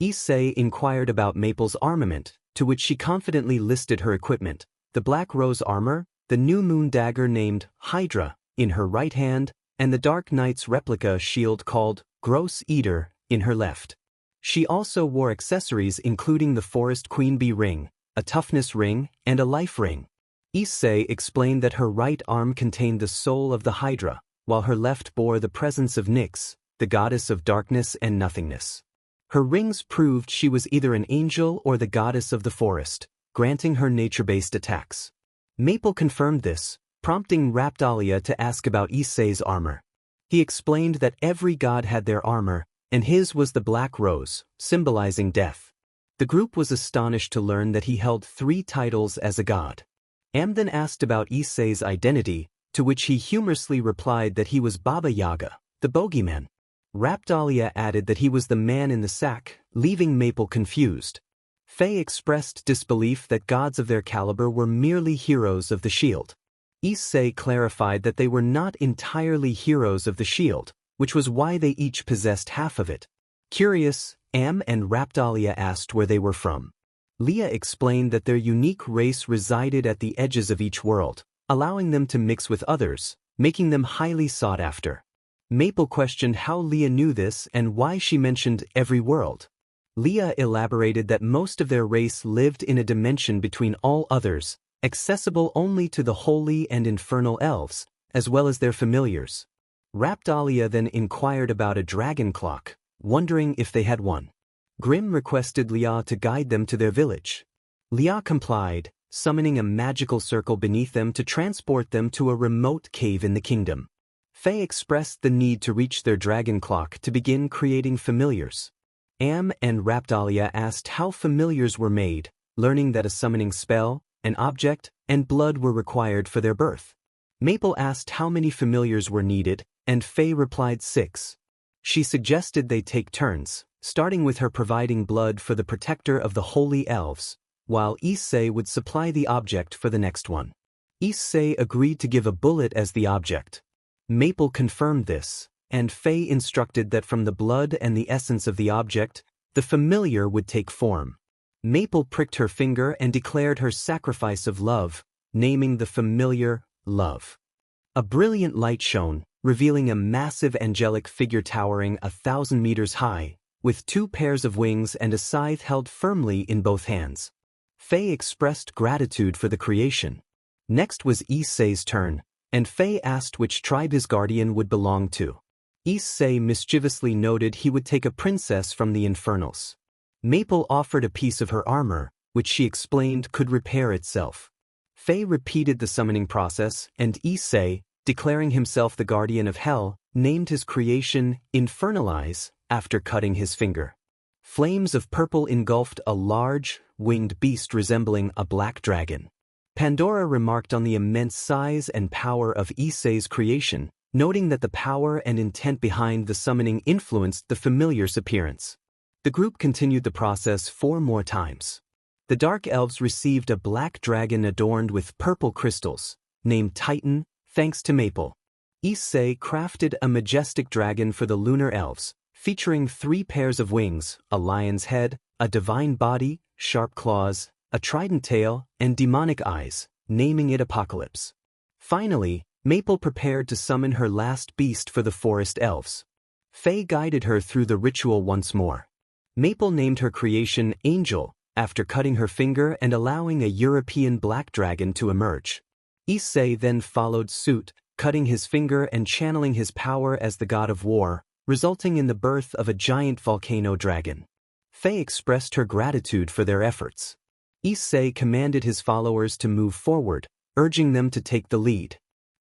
Issei inquired about Maple's armament, to which she confidently listed her equipment: the Black Rose armor, the new moon dagger named Hydra in her right hand, and the Dark Knight's replica shield called Gross Eater in her left. She also wore accessories including the Forest Queen Bee ring, a toughness ring, and a life ring. Issei explained that her right arm contained the soul of the Hydra, while her left bore the presence of Nyx, the goddess of darkness and nothingness. Her rings proved she was either an angel or the goddess of the forest, granting her nature-based attacks. Maple confirmed this, prompting Raptalia to ask about Issei's armor. He explained that every god had their armor, and his was the Black Rose, symbolizing death. The group was astonished to learn that he held 3 titles as a god. Am then asked about Issei's identity, to which he humorously replied that he was Baba Yaga, the bogeyman. Raptalia added that he was the man in the sack, leaving Maple confused. Faye expressed disbelief that gods of their caliber were merely heroes of the shield. Issei clarified that they were not entirely heroes of the shield, which was why they each possessed half of it. Curious, Am and Raptalia asked where they were from. Leah explained that their unique race resided at the edges of each world, allowing them to mix with others, making them highly sought after. Maple questioned how Leah knew this and why she mentioned every world. Leah elaborated that most of their race lived in a dimension between all others, accessible only to the holy and infernal elves, as well as their familiars. Raptalia then inquired about a dragon clock, wondering if they had one. Grim requested Leah to guide them to their village. Leah complied, summoning a magical circle beneath them to transport them to a remote cave in the kingdom. Faye expressed the need to reach their dragon clock to begin creating familiars. Am and Raptalia asked how familiars were made, learning that a summoning spell, an object, and blood were required for their birth. Maple asked how many familiars were needed, and Faye replied 6. She suggested they take turns, starting with her providing blood for the protector of the holy elves, while Issei would supply the object for the next one. Issei agreed to give a bullet as the object. Maple confirmed this, and Faye instructed that from the blood and the essence of the object, the familiar would take form. Maple pricked her finger and declared her sacrifice of love, naming the familiar Love. A brilliant light shone, revealing a massive angelic figure towering 1,000 meters high, with 2 pairs of wings and a scythe held firmly in both hands. Faye expressed gratitude for the creation. Next was Issei's turn, and Faye asked which tribe his guardian would belong to. Issei mischievously noted he would take a princess from the infernals. Maple offered a piece of her armor, which she explained could repair itself. Faye repeated the summoning process, and Issei, declaring himself the guardian of hell, named his creation Infernalize after cutting his finger. Flames of purple engulfed a large, winged beast resembling a black dragon. Pandora remarked on the immense size and power of Issei's creation, noting that the power and intent behind the summoning influenced the familiar's appearance. The group continued the process 4 more times. The Dark Elves received a black dragon adorned with purple crystals, named Titan, thanks to Maple. Issei crafted a majestic dragon for the Lunar Elves, featuring 3 pairs of wings, a lion's head, a divine body, sharp claws, a trident tail, and demonic eyes, naming it Apocalypse. Finally, Maple prepared to summon her last beast for the Forest Elves. Faye guided her through the ritual once more. Maple named her creation Angel, after cutting her finger and allowing a European black dragon to emerge. Issei then followed suit, cutting his finger and channeling his power as the god of war, resulting in the birth of a giant volcano dragon. Faye expressed her gratitude for their efforts. Issei commanded his followers to move forward, urging them to take the lead.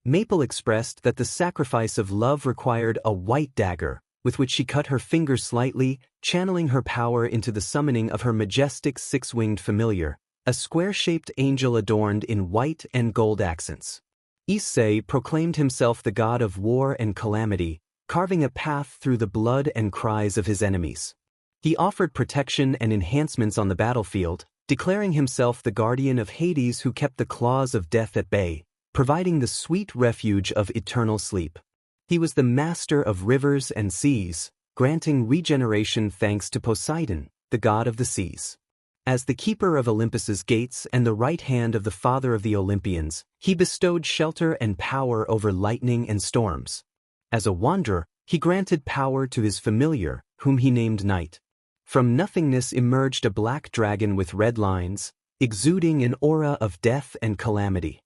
Maple expressed that the sacrifice of love required a white dagger, with which she cut her finger slightly, channeling her power into the summoning of her majestic 6-winged familiar, a square-shaped angel adorned in white and gold accents. Issei proclaimed himself the god of war and calamity, carving a path through the blood and cries of his enemies. He offered protection and enhancements on the battlefield, declaring himself the guardian of Hades who kept the claws of death at bay, providing the sweet refuge of eternal sleep. He was the master of rivers and seas, granting regeneration thanks to Poseidon, the god of the seas. As the keeper of Olympus's gates and the right hand of the father of the Olympians, he bestowed shelter and power over lightning and storms. As a wanderer, he granted power to his familiar, whom he named Night. From nothingness emerged a black dragon with red lines, exuding an aura of death and calamity.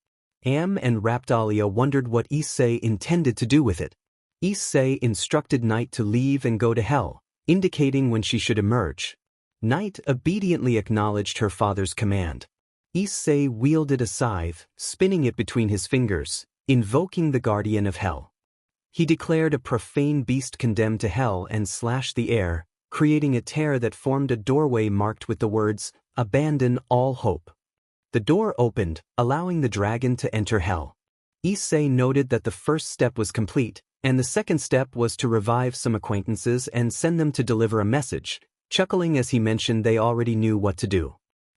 Am and Raptalia wondered what Issei intended to do with it. Issei instructed Night to leave and go to hell, indicating when she should emerge. Night obediently acknowledged her father's command. Issei wielded a scythe, spinning it between his fingers, invoking the guardian of hell. He declared a profane beast condemned to hell and slashed the air, creating a tear that formed a doorway marked with the words, "Abandon all hope." The door opened, allowing the dragon to enter hell. Issei noted that the first step was complete, and the second step was to revive some acquaintances and send them to deliver a message, chuckling as he mentioned they already knew what to do.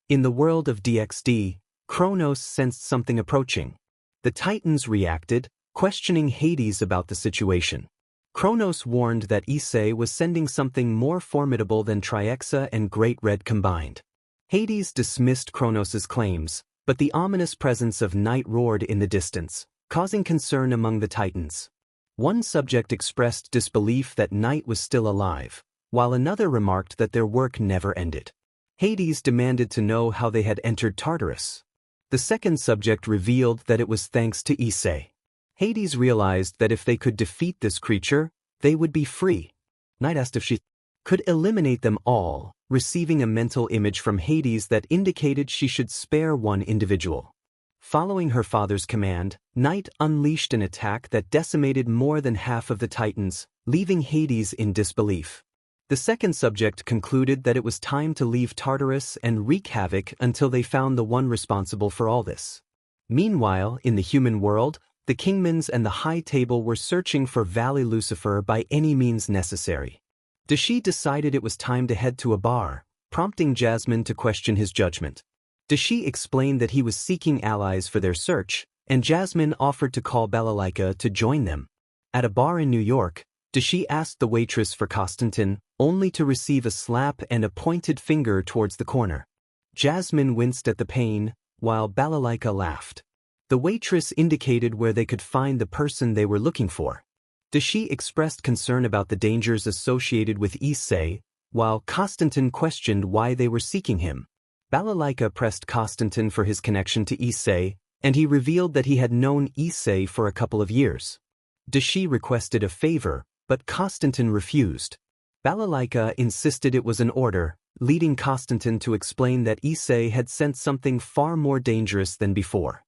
In the world of DxD, Kronos sensed something approaching. The Titans reacted, questioning Hades about the situation. Kronos warned that Issei was sending something more formidable than Triexa and Great Red combined. Hades dismissed Kronos' claims, but the ominous presence of Night roared in the distance, causing concern among the Titans. One subject expressed disbelief that Night was still alive, while another remarked that their work never ended. Hades demanded to know how they had entered Tartarus. The second subject revealed that it was thanks to Issei. Hades realized that if they could defeat this creature, they would be free. Night asked if she could eliminate them all, receiving a mental image from Hades that indicated she should spare one individual. Following her father's command, Night unleashed an attack that decimated more than half of the Titans, leaving Hades in disbelief. The second subject concluded that it was time to leave Tartarus and wreak havoc until they found the one responsible for all this. Meanwhile, in the human world, the Kingmans and the High Table were searching for Valley Lucifer by any means necessary. Dashi decided it was time to head to a bar, prompting Jasmine to question his judgment. Dashi explained that he was seeking allies for their search, and Jasmine offered to call Balalaika to join them. At a bar in New York, Dashi asked the waitress for Constantine, only to receive a slap and a pointed finger towards the corner. Jasmine winced at the pain, while Balalaika laughed. The waitress indicated where they could find the person they were looking for. Dashi expressed concern about the dangers associated with Issei, while Constantine questioned why they were seeking him. Balalaika pressed Constantine for his connection to Issei, and he revealed that he had known Issei for a couple of years. Dashi requested a favor, but Constantine refused. Balalaika insisted it was an order, leading Constantine to explain that Issei had sent something far more dangerous than before.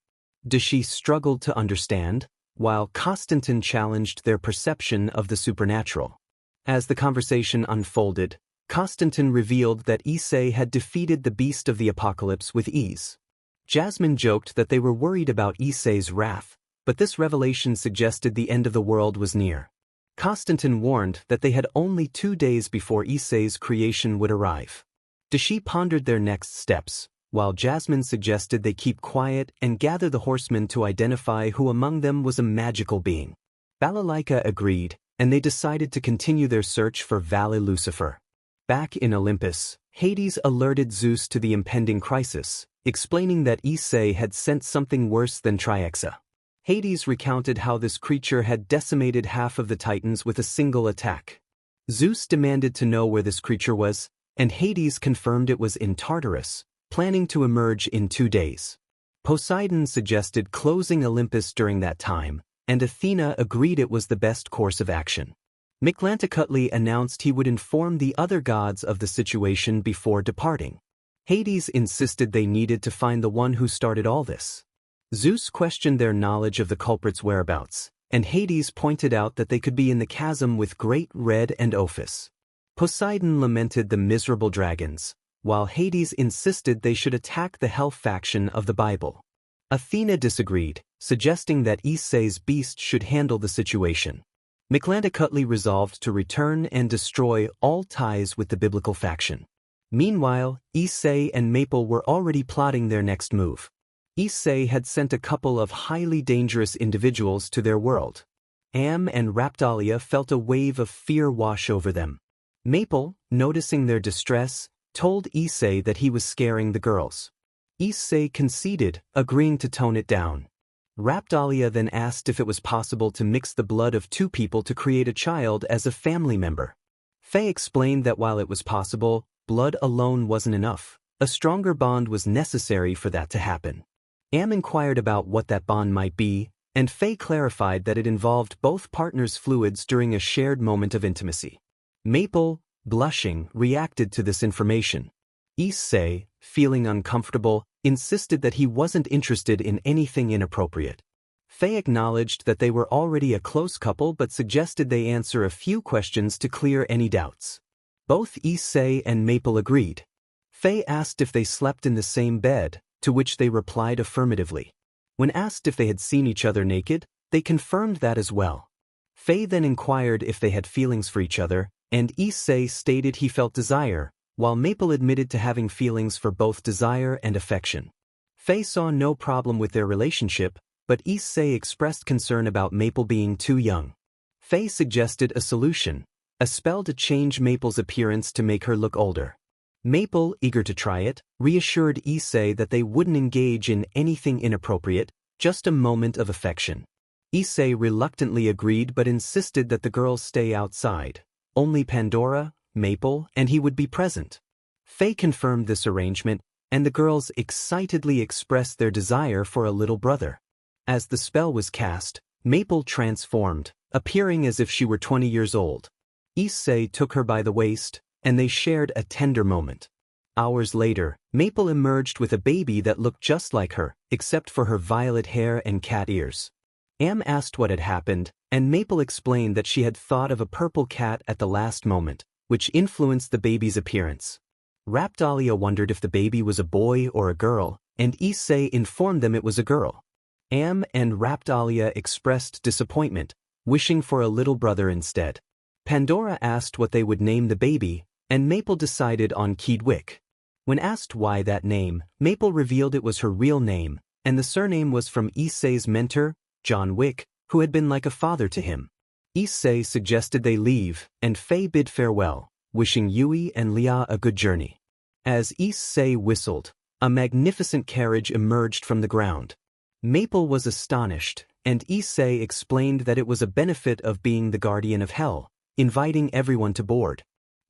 Dashi struggled to understand, while Constantine challenged their perception of the supernatural. As the conversation unfolded, Constantine revealed that Issei had defeated the beast of the apocalypse with ease. Jasmine joked that they were worried about Issei's wrath, but this revelation suggested the end of the world was near. Constantine warned that they had only 2 days before Issei's creation would arrive. Dashi pondered their next steps, while Jasmine suggested they keep quiet and gather the horsemen to identify who among them was a magical being. Balalaika agreed, and they decided to continue their search for Valley Lucifer. Back in Olympus, Hades alerted Zeus to the impending crisis, explaining that Issei had sent something worse than Triexa. Hades recounted how this creature had decimated half of the Titans with a single attack. Zeus demanded to know where this creature was, and Hades confirmed it was in Tartarus, planning to emerge in 2 days. Poseidon suggested closing Olympus during that time, and Athena agreed it was the best course of action. Mictlantecuhtli announced he would inform the other gods of the situation before departing. Hades insisted they needed to find the one who started all this. Zeus questioned their knowledge of the culprit's whereabouts, and Hades pointed out that they could be in the chasm with Great Red and Ophis. Poseidon lamented the miserable dragons, while Hades insisted they should attack the Hell faction of the Bible. Athena disagreed, suggesting that Issei's beast should handle the situation. Mictlantecuhtli resolved to return and destroy all ties with the biblical faction. Meanwhile, Issei and Maple were already plotting their next move. Issei had sent a couple of highly dangerous individuals to their world. Am and Raptalia felt a wave of fear wash over them. Maple, noticing their distress, told Issei that he was scaring the girls. Issei conceded, agreeing to tone it down. Raptalia then asked if it was possible to mix the blood of 2 people to create a child as a family member. Faye explained that while it was possible, blood alone wasn't enough. A stronger bond was necessary for that to happen. Am inquired about what that bond might be, and Faye clarified that it involved both partners' fluids during a shared moment of intimacy. Maple, blushing, reacted to this information. Issei, feeling uncomfortable, insisted that he wasn't interested in anything inappropriate. Faye acknowledged that they were already a close couple but suggested they answer a few questions to clear any doubts. Both Issei and Maple agreed. Faye asked if they slept in the same bed, to which they replied affirmatively. When asked if they had seen each other naked, they confirmed that as well. Faye then inquired if they had feelings for each other, and Issei stated he felt desire, while Maple admitted to having feelings for both desire and affection. Faye saw no problem with their relationship, but Issei expressed concern about Maple being too young. Faye suggested a solution, a spell to change Maple's appearance to make her look older. Maple, eager to try it, reassured Issei that they wouldn't engage in anything inappropriate, just a moment of affection. Issei reluctantly agreed but insisted that the girls stay outside. Only Pandora, Maple, and he would be present. Faye confirmed this arrangement, and the girls excitedly expressed their desire for a little brother. As the spell was cast, Maple transformed, appearing as if she were 20 years old. Issei took her by the waist, and they shared a tender moment. Hours later, Maple emerged with a baby that looked just like her, except for her violet hair and cat ears. Am asked what had happened, and Maple explained that she had thought of a purple cat at the last moment, which influenced the baby's appearance. Raptalia wondered if the baby was a boy or a girl, and Issei informed them it was a girl. Am and Raptalia expressed disappointment, wishing for a little brother instead. Pandora asked what they would name the baby, and Maple decided on Keedwick. When asked why that name, Maple revealed it was her real name, and the surname was from Issei's mentor, John Wick, who had been like a father to him. Issei suggested they leave, and Faye bid farewell, wishing Yui and Leah a good journey. As Issei whistled, a magnificent carriage emerged from the ground. Maple was astonished, and Issei explained that it was a benefit of being the guardian of hell, inviting everyone to board.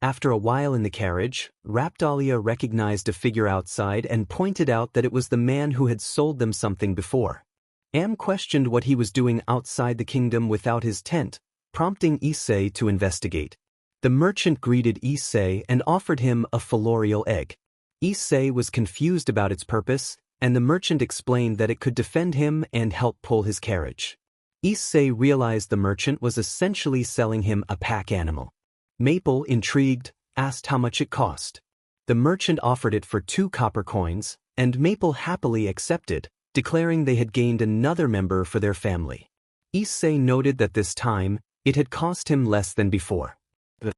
After a while in the carriage, Raptalia recognized a figure outside and pointed out that it was the man who had sold them something before. Am questioned what he was doing outside the kingdom without his tent, prompting Issei to investigate. The merchant greeted Issei and offered him a filorial egg. Issei was confused about its purpose, and the merchant explained that it could defend him and help pull his carriage. Issei realized the merchant was essentially selling him a pack animal. Maple, intrigued, asked how much it cost. The merchant offered it for 2 copper coins, and Maple happily accepted, declaring they had gained another member for their family. Issei noted that this time, it had cost him less than before. The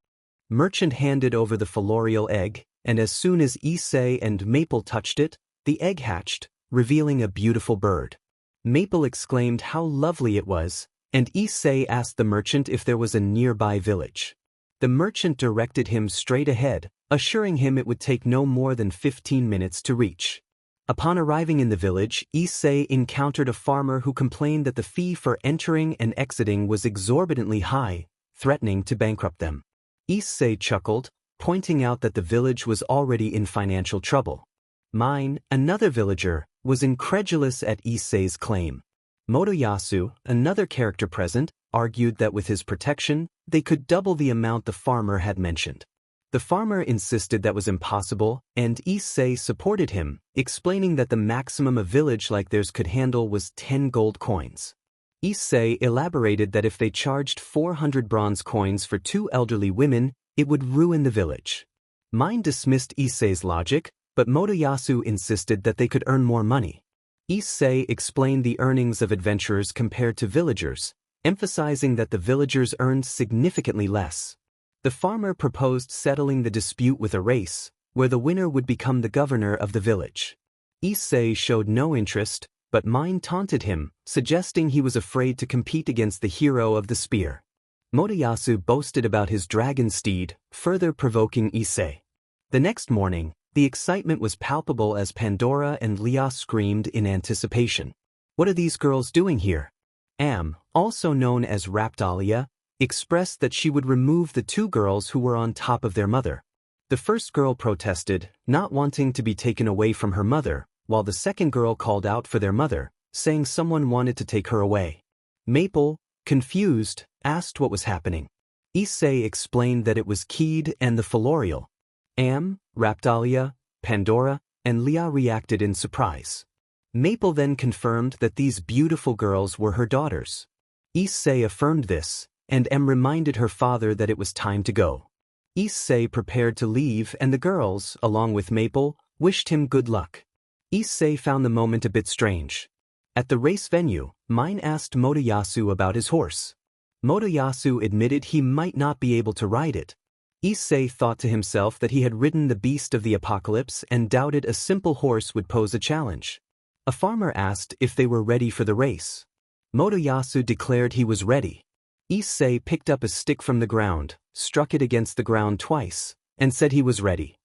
merchant handed over the filorial egg, and as soon as Issei and Maple touched it, the egg hatched, revealing a beautiful bird. Maple exclaimed how lovely it was, and Issei asked the merchant if there was a nearby village. The merchant directed him straight ahead, assuring him it would take no more than 15 minutes to reach. Upon arriving in the village, Issei encountered a farmer who complained that the fee for entering and exiting was exorbitantly high, threatening to bankrupt them. Issei chuckled, pointing out that the village was already in financial trouble. Mine, another villager, was incredulous at Issei's claim. Motoyasu, another character present, argued that with his protection, they could double the amount the farmer had mentioned. The farmer insisted that was impossible, and Issei supported him, explaining that the maximum a village like theirs could handle was 10 gold coins. Issei elaborated that if they charged 400 bronze coins for 2 elderly women, it would ruin the village. Mine dismissed Issei's logic, but Motoyasu insisted that they could earn more money. Issei explained the earnings of adventurers compared to villagers, emphasizing that the villagers earned significantly less. The farmer proposed settling the dispute with a race, where the winner would become the governor of the village. Issei showed no interest, but Mine taunted him, suggesting he was afraid to compete against the hero of the spear. Motoyasu boasted about his dragon steed, further provoking Issei. The next morning, the excitement was palpable as Pandora and Leah screamed in anticipation. "What are these girls doing here?" Am, also known as Raptalia, expressed that she would remove the 2 girls who were on top of their mother. The first girl protested, not wanting to be taken away from her mother, while the second girl called out for their mother, saying someone wanted to take her away. Maple, confused, asked what was happening. Issei explained that it was Keed and the filorial. Am, Raptalia, Pandora, and Leah reacted in surprise. Maple then confirmed that these beautiful girls were her daughters. Issei affirmed this, and Em reminded her father that it was time to go. Issei prepared to leave, and the girls, along with Maple, wished him good luck. Issei found the moment a bit strange. At the race venue, Mine asked Motoyasu about his horse. Motoyasu admitted he might not be able to ride it. Issei thought to himself that he had ridden the beast of the apocalypse and doubted a simple horse would pose a challenge. A farmer asked if they were ready for the race. Motoyasu declared he was ready. Issei picked up a stick from the ground, struck it against the ground twice, and said he was ready.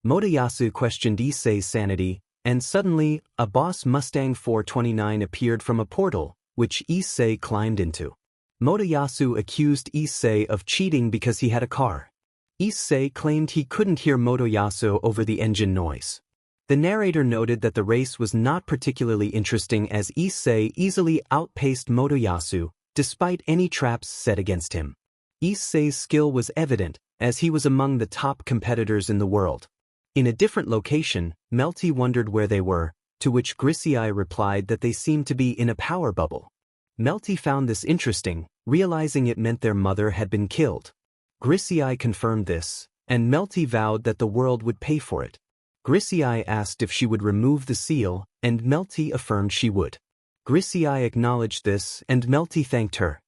Motoyasu questioned Issei's sanity, and suddenly, a Boss Mustang 429 appeared from a portal, which Issei climbed into. Motoyasu accused Issei of cheating because he had a car. Issei claimed he couldn't hear Motoyasu over the engine noise. The narrator noted that the race was not particularly interesting as Issei easily outpaced Motoyasu, despite any traps set against him. Issei's skill was evident, as he was among the top competitors in the world. In a different location, Melty wondered where they were, to which Gremorys replied that they seemed to be in a power bubble. Melty found this interesting, realizing it meant their mother had been killed. Gremorys confirmed this, and Melty vowed that the world would pay for it. Gremorys asked if she would remove the seal, and Melty affirmed she would. Gremorys acknowledged this, and Melty thanked her.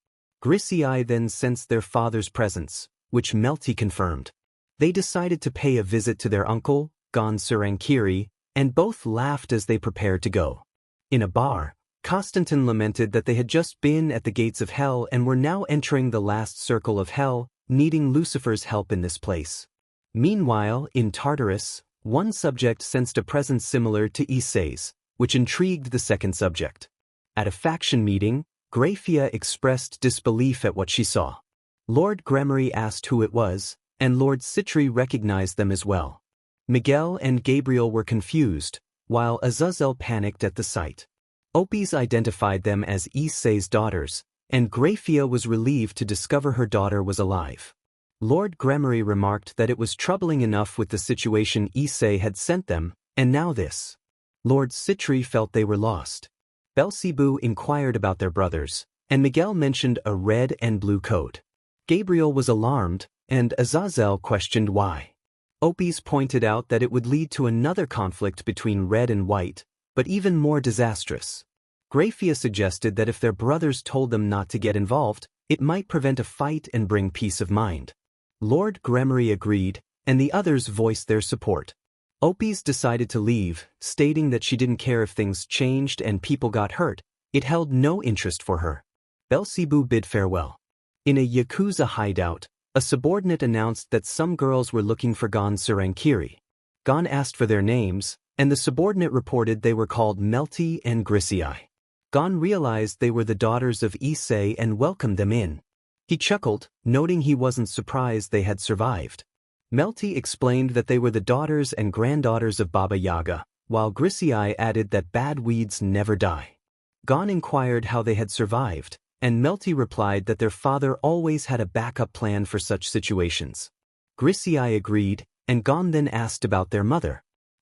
Gremorys then sensed their father's presence, which Melty confirmed. They decided to pay a visit to their uncle, Gon Surankiri, and both laughed as they prepared to go. In a bar, Constantin lamented that they had just been at the gates of hell and were now entering the last circle of hell, needing Lucifer's help in this place. Meanwhile, in Tartarus, one subject sensed a presence similar to Issei's, which intrigued the second subject. At a faction meeting, Grafia expressed disbelief at what she saw. Lord Gremorys asked who it was, and Lord Citri recognized them as well. Miguel and Gabriel were confused, while Azazel panicked at the sight. Opis identified them as Issei's daughters, and Grafia was relieved to discover her daughter was alive. Lord Gremorys remarked that it was troubling enough with the situation Issei had sent them, and now this. Lord Citri felt they were lost. Belzebu inquired about their brothers, and Miguel mentioned a red and blue coat. Gabriel was alarmed, and Azazel questioned why. Opis pointed out that it would lead to another conflict between red and white, but even more disastrous. Grafia suggested that if their brothers told them not to get involved, it might prevent a fight and bring peace of mind. Lord Gremorys agreed, and the others voiced their support. Opis decided to leave, stating that she didn't care if things changed and people got hurt. It held no interest for her. Belzebu bid farewell. In a Yakuza hideout, a subordinate announced that some girls were looking for Gon Surankiri. Gon asked for their names, and the subordinate reported they were called Melty and Grissei. Gon realized they were the daughters of Issei and welcomed them in. He chuckled, noting he wasn't surprised they had survived. Melty explained that they were the daughters and granddaughters of Baba Yaga, while Grissei added that bad weeds never die. Gon inquired how they had survived, and Melty replied that their father always had a backup plan for such situations. Grissei agreed, and Gon then asked about their mother.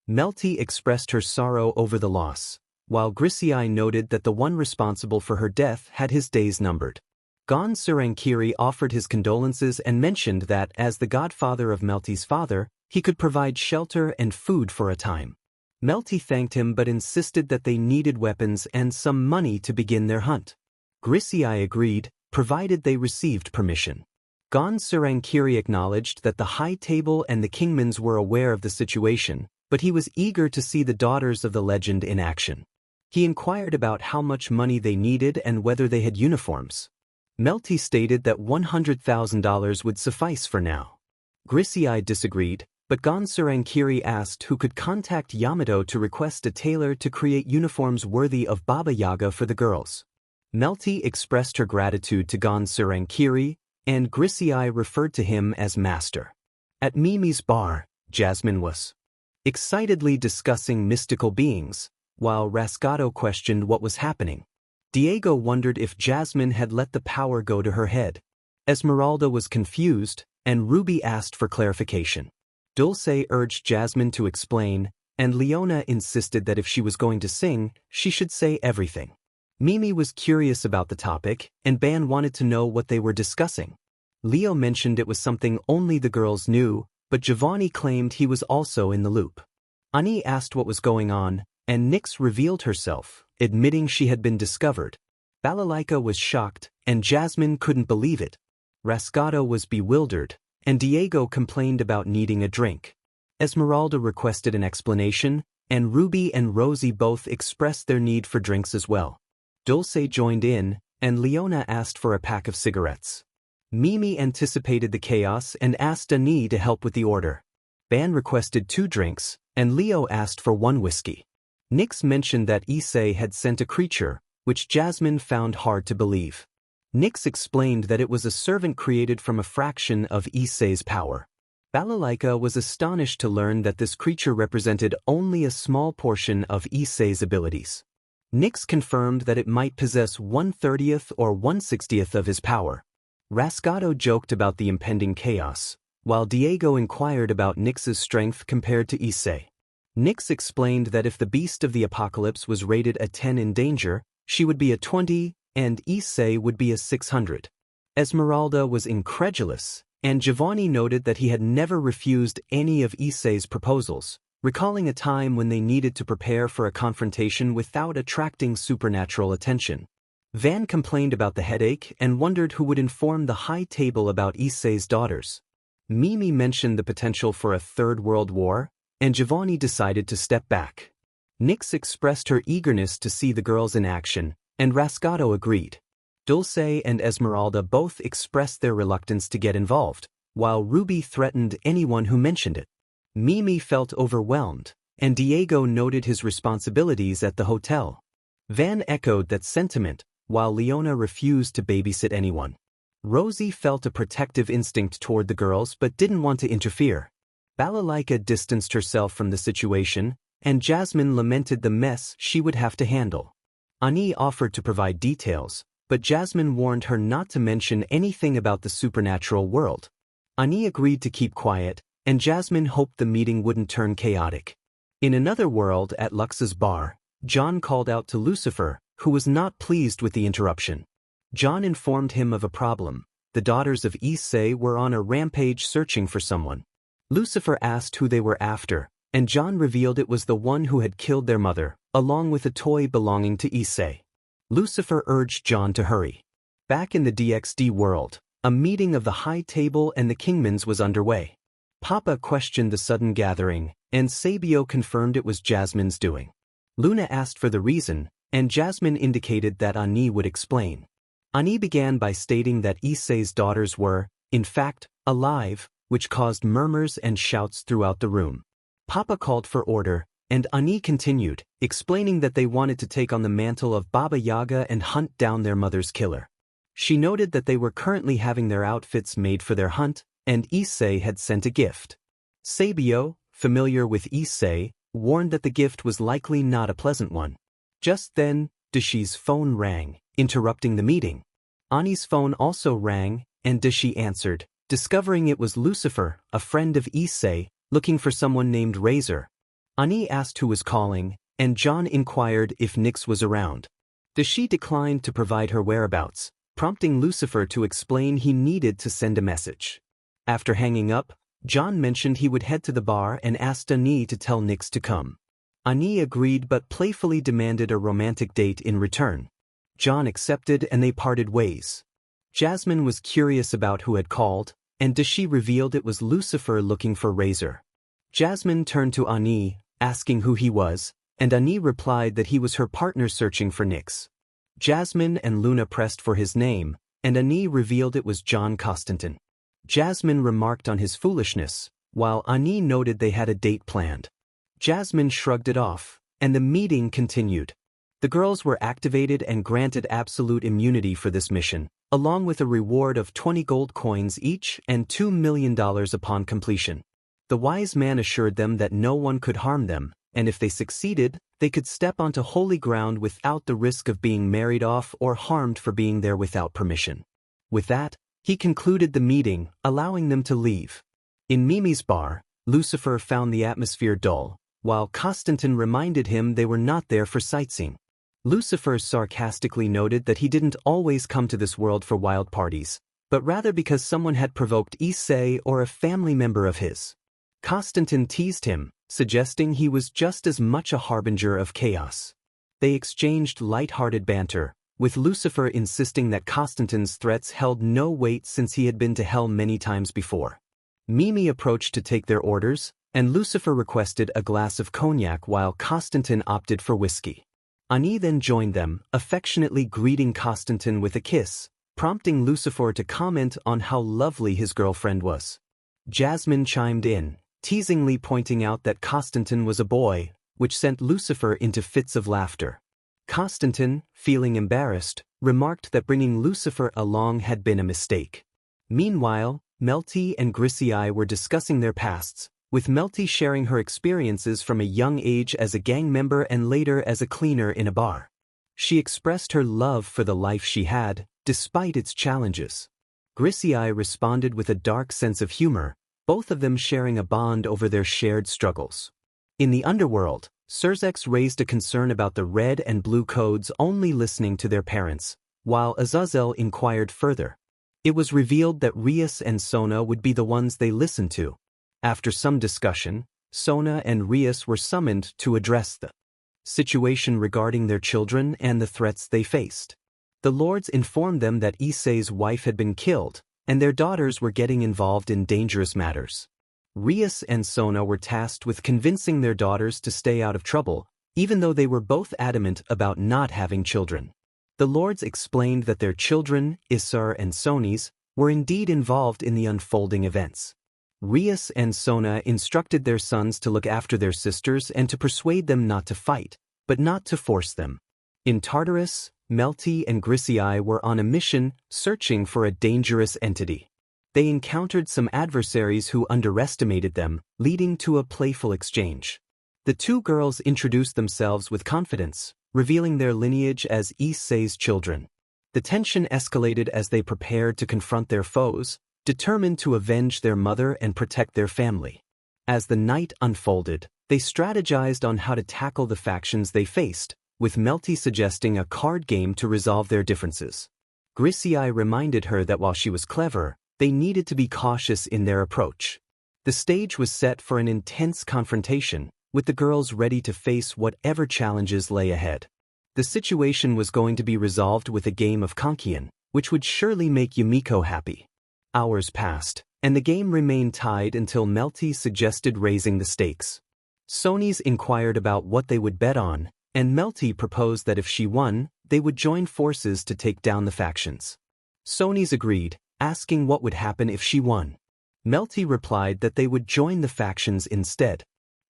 Melty expressed her sorrow over the loss, while Grissei noted that the one responsible for her death had his days numbered. Gon Surankiri offered his condolences and mentioned that, as the godfather of Melty's father, he could provide shelter and food for a time. Melty thanked him but insisted that they needed weapons and some money to begin their hunt. Grissei agreed, provided they received permission. Gon Surankiri acknowledged that the High Table and the Kingmans were aware of the situation, but he was eager to see the daughters of the legend in action. He inquired about how much money they needed and whether they had uniforms. Melty stated that $100,000 would suffice for now. Grissei disagreed, but Gon Surankiri asked who could contact Yamato to request a tailor to create uniforms worthy of Baba Yaga for the girls. Melty expressed her gratitude to Gon Surankiri, and Grissei referred to him as master. At Mimi's bar, Jasmine was excitedly discussing mystical beings, while Rascato questioned what was happening. Diego wondered if Jasmine had let the power go to her head. Esmeralda was confused, and Ruby asked for clarification. Dulce urged Jasmine to explain, and Leona insisted that if she was going to sing, she should say everything. Mimi was curious about the topic, and Ban wanted to know what they were discussing. Leo mentioned it was something only the girls knew, but Giovanni claimed he was also in the loop. Ani asked what was going on, and Nyx revealed herself, admitting she had been discovered. Balalaika was shocked, and Jasmine couldn't believe it. Rascato was bewildered, and Diego complained about needing a drink. Esmeralda requested an explanation, and Ruby and Rosie both expressed their need for drinks as well. Dulce joined in, and Leona asked for a pack of cigarettes. Mimi anticipated the chaos and asked Ani to help with the order. Ban requested 2 drinks, and Leo asked for 1 whiskey. Nyx mentioned that Issei had sent a creature, which Jasmine found hard to believe. Nyx explained that it was a servant created from a fraction of Issei's power. Balalaika was astonished to learn that this creature represented only a small portion of Issei's abilities. Nyx confirmed that it might possess 1/30th or 1/60th of his power. Rascato joked about the impending chaos, while Diego inquired about Nyx's strength compared to Issei. Nyx explained that if the Beast of the Apocalypse was rated a 10 in danger, she would be a 20, and Issei would be a 600. Esmeralda was incredulous, and Giovanni noted that he had never refused any of Issei's proposals, recalling a time when they needed to prepare for a confrontation without attracting supernatural attention. Van complained about the headache and wondered who would inform the High Table about Issei's daughters. Mimi mentioned the potential for a Third World War, and Giovanni decided to step back. Nyx expressed her eagerness to see the girls in action, and Rascato agreed. Dulce and Esmeralda both expressed their reluctance to get involved, while Ruby threatened anyone who mentioned it. Mimi felt overwhelmed, and Diego noted his responsibilities at the hotel. Van echoed that sentiment, while Leona refused to babysit anyone. Rosie felt a protective instinct toward the girls but didn't want to interfere. Balalaika distanced herself from the situation, and Jasmine lamented the mess she would have to handle. Ani offered to provide details, but Jasmine warned her not to mention anything about the supernatural world. Ani agreed to keep quiet, and Jasmine hoped the meeting wouldn't turn chaotic. In another world at Lux's bar, John called out to Lucifer, who was not pleased with the interruption. John informed him of a problem. The daughters of Issei were on a rampage searching for someone. Lucifer asked who they were after, and John revealed it was the one who had killed their mother, along with a toy belonging to Issei. Lucifer urged John to hurry. Back in the DXD world, a meeting of the High Table and the Kingmans was underway. Papa questioned the sudden gathering, and Sabio confirmed it was Jasmine's doing. Luna asked for the reason, and Jasmine indicated that Ani would explain. Ani began by stating that Issei's daughters were, in fact, alive, which caused murmurs and shouts throughout the room. Papa called for order, and Ani continued, explaining that they wanted to take on the mantle of Baba Yaga and hunt down their mother's killer. She noted that they were currently having their outfits made for their hunt, and Issei had sent a gift. Sabio, familiar with Issei, warned that the gift was likely not a pleasant one. Just then, Dashi's phone rang, interrupting the meeting. Ani's phone also rang, and Dashi answered, discovering it was Lucifer, a friend of Issei, looking for someone named Razor. Ani asked who was calling, and John inquired if Nyx was around. Dashi declined to provide her whereabouts, prompting Lucifer to explain he needed to send a message. After hanging up, John mentioned he would head to the bar and asked Ani to tell Nyx to come. Ani agreed but playfully demanded a romantic date in return. John accepted and they parted ways. Jasmine was curious about who had called, and Dashi revealed it was Lucifer looking for Razor. Jasmine turned to Ani, asking who he was, and Ani replied that he was her partner searching for Nyx. Jasmine and Luna pressed for his name, and Ani revealed it was John Constantin. Jasmine remarked on his foolishness, while Ani noted they had a date planned. Jasmine shrugged it off, and the meeting continued. The girls were activated and granted absolute immunity for this mission, along with a reward of 20 gold coins each and $2 million upon completion. The wise man assured them that no one could harm them, and if they succeeded, they could step onto holy ground without the risk of being married off or harmed for being there without permission. With that, he concluded the meeting, allowing them to leave. In Mimi's bar, Lucifer found the atmosphere dull, while Constantin reminded him they were not there for sightseeing. Lucifer sarcastically noted that he didn't always come to this world for wild parties, but rather because someone had provoked Issei or a family member of his. Constantin teased him, suggesting he was just as much a harbinger of chaos. They exchanged light-hearted banter, with Lucifer insisting that Constantin's threats held no weight since he had been to hell many times before. Mimi approached to take their orders, and Lucifer requested a glass of cognac while Constantin opted for whiskey. Ani then joined them, affectionately greeting Constantin with a kiss, prompting Lucifer to comment on how lovely his girlfriend was. Jasmine chimed in, teasingly pointing out that Constantin was a boy, which sent Lucifer into fits of laughter. Constantin, feeling embarrassed, remarked that bringing Lucifer along had been a mistake. Meanwhile, Melty and Issei were discussing their pasts, with Melty sharing her experiences from a young age as a gang member and later as a cleaner in a bar. She expressed her love for the life she had, despite its challenges. Issei responded with a dark sense of humor, both of them sharing a bond over their shared struggles. In the underworld, Surzex raised a concern about the red and blue codes only listening to their parents, while Azazel inquired further. It was revealed that Rias and Sona would be the ones they listened to. After some discussion, Sona and Rias were summoned to address the situation regarding their children and the threats they faced. The lords informed them that Issei's wife had been killed, and their daughters were getting involved in dangerous matters. Rias and Sona were tasked with convincing their daughters to stay out of trouble, even though they were both adamant about not having children. The lords explained that their children, Issei and Sonis, were indeed involved in the unfolding events. Rias and Sona instructed their sons to look after their sisters and to persuade them not to fight, but not to force them. In Tartarus, Melty and Issei were on a mission, searching for a dangerous entity. They encountered some adversaries who underestimated them, leading to a playful exchange. The two girls introduced themselves with confidence, revealing their lineage as Issei's children. The tension escalated as they prepared to confront their foes, determined to avenge their mother and protect their family. As the night unfolded, they strategized on how to tackle the factions they faced, with Melty suggesting a card game to resolve their differences. Gremorys reminded her that while she was clever, they needed to be cautious in their approach. The stage was set for an intense confrontation, with the girls ready to face whatever challenges lay ahead. The situation was going to be resolved with a game of Kankian, which would surely make Yumiko happy. Hours passed, and the game remained tied until Melty suggested raising the stakes. Sonys inquired about what they would bet on, and Melty proposed that if she won, they would join forces to take down the factions. Sonys agreed, asking what would happen if she won. Melty replied that they would join the factions instead.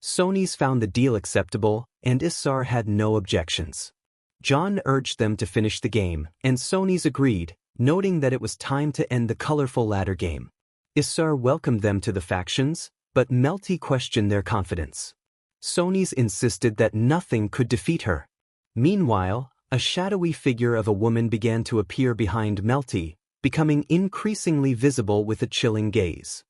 Sonys found the deal acceptable, and Issei had no objections. John urged them to finish the game, and Sonys agreed, noting that it was time to end the colorful ladder game. Issei welcomed them to the factions, but Melty questioned their confidence. Sonys insisted that nothing could defeat her. Meanwhile, a shadowy figure of a woman began to appear behind Melty, becoming increasingly visible with a chilling gaze.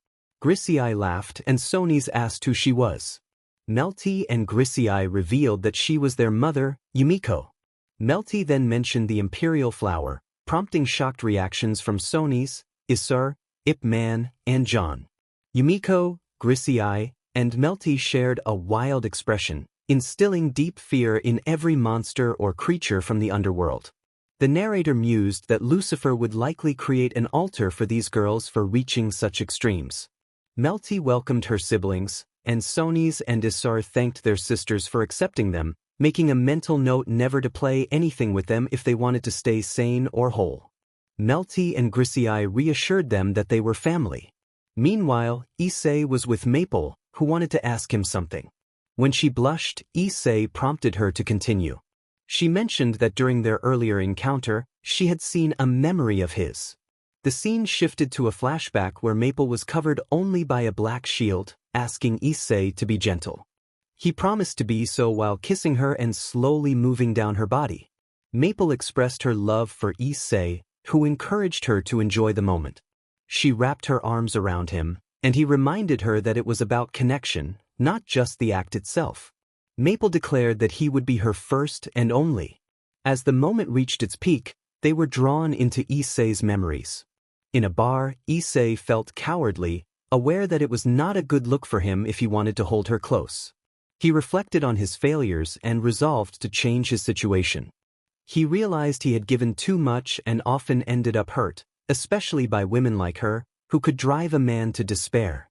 Gremorys laughed and Sonys asked who she was. Melty and Gremorys revealed that she was their mother, Yumiko. Melty then mentioned the imperial flower, prompting shocked reactions from Sonys, Issei, Ip Man, and John. Yumiko, Gremorys, and Melty shared a wild expression, instilling deep fear in every monster or creature from the underworld. The narrator mused that Lucifer would likely create an altar for these girls for reaching such extremes. Melty welcomed her siblings, and Sonys and Issei thanked their sisters for accepting them, making a mental note never to play anything with them if they wanted to stay sane or whole. Melty and Gremorys reassured them that they were family. Meanwhile, Issei was with Maple, who wanted to ask him something. When she blushed, Issei prompted her to continue. She mentioned that during their earlier encounter, she had seen a memory of his. The scene shifted to a flashback where Maple was covered only by a black shield, asking Issei to be gentle. He promised to be so while kissing her and slowly moving down her body. Maple expressed her love for Issei, who encouraged her to enjoy the moment. She wrapped her arms around him, and he reminded her that it was about connection, not just the act itself. Maple declared that he would be her first and only. As the moment reached its peak, they were drawn into Issei's memories. In a bar, Issei felt cowardly, aware that it was not a good look for him if he wanted to hold her close. He reflected on his failures and resolved to change his situation. He realized he had given too much and often ended up hurt, especially by women like her, who could drive a man to despair.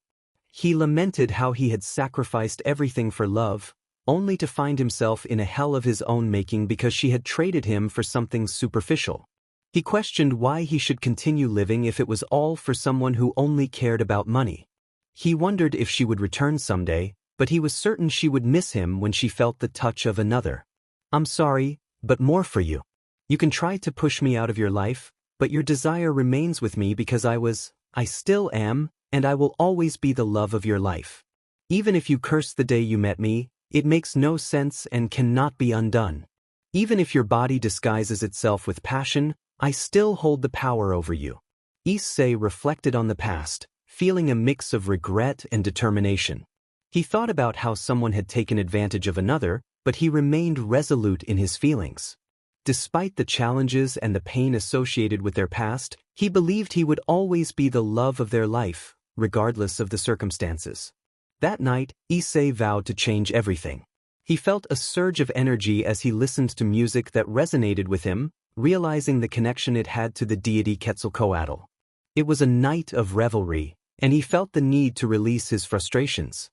He lamented how he had sacrificed everything for love, only to find himself in a hell of his own making because she had traded him for something superficial. He questioned why he should continue living if it was all for someone who only cared about money. He wondered if she would return someday, but he was certain she would miss him when she felt the touch of another. "I'm sorry, but more for you. You can try to push me out of your life, but your desire remains with me because I still am, and I will always be the love of your life. Even if you curse the day you met me, it makes no sense and cannot be undone. Even if your body disguises itself with passion, I still hold the power over you." Issei reflected on the past, feeling a mix of regret and determination. He thought about how someone had taken advantage of another, but he remained resolute in his feelings. Despite the challenges and the pain associated with their past, he believed he would always be the love of their life, regardless of the circumstances. That night, Issei vowed to change everything. He felt a surge of energy as he listened to music that resonated with him, realizing the connection it had to the deity Quetzalcoatl. It was a night of revelry, and he felt the need to release his frustrations.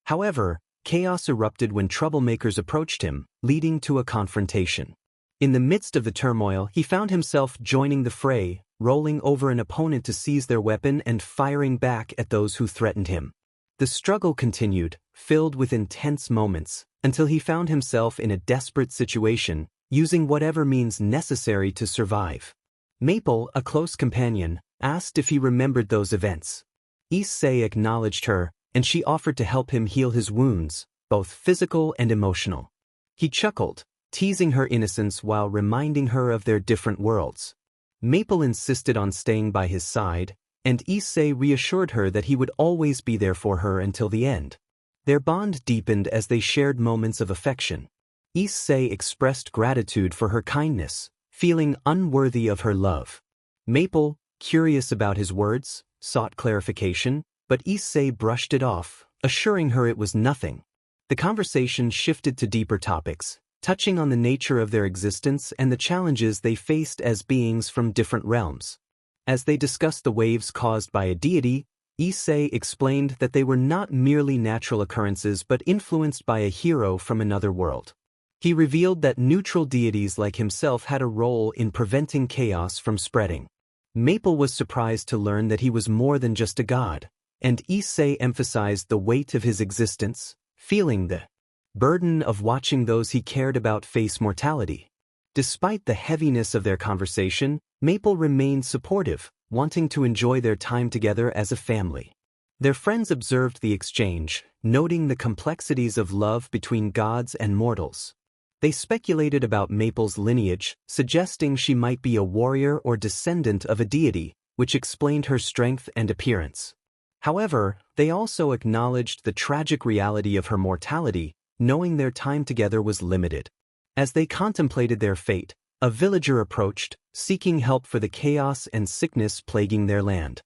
However, chaos erupted when troublemakers approached him, leading to a confrontation. In the midst of the turmoil, he found himself joining the fray, rolling over an opponent to seize their weapon and firing back at those who threatened him. The struggle continued, filled with intense moments, until he found himself in a desperate situation, using whatever means necessary to survive. Maple, a close companion, asked if he remembered those events. Issei acknowledged her, and she offered to help him heal his wounds, both physical and emotional. He chuckled, teasing her innocence while reminding her of their different worlds. Maple insisted on staying by his side, and Issei reassured her that he would always be there for her until the end. Their bond deepened as they shared moments of affection. Issei expressed gratitude for her kindness, feeling unworthy of her love. Maple, curious about his words, sought clarification, but Issei brushed it off, assuring her it was nothing. The conversation shifted to deeper topics, touching on the nature of their existence and the challenges they faced as beings from different realms. As they discussed the waves caused by a deity, Issei explained that they were not merely natural occurrences but influenced by a hero from another world. He revealed that neutral deities like himself had a role in preventing chaos from spreading. Maple was surprised to learn that he was more than just a god, and Issei emphasized the weight of his existence, feeling the burden of watching those he cared about face mortality. Despite the heaviness of their conversation, Maple remained supportive, wanting to enjoy their time together as a family. Their friends observed the exchange, noting the complexities of love between gods and mortals. They speculated about Maple's lineage, suggesting she might be a warrior or descendant of a deity, which explained her strength and appearance. However, they also acknowledged the tragic reality of her mortality, knowing their time together was limited. As they contemplated their fate, a villager approached, seeking help for the chaos and sickness plaguing their land.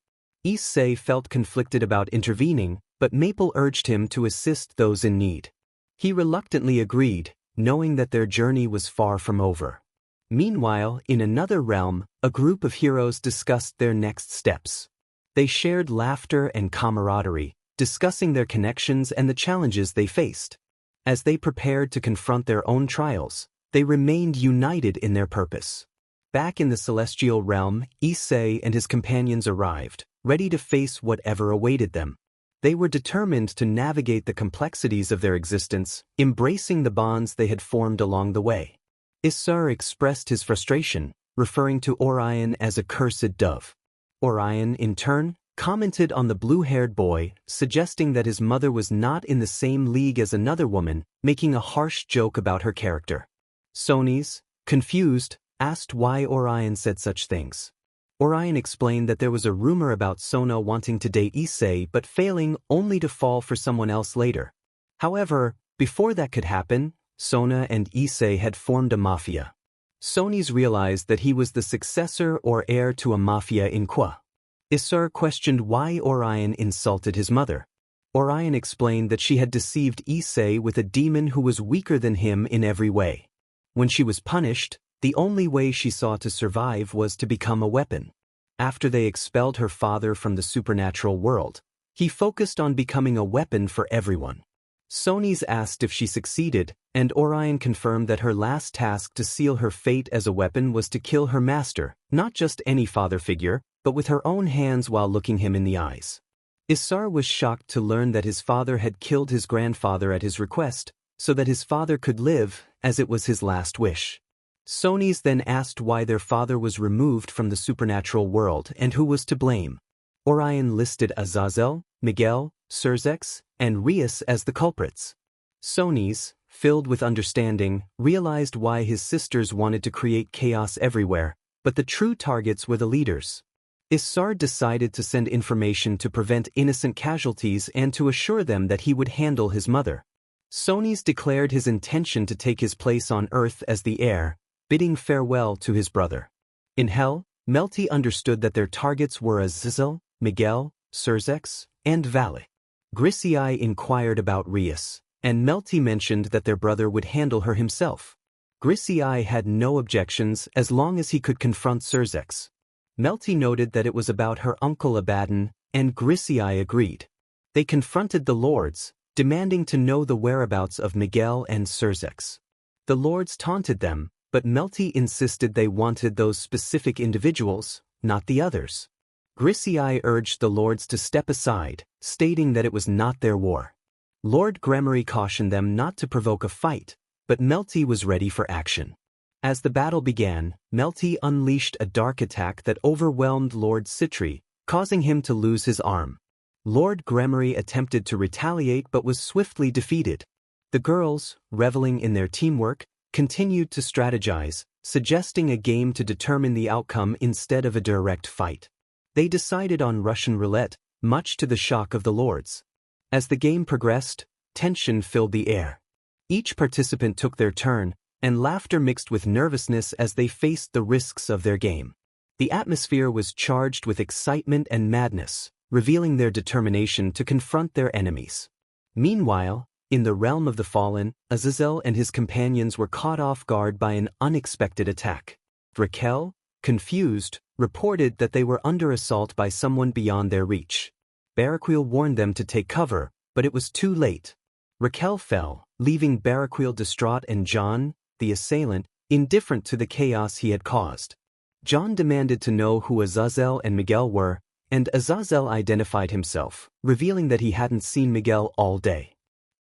Issei felt conflicted about intervening, but Maple urged him to assist those in need. He reluctantly agreed, knowing that their journey was far from over. Meanwhile, in another realm, a group of heroes discussed their next steps. They shared laughter and camaraderie, discussing their connections and the challenges they faced. As they prepared to confront their own trials, they remained united in their purpose. Back in the celestial realm, Issei and his companions arrived, ready to face whatever awaited them. They were determined to navigate the complexities of their existence, embracing the bonds they had formed along the way. Issei expressed his frustration, referring to Orion as a cursed dove. Orion, in turn, commented on the blue-haired boy, suggesting that his mother was not in the same league as another woman, making a harsh joke about her character. Sonis, confused, asked why Orion said such things. Orion explained that there was a rumor about Sona wanting to date Issei but failing only to fall for someone else later. However, before that could happen, Sona and Issei had formed a mafia. Sonis realized that he was the successor or heir to a mafia in Kwa. Issei questioned why Orion insulted his mother. Orion explained that she had deceived Issei with a demon who was weaker than him in every way. When she was punished, the only way she saw to survive was to become a weapon. After they expelled her father from the supernatural world, he focused on becoming a weapon for everyone. Sonis asked if she succeeded, and Orion confirmed that her last task to seal her fate as a weapon was to kill her master, not just any father figure, but with her own hands while looking him in the eyes. Issei was shocked to learn that his father had killed his grandfather at his request, so that his father could live, as it was his last wish. Sonis then asked why their father was removed from the supernatural world and who was to blame. Orion listed Azazel, Miguel, Surzex, and Rias as the culprits. Sonis, filled with understanding, realized why his sisters wanted to create chaos everywhere, but the true targets were the leaders. Issei decided to send information to prevent innocent casualties and to assure them that he would handle his mother. Sonis declared his intention to take his place on Earth as the heir, bidding farewell to his brother. In Hell, Melty understood that their targets were Azazel, Miguel, Surzex, and Valle. Gremorys inquired about Rias, and Melty mentioned that their brother would handle her himself. Gremorys had no objections as long as he could confront Surzex. Melty noted that it was about her uncle Abaddon, and Gremorys agreed. They confronted the lords, demanding to know the whereabouts of Miguel and Surzex. The lords taunted them, but Melty insisted they wanted those specific individuals, not the others. Gremorys urged the lords to step aside, stating that it was not their war. Lord Gremorys cautioned them not to provoke a fight, but Melty was ready for action. As the battle began, Melty unleashed a dark attack that overwhelmed Lord Citri, causing him to lose his arm. Lord Gremorys attempted to retaliate but was swiftly defeated. The girls, reveling in their teamwork, continued to strategize, suggesting a game to determine the outcome instead of a direct fight. They decided on Russian roulette, much to the shock of the lords. As the game progressed, tension filled the air. Each participant took their turn, and laughter mixed with nervousness as they faced the risks of their game. The atmosphere was charged with excitement and madness, revealing their determination to confront their enemies. Meanwhile, in the realm of the fallen, Azazel and his companions were caught off guard by an unexpected attack. Raquel, confused, reported that they were under assault by someone beyond their reach. Baraquil warned them to take cover, but it was too late. Raquel fell, leaving Baraquil distraught and John, the assailant, indifferent to the chaos he had caused. John demanded to know who Azazel and Miguel were, and Azazel identified himself, revealing that he hadn't seen Miguel all day.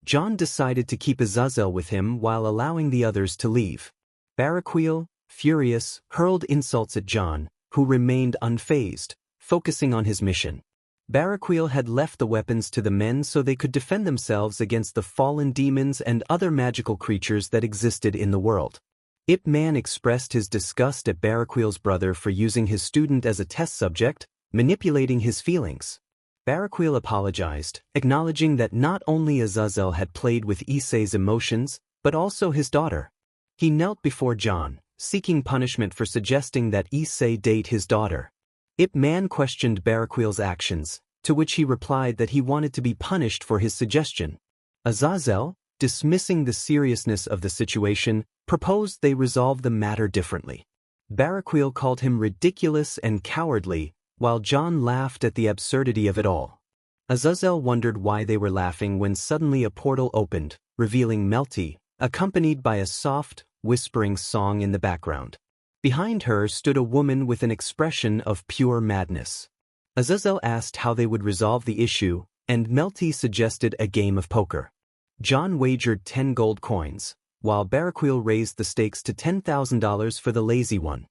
John decided to keep Azazel with him while allowing the others to leave. Baraquil, furious, hurled insults at John, who remained unfazed, focusing on his mission. Baraquil had left the weapons to the men so they could defend themselves against the fallen demons and other magical creatures that existed in the world. Ip Man expressed his disgust at Baraquil's brother for using his student as a test subject, manipulating his feelings. Baraquil apologized, acknowledging that not only Azazel had played with Issei's emotions, but also his daughter. He knelt before John, seeking punishment for suggesting that Issei date his daughter. Ip Man questioned Baraquil's actions, to which he replied that he wanted to be punished for his suggestion. Azazel, dismissing the seriousness of the situation, proposed they resolve the matter differently. Baraquil called him ridiculous and cowardly, while John laughed at the absurdity of it all. Azazel wondered why they were laughing when suddenly a portal opened, revealing Melty, accompanied by a soft, whispering song in the background. Behind her stood a woman with an expression of pure madness. Azazel asked how they would resolve the issue, and Melty suggested a game of poker. John wagered 10 gold coins, while Baraquil raised the stakes to $10,000 for the lazy one.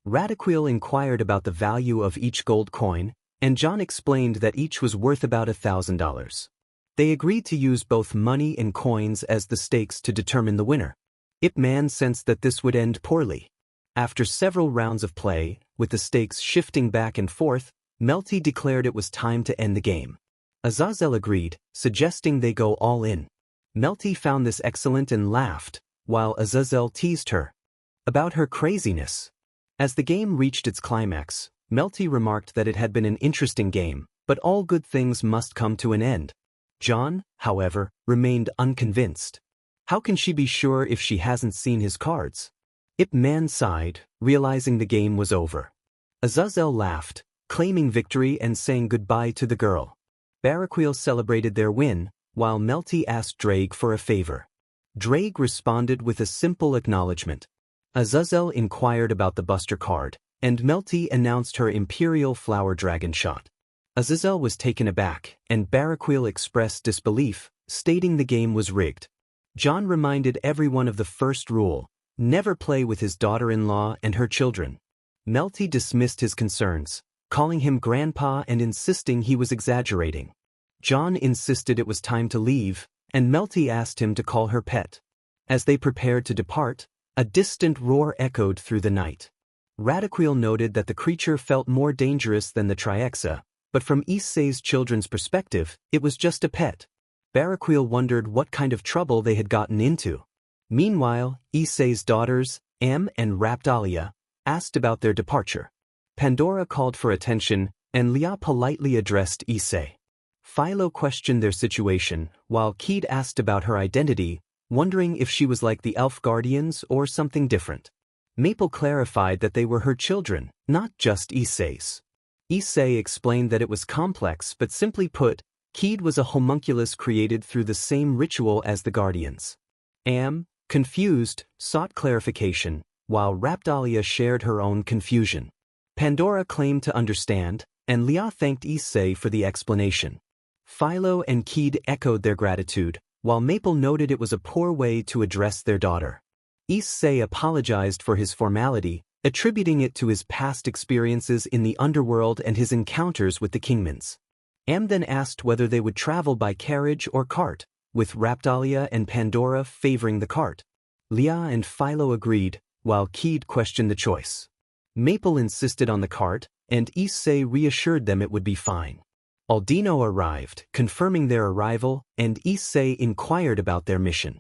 Radiquil inquired about the value of each gold coin, and John explained that each was worth about $1,000. They agreed to use both money and coins as the stakes to determine the winner. Ip Man sensed that this would end poorly. After several rounds of play, with the stakes shifting back and forth, Melty declared it was time to end the game. Azazel agreed, suggesting they go all in. Melty found this excellent and laughed, while Azazel teased her about her craziness. As the game reached its climax, Melty remarked that it had been an interesting game, but all good things must come to an end. John, however, remained unconvinced. How can she be sure if she hasn't seen his cards? Ip Man sighed, realizing the game was over. Azazel laughed, claiming victory and saying goodbye to the girl. Baraquil celebrated their win, while Melty asked Drake for a favor. Drake responded with a simple acknowledgement. Azazel inquired about the Buster card, and Melty announced her Imperial Flower Dragon shot. Azazel was taken aback, and Baraquil expressed disbelief, stating the game was rigged. John reminded everyone of the first rule: never play with his daughter-in-law and her children. Melty dismissed his concerns, calling him grandpa and insisting he was exaggerating. John insisted it was time to leave, and Melty asked him to call her pet. As they prepared to depart, a distant roar echoed through the night. Radiquil noted that the creature felt more dangerous than the Triexa, but from Issei's children's perspective, it was just a pet. Baraquil wondered what kind of trouble they had gotten into. Meanwhile, Issei's daughters, Em and Raptalia, asked about their departure. Pandora called for attention, and Leah politely addressed Issei. Philo questioned their situation, while Keed asked about her identity, wondering if she was like the elf guardians or something different. Maple clarified that they were her children, not just Issei's. Issei explained that it was complex, but simply put, Keed was a homunculus created through the same ritual as the guardians. Am, confused, sought clarification, while Raptalia shared her own confusion. Pandora claimed to understand, and Leah thanked Issei for the explanation. Philo and Keed echoed their gratitude, while Maple noted it was a poor way to address their daughter. Issei apologized for his formality, attributing it to his past experiences in the underworld and his encounters with the Kingmans. Am then asked whether they would travel by carriage or cart, with Raptalia and Pandora favoring the cart. Leah and Philo agreed, while Keed questioned the choice. Maple insisted on the cart, and Issei reassured them it would be fine. Aldino arrived, confirming their arrival, and Issei inquired about their mission.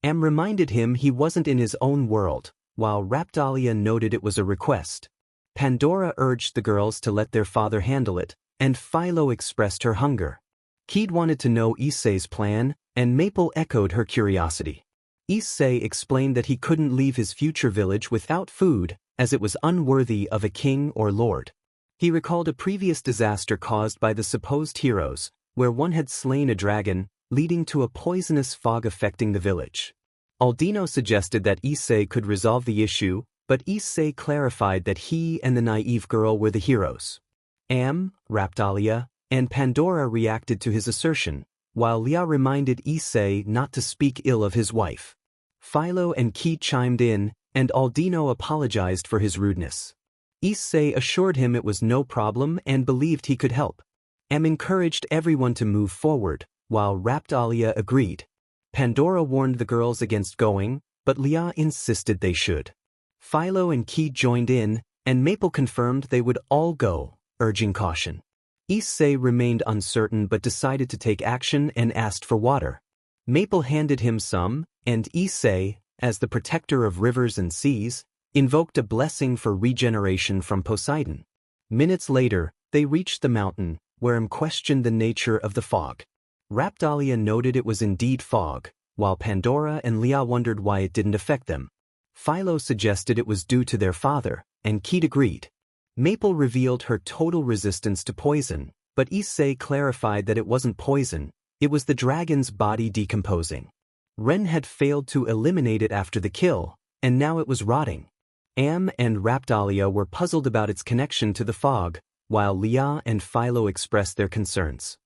Am reminded him he wasn't in his own world, while Raptalia noted it was a request. Pandora urged the girls to let their father handle it, and Philo expressed her hunger. Keed wanted to know Issei's plan, and Maple echoed her curiosity. Issei explained that he couldn't leave his future village without food, as it was unworthy of a king or lord. He recalled a previous disaster caused by the supposed heroes, where one had slain a dragon, leading to a poisonous fog affecting the village. Aldino suggested that Issei could resolve the issue, but Issei clarified that he and the naive girl were the heroes. Raptalia, and Pandora reacted to his assertion, while Leah reminded Issei not to speak ill of his wife. Philo and Keed chimed in, and Aldino apologized for his rudeness. Issei assured him it was no problem and believed he could help. Encouraged everyone to move forward, while Raptalia agreed. Pandora warned the girls against going, but Leah insisted they should. Philo and Keed joined in, and Maple confirmed they would all go, urging caution. Issei remained uncertain but decided to take action and asked for water. Maple handed him some, and Issei, as the protector of rivers and seas, invoked a blessing for regeneration from Poseidon. Minutes later, they reached the mountain, where questioned the nature of the fog. Raptalia noted it was indeed fog, while Pandora and Leah wondered why it didn't affect them. Philo suggested it was due to their father, and Keed agreed. Maple revealed her total resistance to poison, but Issei clarified that it wasn't poison, it was the dragon's body decomposing. Ren had failed to eliminate it after the kill, and now it was rotting. and Raptalia were puzzled about its connection to the fog, while Leah and Philo expressed their concerns.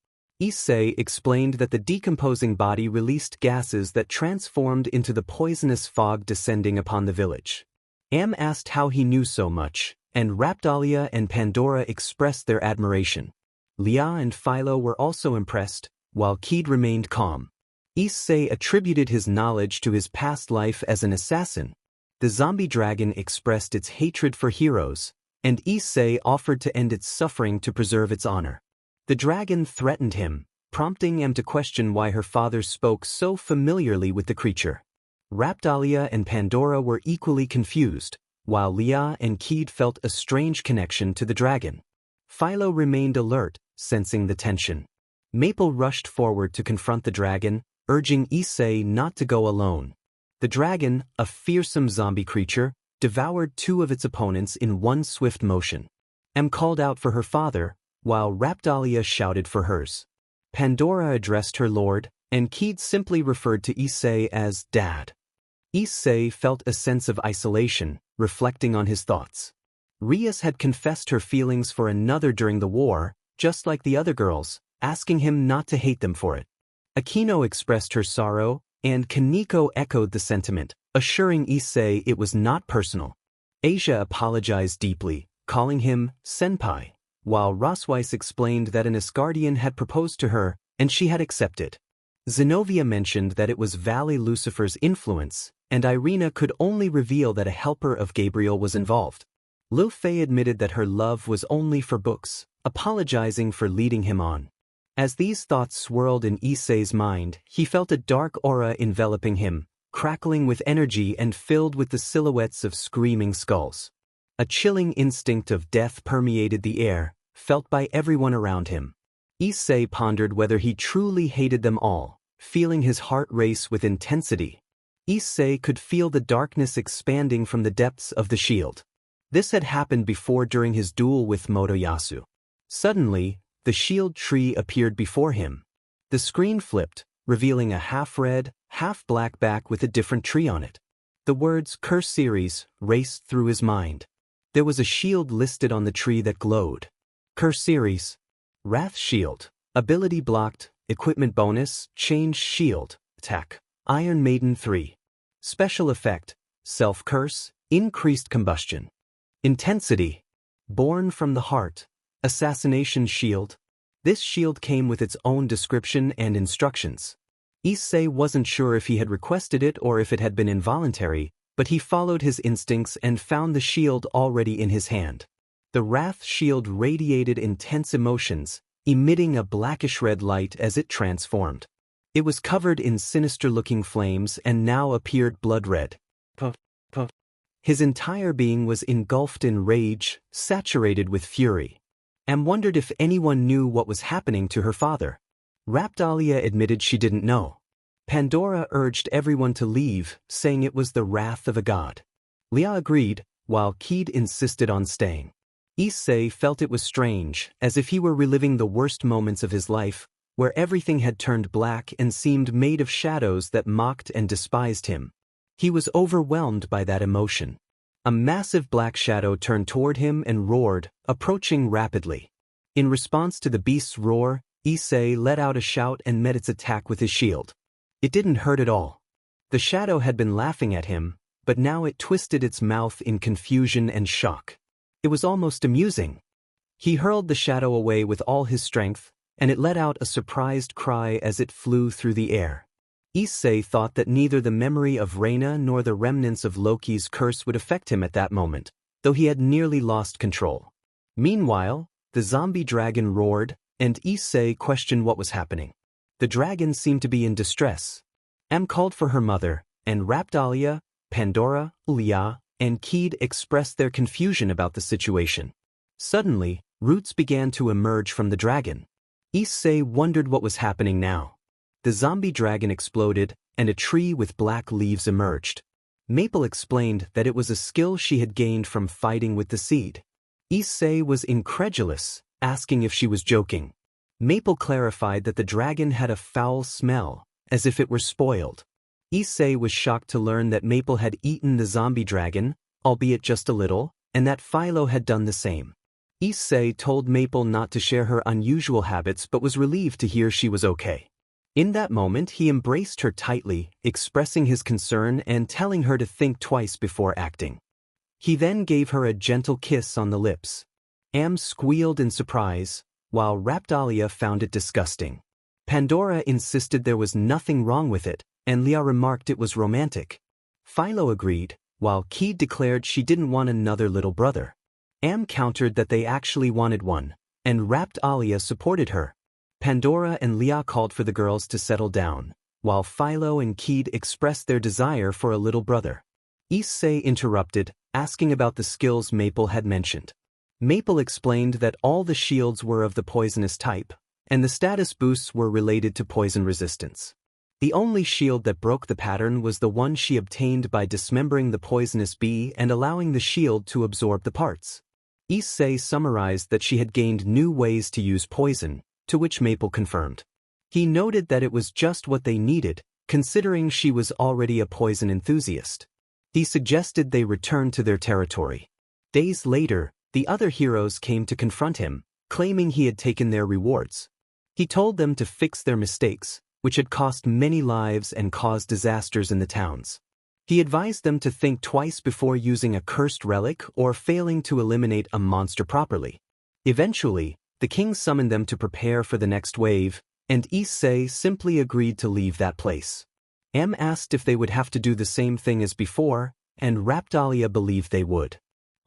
Issei explained that the decomposing body released gases that transformed into the poisonous fog descending upon the village. Asked how he knew so much, and Raptalia and Pandora expressed their admiration. Leah and Philo were also impressed, while Keed remained calm. Issei attributed his knowledge to his past life as an assassin. The zombie dragon expressed its hatred for heroes, and Issei offered to end its suffering to preserve its honor. The dragon threatened him, prompting him to question why her father spoke so familiarly with the creature. Raptalia and Pandora were equally confused, while Leah and Keed felt a strange connection to the dragon. Philo remained alert, sensing the tension. Maple rushed forward to confront the dragon, urging Issei not to go alone. The dragon, a fearsome zombie creature, devoured two of its opponents in one swift motion. Called out for her father, while Raptalia shouted for hers. Pandora addressed her lord, and Keed simply referred to Issei as Dad. Issei felt a sense of isolation, reflecting on his thoughts. Rias had confessed her feelings for another during the war, just like the other girls, asking him not to hate them for it. Akino expressed her sorrow, and Kaneko echoed the sentiment, assuring Issei it was not personal. Asia apologized deeply, calling him senpai, while Rosweiss explained that an Asgardian had proposed to her, and she had accepted. Zenobia mentioned that it was Valley Lucifer's influence, and Irina could only reveal that a helper of Gabriel was involved. Lu Fei admitted that her love was only for books, apologizing for leading him on. As these thoughts swirled in Issei's mind, he felt a dark aura enveloping him, crackling with energy and filled with the silhouettes of screaming skulls. A chilling instinct of death permeated the air, felt by everyone around him. Issei pondered whether he truly hated them all, feeling his heart race with intensity. Issei could feel the darkness expanding from the depths of the shield. This had happened before during his duel with Motoyasu. Suddenly, the shield tree appeared before him. The screen flipped, revealing a half-red, half-black back with a different tree on it. The words Curse Series raced through his mind. There was a shield listed on the tree that glowed. Curse Series. Wrath Shield. Ability blocked, equipment bonus, changed shield, attack. Iron Maiden 3. Special effect, self-curse, increased combustion. Intensity. Born from the heart. Assassination shield. This shield came with its own description and instructions. Issei wasn't sure if he had requested it or if it had been involuntary, but he followed his instincts and found the shield already in his hand. The Wrath shield radiated intense emotions, emitting a blackish-red light as it transformed. It was covered in sinister-looking flames and now appeared blood-red. His entire being was engulfed in rage, saturated with fury. Am wondered if anyone knew what was happening to her father. Raptalia admitted she didn't know. Pandora urged everyone to leave, saying it was the wrath of a god. Leah agreed, while Keed insisted on staying. Issei felt it was strange, as if he were reliving the worst moments of his life, where everything had turned black and seemed made of shadows that mocked and despised him. He was overwhelmed by that emotion. A massive black shadow turned toward him and roared, approaching rapidly. In response to the beast's roar, Issei let out a shout and met its attack with his shield. It didn't hurt at all. The shadow had been laughing at him, but now it twisted its mouth in confusion and shock. It was almost amusing. He hurled the shadow away with all his strength, and it let out a surprised cry as it flew through the air. Issei thought that neither the memory of Reyna nor the remnants of Loki's curse would affect him at that moment, though he had nearly lost control. Meanwhile, the zombie dragon roared, and Issei questioned what was happening. The dragon seemed to be in distress. Am called for her mother, and Raptalia, Pandora, Leah, and Keed expressed their confusion about the situation. Suddenly, roots began to emerge from the dragon. Issei wondered what was happening now. The zombie dragon exploded, and a tree with black leaves emerged. Maple explained that it was a skill she had gained from fighting with the seed. Issei was incredulous, asking if she was joking. Maple clarified that the dragon had a foul smell, as if it were spoiled. Issei was shocked to learn that Maple had eaten the zombie dragon, albeit just a little, and that Philo had done the same. Issei told Maple not to share her unusual habits but was relieved to hear she was okay. In that moment he embraced her tightly, expressing his concern and telling her to think twice before acting. He then gave her a gentle kiss on the lips. Am squealed in surprise, while Raptalia found it disgusting. Pandora insisted there was nothing wrong with it, and Leah remarked it was romantic. Philo agreed, while Keed declared she didn't want another little brother. Am countered that they actually wanted one, and Raptalia supported her. Pandora and Leah called for the girls to settle down, while Philo and Keed expressed their desire for a little brother. Issei interrupted, asking about the skills Maple had mentioned. Maple explained that all the shields were of the poisonous type, and the status boosts were related to poison resistance. The only shield that broke the pattern was the one she obtained by dismembering the poisonous bee and allowing the shield to absorb the parts. Issei summarized that she had gained new ways to use poison, to which Maple confirmed. He noted that it was just what they needed, considering she was already a poison enthusiast. He suggested they return to their territory. Days later, the other heroes came to confront him, claiming he had taken their rewards. He told them to fix their mistakes, which had cost many lives and caused disasters in the towns. He advised them to think twice before using a cursed relic or failing to eliminate a monster properly. Eventually, the king summoned them to prepare for the next wave, and Issei simply agreed to leave that place. Am asked if they would have to do the same thing as before, and Raptalia believed they would.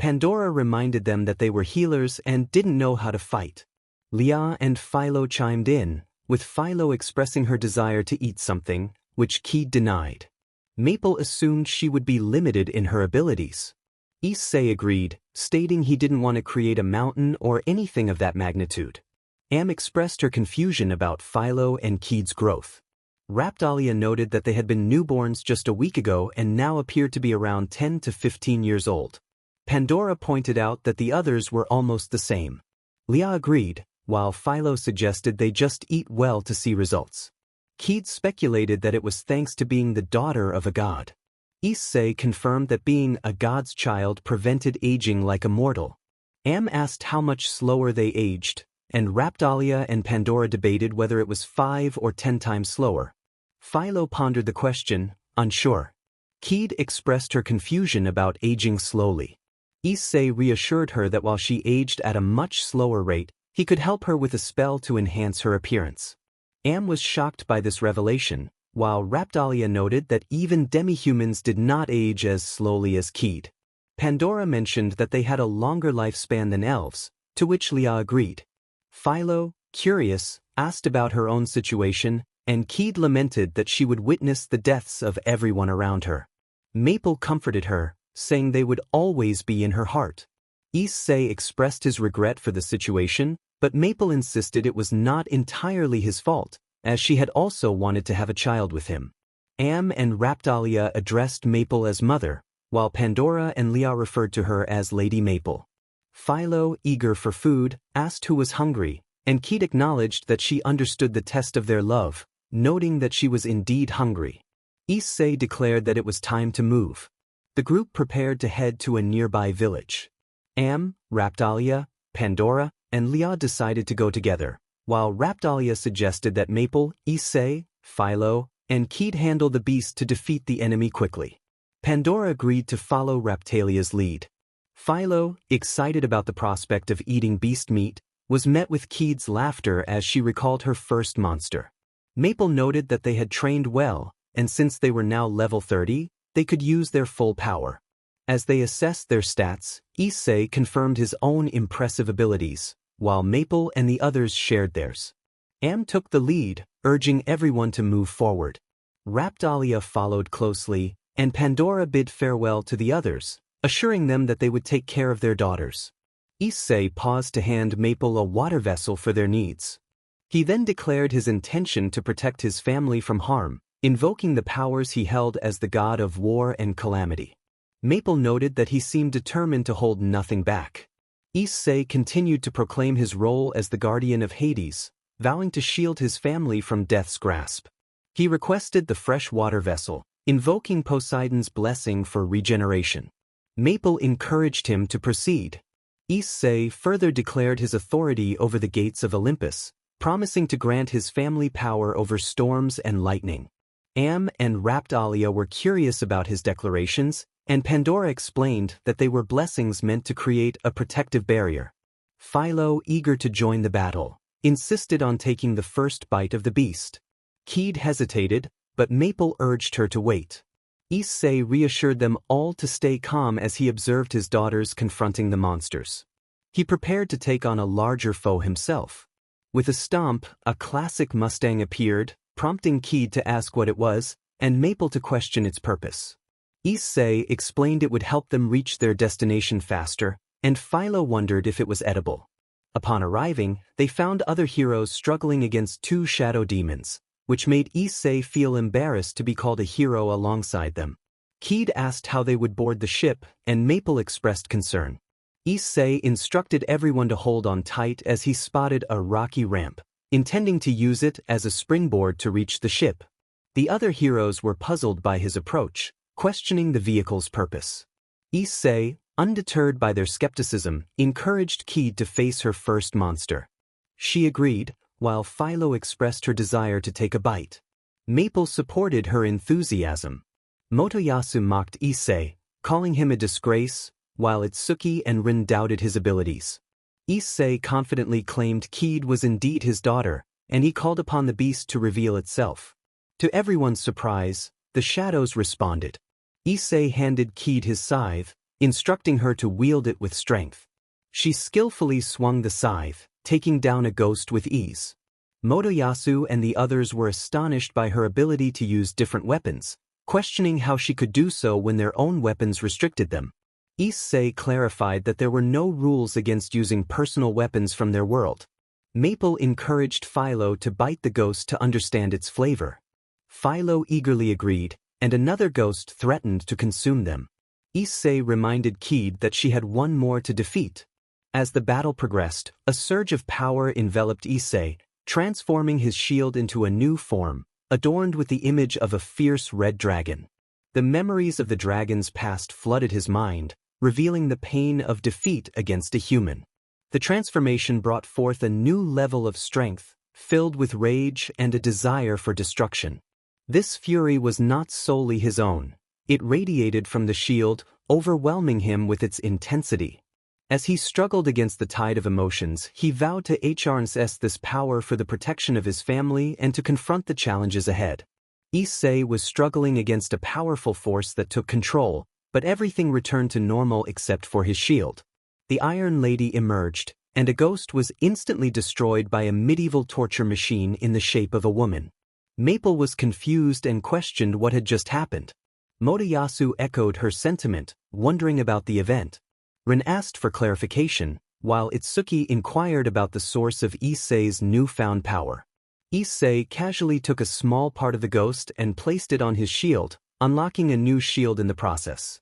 Pandora reminded them that they were healers and didn't know how to fight. Leah and Philo chimed in, with Philo expressing her desire to eat something, which Keed denied. Maple assumed she would be limited in her abilities. Issei agreed, stating he didn't want to create a mountain or anything of that magnitude. Am expressed her confusion about Philo and Keed's growth. Raptalia noted that they had been newborns just a week ago and now appeared to be around 10 to 15 years old. Pandora pointed out that the others were almost the same. Leah agreed, while Philo suggested they just eat well to see results. Keed speculated that it was thanks to being the daughter of a god. Issei confirmed that being a god's child prevented aging like a mortal. Am asked how much slower they aged, and Raptalia and Pandora debated whether it was 5 or 10 times slower. Philo pondered the question, unsure. Keed expressed her confusion about aging slowly. Issei reassured her that while she aged at a much slower rate, he could help her with a spell to enhance her appearance. Am was shocked by this revelation, while Raptalia noted that even demi-humans did not age as slowly as Keed. Pandora mentioned that they had a longer lifespan than elves, to which Leah agreed. Philo, curious, asked about her own situation, and Keed lamented that she would witness the deaths of everyone around her. Maple comforted her, saying they would always be in her heart. Issei expressed his regret for the situation, but Maple insisted it was not entirely his fault, as she had also wanted to have a child with him. Am and Raptalia addressed Maple as mother, while Pandora and Leah referred to her as Lady Maple. Philo, eager for food, asked who was hungry, and Keed acknowledged that she understood the test of their love, noting that she was indeed hungry. Issei declared that it was time to move. The group prepared to head to a nearby village. Am, Raptalia, Pandora, and Leah decided to go together, while Raptalia suggested that Maple, Issei, Philo, and Keed handle the beast to defeat the enemy quickly. Pandora agreed to follow Raptalia's lead. Philo, excited about the prospect of eating beast meat, was met with Keed's laughter as she recalled her first monster. Maple noted that they had trained well, and since they were now level 30, they could use their full power. As they assessed their stats, Issei confirmed his own impressive abilities, while Maple and the others shared theirs. Am took the lead, urging everyone to move forward. Raptalia followed closely, and Pandora bid farewell to the others, assuring them that they would take care of their daughters. Issei paused to hand Maple a water vessel for their needs. He then declared his intention to protect his family from harm, invoking the powers he held as the god of war and calamity. Maple noted that he seemed determined to hold nothing back. Issei continued to proclaim his role as the guardian of Hades, vowing to shield his family from death's grasp. He requested the fresh water vessel, invoking Poseidon's blessing for regeneration. Maple encouraged him to proceed. Issei further declared his authority over the gates of Olympus, promising to grant his family power over storms and lightning. Am and Raptalia were curious about his declarations, and Pandora explained that they were blessings meant to create a protective barrier. Philo, eager to join the battle, insisted on taking the first bite of the beast. Keed hesitated, but Maple urged her to wait. Issei reassured them all to stay calm as he observed his daughters confronting the monsters. He prepared to take on a larger foe himself. With a stomp, a classic Mustang appeared, prompting Keed to ask what it was, and Maple to question its purpose. Issei explained it would help them reach their destination faster, and Philo wondered if it was edible. Upon arriving, they found other heroes struggling against two shadow demons, which made Issei feel embarrassed to be called a hero alongside them. Keed asked how they would board the ship, and Maple expressed concern. Issei instructed everyone to hold on tight as he spotted a rocky ramp, intending to use it as a springboard to reach the ship. The other heroes were puzzled by his approach, questioning the vehicle's purpose. Issei, undeterred by their skepticism, encouraged Keed to face her first monster. She agreed, while Philo expressed her desire to take a bite. Maple supported her enthusiasm. Motoyasu mocked Issei, calling him a disgrace, while Itsuki and Rin doubted his abilities. Issei confidently claimed Keed was indeed his daughter, and he called upon the beast to reveal itself. To everyone's surprise, the shadows responded. Issei handed Keed his scythe, instructing her to wield it with strength. She skillfully swung the scythe, taking down a ghost with ease. Motoyasu and the others were astonished by her ability to use different weapons, questioning how she could do so when their own weapons restricted them. Issei clarified that there were no rules against using personal weapons from their world. Maple encouraged Philo to bite the ghost to understand its flavor. Philo eagerly agreed, and another ghost threatened to consume them. Issei reminded Keed that she had one more to defeat. As the battle progressed, a surge of power enveloped Issei, transforming his shield into a new form, adorned with the image of a fierce red dragon. The memories of the dragon's past flooded his mind, revealing the pain of defeat against a human. The transformation brought forth a new level of strength, filled with rage and a desire for destruction. This fury was not solely his own. It radiated from the shield, overwhelming him with its intensity. As he struggled against the tide of emotions, he vowed to harness this power for the protection of his family and to confront the challenges ahead. Issei was struggling against a powerful force that took control, but everything returned to normal except for his shield. The Iron Lady emerged, and a ghost was instantly destroyed by a medieval torture machine in the shape of a woman. Maple was confused and questioned what had just happened. Motoyasu echoed her sentiment, wondering about the event. Rin asked for clarification, while Itsuki inquired about the source of Issei's newfound power. Issei casually took a small part of the ghost and placed it on his shield, unlocking a new shield in the process.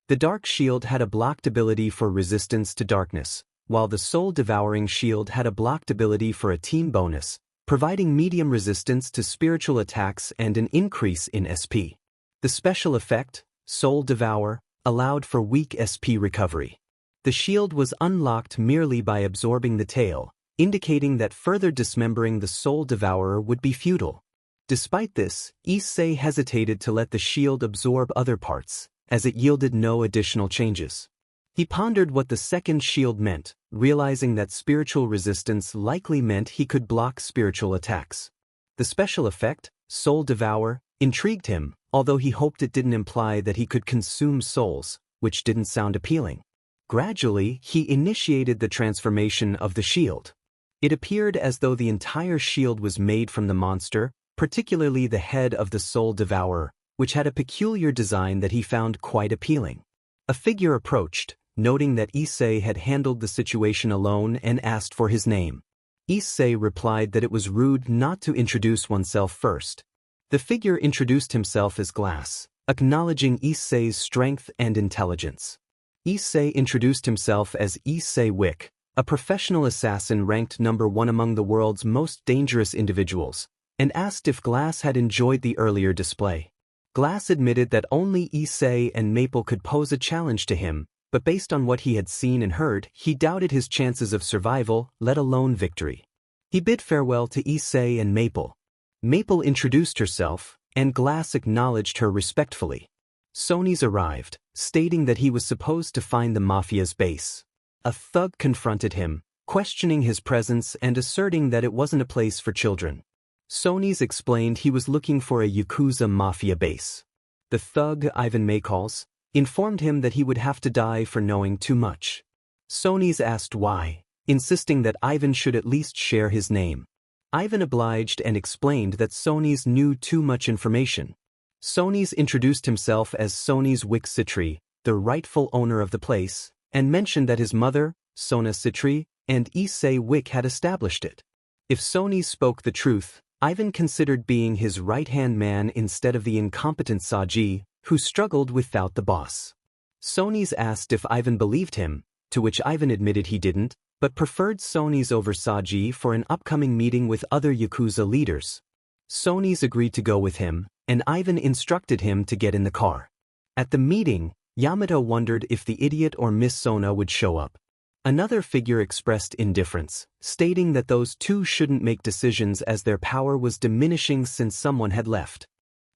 The Dark Shield had a blocked ability for resistance to darkness, while the Soul-Devouring Shield had a blocked ability for a team bonus, providing medium resistance to spiritual attacks and an increase in SP. The special effect, Soul Devour, allowed for weak SP recovery. The shield was unlocked merely by absorbing the tail, indicating that further dismembering the Soul Devourer would be futile. Despite this, Issei hesitated to let the shield absorb other parts, as it yielded no additional changes. He pondered what the second shield meant, realizing that spiritual resistance likely meant he could block spiritual attacks. The special effect, Soul Devour, intrigued him, although he hoped it didn't imply that he could consume souls, which didn't sound appealing. Gradually, he initiated the transformation of the shield. It appeared as though the entire shield was made from the monster, particularly the head of the Soul Devourer, which had a peculiar design that he found quite appealing. A figure approached, noting that Issei had handled the situation alone and asked for his name. Issei replied that it was rude not to introduce oneself first. The figure introduced himself as Glass, acknowledging Issei's strength and intelligence. Issei introduced himself as Issei Wick, a professional assassin ranked #1 among the world's most dangerous individuals, and asked if Glass had enjoyed the earlier display. Glass admitted that only Issei and Maple could pose a challenge to him, but based on what he had seen and heard, he doubted his chances of survival, let alone victory. He bid farewell to Issei and Maple. Maple introduced herself, and Glass acknowledged her respectfully. Sony's arrived, stating that he was supposed to find the Mafia's base. A thug confronted him, questioning his presence and asserting that it wasn't a place for children. Sony's explained he was looking for a Yakuza Mafia base. The thug, Ivan Maycalls, informed him that he would have to die for knowing too much. Sony's asked why, insisting that Ivan should at least share his name. Ivan obliged and explained that Sony's knew too much information. Sony's introduced himself as Sony's Wick Citri, the rightful owner of the place, and mentioned that his mother, Sona Citri, and Issei Wick had established it. If Sony spoke the truth, Ivan considered being his right-hand man instead of the incompetent Saji, who struggled without the boss. Sony's asked if Ivan believed him, to which Ivan admitted he didn't, but preferred Sony's over Saji for an upcoming meeting with other Yakuza leaders. Sony's agreed to go with him, and Ivan instructed him to get in the car. At the meeting, Yamato wondered if the idiot or Miss Sona would show up. Another figure expressed indifference, stating that those two shouldn't make decisions as their power was diminishing since someone had left.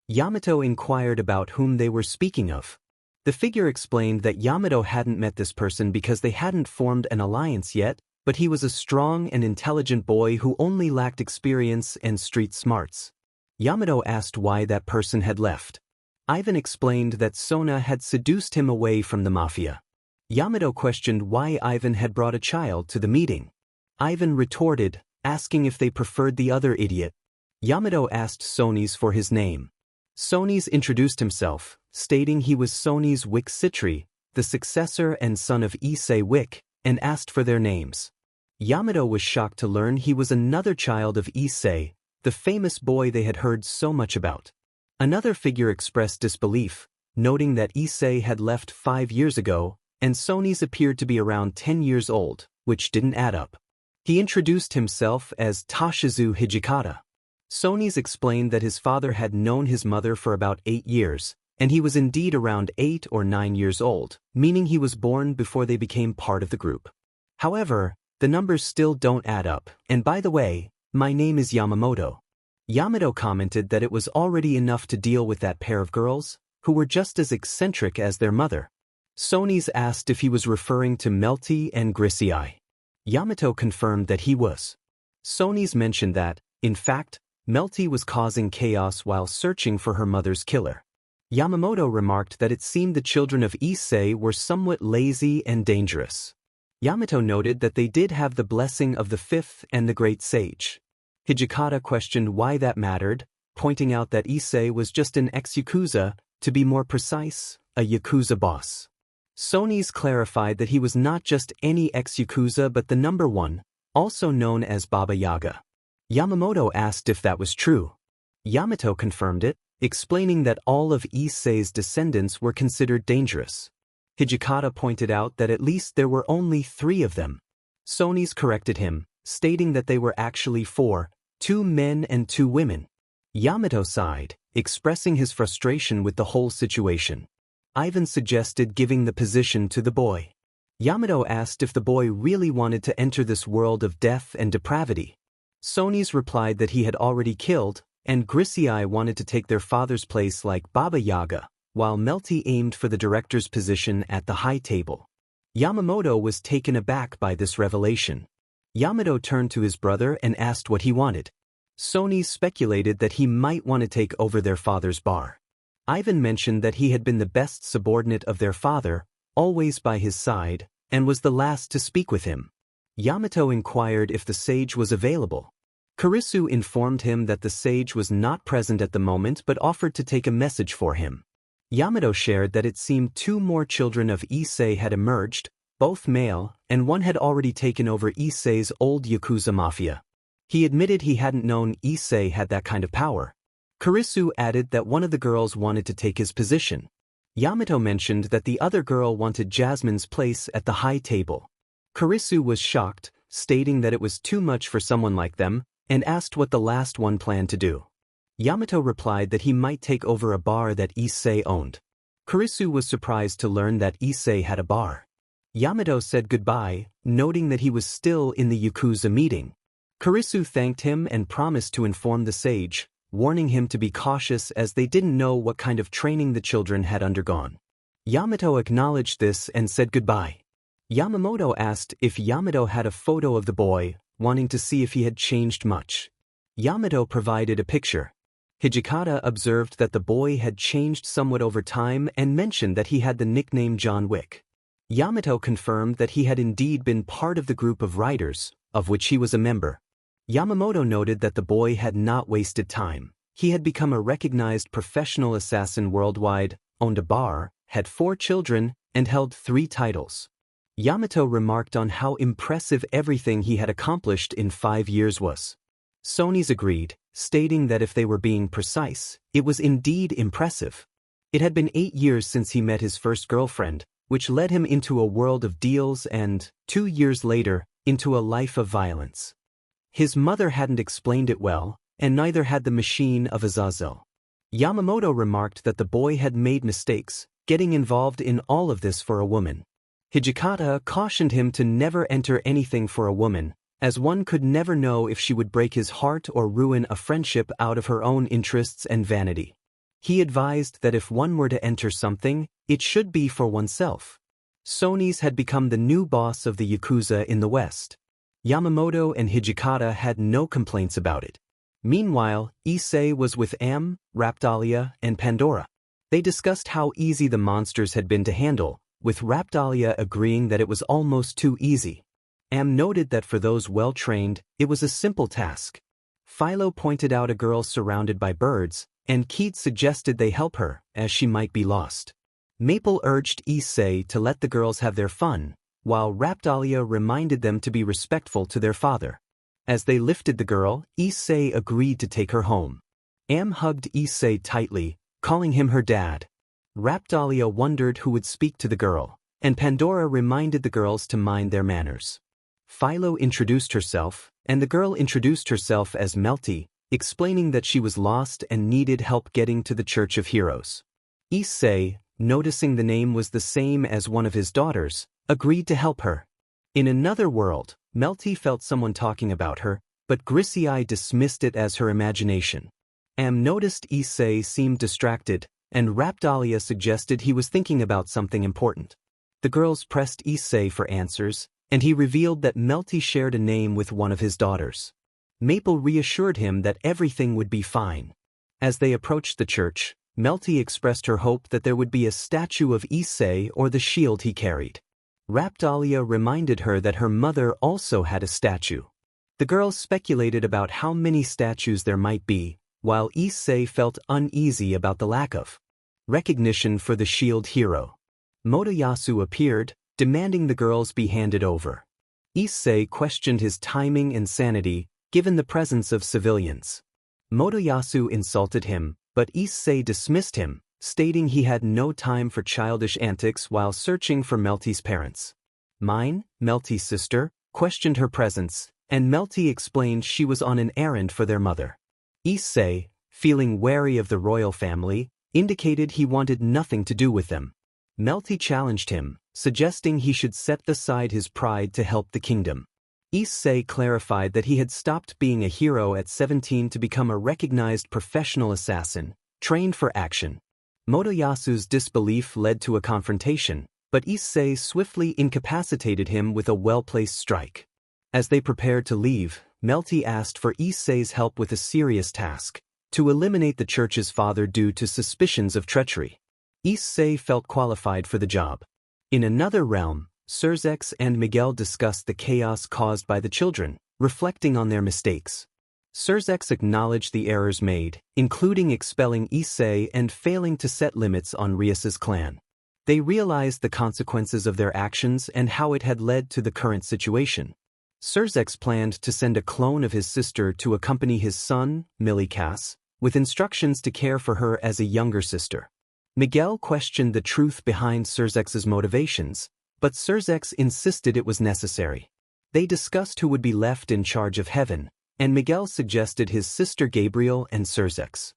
Yamato inquired about whom they were speaking of. The figure explained that Yamato hadn't met this person because they hadn't formed an alliance yet, but he was a strong and intelligent boy who only lacked experience and street smarts. Yamato asked why that person had left. Ivan explained that Sona had seduced him away from the Mafia. Yamato questioned why Ivan had brought a child to the meeting. Ivan retorted, asking if they preferred the other idiot. Yamato asked Sony's for his name. Sony's introduced himself, stating he was Sony's Wick Citri, the successor and son of Issei Wick, and asked for their names. Yamato was shocked to learn he was another child of Issei, the famous boy they had heard so much about. Another figure expressed disbelief, noting that Issei had left 5 years ago, and Sony's appeared to be around 10 years old, which didn't add up. He introduced himself as Toshizu Hijikata. Sony's explained that his father had known his mother for about 8 years, and he was indeed around 8 or 9 years old, meaning he was born before they became part of the group. However, the numbers still don't add up, and by the way, my name is Yamamoto. Yamato commented that it was already enough to deal with that pair of girls, who were just as eccentric as their mother. Sony's asked if he was referring to Melty and Grissei. Yamato confirmed that he was. Sony's mentioned that, in fact, Melty was causing chaos while searching for her mother's killer. Yamamoto remarked that it seemed the children of Issei were somewhat lazy and dangerous. Yamato noted that they did have the blessing of the fifth and the great sage. Hijikata questioned why that mattered, pointing out that Issei was just an ex-Yakuza, to be more precise, a Yakuza boss. Sony's clarified that he was not just any ex-Yakuza but the number one, also known as Baba Yaga. Yamamoto asked if that was true. Yamato confirmed it, explaining that all of Issei's descendants were considered dangerous. Hijikata pointed out that at least there were only 3 of them. Sony's corrected him, stating that they were actually 4, 2 men and 2 women. Yamato sighed, expressing his frustration with the whole situation. Ivan suggested giving the position to the boy. Yamato asked if the boy really wanted to enter this world of death and depravity. Sony's replied that he had already killed, and Gremorys wanted to take their father's place like Baba Yaga, while Melty aimed for the director's position at the high table. Yamamoto was taken aback by this revelation. Yamato turned to his brother and asked what he wanted. Sony speculated that he might want to take over their father's bar. Ivan mentioned that he had been the best subordinate of their father, always by his side, and was the last to speak with him. Yamato inquired if the sage was available. Kurisu informed him that the sage was not present at the moment but offered to take a message for him. Yamato shared that it seemed 2 more children of Issei had emerged, both male, and one had already taken over Issei's old Yakuza mafia. He admitted he hadn't known Issei had that kind of power. Kurisu added that one of the girls wanted to take his position. Yamato mentioned that the other girl wanted Jasmine's place at the high table. Kurisu was shocked, stating that it was too much for someone like them, and asked what the last one planned to do. Yamato replied that he might take over a bar that Issei owned. Kurisu was surprised to learn that Issei had a bar. Yamato said goodbye, noting that he was still in the Yakuza meeting. Kurisu thanked him and promised to inform the sage, warning him to be cautious as they didn't know what kind of training the children had undergone. Yamato acknowledged this and said goodbye. Yamamoto asked if Yamato had a photo of the boy, wanting to see if he had changed much. Yamato provided a picture. Hijikata observed that the boy had changed somewhat over time and mentioned that he had the nickname John Wick. Yamato confirmed that he had indeed been part of the group of writers, of which he was a member. Yamamoto noted that the boy had not wasted time. He had become a recognized professional assassin worldwide, owned a bar, had 4 children, and held 3 titles. Yamato remarked on how impressive everything he had accomplished in 5 years was. Sony's agreed, stating that if they were being precise, it was indeed impressive. It had been 8 years since he met his first girlfriend, which led him into a world of deals and, 2 years later, into a life of violence. His mother hadn't explained it well, and neither had the machine of Azazel. Yamamoto remarked that the boy had made mistakes, getting involved in all of this for a woman. Hijikata cautioned him to never enter anything for a woman, as one could never know if she would break his heart or ruin a friendship out of her own interests and vanity. He advised that if one were to enter something, it should be for oneself. Sony's had become the new boss of the Yakuza in the West. Yamamoto and Hijikata had no complaints about it. Meanwhile, Issei was with Am, Raptalia, and Pandora. They discussed how easy the monsters had been to handle, with Raptalia agreeing that it was almost too easy. Am noted that for those well-trained, it was a simple task. Philo pointed out a girl surrounded by birds, and Keat suggested they help her, as she might be lost. Maple urged Issei to let the girls have their fun, while Raptalia reminded them to be respectful to their father. As they lifted the girl, Issei agreed to take her home. Am hugged Issei tightly, calling him her dad. Raptalia wondered who would speak to the girl, and Pandora reminded the girls to mind their manners. Philo introduced herself, and the girl introduced herself as Melty, explaining that she was lost and needed help getting to the Church of Heroes. Issei, noticing the name was the same as one of his daughters, agreed to help her. In another world, Melty felt someone talking about her, but Gremorys dismissed it as her imagination. Am noticed Issei seemed distracted, and Raptalia suggested he was thinking about something important. The girls pressed Issei for answers, and he revealed that Melty shared a name with one of his daughters. Maple reassured him that everything would be fine. As they approached the church, Melty expressed her hope that there would be a statue of Issei or the shield he carried. Raptalia reminded her that her mother also had a statue. The girls speculated about how many statues there might be, while Issei felt uneasy about the lack of recognition for the shield hero. Motoyasu appeared, demanding the girls be handed over. Issei questioned his timing and sanity, given the presence of civilians. Motoyasu insulted him, but Issei dismissed him, stating he had no time for childish antics while searching for Melty's parents. Mine, Melty's sister, questioned her presence, and Melty explained she was on an errand for their mother. Issei, feeling wary of the royal family, indicated he wanted nothing to do with them. Melty challenged him, suggesting he should set aside his pride to help the kingdom. Issei clarified that he had stopped being a hero at 17 to become a recognized professional assassin, trained for action. Motoyasu's disbelief led to a confrontation, but Issei swiftly incapacitated him with a well-placed strike. As they prepared to leave, Melty asked for Issei's help with a serious task, to eliminate the church's father due to suspicions of treachery. Issei felt qualified for the job. In another realm, Surzex and Miguel discussed the chaos caused by the children, reflecting on their mistakes. Surzex acknowledged the errors made, including expelling Issei and failing to set limits on Rias's clan. They realized the consequences of their actions and how it had led to the current situation. Surzex planned to send a clone of his sister to accompany his son, Milikas, with instructions to care for her as a younger sister. Miguel questioned the truth behind Surzex's motivations, but Surzex insisted it was necessary. They discussed who would be left in charge of heaven, and Miguel suggested his sister Gabriel and Surzex.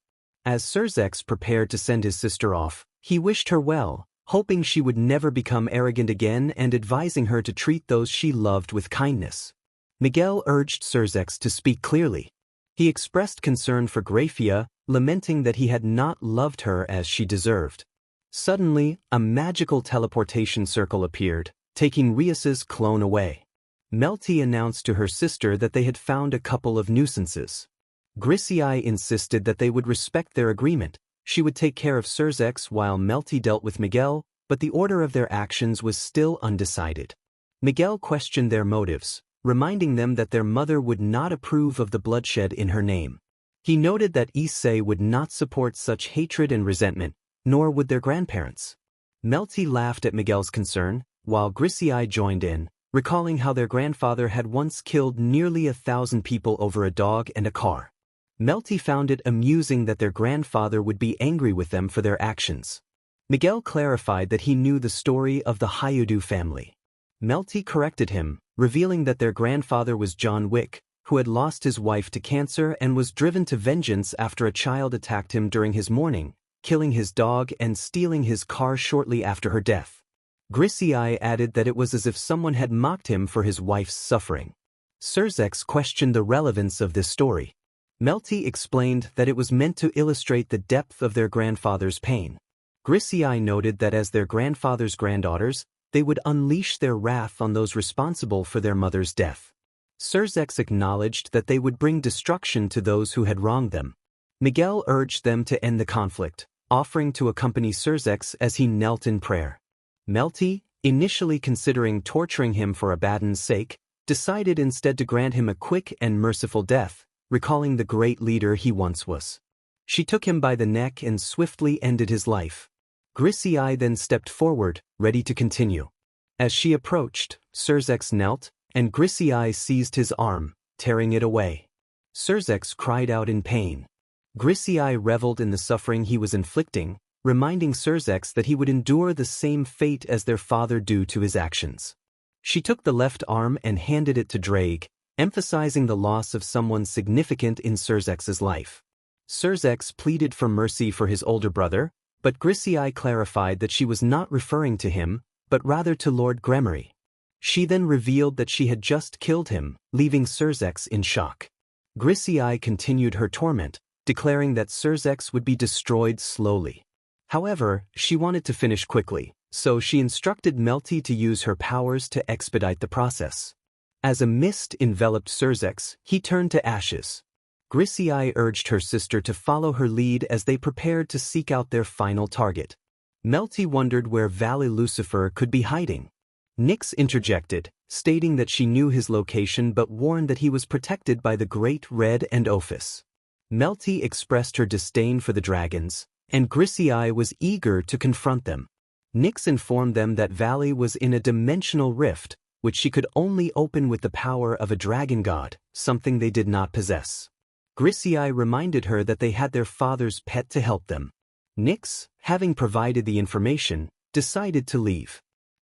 As Surzex prepared to send his sister off, he wished her well, hoping she would never become arrogant again and advising her to treat those she loved with kindness. Miguel urged Surzex to speak clearly. He expressed concern for Grafia, lamenting that he had not loved her as she deserved. Suddenly, a magical teleportation circle appeared, taking Rias's clone away. Melty announced to her sister that they had found a couple of nuisances. Grissei insisted that they would respect their agreement. She would take care of Surzex while Melty dealt with Miguel, but the order of their actions was still undecided. Miguel questioned their motives, reminding them that their mother would not approve of the bloodshed in her name. He noted that Issei would not support such hatred and resentment, nor would their grandparents. Melty laughed at Miguel's concern, while Grissei joined in, recalling how their grandfather had once killed nearly 1,000 people over a dog and a car. Melty found it amusing that their grandfather would be angry with them for their actions. Miguel clarified that he knew the story of the Hayudu family. Melty corrected him, revealing that their grandfather was John Wick, who had lost his wife to cancer and was driven to vengeance after a child attacked him during his mourning, killing his dog and stealing his car shortly after her death. Grissei added that it was as if someone had mocked him for his wife's suffering. Surzex questioned the relevance of this story. Melty explained that it was meant to illustrate the depth of their grandfather's pain. Grissei noted that as their grandfather's granddaughters, they would unleash their wrath on those responsible for their mother's death. Surzex acknowledged that they would bring destruction to those who had wronged them. Miguel urged them to end the conflict, offering to accompany Surzex as he knelt in prayer. Melty, initially considering torturing him for Abaddon's sake, decided instead to grant him a quick and merciful death, recalling the great leader he once was. She took him by the neck and swiftly ended his life. Grissei then stepped forward, ready to continue. As she approached, Surzex knelt, and Grissei seized his arm, tearing it away. Surzex cried out in pain. Grissei reveled in the suffering he was inflicting, reminding Surzex that he would endure the same fate as their father due to his actions. She took the left arm and handed it to Drake, emphasizing the loss of someone significant in Surzex's life. Surzex pleaded for mercy for his older brother, but Grissei clarified that she was not referring to him, but rather to Lord Gremorys. She then revealed that she had just killed him, leaving Surzex in shock. Grissei continued her torment, declaring that Surzex would be destroyed slowly. However, she wanted to finish quickly, so she instructed Melty to use her powers to expedite the process. As a mist enveloped Surzex, he turned to ashes. Issei urged her sister to follow her lead as they prepared to seek out their final target. Melty wondered where Valley Lucifer could be hiding. Nyx interjected, stating that she knew his location but warned that he was protected by the Great Red and Ophis. Melty expressed her disdain for the dragons, and Issei was eager to confront them. Nyx informed them that Valley was in a dimensional rift, which she could only open with the power of a dragon god, something they did not possess. Issei reminded her that they had their father's pet to help them. Nyx, having provided the information, decided to leave.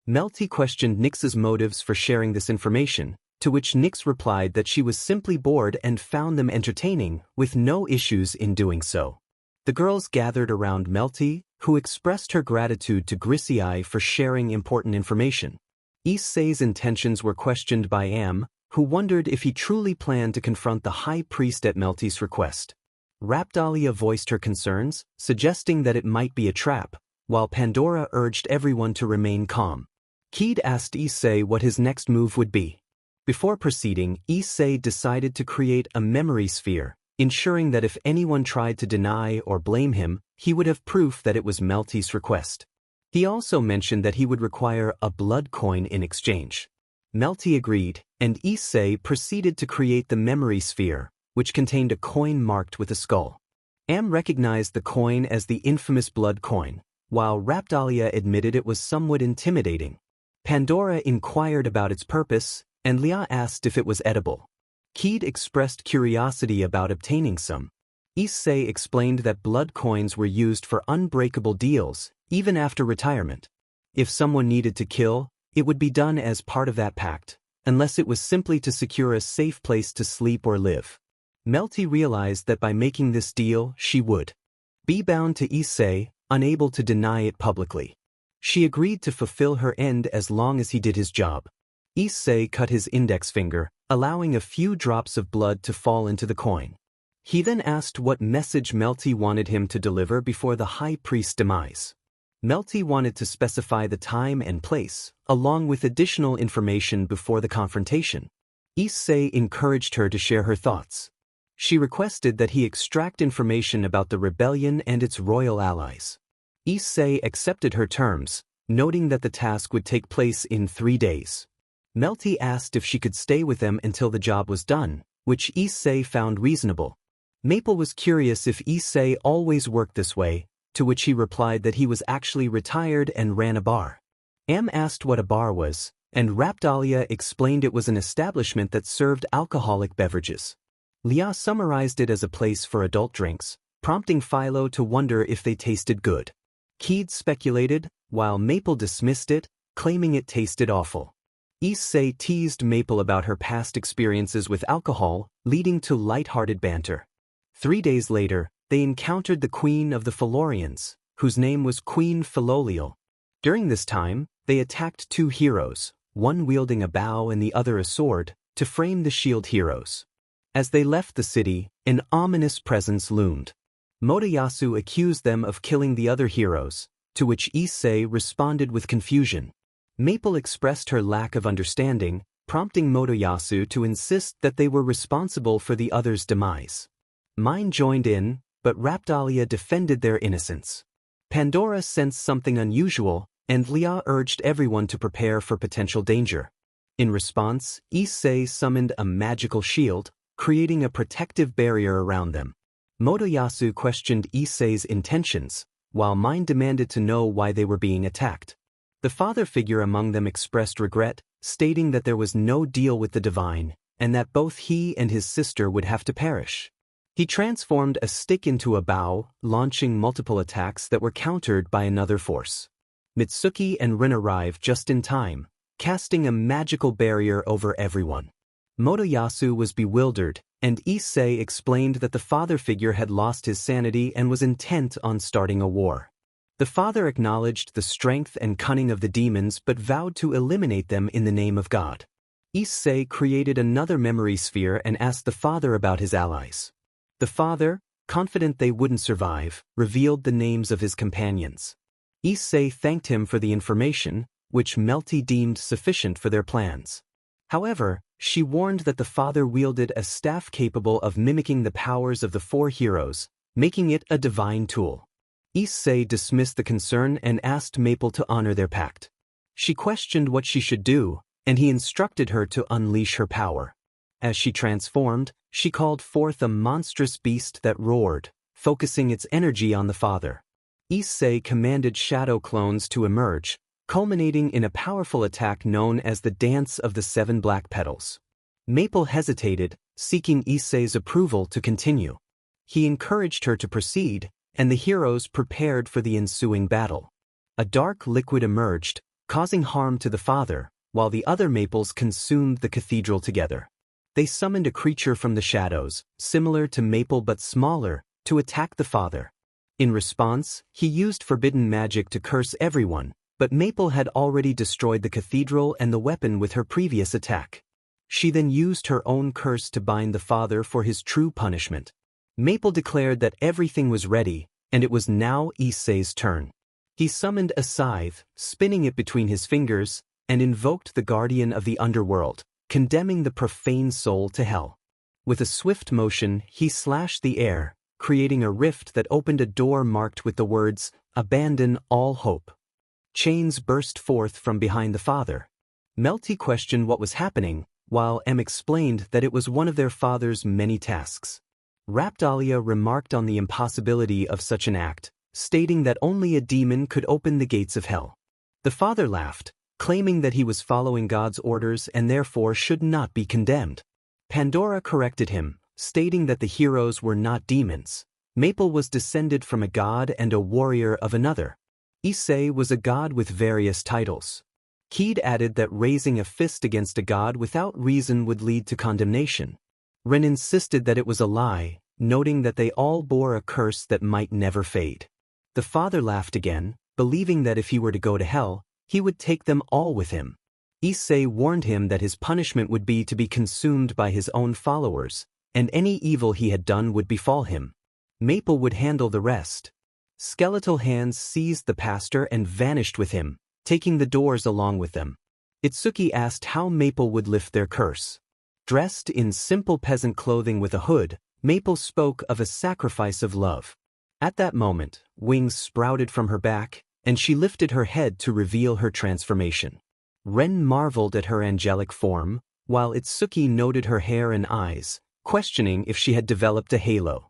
Melty questioned Nyx's motives for sharing this information, to which Nyx replied that she was simply bored and found them entertaining, with no issues in doing so. The girls gathered around Melty, who expressed her gratitude to Issei for sharing important information. Issei's intentions were questioned by Am, who wondered if he truly planned to confront the High Priest at Melty's request. Raptalia voiced her concerns, suggesting that it might be a trap, while Pandora urged everyone to remain calm. Keed asked Issei what his next move would be. Before proceeding, Issei decided to create a memory sphere, ensuring that if anyone tried to deny or blame him, he would have proof that it was Melty's request. He also mentioned that he would require a blood coin in exchange. Melty agreed, and Issei proceeded to create the memory sphere, which contained a coin marked with a skull. Am recognized the coin as the infamous blood coin, while Raptalia admitted it was somewhat intimidating. Pandora inquired about its purpose, and Leah asked if it was edible. Keed expressed curiosity about obtaining some. Issei explained that blood coins were used for unbreakable deals, even after retirement. If someone needed to kill, it would be done as part of that pact, unless it was simply to secure a safe place to sleep or live. Melty realized that by making this deal, she would be bound to Issei, unable to deny it publicly. She agreed to fulfill her end as long as he did his job. Issei cut his index finger, allowing a few drops of blood to fall into the coin. He then asked what message Melty wanted him to deliver before the High Priest's demise. Melty wanted to specify the time and place, along with additional information before the confrontation. Issei encouraged her to share her thoughts. She requested that he extract information about the rebellion and its royal allies. Issei accepted her terms, noting that the task would take place in 3 days. Melty asked if she could stay with them until the job was done, which Issei found reasonable. Maple was curious if Issei always worked this way, to which he replied that he was actually retired and ran a bar. Am asked what a bar was, and Raptalia explained it was an establishment that served alcoholic beverages. Leah summarized it as a place for adult drinks, prompting Philo to wonder if they tasted good. Keed speculated, while Maple dismissed it, claiming it tasted awful. Issei teased Maple about her past experiences with alcohol, leading to light-hearted banter. 3 days later, they encountered the Queen of the Philorians, whose name was Queen Philolial. During this time, they attacked 2 heroes, one wielding a bow and the other a sword, to frame the shield heroes. As they left the city, an ominous presence loomed. Motoyasu accused them of killing the other heroes, to which Issei responded with confusion. Maple expressed her lack of understanding, prompting Motoyasu to insist that they were responsible for the others' demise. Mine joined in, but Raptalia defended their innocence. Pandora sensed something unusual, and Leah urged everyone to prepare for potential danger. In response, Issei summoned a magical shield, creating a protective barrier around them. Motoyasu questioned Issei's intentions, while Mine demanded to know why they were being attacked. The father figure among them expressed regret, stating that there was no deal with the divine, and that both he and his sister would have to perish. He transformed a stick into a bow, launching multiple attacks that were countered by another force. Mitsuki and Rin arrived just in time, casting a magical barrier over everyone. Motoyasu was bewildered, and Issei explained that the father figure had lost his sanity and was intent on starting a war. The father acknowledged the strength and cunning of the demons but vowed to eliminate them in the name of God. Issei created another memory sphere and asked the father about his allies. The father, confident they wouldn't survive, revealed the names of his companions. Issei thanked him for the information, which Melty deemed sufficient for their plans. However, she warned that the father wielded a staff capable of mimicking the powers of the four heroes, making it a divine tool. Issei dismissed the concern and asked Maple to honor their pact. She questioned what she should do, and he instructed her to unleash her power. As she transformed, she called forth a monstrous beast that roared, focusing its energy on the father. Issei commanded shadow clones to emerge, culminating in a powerful attack known as the Dance of the Seven Black Petals. Maple hesitated, seeking Issei's approval to continue. He encouraged her to proceed, and the heroes prepared for the ensuing battle. A dark liquid emerged, causing harm to the father, while the other Maples consumed the cathedral together. They summoned a creature from the shadows, similar to Maple but smaller, to attack the father. In response, he used forbidden magic to curse everyone, but Maple had already destroyed the cathedral and the weapon with her previous attack. She then used her own curse to bind the father for his true punishment. Maple declared that everything was ready, and it was now Issei's turn. He summoned a scythe, spinning it between his fingers, and invoked the guardian of the underworld, condemning the profane soul to hell. With a swift motion, he slashed the air, creating a rift that opened a door marked with the words, "Abandon all hope." Chains burst forth from behind the father. Melty questioned what was happening, while M explained that it was one of their father's many tasks. Raptalia remarked on the impossibility of such an act, stating that only a demon could open the gates of hell. The father laughed, claiming that he was following God's orders and therefore should not be condemned. Pandora corrected him, stating that the heroes were not demons. Maple was descended from a god and a warrior of another. Issei was a god with various titles. Keed added that raising a fist against a god without reason would lead to condemnation. Ren insisted that it was a lie, noting that they all bore a curse that might never fade. The father laughed again, believing that if he were to go to hell, he would take them all with him. Issei warned him that his punishment would be to be consumed by his own followers, and any evil he had done would befall him. Maple would handle the rest. Skeletal hands seized the pastor and vanished with him, taking the doors along with them. Itsuki asked how Maple would lift their curse. Dressed in simple peasant clothing with a hood, Maple spoke of a sacrifice of love. At that moment, wings sprouted from her back, and she lifted her head to reveal her transformation. Ren marveled at her angelic form, while Itsuki noted her hair and eyes, questioning if she had developed a halo.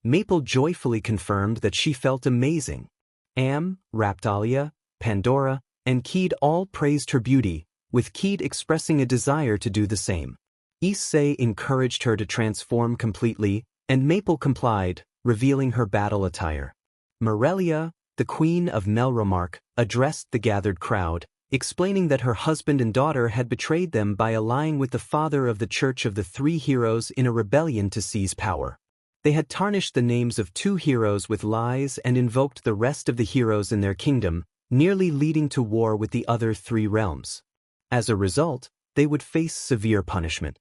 Maple joyfully confirmed that she felt amazing. Am, Raptalia, Pandora, and Keed all praised her beauty, with Keed expressing a desire to do the same. Issei encouraged her to transform completely, and Maple complied, revealing her battle attire. Morelia, the queen of Melromark, addressed the gathered crowd, explaining that her husband and daughter had betrayed them by allying with the father of the Church of the Three Heroes in a rebellion to seize power. They had tarnished the names of two heroes with lies and invoked the rest of the heroes in their kingdom, nearly leading to war with the other three realms. As a result, they would face severe punishment.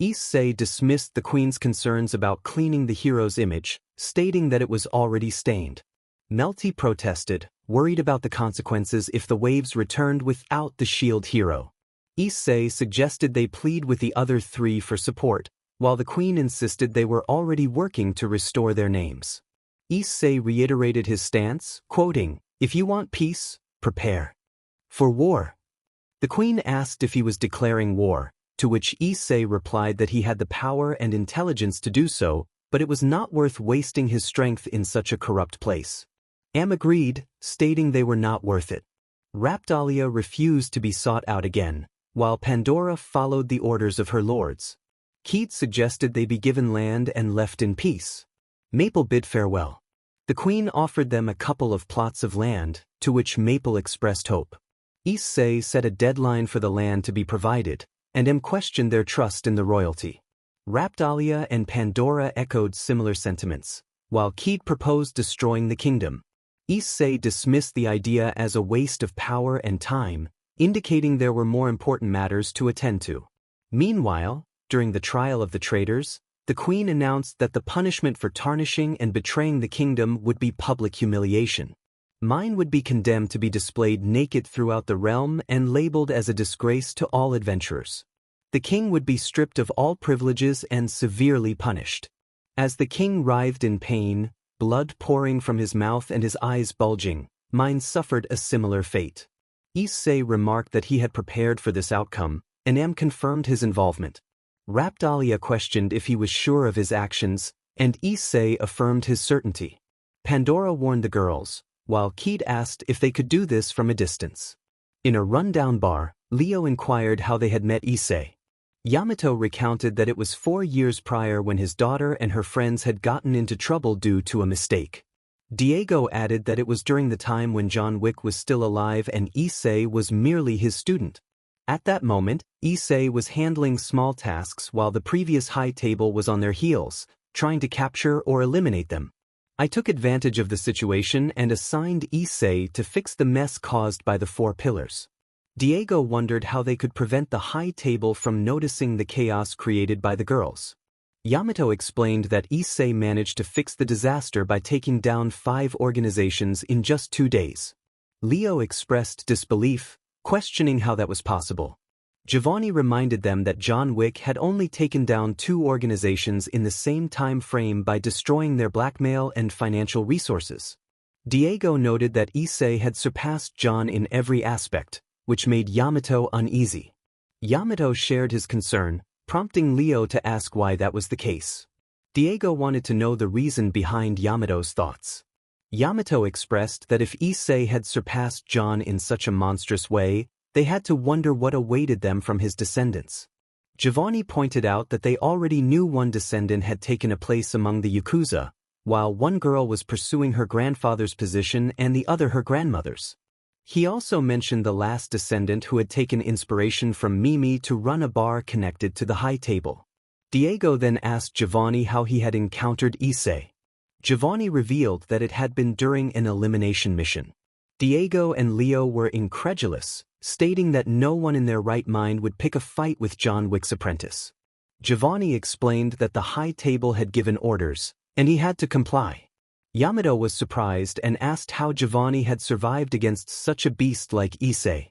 Issei dismissed the queen's concerns about cleaning the hero's image, stating that it was already stained. Melty protested, worried about the consequences if the waves returned without the shield hero. Issei suggested they plead with the other three for support, while the queen insisted they were already working to restore their names. Issei reiterated his stance, quoting, "If you want peace, prepare for war." The queen asked if he was declaring war, to which Issei replied that he had the power and intelligence to do so, but it was not worth wasting his strength in such a corrupt place. Am agreed, stating they were not worth it. Raptalia refused to be sought out again, while Pandora followed the orders of her lords. Keat suggested they be given land and left in peace. Maple bid farewell. The queen offered them a couple of plots of land, to which Maple expressed hope. Issei set a deadline for the land to be provided, and M questioned their trust in the royalty. Raptalia and Pandora echoed similar sentiments, while Keat proposed destroying the kingdom. Issei dismissed the idea as a waste of power and time, indicating there were more important matters to attend to. Meanwhile, during the trial of the traitors, the queen announced that the punishment for tarnishing and betraying the kingdom would be public humiliation. Mine would be condemned to be displayed naked throughout the realm and labeled as a disgrace to all adventurers. The king would be stripped of all privileges and severely punished. As the king writhed in pain, blood pouring from his mouth and his eyes bulging, mine suffered a similar fate. Issei remarked that he had prepared for this outcome, and Am confirmed his involvement. Raptalia questioned if he was sure of his actions, and Issei affirmed his certainty. Pandora warned the girls, while Keat asked if they could do this from a distance. In a rundown bar, Leo inquired how they had met Issei. Yamato recounted that it was 4 years prior when his daughter and her friends had gotten into trouble due to a mistake. Diego added that it was during the time when John Wick was still alive and Issei was merely his student. At that moment, Issei was handling small tasks while the previous high table was on their heels, trying to capture or eliminate them. I took advantage of the situation and assigned Issei to fix the mess caused by the 4 pillars. Diego wondered how they could prevent the high table from noticing the chaos created by the girls. Yamato explained that Issei managed to fix the disaster by taking down 5 organizations in just 2 days. Leo expressed disbelief, questioning how that was possible. Giovanni reminded them that John Wick had only taken down 2 organizations in the same time frame by destroying their blackmail and financial resources. Diego noted that Issei had surpassed John in every aspect, which made Yamato uneasy. Yamato shared his concern, prompting Leo to ask why that was the case. Diego wanted to know the reason behind Yamato's thoughts. Yamato expressed that if Issei had surpassed John in such a monstrous way, they had to wonder what awaited them from his descendants. Giovanni pointed out that they already knew one descendant had taken a place among the Yakuza, while one girl was pursuing her grandfather's position and the other her grandmother's. He also mentioned the last descendant who had taken inspiration from Mimi to run a bar connected to the high table. Diego then asked Giovanni how he had encountered Issei. Giovanni revealed that it had been during an elimination mission. Diego and Leo were incredulous, stating that no one in their right mind would pick a fight with John Wick's apprentice. Giovanni explained that the high table had given orders, and he had to comply. Yamato was surprised and asked how Giovanni had survived against such a beast like Issei.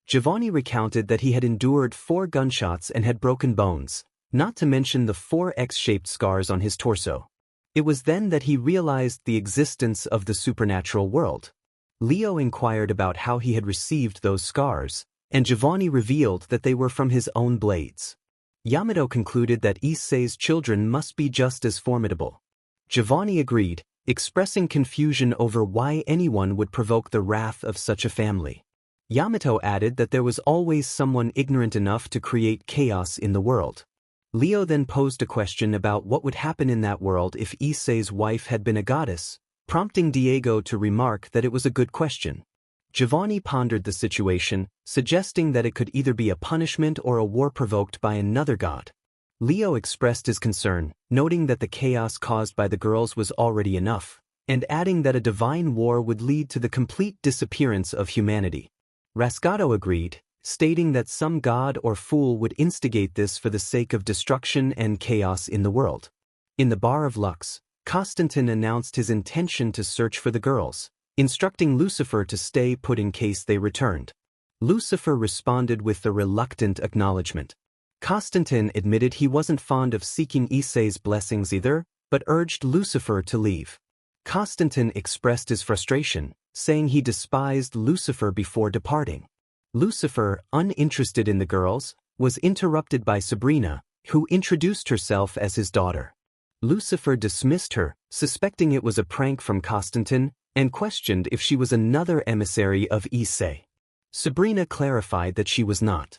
Giovanni recounted that he had endured 4 gunshots and had broken bones, not to mention the 4 X-shaped scars on his torso. It was then that he realized the existence of the supernatural world. Leo inquired about how he had received those scars, and Giovanni revealed that they were from his own blades. Yamato concluded that Issei's children must be just as formidable. Giovanni agreed, expressing confusion over why anyone would provoke the wrath of such a family. Yamato added that there was always someone ignorant enough to create chaos in the world. Leo then posed a question about what would happen in that world if Issei's wife had been a goddess, prompting Diego to remark that it was a good question. Giovanni pondered the situation, suggesting that it could either be a punishment or a war provoked by another god. Leo expressed his concern, noting that the chaos caused by the girls was already enough, and adding that a divine war would lead to the complete disappearance of humanity. Rascato agreed, stating that some god or fool would instigate this for the sake of destruction and chaos in the world. In the Bar of Lux, Constantine announced his intention to search for the girls, instructing Lucifer to stay put in case they returned. Lucifer responded with a reluctant acknowledgement. Constantine admitted he wasn't fond of seeking Issei's blessings either, but urged Lucifer to leave. Constantine expressed his frustration, saying he despised Lucifer before departing. Lucifer, uninterested in the girls, was interrupted by Sabrina, who introduced herself as his daughter. Lucifer dismissed her, suspecting it was a prank from Constantine, and questioned if she was another emissary of Issei. Sabrina clarified that she was not.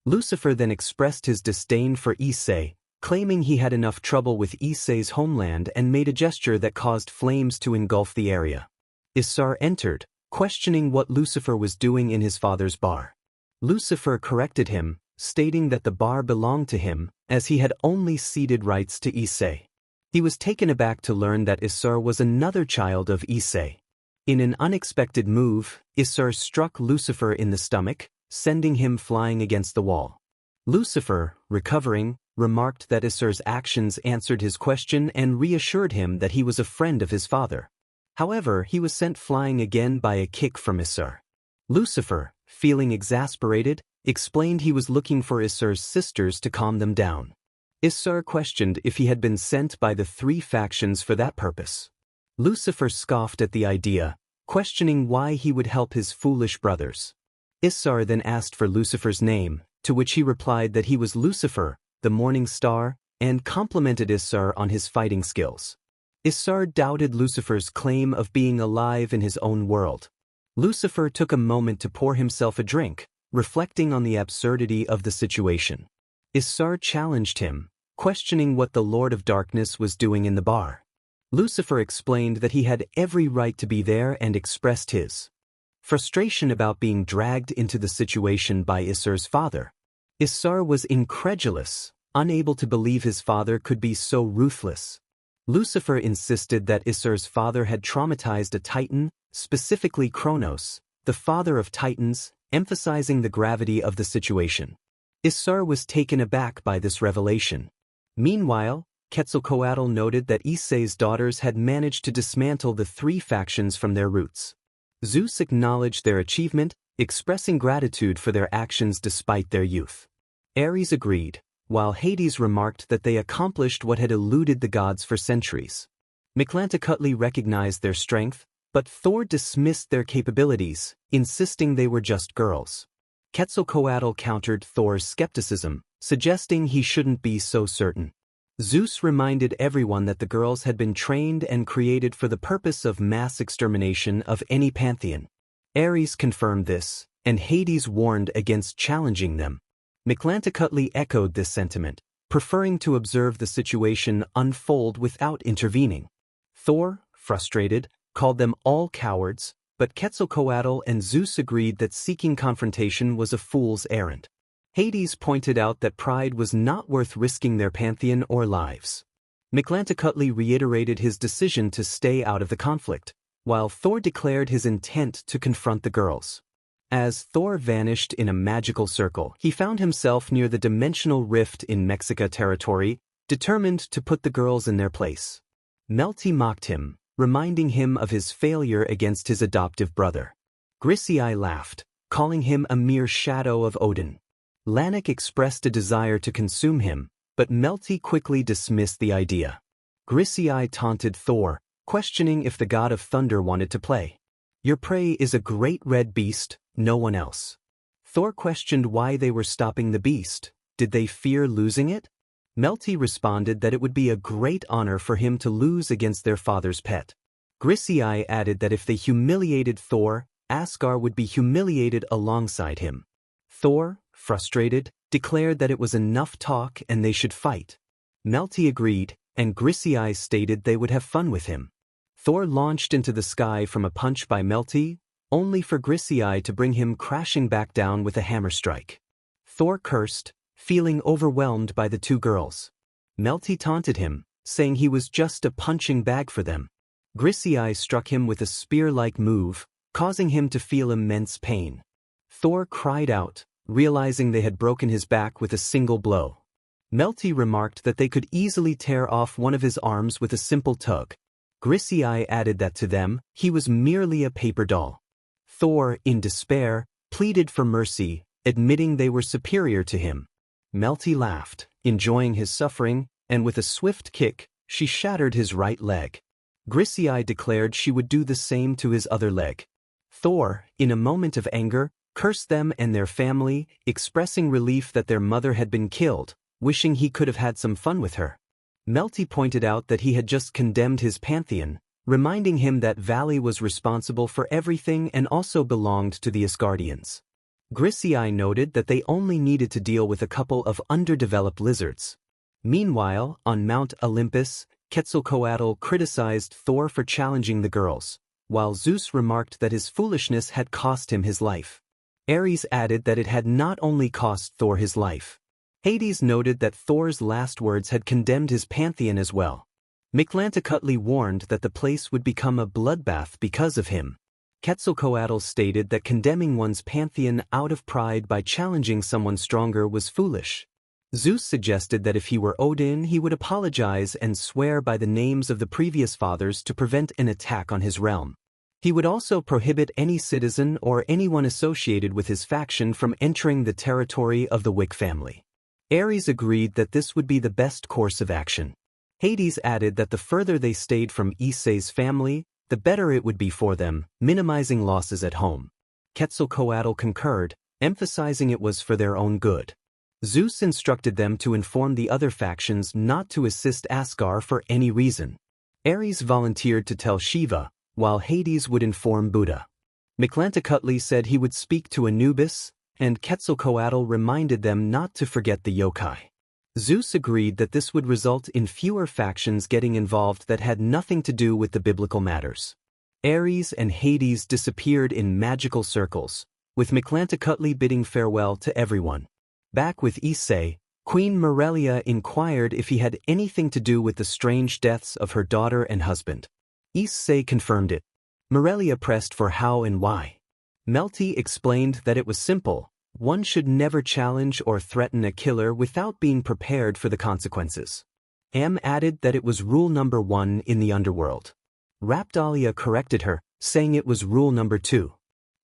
Lucifer then expressed his disdain for Issei, claiming he had enough trouble with Issei's homeland and made a gesture that caused flames to engulf the area. Issei entered, questioning what Lucifer was doing in his father's bar. Lucifer corrected him, stating that the bar belonged to him, as he had only ceded rights to Issei. He was taken aback to learn that Issei was another child of Issei. In an unexpected move, Issei struck Lucifer in the stomach, sending him flying against the wall. Lucifer, recovering, remarked that Issei's actions answered his question and reassured him that he was a friend of his father. However, he was sent flying again by a kick from Issei. Lucifer, feeling exasperated, explained he was looking for Isser's sisters to calm them down. Isser questioned if he had been sent by the three factions for that purpose. Lucifer scoffed at the idea, questioning why he would help his foolish brothers. Issei then asked for Lucifer's name, to which he replied that he was Lucifer, the morning star, and complimented Issei on his fighting skills. Issei doubted Lucifer's claim of being alive in his own world. Lucifer took a moment to pour himself a drink, reflecting on the absurdity of the situation. Issei challenged him, questioning what the Lord of Darkness was doing in the bar. Lucifer explained that he had every right to be there and expressed his frustration about being dragged into the situation by Issei's father. Issei was incredulous, unable to believe his father could be so ruthless. Lucifer insisted that Issei's father had traumatized a Titan, specifically Kronos, the father of Titans, emphasizing the gravity of the situation. Issei was taken aback by this revelation. Meanwhile, Quetzalcoatl noted that Issei's daughters had managed to dismantle the three factions from their roots. Zeus acknowledged their achievement, expressing gratitude for their actions despite their youth. Ares agreed, while Hades remarked that they accomplished what had eluded the gods for centuries. Mictlantecuhtli recognized their strength, but Thor dismissed their capabilities, insisting they were just girls. Quetzalcoatl countered Thor's skepticism, suggesting he shouldn't be so certain. Zeus reminded everyone that the girls had been trained and created for the purpose of mass extermination of any pantheon. Ares confirmed this, and Hades warned against challenging them. Mictlantecuhtli echoed this sentiment, preferring to observe the situation unfold without intervening. Thor, frustrated, called them all cowards, but Quetzalcoatl and Zeus agreed that seeking confrontation was a fool's errand. Hades pointed out that pride was not worth risking their pantheon or lives. Mictlantecuhtli reiterated his decision to stay out of the conflict, while Thor declared his intent to confront the girls. As Thor vanished in a magical circle, he found himself near the dimensional rift in Mexica territory, determined to put the girls in their place. Melty mocked him, reminding him of his failure against his adoptive brother. Issei laughed, calling him a mere shadow of Odin. Lanik expressed a desire to consume him, but Melty quickly dismissed the idea. Issei taunted Thor, questioning if the god of thunder wanted to play. "Your prey is a great red beast, no one else." Thor questioned why they were stopping the beast. Did they fear losing it? Melty responded that it would be a great honor for him to lose against their father's pet. Issei added that if they humiliated Thor, Asgard would be humiliated alongside him. Thor, frustrated, declared that it was enough talk and they should fight. Melty agreed, and Issei stated they would have fun with him. Thor launched into the sky from a punch by Melty, only for Issei to bring him crashing back down with a hammer strike. Thor cursed, feeling overwhelmed by the two girls. Melty taunted him, saying he was just a punching bag for them. Issei struck him with a spear-like move, causing him to feel immense pain. Thor cried out, realizing they had broken his back with a single blow. Melty remarked that they could easily tear off one of his arms with a simple tug. Issei added that to them, he was merely a paper doll. Thor, in despair, pleaded for mercy, admitting they were superior to him. Melty laughed, enjoying his suffering, and with a swift kick, she shattered his right leg. Issei declared she would do the same to his other leg. Thor, in a moment of anger, cursed them and their family, expressing relief that their mother had been killed, wishing he could have had some fun with her. Melty pointed out that he had just condemned his pantheon, reminding him that Valley was responsible for everything and also belonged to the Asgardians. Issei noted that they only needed to deal with a couple of underdeveloped lizards. Meanwhile, on Mount Olympus, Quetzalcoatl criticized Thor for challenging the girls, while Zeus remarked that his foolishness had cost him his life. Ares added that it had not only cost Thor his life. Hades noted that Thor's last words had condemned his pantheon as well. Mictlantecuhtli warned that the place would become a bloodbath because of him. Quetzalcoatl stated that condemning one's pantheon out of pride by challenging someone stronger was foolish. Zeus suggested that if he were Odin, he would apologize and swear by the names of the previous fathers to prevent an attack on his realm. He would also prohibit any citizen or anyone associated with his faction from entering the territory of the Wick family. Ares agreed that this would be the best course of action. Hades added that the further they stayed from Issei's family, the better it would be for them, minimizing losses at home. Quetzalcoatl concurred, emphasizing it was for their own good. Zeus instructed them to inform the other factions not to assist Asgard for any reason. Ares volunteered to tell Shiva, while Hades would inform Buddha. Mictlantecuhtli said he would speak to Anubis, and Quetzalcoatl reminded them not to forget the yokai. Zeus agreed that this would result in fewer factions getting involved that had nothing to do with the biblical matters. Ares and Hades disappeared in magical circles, with Mictlantecuhtli bidding farewell to everyone. Back with Issei, Queen Morelia inquired if he had anything to do with the strange deaths of her daughter and husband. Issei confirmed it. Morelia pressed for how and why. Melty explained that it was simple. One should never challenge or threaten a killer without being prepared for the consequences. Added that it was rule number 1 in the underworld. Raptalia corrected her, saying it was rule number 2.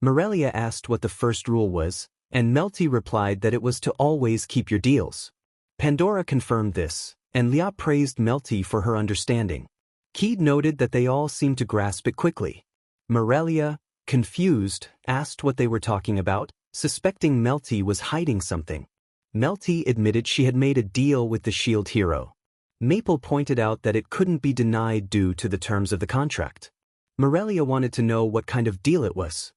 Morelia asked what the first rule was, and Melty replied that it was to always keep your deals. Pandora confirmed this, and Leah praised Melty for her understanding. Keed noted that they all seemed to grasp it quickly. Morelia, confused, asked what they were talking about, suspecting Melty was hiding something. Melty admitted she had made a deal with the shield hero. Maple pointed out that it couldn't be denied due to the terms of the contract. Morelia wanted to know what kind of deal it was.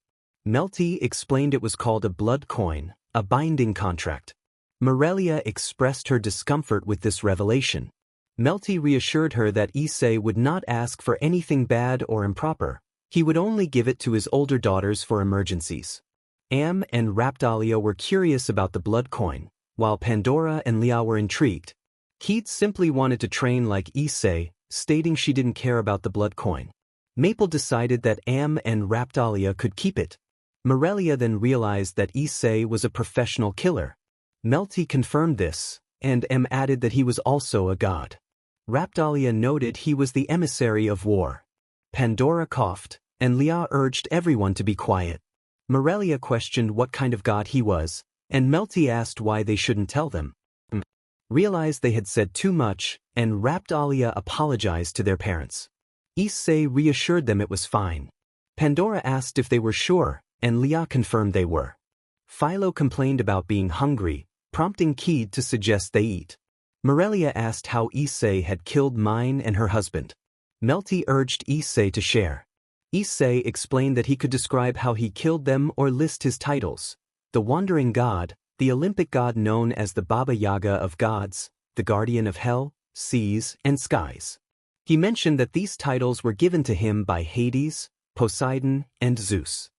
Melty explained it was called a blood coin, a binding contract. Morelia expressed her discomfort with this revelation. Melty reassured her that Issei would not ask for anything bad or improper. He would only give it to his older daughters for emergencies. Am and Raptalia were curious about the blood coin, while Pandora and Leah were intrigued. Keith simply wanted to train like Issei, stating she didn't care about the blood coin. Maple decided that Am and Raptalia could keep it. Morelia then realized that Issei was a professional killer. Melty confirmed this, and Am added that he was also a god. Raptalia noted he was the emissary of war. Pandora coughed, and Leah urged everyone to be quiet. Morelia questioned what kind of god he was, and Melty asked why they shouldn't tell them. Realized they had said too much, and Raptalia apologized to their parents. Issei reassured them it was fine. Pandora asked if they were sure, and Leah confirmed they were. Philo complained about being hungry, prompting Keed to suggest they eat. Morelia asked how Issei had killed Mine and her husband. Melty urged Issei to share. Issei explained that he could describe how he killed them or list his titles: the Wandering God, the Olympic god known as the Baba Yaga of gods, the Guardian of Hell, Seas, and Skies. He mentioned that these titles were given to him by Hades, Poseidon, and Zeus.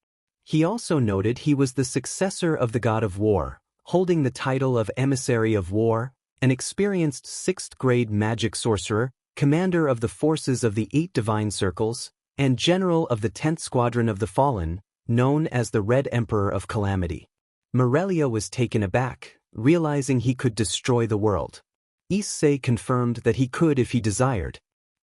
He also noted he was the successor of the god of war, holding the title of Emissary of War, an experienced 6th-grade magic sorcerer, commander of the forces of the 8 divine circles, and general of the 10th Squadron of the Fallen, known as the Red Emperor of Calamity. Morelia was taken aback, realizing he could destroy the world. Issei confirmed that he could if he desired.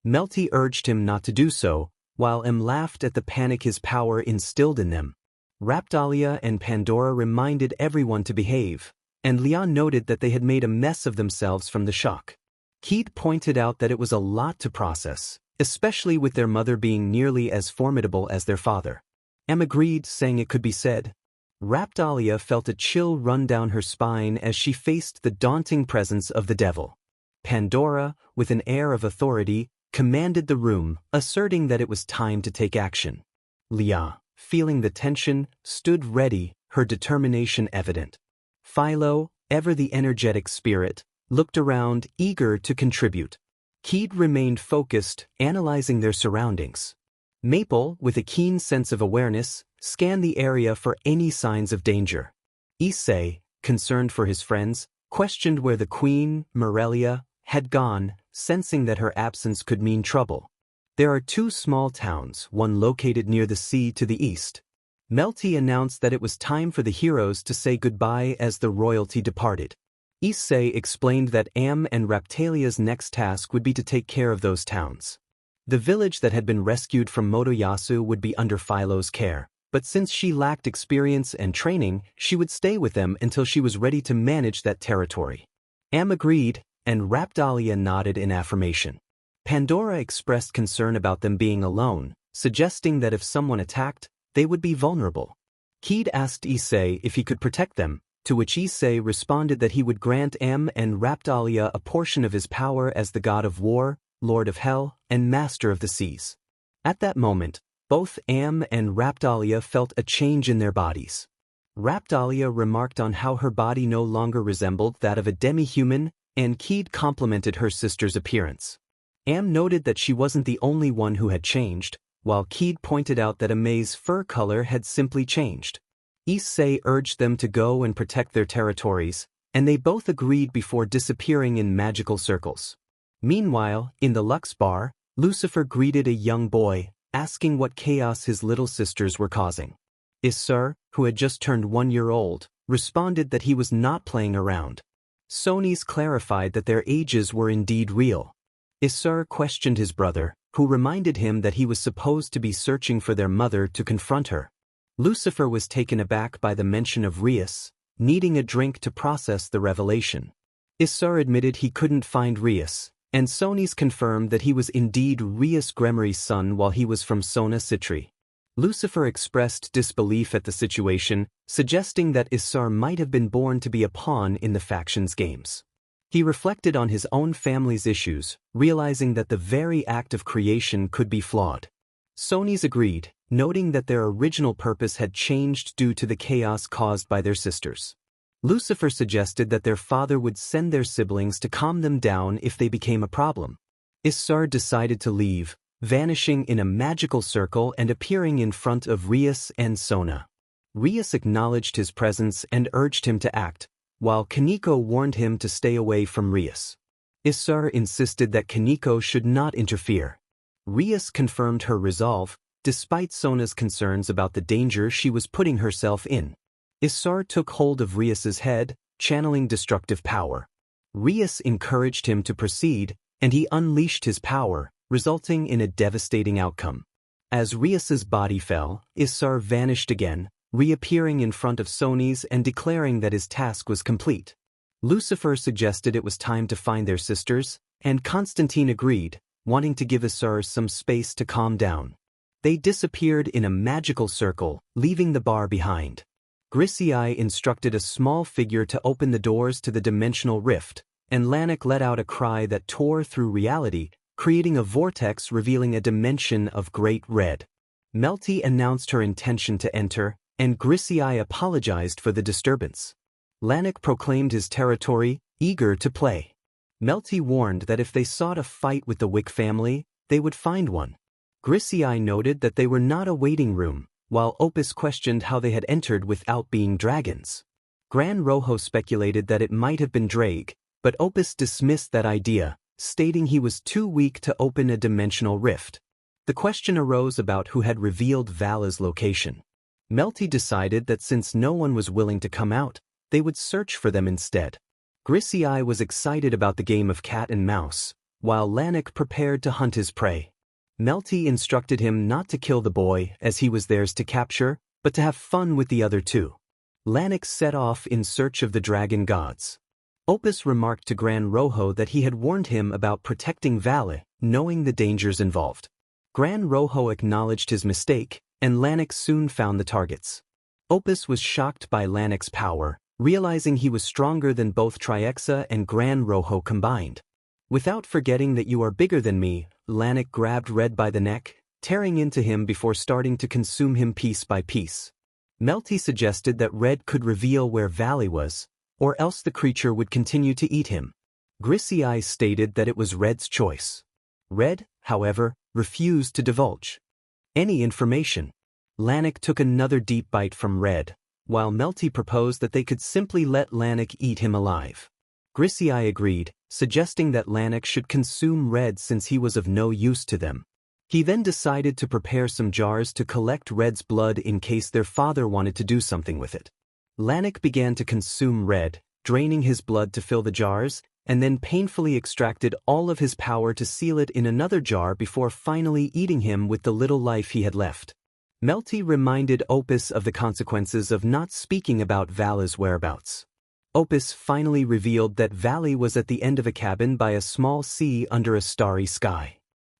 Melty urged him not to do so, while M laughed at the panic his power instilled in them. Raptalia and Pandora reminded everyone to behave, and Leon noted that they had made a mess of themselves from the shock. Keith pointed out that it was a lot to process, especially with their mother being nearly as formidable as their father. M agreed, saying it could be said. Raptalia felt a chill run down her spine as she faced the daunting presence of the devil. Pandora, with an air of authority, commanded the room, asserting that it was time to take action. Leah, feeling the tension, stood ready, her determination evident. Philo, ever the energetic spirit, looked around, eager to contribute. Keed remained focused, analyzing their surroundings. Maple, with a keen sense of awareness, scanned the area for any signs of danger. Issei, concerned for his friends, questioned where the Queen, Morelia, had gone, sensing that her absence could mean trouble. There are 2 small towns, one located near the sea to the east. Melty announced that it was time for the heroes to say goodbye as the royalty departed. Issei explained that Am and Raptalia's next task would be to take care of those towns. The village that had been rescued from Motoyasu would be under Philo's care, but since she lacked experience and training, she would stay with them until she was ready to manage that territory. Am agreed, and Raptalia nodded in affirmation. Pandora expressed concern about them being alone, suggesting that if someone attacked, they would be vulnerable. Keed asked Issei if he could protect them, to which Issei responded that he would grant Am and Raptalia a portion of his power as the god of war, lord of hell, and master of the seas. At that moment, both Am and Raptalia felt a change in their bodies. Raptalia remarked on how her body no longer resembled that of a demi-human, and Keed complimented her sister's appearance. Am noted that she wasn't the only one who had changed, while Keed pointed out that Amei's fur color had simply changed. Issei urged them to go and protect their territories, and they both agreed before disappearing in magical circles. Meanwhile, in the Lux Bar, Lucifer greeted a young boy, asking what chaos his little sisters were causing. Issei, who had just turned 1 year old, responded that he was not playing around. Sonis clarified that their ages were indeed real. Issei questioned his brother, who reminded him that he was supposed to be searching for their mother to confront her. Lucifer was taken aback by the mention of Rias, needing a drink to process the revelation. Issei admitted he couldn't find Rias, and Sonis confirmed that he was indeed Rias Gremorys' son while he was from Sona Citri. Lucifer expressed disbelief at the situation, suggesting that Issei might have been born to be a pawn in the faction's games. He reflected on his own family's issues, realizing that the very act of creation could be flawed. Sonis agreed, noting that their original purpose had changed due to the chaos caused by their sisters. Lucifer suggested that their father would send their siblings to calm them down if they became a problem. Issei decided to leave, vanishing in a magical circle and appearing in front of Rias and Sona. Rias acknowledged his presence and urged him to act, while Kaneko warned him to stay away from Rias. Issei insisted that Kaneko should not interfere. Rias confirmed her resolve, despite Sona's concerns about the danger she was putting herself in. Issei took hold of Rias's head, channeling destructive power. Rias encouraged him to proceed, and he unleashed his power, resulting in a devastating outcome. As Rias's body fell, Issei vanished again, reappearing in front of Sonis and declaring that his task was complete. Lucifer suggested it was time to find their sisters, and Constantine agreed, wanting to give Issei some space to calm down. They disappeared in a magical circle, leaving the bar behind. Issei instructed a small figure to open the doors to the dimensional rift, and Lanik let out a cry that tore through reality, creating a vortex revealing a dimension of great red. Melty announced her intention to enter, and Issei apologized for the disturbance. Lanik proclaimed his territory, eager to play. Melty warned that if they sought a fight with the Wick family, they would find one. Issei noted that they were not a waiting room, while Opus questioned how they had entered without being dragons. Gran Rojo speculated that it might have been Drake, but Opus dismissed that idea, stating he was too weak to open a dimensional rift. The question arose about who had revealed Vala's location. Melty decided that since no one was willing to come out, they would search for them instead. Issei was excited about the game of cat and mouse, while Lanik prepared to hunt his prey. Melty instructed him not to kill the boy as he was theirs to capture, but to have fun with the other two. Lanik set off in search of the dragon gods. Opus remarked to Gran Rojo that he had warned him about protecting Vala, knowing the dangers involved. Gran Rojo acknowledged his mistake, and Lanik soon found the targets. Opus was shocked by Lanik's power, realizing he was stronger than both Triexa and Gran Rojo combined. Without forgetting that you are bigger than me, Lanik grabbed Red by the neck, tearing into him before starting to consume him piece by piece. Melty suggested that Red could reveal where Valley was, or else the creature would continue to eat him. Issei stated that it was Red's choice. Red, however, refused to divulge any information. Lanik took another deep bite from Red, while Melty proposed that they could simply let Lanik eat him alive. Issei agreed, suggesting that Lanik should consume Red since he was of no use to them. He then decided to prepare some jars to collect Red's blood in case their father wanted to do something with it. Lanik began to consume Red, draining his blood to fill the jars, and then painfully extracted all of his power to seal it in another jar before finally eating him with the little life he had left. Melty reminded Opus of the consequences of not speaking about Vala's whereabouts. Opus finally revealed that Valley was at the end of a cabin by a small sea under a starry sky.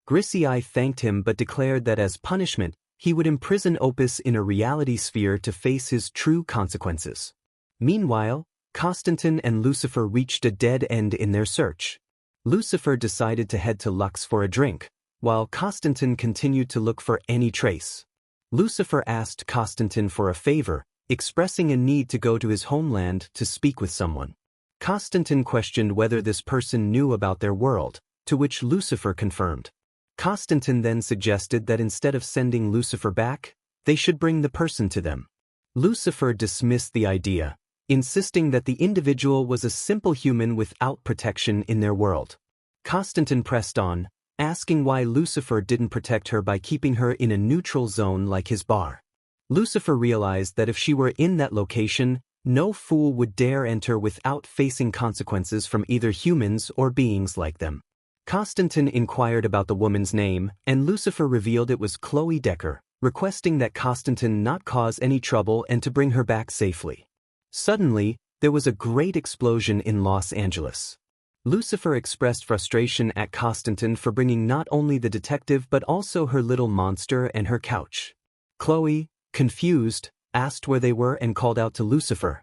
Issei thanked him but declared that as punishment, he would imprison Opus in a reality sphere to face his true consequences. Meanwhile, Constantine and Lucifer reached a dead end in their search. Lucifer decided to head to Lux for a drink, while Constantine continued to look for any trace. Lucifer asked Constantine for a favor, expressing a need to go to his homeland to speak with someone. Constantine questioned whether this person knew about their world, to which Lucifer confirmed. Constantine then suggested that instead of sending Lucifer back, they should bring the person to them. Lucifer dismissed the idea, insisting that the individual was a simple human without protection in their world. Constantine pressed on, asking why Lucifer didn't protect her by keeping her in a neutral zone like his bar. Lucifer realized that if she were in that location, no fool would dare enter without facing consequences from either humans or beings like them. Constantine inquired about the woman's name, and Lucifer revealed it was Chloe Decker, requesting that Constantine not cause any trouble and to bring her back safely. Suddenly, there was a great explosion in Los Angeles. Lucifer expressed frustration at Constantine for bringing not only the detective but also her little monster and her couch. Chloe, confused, asked where they were and called out to Lucifer.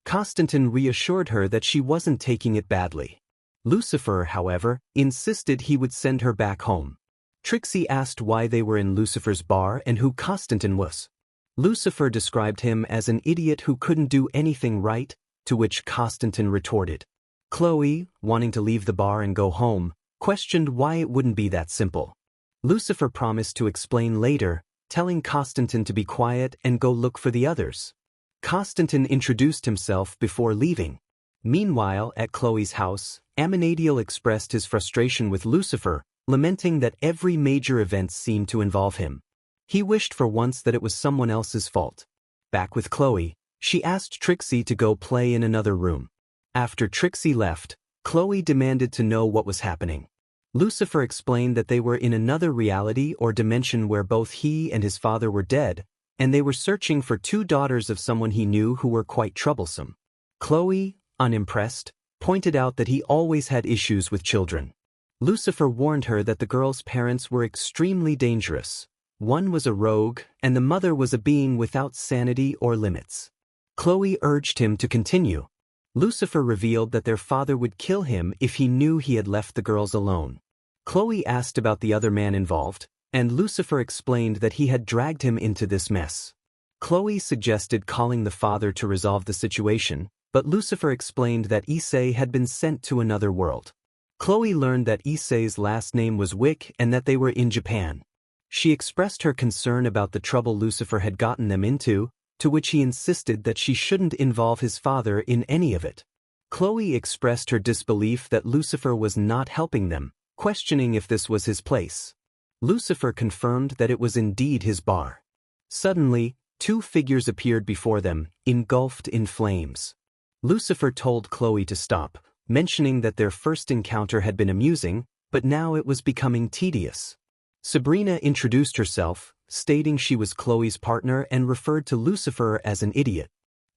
Constantine reassured her that she wasn't taking it badly. Lucifer, however, insisted he would send her back home. Trixie asked why they were in Lucifer's bar and who Constantine was. Lucifer described him as an idiot who couldn't do anything right, to which Constantine retorted. Chloe, wanting to leave the bar and go home, questioned why it wouldn't be that simple. Lucifer promised to explain later, telling Constantine to be quiet and go look for the others. Constantine introduced himself before leaving. Meanwhile, at Chloe's house, Amenadiel expressed his frustration with Lucifer, lamenting that every major event seemed to involve him. He wished for once that it was someone else's fault. Back with Chloe, she asked Trixie to go play in another room. After Trixie left, Chloe demanded to know what was happening. Lucifer explained that they were in another reality or dimension where both he and his father were dead, and they were searching for two daughters of someone he knew who were quite troublesome. Chloe, unimpressed, pointed out that he always had issues with children. Lucifer warned her that the girl's parents were extremely dangerous. One was a rogue, and the mother was a being without sanity or limits. Chloe urged him to continue. Lucifer revealed that their father would kill him if he knew he had left the girls alone. Chloe asked about the other man involved, and Lucifer explained that he had dragged him into this mess. Chloe suggested calling the father to resolve the situation, but Lucifer explained that Issei had been sent to another world. Chloe learned that Issei's last name was Wick and that they were in Japan. She expressed her concern about the trouble Lucifer had gotten them into, to which he insisted that she shouldn't involve his father in any of it. Chloe expressed her disbelief that Lucifer was not helping them, questioning if this was his place. Lucifer confirmed that it was indeed his bar. Suddenly, two figures appeared before them, engulfed in flames. Lucifer told Chloe to stop, mentioning that their first encounter had been amusing, but now it was becoming tedious. Sabrina introduced herself, stating she was Chloe's partner and referred to Lucifer as an idiot.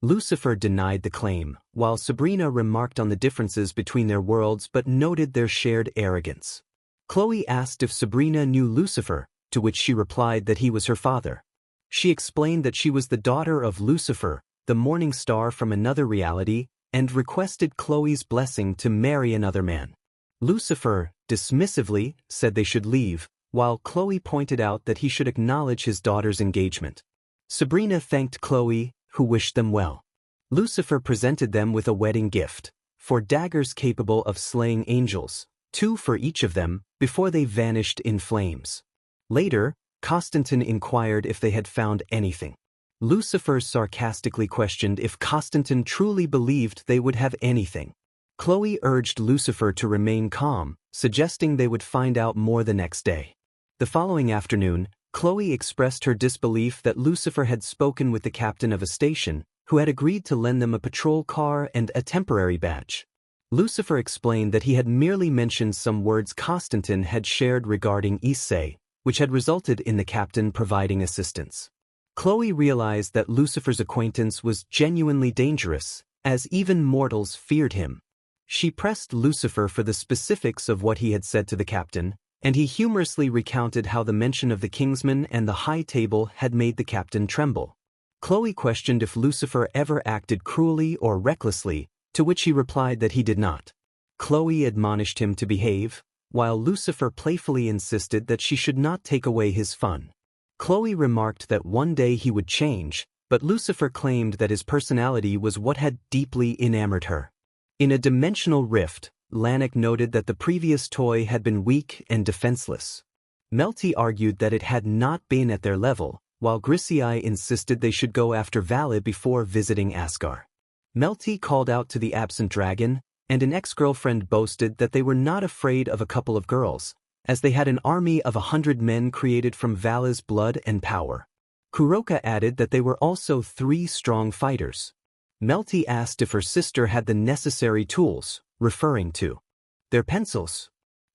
Lucifer denied the claim, while Sabrina remarked on the differences between their worlds but noted their shared arrogance. Chloe asked if Sabrina knew Lucifer, to which she replied that he was her father. She explained that she was the daughter of Lucifer, the morning star from another reality, and requested Chloe's blessing to marry another man. Lucifer, dismissively, said they should leave, while Chloe pointed out that he should acknowledge his daughter's engagement. Sabrina thanked Chloe, who wished them well. Lucifer presented them with a wedding gift, 4 daggers capable of slaying angels, 2 for each of them, before they vanished in flames. Later, Constantine inquired if they had found anything. Lucifer sarcastically questioned if Constantine truly believed they would have anything. Chloe urged Lucifer to remain calm, suggesting they would find out more the next day. The following afternoon, Chloe expressed her disbelief that Lucifer had spoken with the captain of a station, who had agreed to lend them a patrol car and a temporary badge. Lucifer explained that he had merely mentioned some words Constantine had shared regarding Issei, which had resulted in the captain providing assistance. Chloe realized that Lucifer's acquaintance was genuinely dangerous, as even mortals feared him. She pressed Lucifer for the specifics of what he had said to the captain, and he humorously recounted how the mention of the Kingsman and the High Table had made the captain tremble. Chloe questioned if Lucifer ever acted cruelly or recklessly, to which he replied that he did not. Chloe admonished him to behave, while Lucifer playfully insisted that she should not take away his fun. Chloe remarked that one day he would change, but Lucifer claimed that his personality was what had deeply enamored her. In a dimensional rift, Lanik noted that the previous toy had been weak and defenseless. Melty argued that it had not been at their level, while Issei insisted they should go after Vala before visiting Asgard. Melty called out to the absent dragon, and an ex-girlfriend boasted that they were not afraid of a couple of girls, as they had an army of 100 men created from Vala's blood and power. Kuroka added that they were also 3 strong fighters. Melty asked if her sister had the necessary tools, referring to their pencils.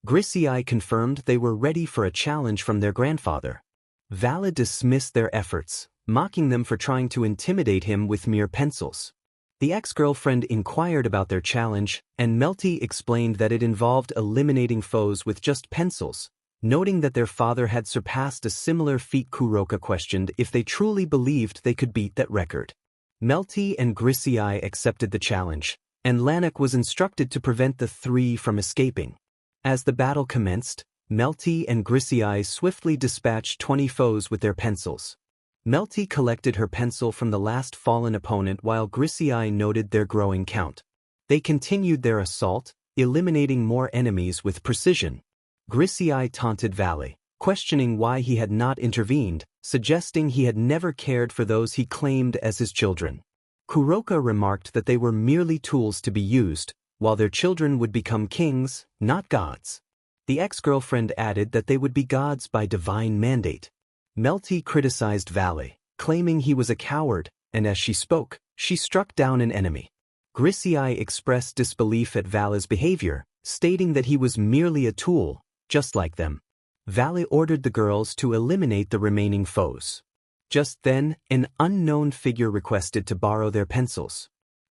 Issei confirmed they were ready for a challenge from their grandfather. Vala dismissed their efforts, mocking them for trying to intimidate him with mere pencils. The ex-girlfriend inquired about their challenge, and Melty explained that it involved eliminating foes with just pencils, noting that their father had surpassed a similar feat. Kuroka questioned if they truly believed they could beat that record. Melty and Issei accepted the challenge, and Lanik was instructed to prevent the 3 from escaping. As the battle commenced, Melty and Issei swiftly dispatched 20 foes with their pencils. Melty collected her pencil from the last fallen opponent while Issei noted their growing count. They continued their assault, eliminating more enemies with precision. Issei taunted Vala, questioning why he had not intervened, suggesting he had never cared for those he claimed as his children. Kuroka remarked that they were merely tools to be used, while their children would become kings, not gods. The ex-girlfriend added that they would be gods by divine mandate. Melty criticized Vala, claiming he was a coward, and as she spoke, she struck down an enemy. Issei expressed disbelief at Vala's behavior, stating that he was merely a tool, just like them. Vala ordered the girls to eliminate the remaining foes. Just then, an unknown figure requested to borrow their pencils.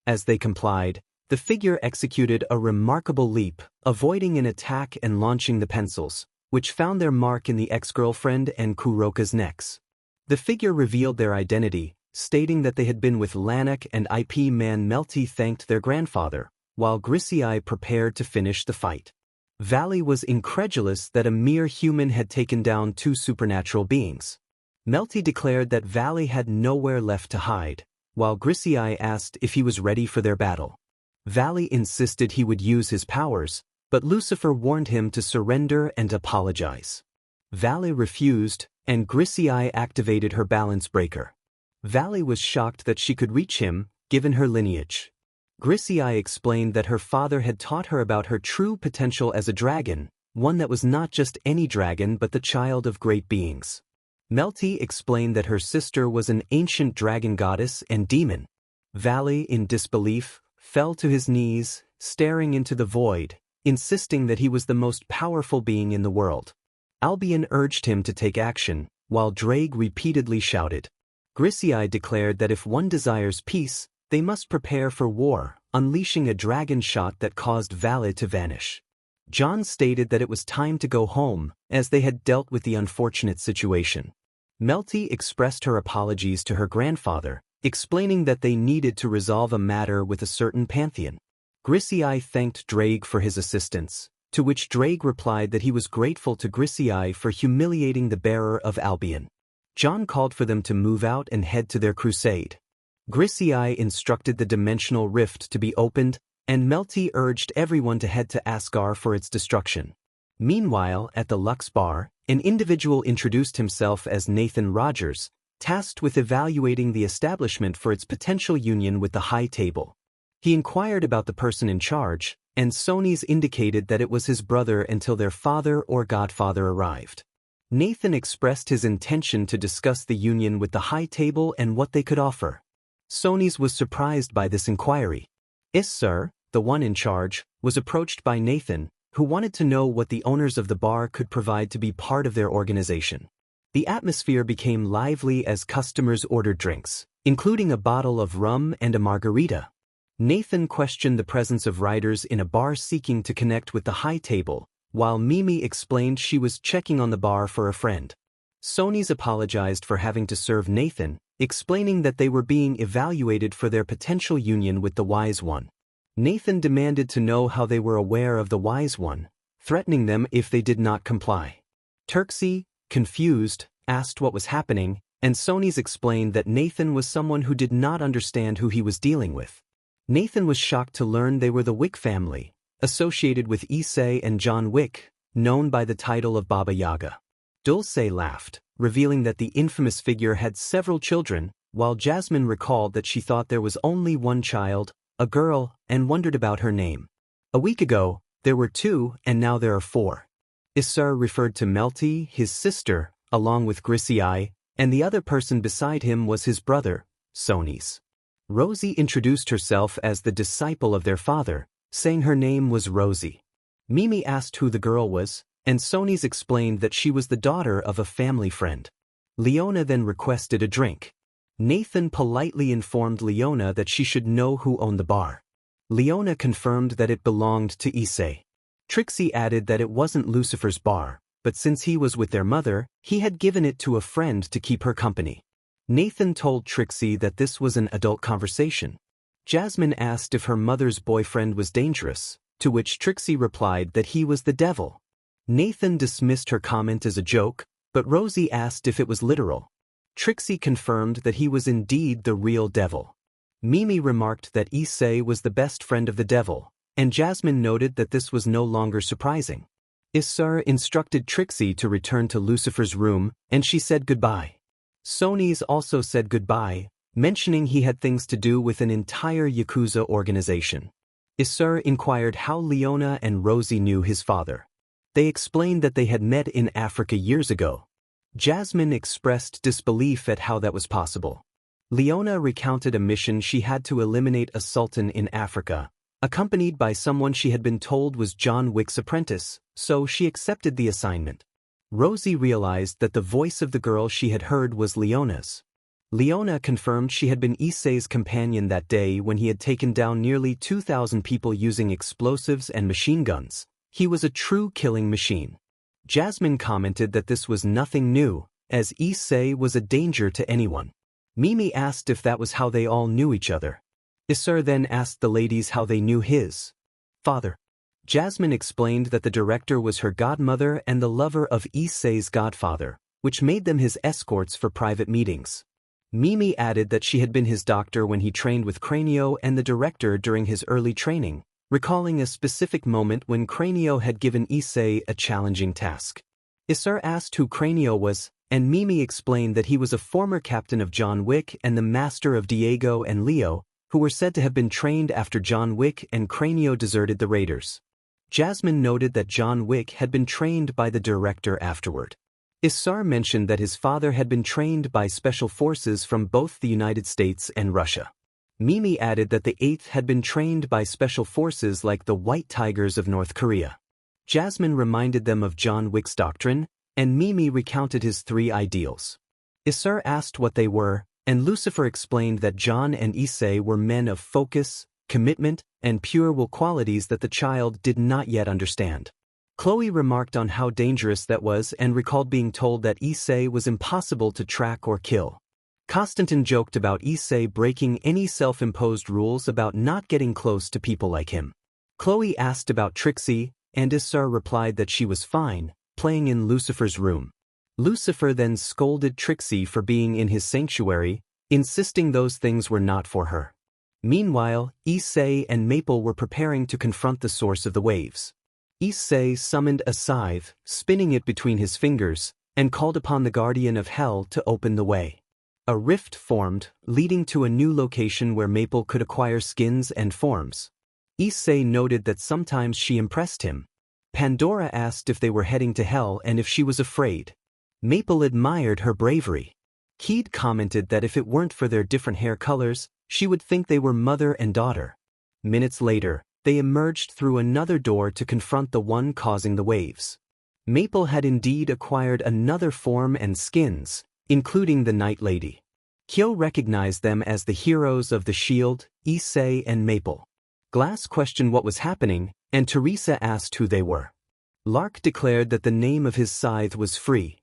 As they complied, the figure executed a remarkable leap, avoiding an attack and launching the pencils, which found their mark in the ex-girlfriend and Kuroka's necks. The figure revealed their identity, stating that they had been with Lanik and IP man. Melty thanked their grandfather, while Issei prepared to finish the fight. Vala was incredulous that a mere human had taken down 2 supernatural beings. Melty declared that Vala had nowhere left to hide, while Issei asked if he was ready for their battle. Vala insisted he would use his powers, but Lucifer warned him to surrender and apologize. Vala refused, and Issei activated her balance breaker. Vala was shocked that she could reach him, given her lineage. Issei explained that her father had taught her about her true potential as a dragon, one that was not just any dragon but the child of great beings. Melty explained that her sister was an ancient dragon goddess and demon. Vala, in disbelief, fell to his knees, staring into the void, insisting that he was the most powerful being in the world. Albion urged him to take action, while Drake repeatedly shouted. Issei declared that if one desires peace, they must prepare for war, unleashing a dragon shot that caused Vala to vanish. John stated that it was time to go home, as they had dealt with the unfortunate situation. Melty expressed her apologies to her grandfather, explaining that they needed to resolve a matter with a certain pantheon. Issei thanked Drake for his assistance, to which Drake replied that he was grateful to Issei for humiliating the bearer of Albion. John called for them to move out and head to their crusade. Issei instructed the dimensional rift to be opened, and Melty urged everyone to head to Asgard for its destruction. Meanwhile, at the Lux Bar, an individual introduced himself as Nathan Rogers, tasked with evaluating the establishment for its potential union with the High Table. He inquired about the person in charge, and Sony's indicated that it was his brother until their father or godfather arrived. Nathan expressed his intention to discuss the union with the High Table and what they could offer. Sony's was surprised by this inquiry. "Yes, sir," the one in charge, was approached by Nathan, who wanted to know what the owners of the bar could provide to be part of their organization. The atmosphere became lively as customers ordered drinks, including a bottle of rum and a margarita. Nathan questioned the presence of riders in a bar seeking to connect with the high table, while Mimi explained she was checking on the bar for a friend. Sony's apologized for having to serve Nathan, explaining that they were being evaluated for their potential union with the Wise One. Nathan demanded to know how they were aware of the Wise One, threatening them if they did not comply. Turksey, confused, asked what was happening, and Sony's explained that Nathan was someone who did not understand who he was dealing with. Nathan was shocked to learn they were the Wick family, associated with Issei and John Wick, known by the title of Baba Yaga. Dulce laughed, revealing that the infamous figure had several children, while Jasmine recalled that she thought there was only one child, a girl, and wondered about her name. A week ago, there were 2 and now there are 4. Issei referred to Melty, his sister, along with Gremorys, and the other person beside him was his brother, Sony's. Rosie introduced herself as the disciple of their father, saying her name was Rosie. Mimi asked who the girl was, and Sony's explained that she was the daughter of a family friend. Leona then requested a drink. Nathan politely informed Leona that she should know who owned the bar. Leona confirmed that it belonged to Issei. Trixie added that it wasn't Lucifer's bar, but since he was with their mother, he had given it to a friend to keep her company. Nathan told Trixie that this was an adult conversation. Jasmine asked if her mother's boyfriend was dangerous, to which Trixie replied that he was the devil. Nathan dismissed her comment as a joke, but Rosie asked if it was literal. Trixie confirmed that he was indeed the real devil. Mimi remarked that Issei was the best friend of the devil, and Jasmine noted that this was no longer surprising. Issei instructed Trixie to return to Lucifer's room, and she said goodbye. Sony's also said goodbye, mentioning he had things to do with an entire Yakuza organization. Issei inquired how Leona and Rosie knew his father. They explained that they had met in Africa years ago. Jasmine expressed disbelief at how that was possible. Leona recounted a mission she had to eliminate a sultan in Africa, accompanied by someone she had been told was John Wick's apprentice, so she accepted the assignment. Rosie realized that the voice of the girl she had heard was Leona's. Leona confirmed she had been Issei's companion that day when he had taken down nearly 2,000 people using explosives and machine guns. He was a true killing machine. Jasmine commented that this was nothing new, as Issei was a danger to anyone. Mimi asked if that was how they all knew each other. Issei then asked the ladies how they knew his father. Jasmine explained that the director was her godmother and the lover of Issei's godfather, which made them his escorts for private meetings. Mimi added that she had been his doctor when he trained with Cranio and the director during his early training, recalling a specific moment when Cranio had given Issei a challenging task. Issei asked who Cranio was, and Mimi explained that he was a former captain of John Wick and the master of Diego and Leo, who were said to have been trained after John Wick and Cranio deserted the raiders. Jasmine noted that John Wick had been trained by the director afterward. Issei mentioned that his father had been trained by special forces from both the United States and Russia. Mimi added that the 8th had been trained by special forces like the White Tigers of North Korea. Jasmine reminded them of John Wick's doctrine, and Mimi recounted his 3 ideals. Issei asked what they were, and Lucifer explained that John and Issei were men of focus, commitment, and pure will qualities that the child did not yet understand. Chloe remarked on how dangerous that was and recalled being told that Issei was impossible to track or kill. Constantine joked about Issei breaking any self-imposed rules about not getting close to people like him. Chloe asked about Trixie, and Issei replied that she was fine, playing in Lucifer's room. Lucifer then scolded Trixie for being in his sanctuary, insisting those things were not for her. Meanwhile, Issei and Maple were preparing to confront the source of the waves. Issei summoned a scythe, spinning it between his fingers, and called upon the guardian of hell to open the way. A rift formed, leading to a new location where Maple could acquire skins and forms. Issei noted that sometimes she impressed him. Pandora asked if they were heading to hell and if she was afraid. Maple admired her bravery. Keed commented that if it weren't for their different hair colors, she would think they were mother and daughter. Minutes later, they emerged through another door to confront the one causing the waves. Maple had indeed acquired another form and skins, including the Night Lady. Kyo recognized them as the heroes of the shield, Issei and Maple. Glass questioned what was happening, and Teresa asked who they were. Lark declared that the name of his scythe was Free.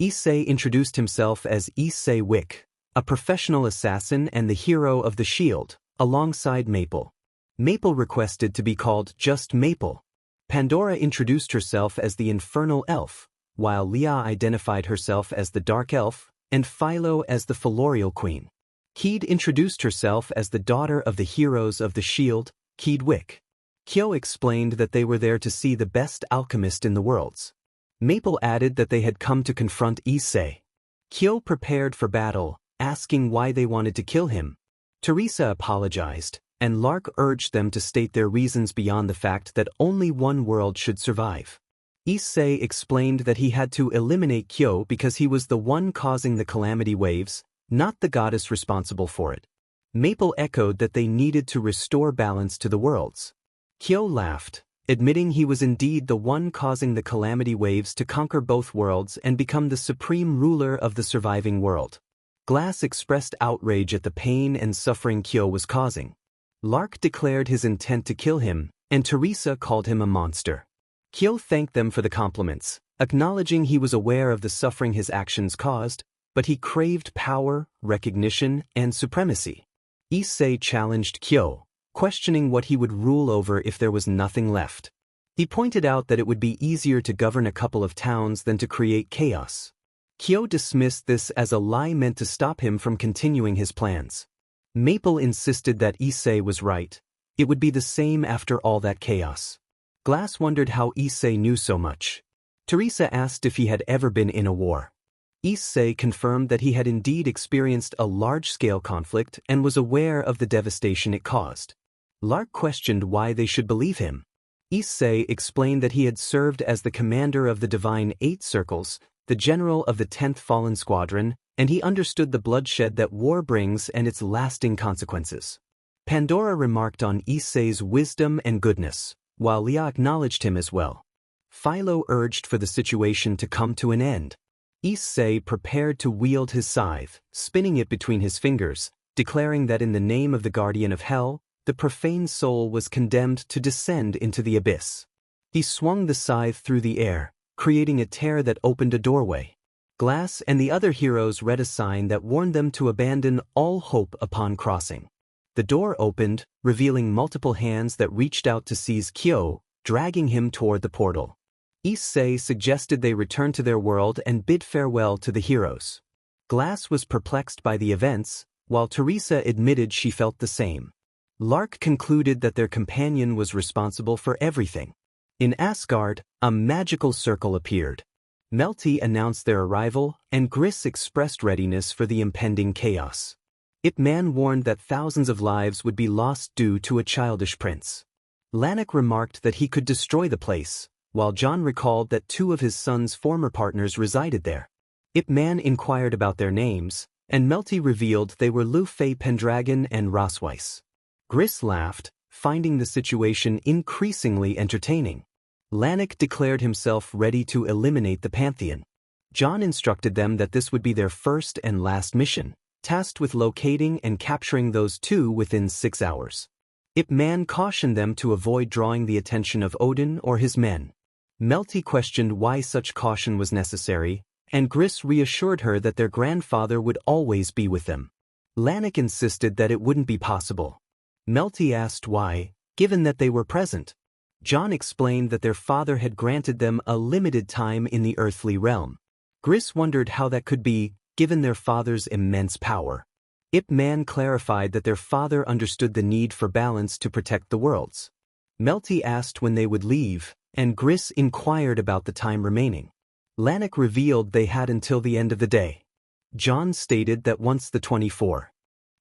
Issei introduced himself as Issei Wick, a professional assassin and the hero of the shield, alongside Maple. Maple requested to be called just Maple. Pandora introduced herself as the Infernal Elf, while Leah identified herself as the Dark Elf, and Philo as the Philorial Queen. Keed introduced herself as the daughter of the heroes of the shield, Keed Wick. Kyo explained that they were there to see the best alchemist in the worlds. Maple added that they had come to confront Issei. Kyo prepared for battle, asking why they wanted to kill him. Teresa apologized, and Lark urged them to state their reasons beyond the fact that only one world should survive. Issei explained that he had to eliminate Kyo because he was the one causing the calamity waves, not the goddess responsible for it. Maple echoed that they needed to restore balance to the worlds. Kyo laughed, admitting he was indeed the one causing the calamity waves to conquer both worlds and become the supreme ruler of the surviving world. Glass expressed outrage at the pain and suffering Kyo was causing. Lark declared his intent to kill him, and Teresa called him a monster. Kyo thanked them for the compliments, acknowledging he was aware of the suffering his actions caused, but he craved power, recognition, and supremacy. Issei challenged Kyo, questioning what he would rule over if there was nothing left. He pointed out that it would be easier to govern a couple of towns than to create chaos. Kyo dismissed this as a lie meant to stop him from continuing his plans. Maple insisted that Issei was right. It would be the same after all that chaos. Glass wondered how Issei knew so much. Teresa asked if he had ever been in a war. Issei confirmed that he had indeed experienced a large-scale conflict and was aware of the devastation it caused. Lark questioned why they should believe him. Issei explained that he had served as the commander of the Divine Eight Circles, the general of the 10th Fallen Squadron, and he understood the bloodshed that war brings and its lasting consequences. Pandora remarked on Issei's wisdom and goodness, while Leah acknowledged him as well. Philo urged for the situation to come to an end. Issei prepared to wield his scythe, spinning it between his fingers, declaring that in the name of the guardian of hell, the profane soul was condemned to descend into the abyss. He swung the scythe through the air, creating a tear that opened a doorway. Glass and the other heroes read a sign that warned them to abandon all hope upon crossing. The door opened, revealing multiple hands that reached out to seize Kyo, dragging him toward the portal. Issei suggested they return to their world and bid farewell to the heroes. Glass was perplexed by the events, while Teresa admitted she felt the same. Lark concluded that their companion was responsible for everything. In Asgard, a magical circle appeared. Melty announced their arrival, and Gris expressed readiness for the impending chaos. Ip Man warned that thousands of lives would be lost due to a childish prince. Lanik remarked that he could destroy the place, while John recalled that two of his son's former partners resided there. Ip Man inquired about their names, and Melty revealed they were Lu-Fei Pendragon and Rosweiss. Gris laughed, finding the situation increasingly entertaining. Lanik declared himself ready to eliminate the Pantheon. John instructed them that this would be their first and last mission, tasked with locating and capturing those two within 6 hours. Ip Man cautioned them to avoid drawing the attention of Odin or his men. Melty questioned why such caution was necessary, and Gris reassured her that their grandfather would always be with them. Lanik insisted that it wouldn't be possible. Melty asked why, given that they were present. John explained that their father had granted them a limited time in the earthly realm. Gris wondered how that could be, given their father's immense power. Ip Man clarified that their father understood the need for balance to protect the worlds. Melty asked when they would leave, and Gris inquired about the time remaining. Lanik revealed they had until the end of the day. John stated that once the 24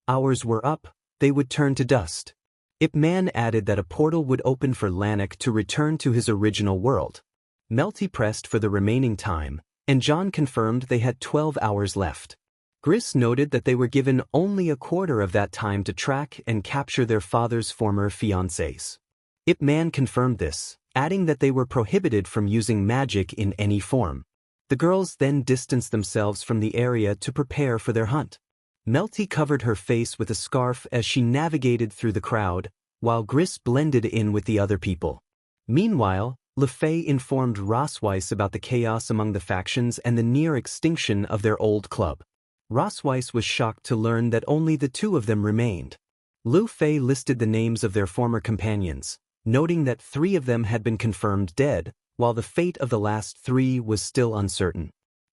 hours were up, they would turn to dust. Ip Man added that a portal would open for Lanik to return to his original world. Melty pressed for the remaining time, and John confirmed they had 12 hours left. Gris noted that they were given only a quarter of that time to track and capture their father's former fiancés. Ip Man confirmed this, adding that they were prohibited from using magic in any form. The girls then distanced themselves from the area to prepare for their hunt. Melty covered her face with a scarf as she navigated through the crowd, while Gris blended in with the other people. Meanwhile, LeFay informed Rossweiss about the chaos among the factions and the near extinction of their old club. Rossweiss was shocked to learn that only the two of them remained. Lu Fei listed the names of their former companions, noting that 3 of them had been confirmed dead, while the fate of the last 3 was still uncertain.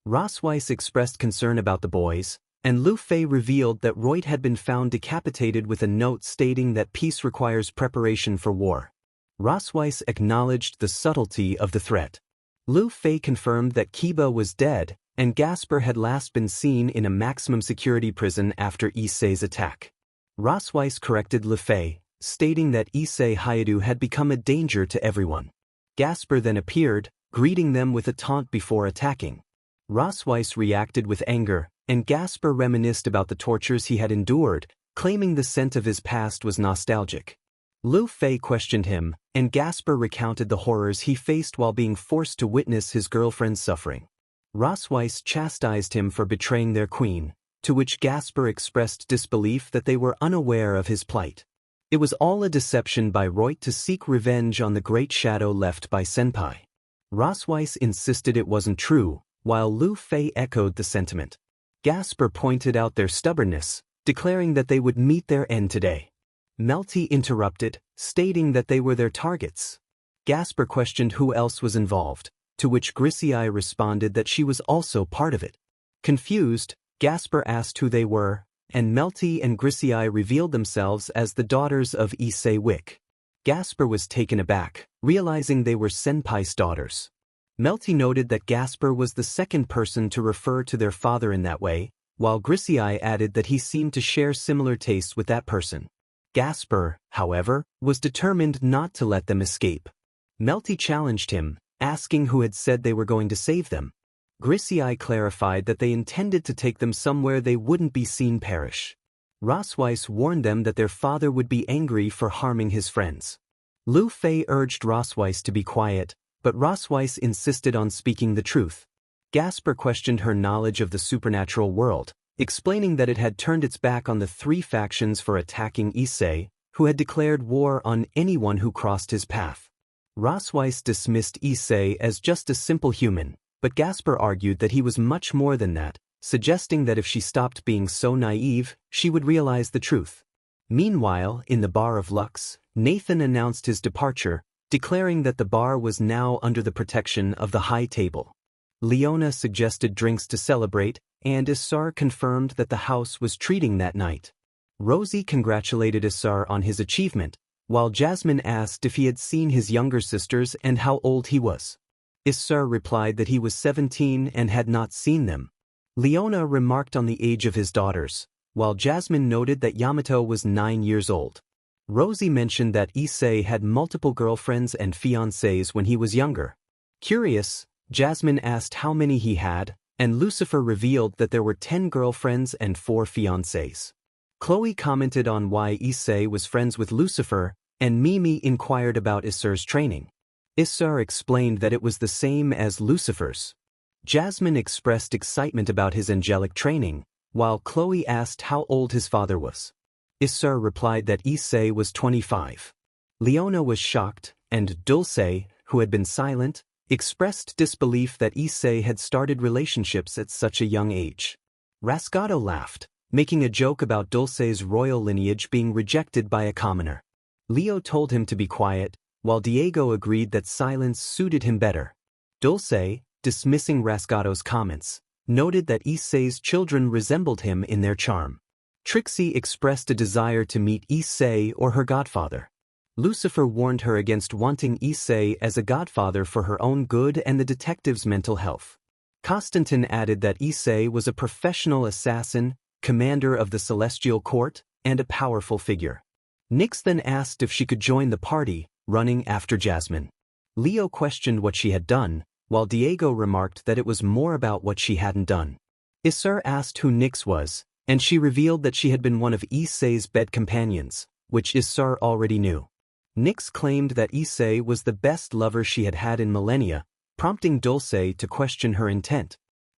Rossweiss expressed concern about the boys, and Lu Fei revealed that Reut had been found decapitated with a note stating that peace requires preparation for war. Rossweiss acknowledged the subtlety of the threat. Lu Fei confirmed that Kiba was dead, and Gasper had last been seen in a maximum security prison after Issei's attack. Rossweiss corrected Lu Fei, stating that Issei Hayadu had become a danger to everyone. Gasper then appeared, greeting them with a taunt before attacking. Rossweiss reacted with anger, and Gasper reminisced about the tortures he had endured, claiming the scent of his past was nostalgic. Lu Fei questioned him, and Gasper recounted the horrors he faced while being forced to witness his girlfriend's suffering. Rossweiss chastised him for betraying their queen, to which Gasper expressed disbelief that they were unaware of his plight. It was all a deception by Reut to seek revenge on the great shadow left by Senpai. Rossweiss insisted it wasn't true, while Lu Fei echoed the sentiment. Gasper pointed out their stubbornness, declaring that they would meet their end today. Melty interrupted, stating that they were their targets. Gasper questioned who else was involved, to which Issei responded that she was also part of it. Confused, Gasper asked who they were, and Melty and Issei revealed themselves as the daughters of Issei Wick. Gasper was taken aback, realizing they were Senpai's daughters. Melty noted that Gasper was the second person to refer to their father in that way, while Issei added that he seemed to share similar tastes with that person. Gasper, however, was determined not to let them escape. Melty challenged him, asking who had said they were going to save them. Issei clarified that they intended to take them somewhere they wouldn't be seen perish. Rossweiss warned them that their father would be angry for harming his friends. Lu Fei urged Rossweiss to be quiet, but Rossweiss insisted on speaking the truth. Gasper questioned her knowledge of the supernatural world, explaining that it had turned its back on the 3 factions for attacking Issei, who had declared war on anyone who crossed his path. Rossweiss dismissed Issei as just a simple human, but Gasper argued that he was much more than that, suggesting that if she stopped being so naive, she would realize the truth. Meanwhile, in the bar of Lux, Nathan announced his departure, declaring that the bar was now under the protection of the High Table. Leona suggested drinks to celebrate, and Issei confirmed that the house was treating that night. Rosie congratulated Issei on his achievement, while Jasmine asked if he had seen his younger sisters and how old he was. Issei replied that he was 17 and had not seen them. Leona remarked on the age of his daughters, while Jasmine noted that Yamato was 9 years old. Rosie mentioned that Issei had multiple girlfriends and fiancées when he was younger. Curious, Jasmine asked how many he had, and Lucifer revealed that there were 10 girlfriends and 4 fiancées. Chloe commented on why Issei was friends with Lucifer, and Mimi inquired about Issei's training. Issei explained that it was the same as Lucifer's. Jasmine expressed excitement about his angelic training, while Chloe asked how old his father was. Issei replied that Issei was 25. Leona was shocked, and Dulce, who had been silent, expressed disbelief that Issei had started relationships at such a young age. Rascato laughed, making a joke about Dulce's royal lineage being rejected by a commoner. Leo told him to be quiet, while Diego agreed that silence suited him better. Dulce, dismissing Rascato's comments, noted that Issei's children resembled him in their charm. Trixie expressed a desire to meet Issei or her godfather. Lucifer warned her against wanting Issei as a godfather for her own good and the detective's mental health. Constantin added that Issei was a professional assassin, commander of the Celestial Court, and a powerful figure. Nyx then asked if she could join the party, running after Jasmine. Leo questioned what she had done, while Diego remarked that it was more about what she hadn't done. Issei asked who Nyx was, and she revealed that she had been one of Issei's bed companions, which Issei already knew. Nyx claimed that Issei was the best lover she had had in millennia, prompting Dulce to question her intent.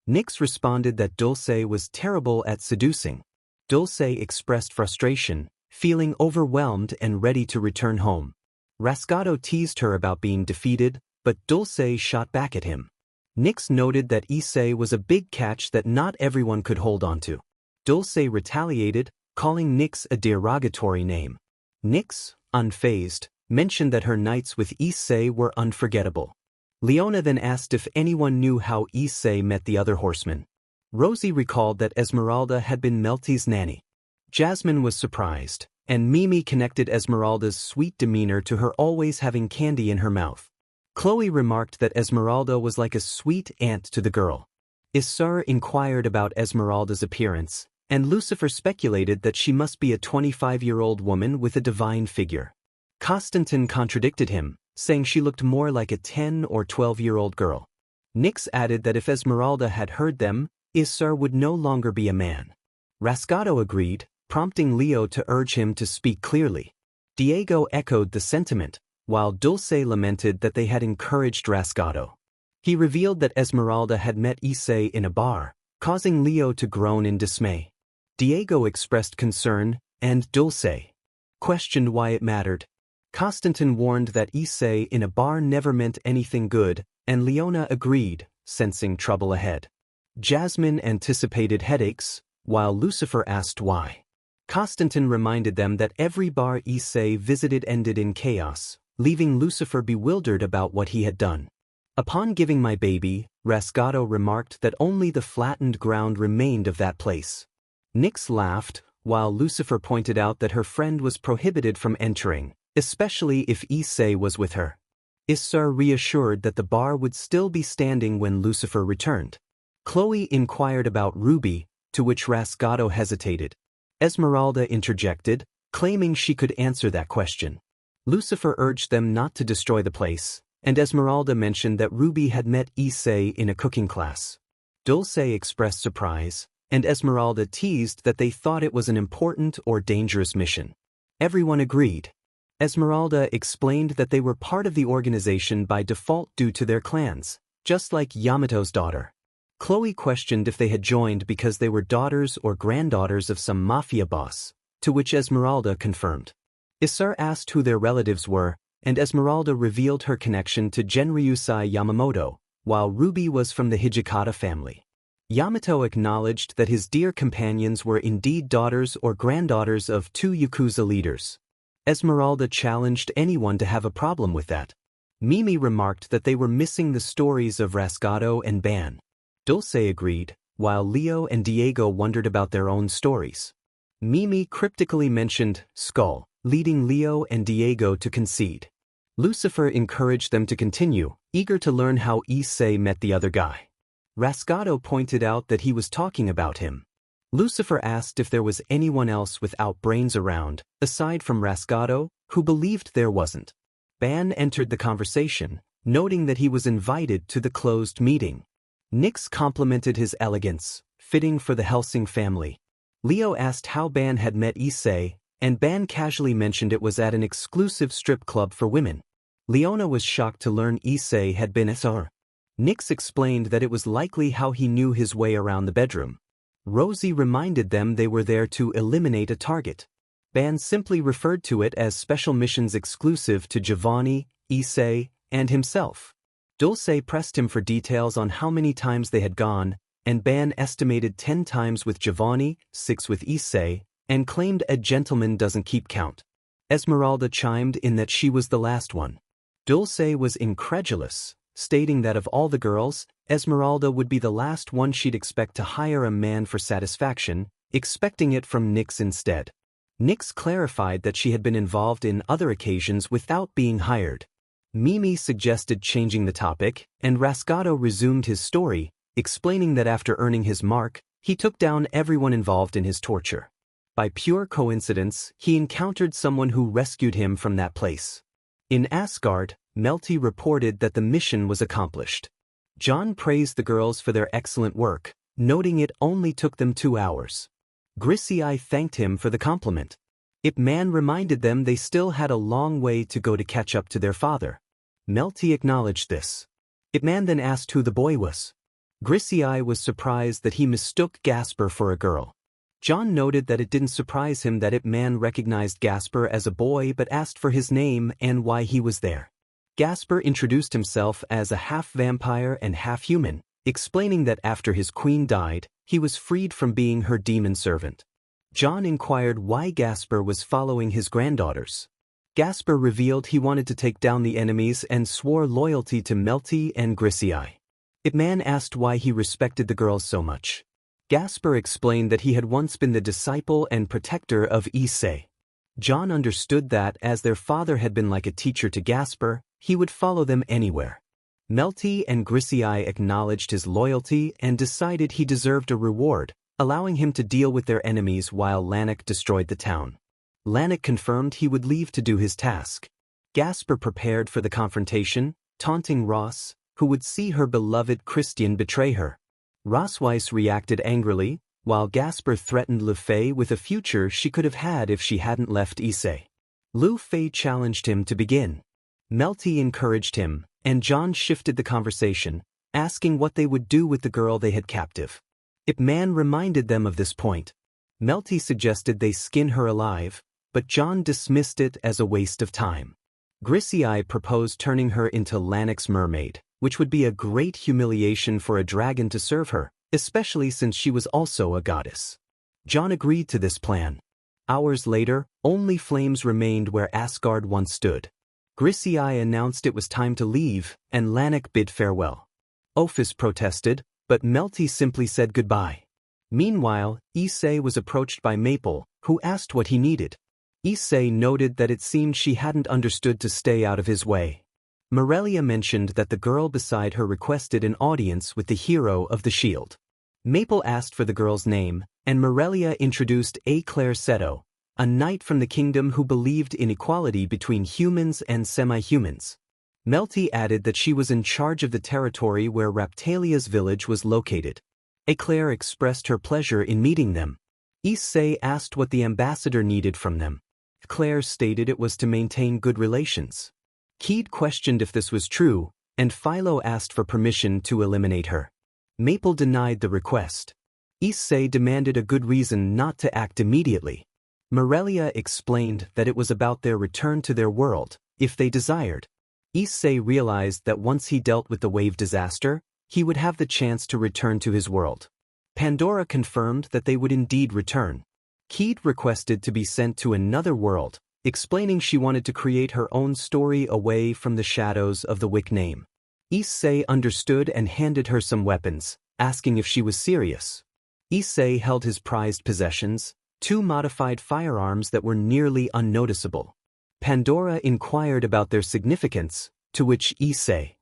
Nyx responded that Dulce was terrible at seducing. Dulce expressed frustration, feeling overwhelmed and ready to return home. Rasgado teased her about being defeated, but Dulce shot back at him. Nyx noted that Issei was a big catch that not everyone could hold onto. Dulce retaliated, calling Nyx a derogatory name. Nyx, unfazed, mentioned that her nights with Issei were unforgettable. Leona then asked if anyone knew how Issei met the other horsemen. Rosie recalled that Esmeralda had been Melty's nanny. Jasmine was surprised, and Mimi connected Esmeralda's sweet demeanor to her always having candy in her mouth. Chloe remarked that Esmeralda was like a sweet aunt to the girl. Issei inquired about Esmeralda's appearance, and Lucifer speculated that she must be a 25-year-old woman with a divine figure. Constantine contradicted him, saying she looked more like a 10 or 12-year-old girl. Nyx added that if Esmeralda had heard them, Issei would no longer be a man. Rasgado agreed, prompting Leo to urge him to speak clearly. Diego echoed the sentiment, while Dulce lamented that they had encouraged Rasgado. He revealed that Esmeralda had met Issei in a bar, causing Leo to groan in dismay. Diego expressed concern, and Dulce questioned why it mattered. Constantine warned that Issei in a bar never meant anything good, and Leona agreed, sensing trouble ahead. Jasmine anticipated headaches, while Lucifer asked why. Constantine reminded them that every bar Issei visited ended in chaos, leaving Lucifer bewildered about what he had done. Upon giving my baby, Rasgado remarked that only the flattened ground remained of that place. Nyx laughed, while Lucifer pointed out that her friend was prohibited from entering, especially if Issei was with her. Issei reassured that the bar would still be standing when Lucifer returned. Chloe inquired about Ruby, to which Rasgado hesitated. Esmeralda interjected, claiming she could answer that question. Lucifer urged them not to destroy the place, and Esmeralda mentioned that Ruby had met Issei in a cooking class. Dulce expressed surprise, and Esmeralda teased that they thought it was an important or dangerous mission. Everyone agreed. Esmeralda explained that they were part of the organization by default due to their clans, just like Yamato's daughter. Chloe questioned if they had joined because they were daughters or granddaughters of some mafia boss, to which Esmeralda confirmed. Issei asked who their relatives were, and Esmeralda revealed her connection to Genryusai Yamamoto, while Ruby was from the Hijikata family. Yamato acknowledged that his dear companions were indeed daughters or granddaughters of two Yakuza leaders. Esmeralda challenged anyone to have a problem with that. Mimi remarked that they were missing the stories of Rasgado and Ban. Dulce agreed, while Leo and Diego wondered about their own stories. Mimi cryptically mentioned Skull, leading Leo and Diego to concede. Lucifer encouraged them to continue, eager to learn how Issei met the other guy. Rasgado pointed out that he was talking about him. Lucifer asked if there was anyone else without brains around, aside from Rasgado, who believed there wasn't. Ban entered the conversation, noting that he was invited to the closed meeting. Nyx complimented his elegance, fitting for the Helsing family. Leo asked how Ban had met Issei, and Ban casually mentioned it was at an exclusive strip club for women. Leona was shocked to learn Issei had been Issei. Nyx explained that it was likely how he knew his way around the bedroom. Rosie reminded them they were there to eliminate a target. Ban simply referred to it as special missions exclusive to Giovanni, Issei, and himself. Dulce pressed him for details on how many times they had gone, and Ban estimated 10 times with Giovanni, 6 with Issei, and claimed a gentleman doesn't keep count. Esmeralda chimed in that she was the last one. Dulce was incredulous, stating that of all the girls, Esmeralda would be the last one she'd expect to hire a man for satisfaction, expecting it from Nyx instead. Nyx clarified that she had been involved in other occasions without being hired. Mimi suggested changing the topic, and Rasgado resumed his story, explaining that after earning his mark, he took down everyone involved in his torture. By pure coincidence, he encountered someone who rescued him from that place. In Asgard, Melty reported that the mission was accomplished. John praised the girls for their excellent work, noting it only took them 2 hours. Grissei thanked him for the compliment. Ip Man reminded them they still had a long way to go to catch up to their father. Melty acknowledged this. Ip Man then asked who the boy was. Issei was surprised that he mistook Gasper for a girl. John noted that it didn't surprise him that Ip Man recognized Gasper as a boy but asked for his name and why he was there. Gasper introduced himself as a half-vampire and half-human, explaining that after his queen died, he was freed from being her demon servant. John inquired why Gasper was following his granddaughters. Gasper revealed he wanted to take down the enemies and swore loyalty to Melty and Issei. Ip Man asked why he respected the girls so much. Gasper explained that he had once been the disciple and protector of Issei. John understood that, as their father had been like a teacher to Gasper, he would follow them anywhere. Melty and Issei acknowledged his loyalty and decided he deserved a reward, allowing him to deal with their enemies while Lannik destroyed the town. Lannik confirmed he would leave to do his task. Gasper prepared for the confrontation, taunting Ross, who would see her beloved Christian betray her. Rossweiss reacted angrily, while Gasper threatened Lu Fei with a future she could have had if she hadn't left Issei. Lu Fei challenged him to begin. Melty encouraged him, and John shifted the conversation, asking what they would do with the girl they had captive. Ip Man reminded them of this point. Melty suggested they skin her alive, but John dismissed it as a waste of time. Issei proposed turning her into Lannik's mermaid, which would be a great humiliation for a dragon to serve her, especially since she was also a goddess. John agreed to this plan. Hours later, only flames remained where Asgard once stood. Issei announced it was time to leave, and Lannik bid farewell. Ophis protested, but Melty simply said goodbye. Meanwhile, Issei was approached by Maple, who asked what he needed. Issei noted that it seemed she hadn't understood to stay out of his way. Morelia mentioned that the girl beside her requested an audience with the hero of the shield. Maple asked for the girl's name, and Morelia introduced Eclair Seto, a knight from the kingdom who believed in equality between humans and semi-humans. Melty added that she was in charge of the territory where Raptalia's village was located. Eclair expressed her pleasure in meeting them. Issei asked what the ambassador needed from them. Eclair stated it was to maintain good relations. Keed questioned if this was true, and Philo asked for permission to eliminate her. Maple denied the request. Issei demanded a good reason not to act immediately. Morelia explained that it was about their return to their world, if they desired. Issei realized that once he dealt with the wave disaster, he would have the chance to return to his world. Pandora confirmed that they would indeed return. Keed requested to be sent to another world, explaining she wanted to create her own story away from the shadows of the Wick name. Issei understood and handed her some weapons, asking if she was serious. Issei held his prized possessions, 2 modified firearms that were nearly unnoticeable. Pandora inquired about their significance, to which Issei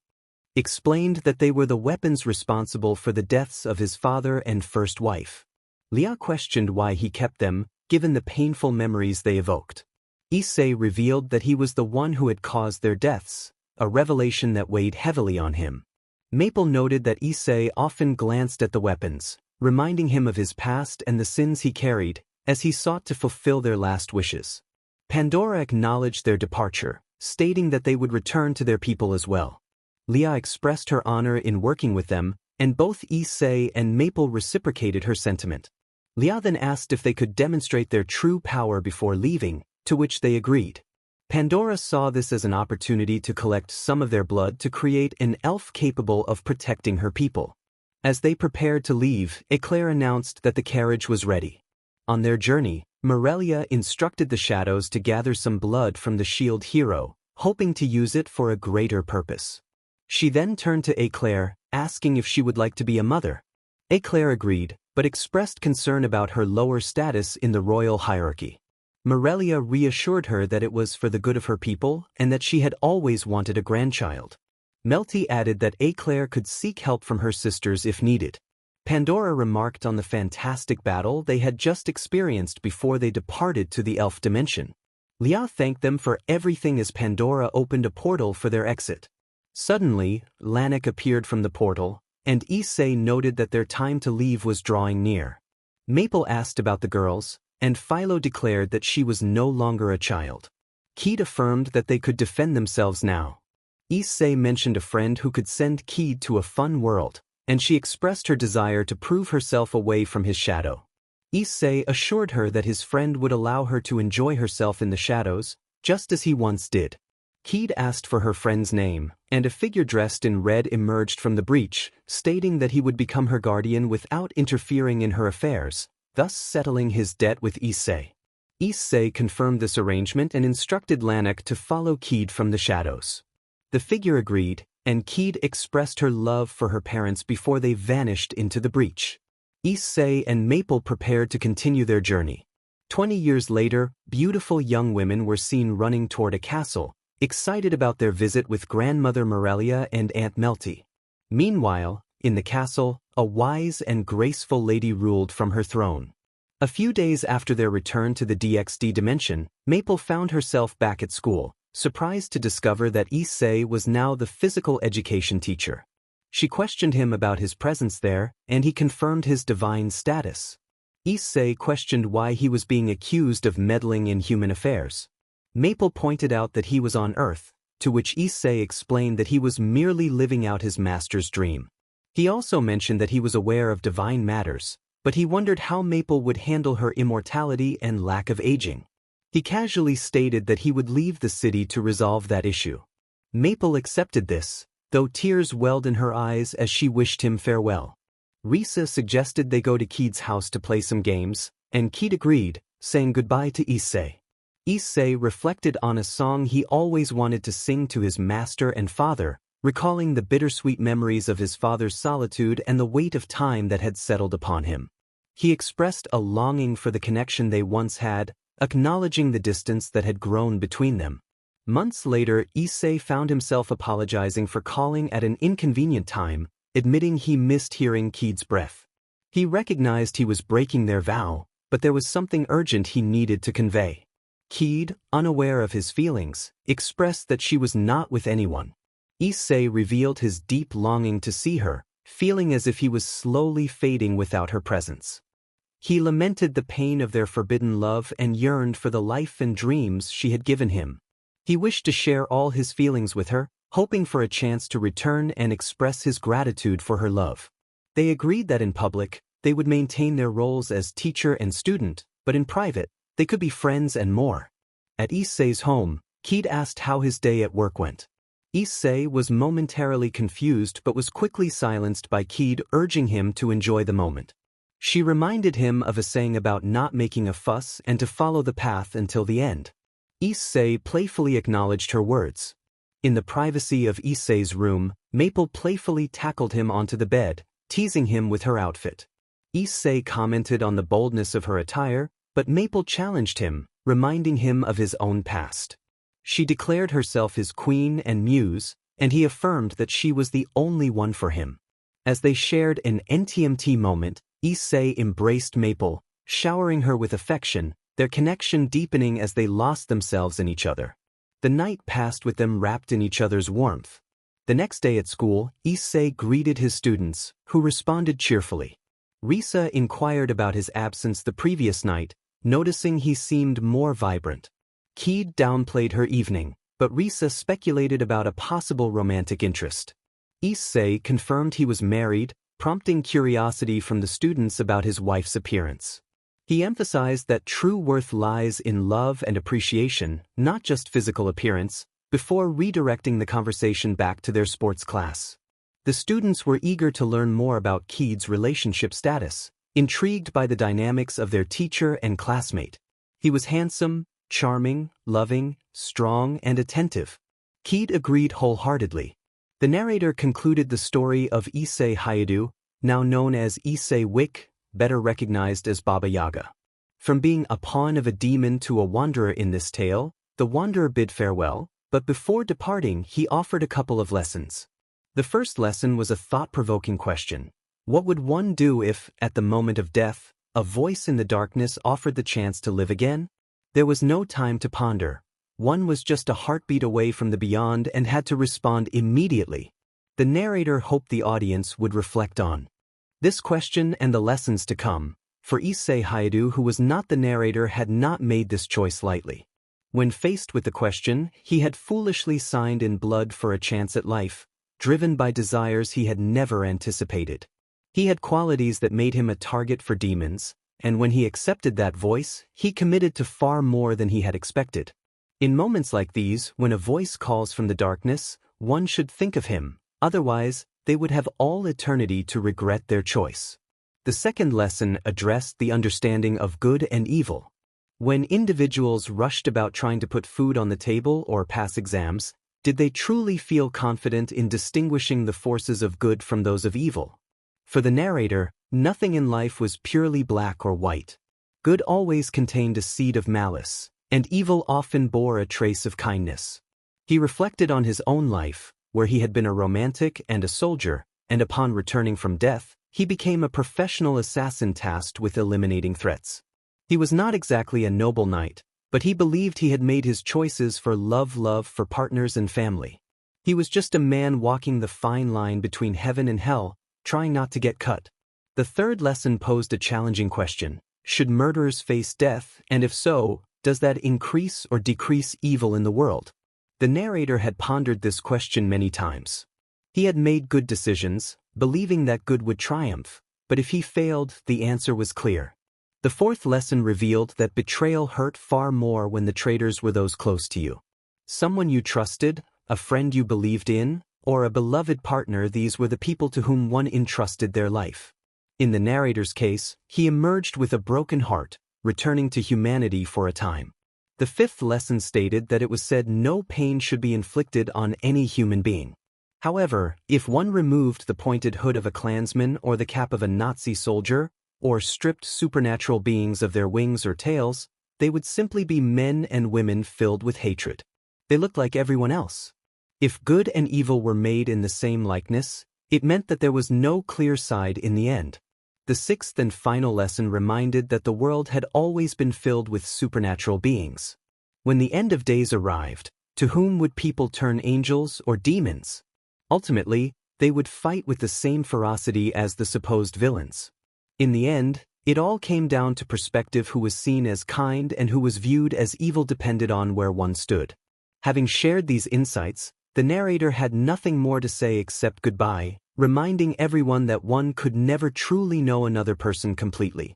explained that they were the weapons responsible for the deaths of his father and first wife. Leah questioned why he kept them, given the painful memories they evoked. Issei revealed that he was the one who had caused their deaths, a revelation that weighed heavily on him. Maple noted that Issei often glanced at the weapons, reminding him of his past and the sins he carried, as he sought to fulfill their last wishes. Pandora acknowledged their departure, stating that they would return to their people as well. Leah expressed her honor in working with them, and both Issei and Maple reciprocated her sentiment. Leah then asked if they could demonstrate their true power before leaving, to which they agreed. Pandora saw this as an opportunity to collect some of their blood to create an elf capable of protecting her people. As they prepared to leave, Eclair announced that the carriage was ready. On their journey, Morelia instructed the shadows to gather some blood from the shield hero, hoping to use it for a greater purpose. She then turned to Eclair, asking if she would like to be a mother. Eclair agreed, but expressed concern about her lower status in the royal hierarchy. Morelia reassured her that it was for the good of her people and that she had always wanted a grandchild. Melty added that Eclair could seek help from her sisters if needed. Pandora remarked on the fantastic battle they had just experienced before they departed to the elf dimension. Leah thanked them for everything as Pandora opened a portal for their exit. Suddenly, Lannik appeared from the portal, and Issei noted that their time to leave was drawing near. Maple asked about the girls, and Philo declared that she was no longer a child. Keed affirmed that they could defend themselves now. Issei mentioned a friend who could send Keed to a fun world, and she expressed her desire to prove herself away from his shadow. Issei assured her that his friend would allow her to enjoy herself in the shadows, just as he once did. Keed asked for her friend's name, and a figure dressed in red emerged from the breach, stating that he would become her guardian without interfering in her affairs, thus settling his debt with Issei. Issei confirmed this arrangement and instructed Lanok to follow Keed from the shadows. The figure agreed, and Keed expressed her love for her parents before they vanished into the breach. Issei and Maple prepared to continue their journey. 20 years later, beautiful young women were seen running toward a castle, excited about their visit with Grandmother Morelia and Aunt Melty. Meanwhile, in the castle, a wise and graceful lady ruled from her throne. A few days after their return to the DXD dimension, Maple found herself back at school, surprised to discover that Issei was now the physical education teacher. She questioned him about his presence there, and he confirmed his divine status. Issei questioned why he was being accused of meddling in human affairs. Maple pointed out that he was on Earth, to which Issei explained that he was merely living out his master's dream. He also mentioned that he was aware of divine matters, but he wondered how Maple would handle her immortality and lack of aging. He casually stated that he would leave the city to resolve that issue. Maple accepted this, though tears welled in her eyes as she wished him farewell. Risa suggested they go to Keed's house to play some games, and Keed agreed, saying goodbye to Issei. Issei reflected on a song he always wanted to sing to his master and father, recalling the bittersweet memories of his father's solitude and the weight of time that had settled upon him. He expressed a longing for the connection they once had, acknowledging the distance that had grown between them. Months later, Issei found himself apologizing for calling at an inconvenient time, admitting he missed hearing Keed's breath. He recognized he was breaking their vow, but there was something urgent he needed to convey. Keed, unaware of his feelings, expressed that she was not with anyone. Issei revealed his deep longing to see her, feeling as if he was slowly fading without her presence. He lamented the pain of their forbidden love and yearned for the life and dreams she had given him. He wished to share all his feelings with her, hoping for a chance to return and express his gratitude for her love. They agreed that in public, they would maintain their roles as teacher and student, but in private, they could be friends and more. At Issei's home, Keed asked how his day at work went. Issei was momentarily confused but was quickly silenced by Keed urging him to enjoy the moment. She reminded him of a saying about not making a fuss and to follow the path until the end. Issei playfully acknowledged her words. In the privacy of Issei's room, Maple playfully tackled him onto the bed, teasing him with her outfit. Issei commented on the boldness of her attire, but Maple challenged him, reminding him of his own past. She declared herself his queen and muse, and he affirmed that she was the only one for him. As they shared an NTMT moment, Issei embraced Maple, showering her with affection, their connection deepening as they lost themselves in each other. The night passed with them wrapped in each other's warmth. The next day at school, Issei greeted his students, who responded cheerfully. Risa inquired about his absence the previous night, noticing he seemed more vibrant. Keed downplayed her evening, but Risa speculated about a possible romantic interest. Issei confirmed he was married, prompting curiosity from the students about his wife's appearance. He emphasized that true worth lies in love and appreciation, not just physical appearance, before redirecting the conversation back to their sports class. The students were eager to learn more about Keed's relationship status, intrigued by the dynamics of their teacher and classmate. He was handsome, charming, loving, strong, and attentive. Keed agreed wholeheartedly. The narrator concluded the story of Issei Hayadu, now known as Issei Wick, better recognized as Baba Yaga. From being a pawn of a demon to a wanderer in this tale, the wanderer bid farewell, but before departing he offered a couple of lessons. The first lesson was a thought-provoking question. What would one do if, at the moment of death, a voice in the darkness offered the chance to live again? There was no time to ponder. One was just a heartbeat away from the beyond and had to respond immediately. The narrator hoped the audience would reflect on this question and the lessons to come, For Issei Hayadu, who was not the narrator, had not made this choice lightly. When faced with the question, he had foolishly signed in blood for a chance at life, driven by desires he had never anticipated. He had qualities that made him a target for demons, and when he accepted that voice, he committed to far more than he had expected. In moments like these, when a voice calls from the darkness, one should think of him, otherwise, they would have all eternity to regret their choice. The second lesson addressed the understanding of good and evil. When individuals rushed about trying to put food on the table or pass exams, did they truly feel confident in distinguishing the forces of good from those of evil? For the narrator, nothing in life was purely black or white. Good always contained a seed of malice, and evil often bore a trace of kindness. He reflected on his own life, where he had been a romantic and a soldier, and upon returning from death, he became a professional assassin tasked with eliminating threats. He was not exactly a noble knight, but he believed he had made his choices for love for partners and family. He was just a man walking the fine line between heaven and hell, trying not to get cut. The third lesson posed a challenging question. Should murderers face death, and if so, does that increase or decrease evil in the world? The narrator had pondered this question many times. He had made good decisions, believing that good would triumph, but if he failed, the answer was clear. The fourth lesson revealed that betrayal hurt far more when the traitors were those close to you. Someone you trusted, a friend you believed in, or a beloved partner. These were the people to whom one entrusted their life. In the narrator's case, he emerged with a broken heart, returning to humanity for a time. The fifth lesson stated that it was said no pain should be inflicted on any human being. However, if one removed the pointed hood of a Klansman or the cap of a Nazi soldier, or stripped supernatural beings of their wings or tails, they would simply be men and women filled with hatred. They looked like everyone else. If good and evil were made in the same likeness, it meant that there was no clear side in the end. The sixth and final lesson reminded that the world had always been filled with supernatural beings. When the end of days arrived, to whom would people turn, angels or demons? Ultimately, they would fight with the same ferocity as the supposed villains. In the end, it all came down to perspective. Who was seen as kind and who was viewed as evil depended on where one stood. Having shared these insights, the narrator had nothing more to say except goodbye, reminding everyone that one could never truly know another person completely.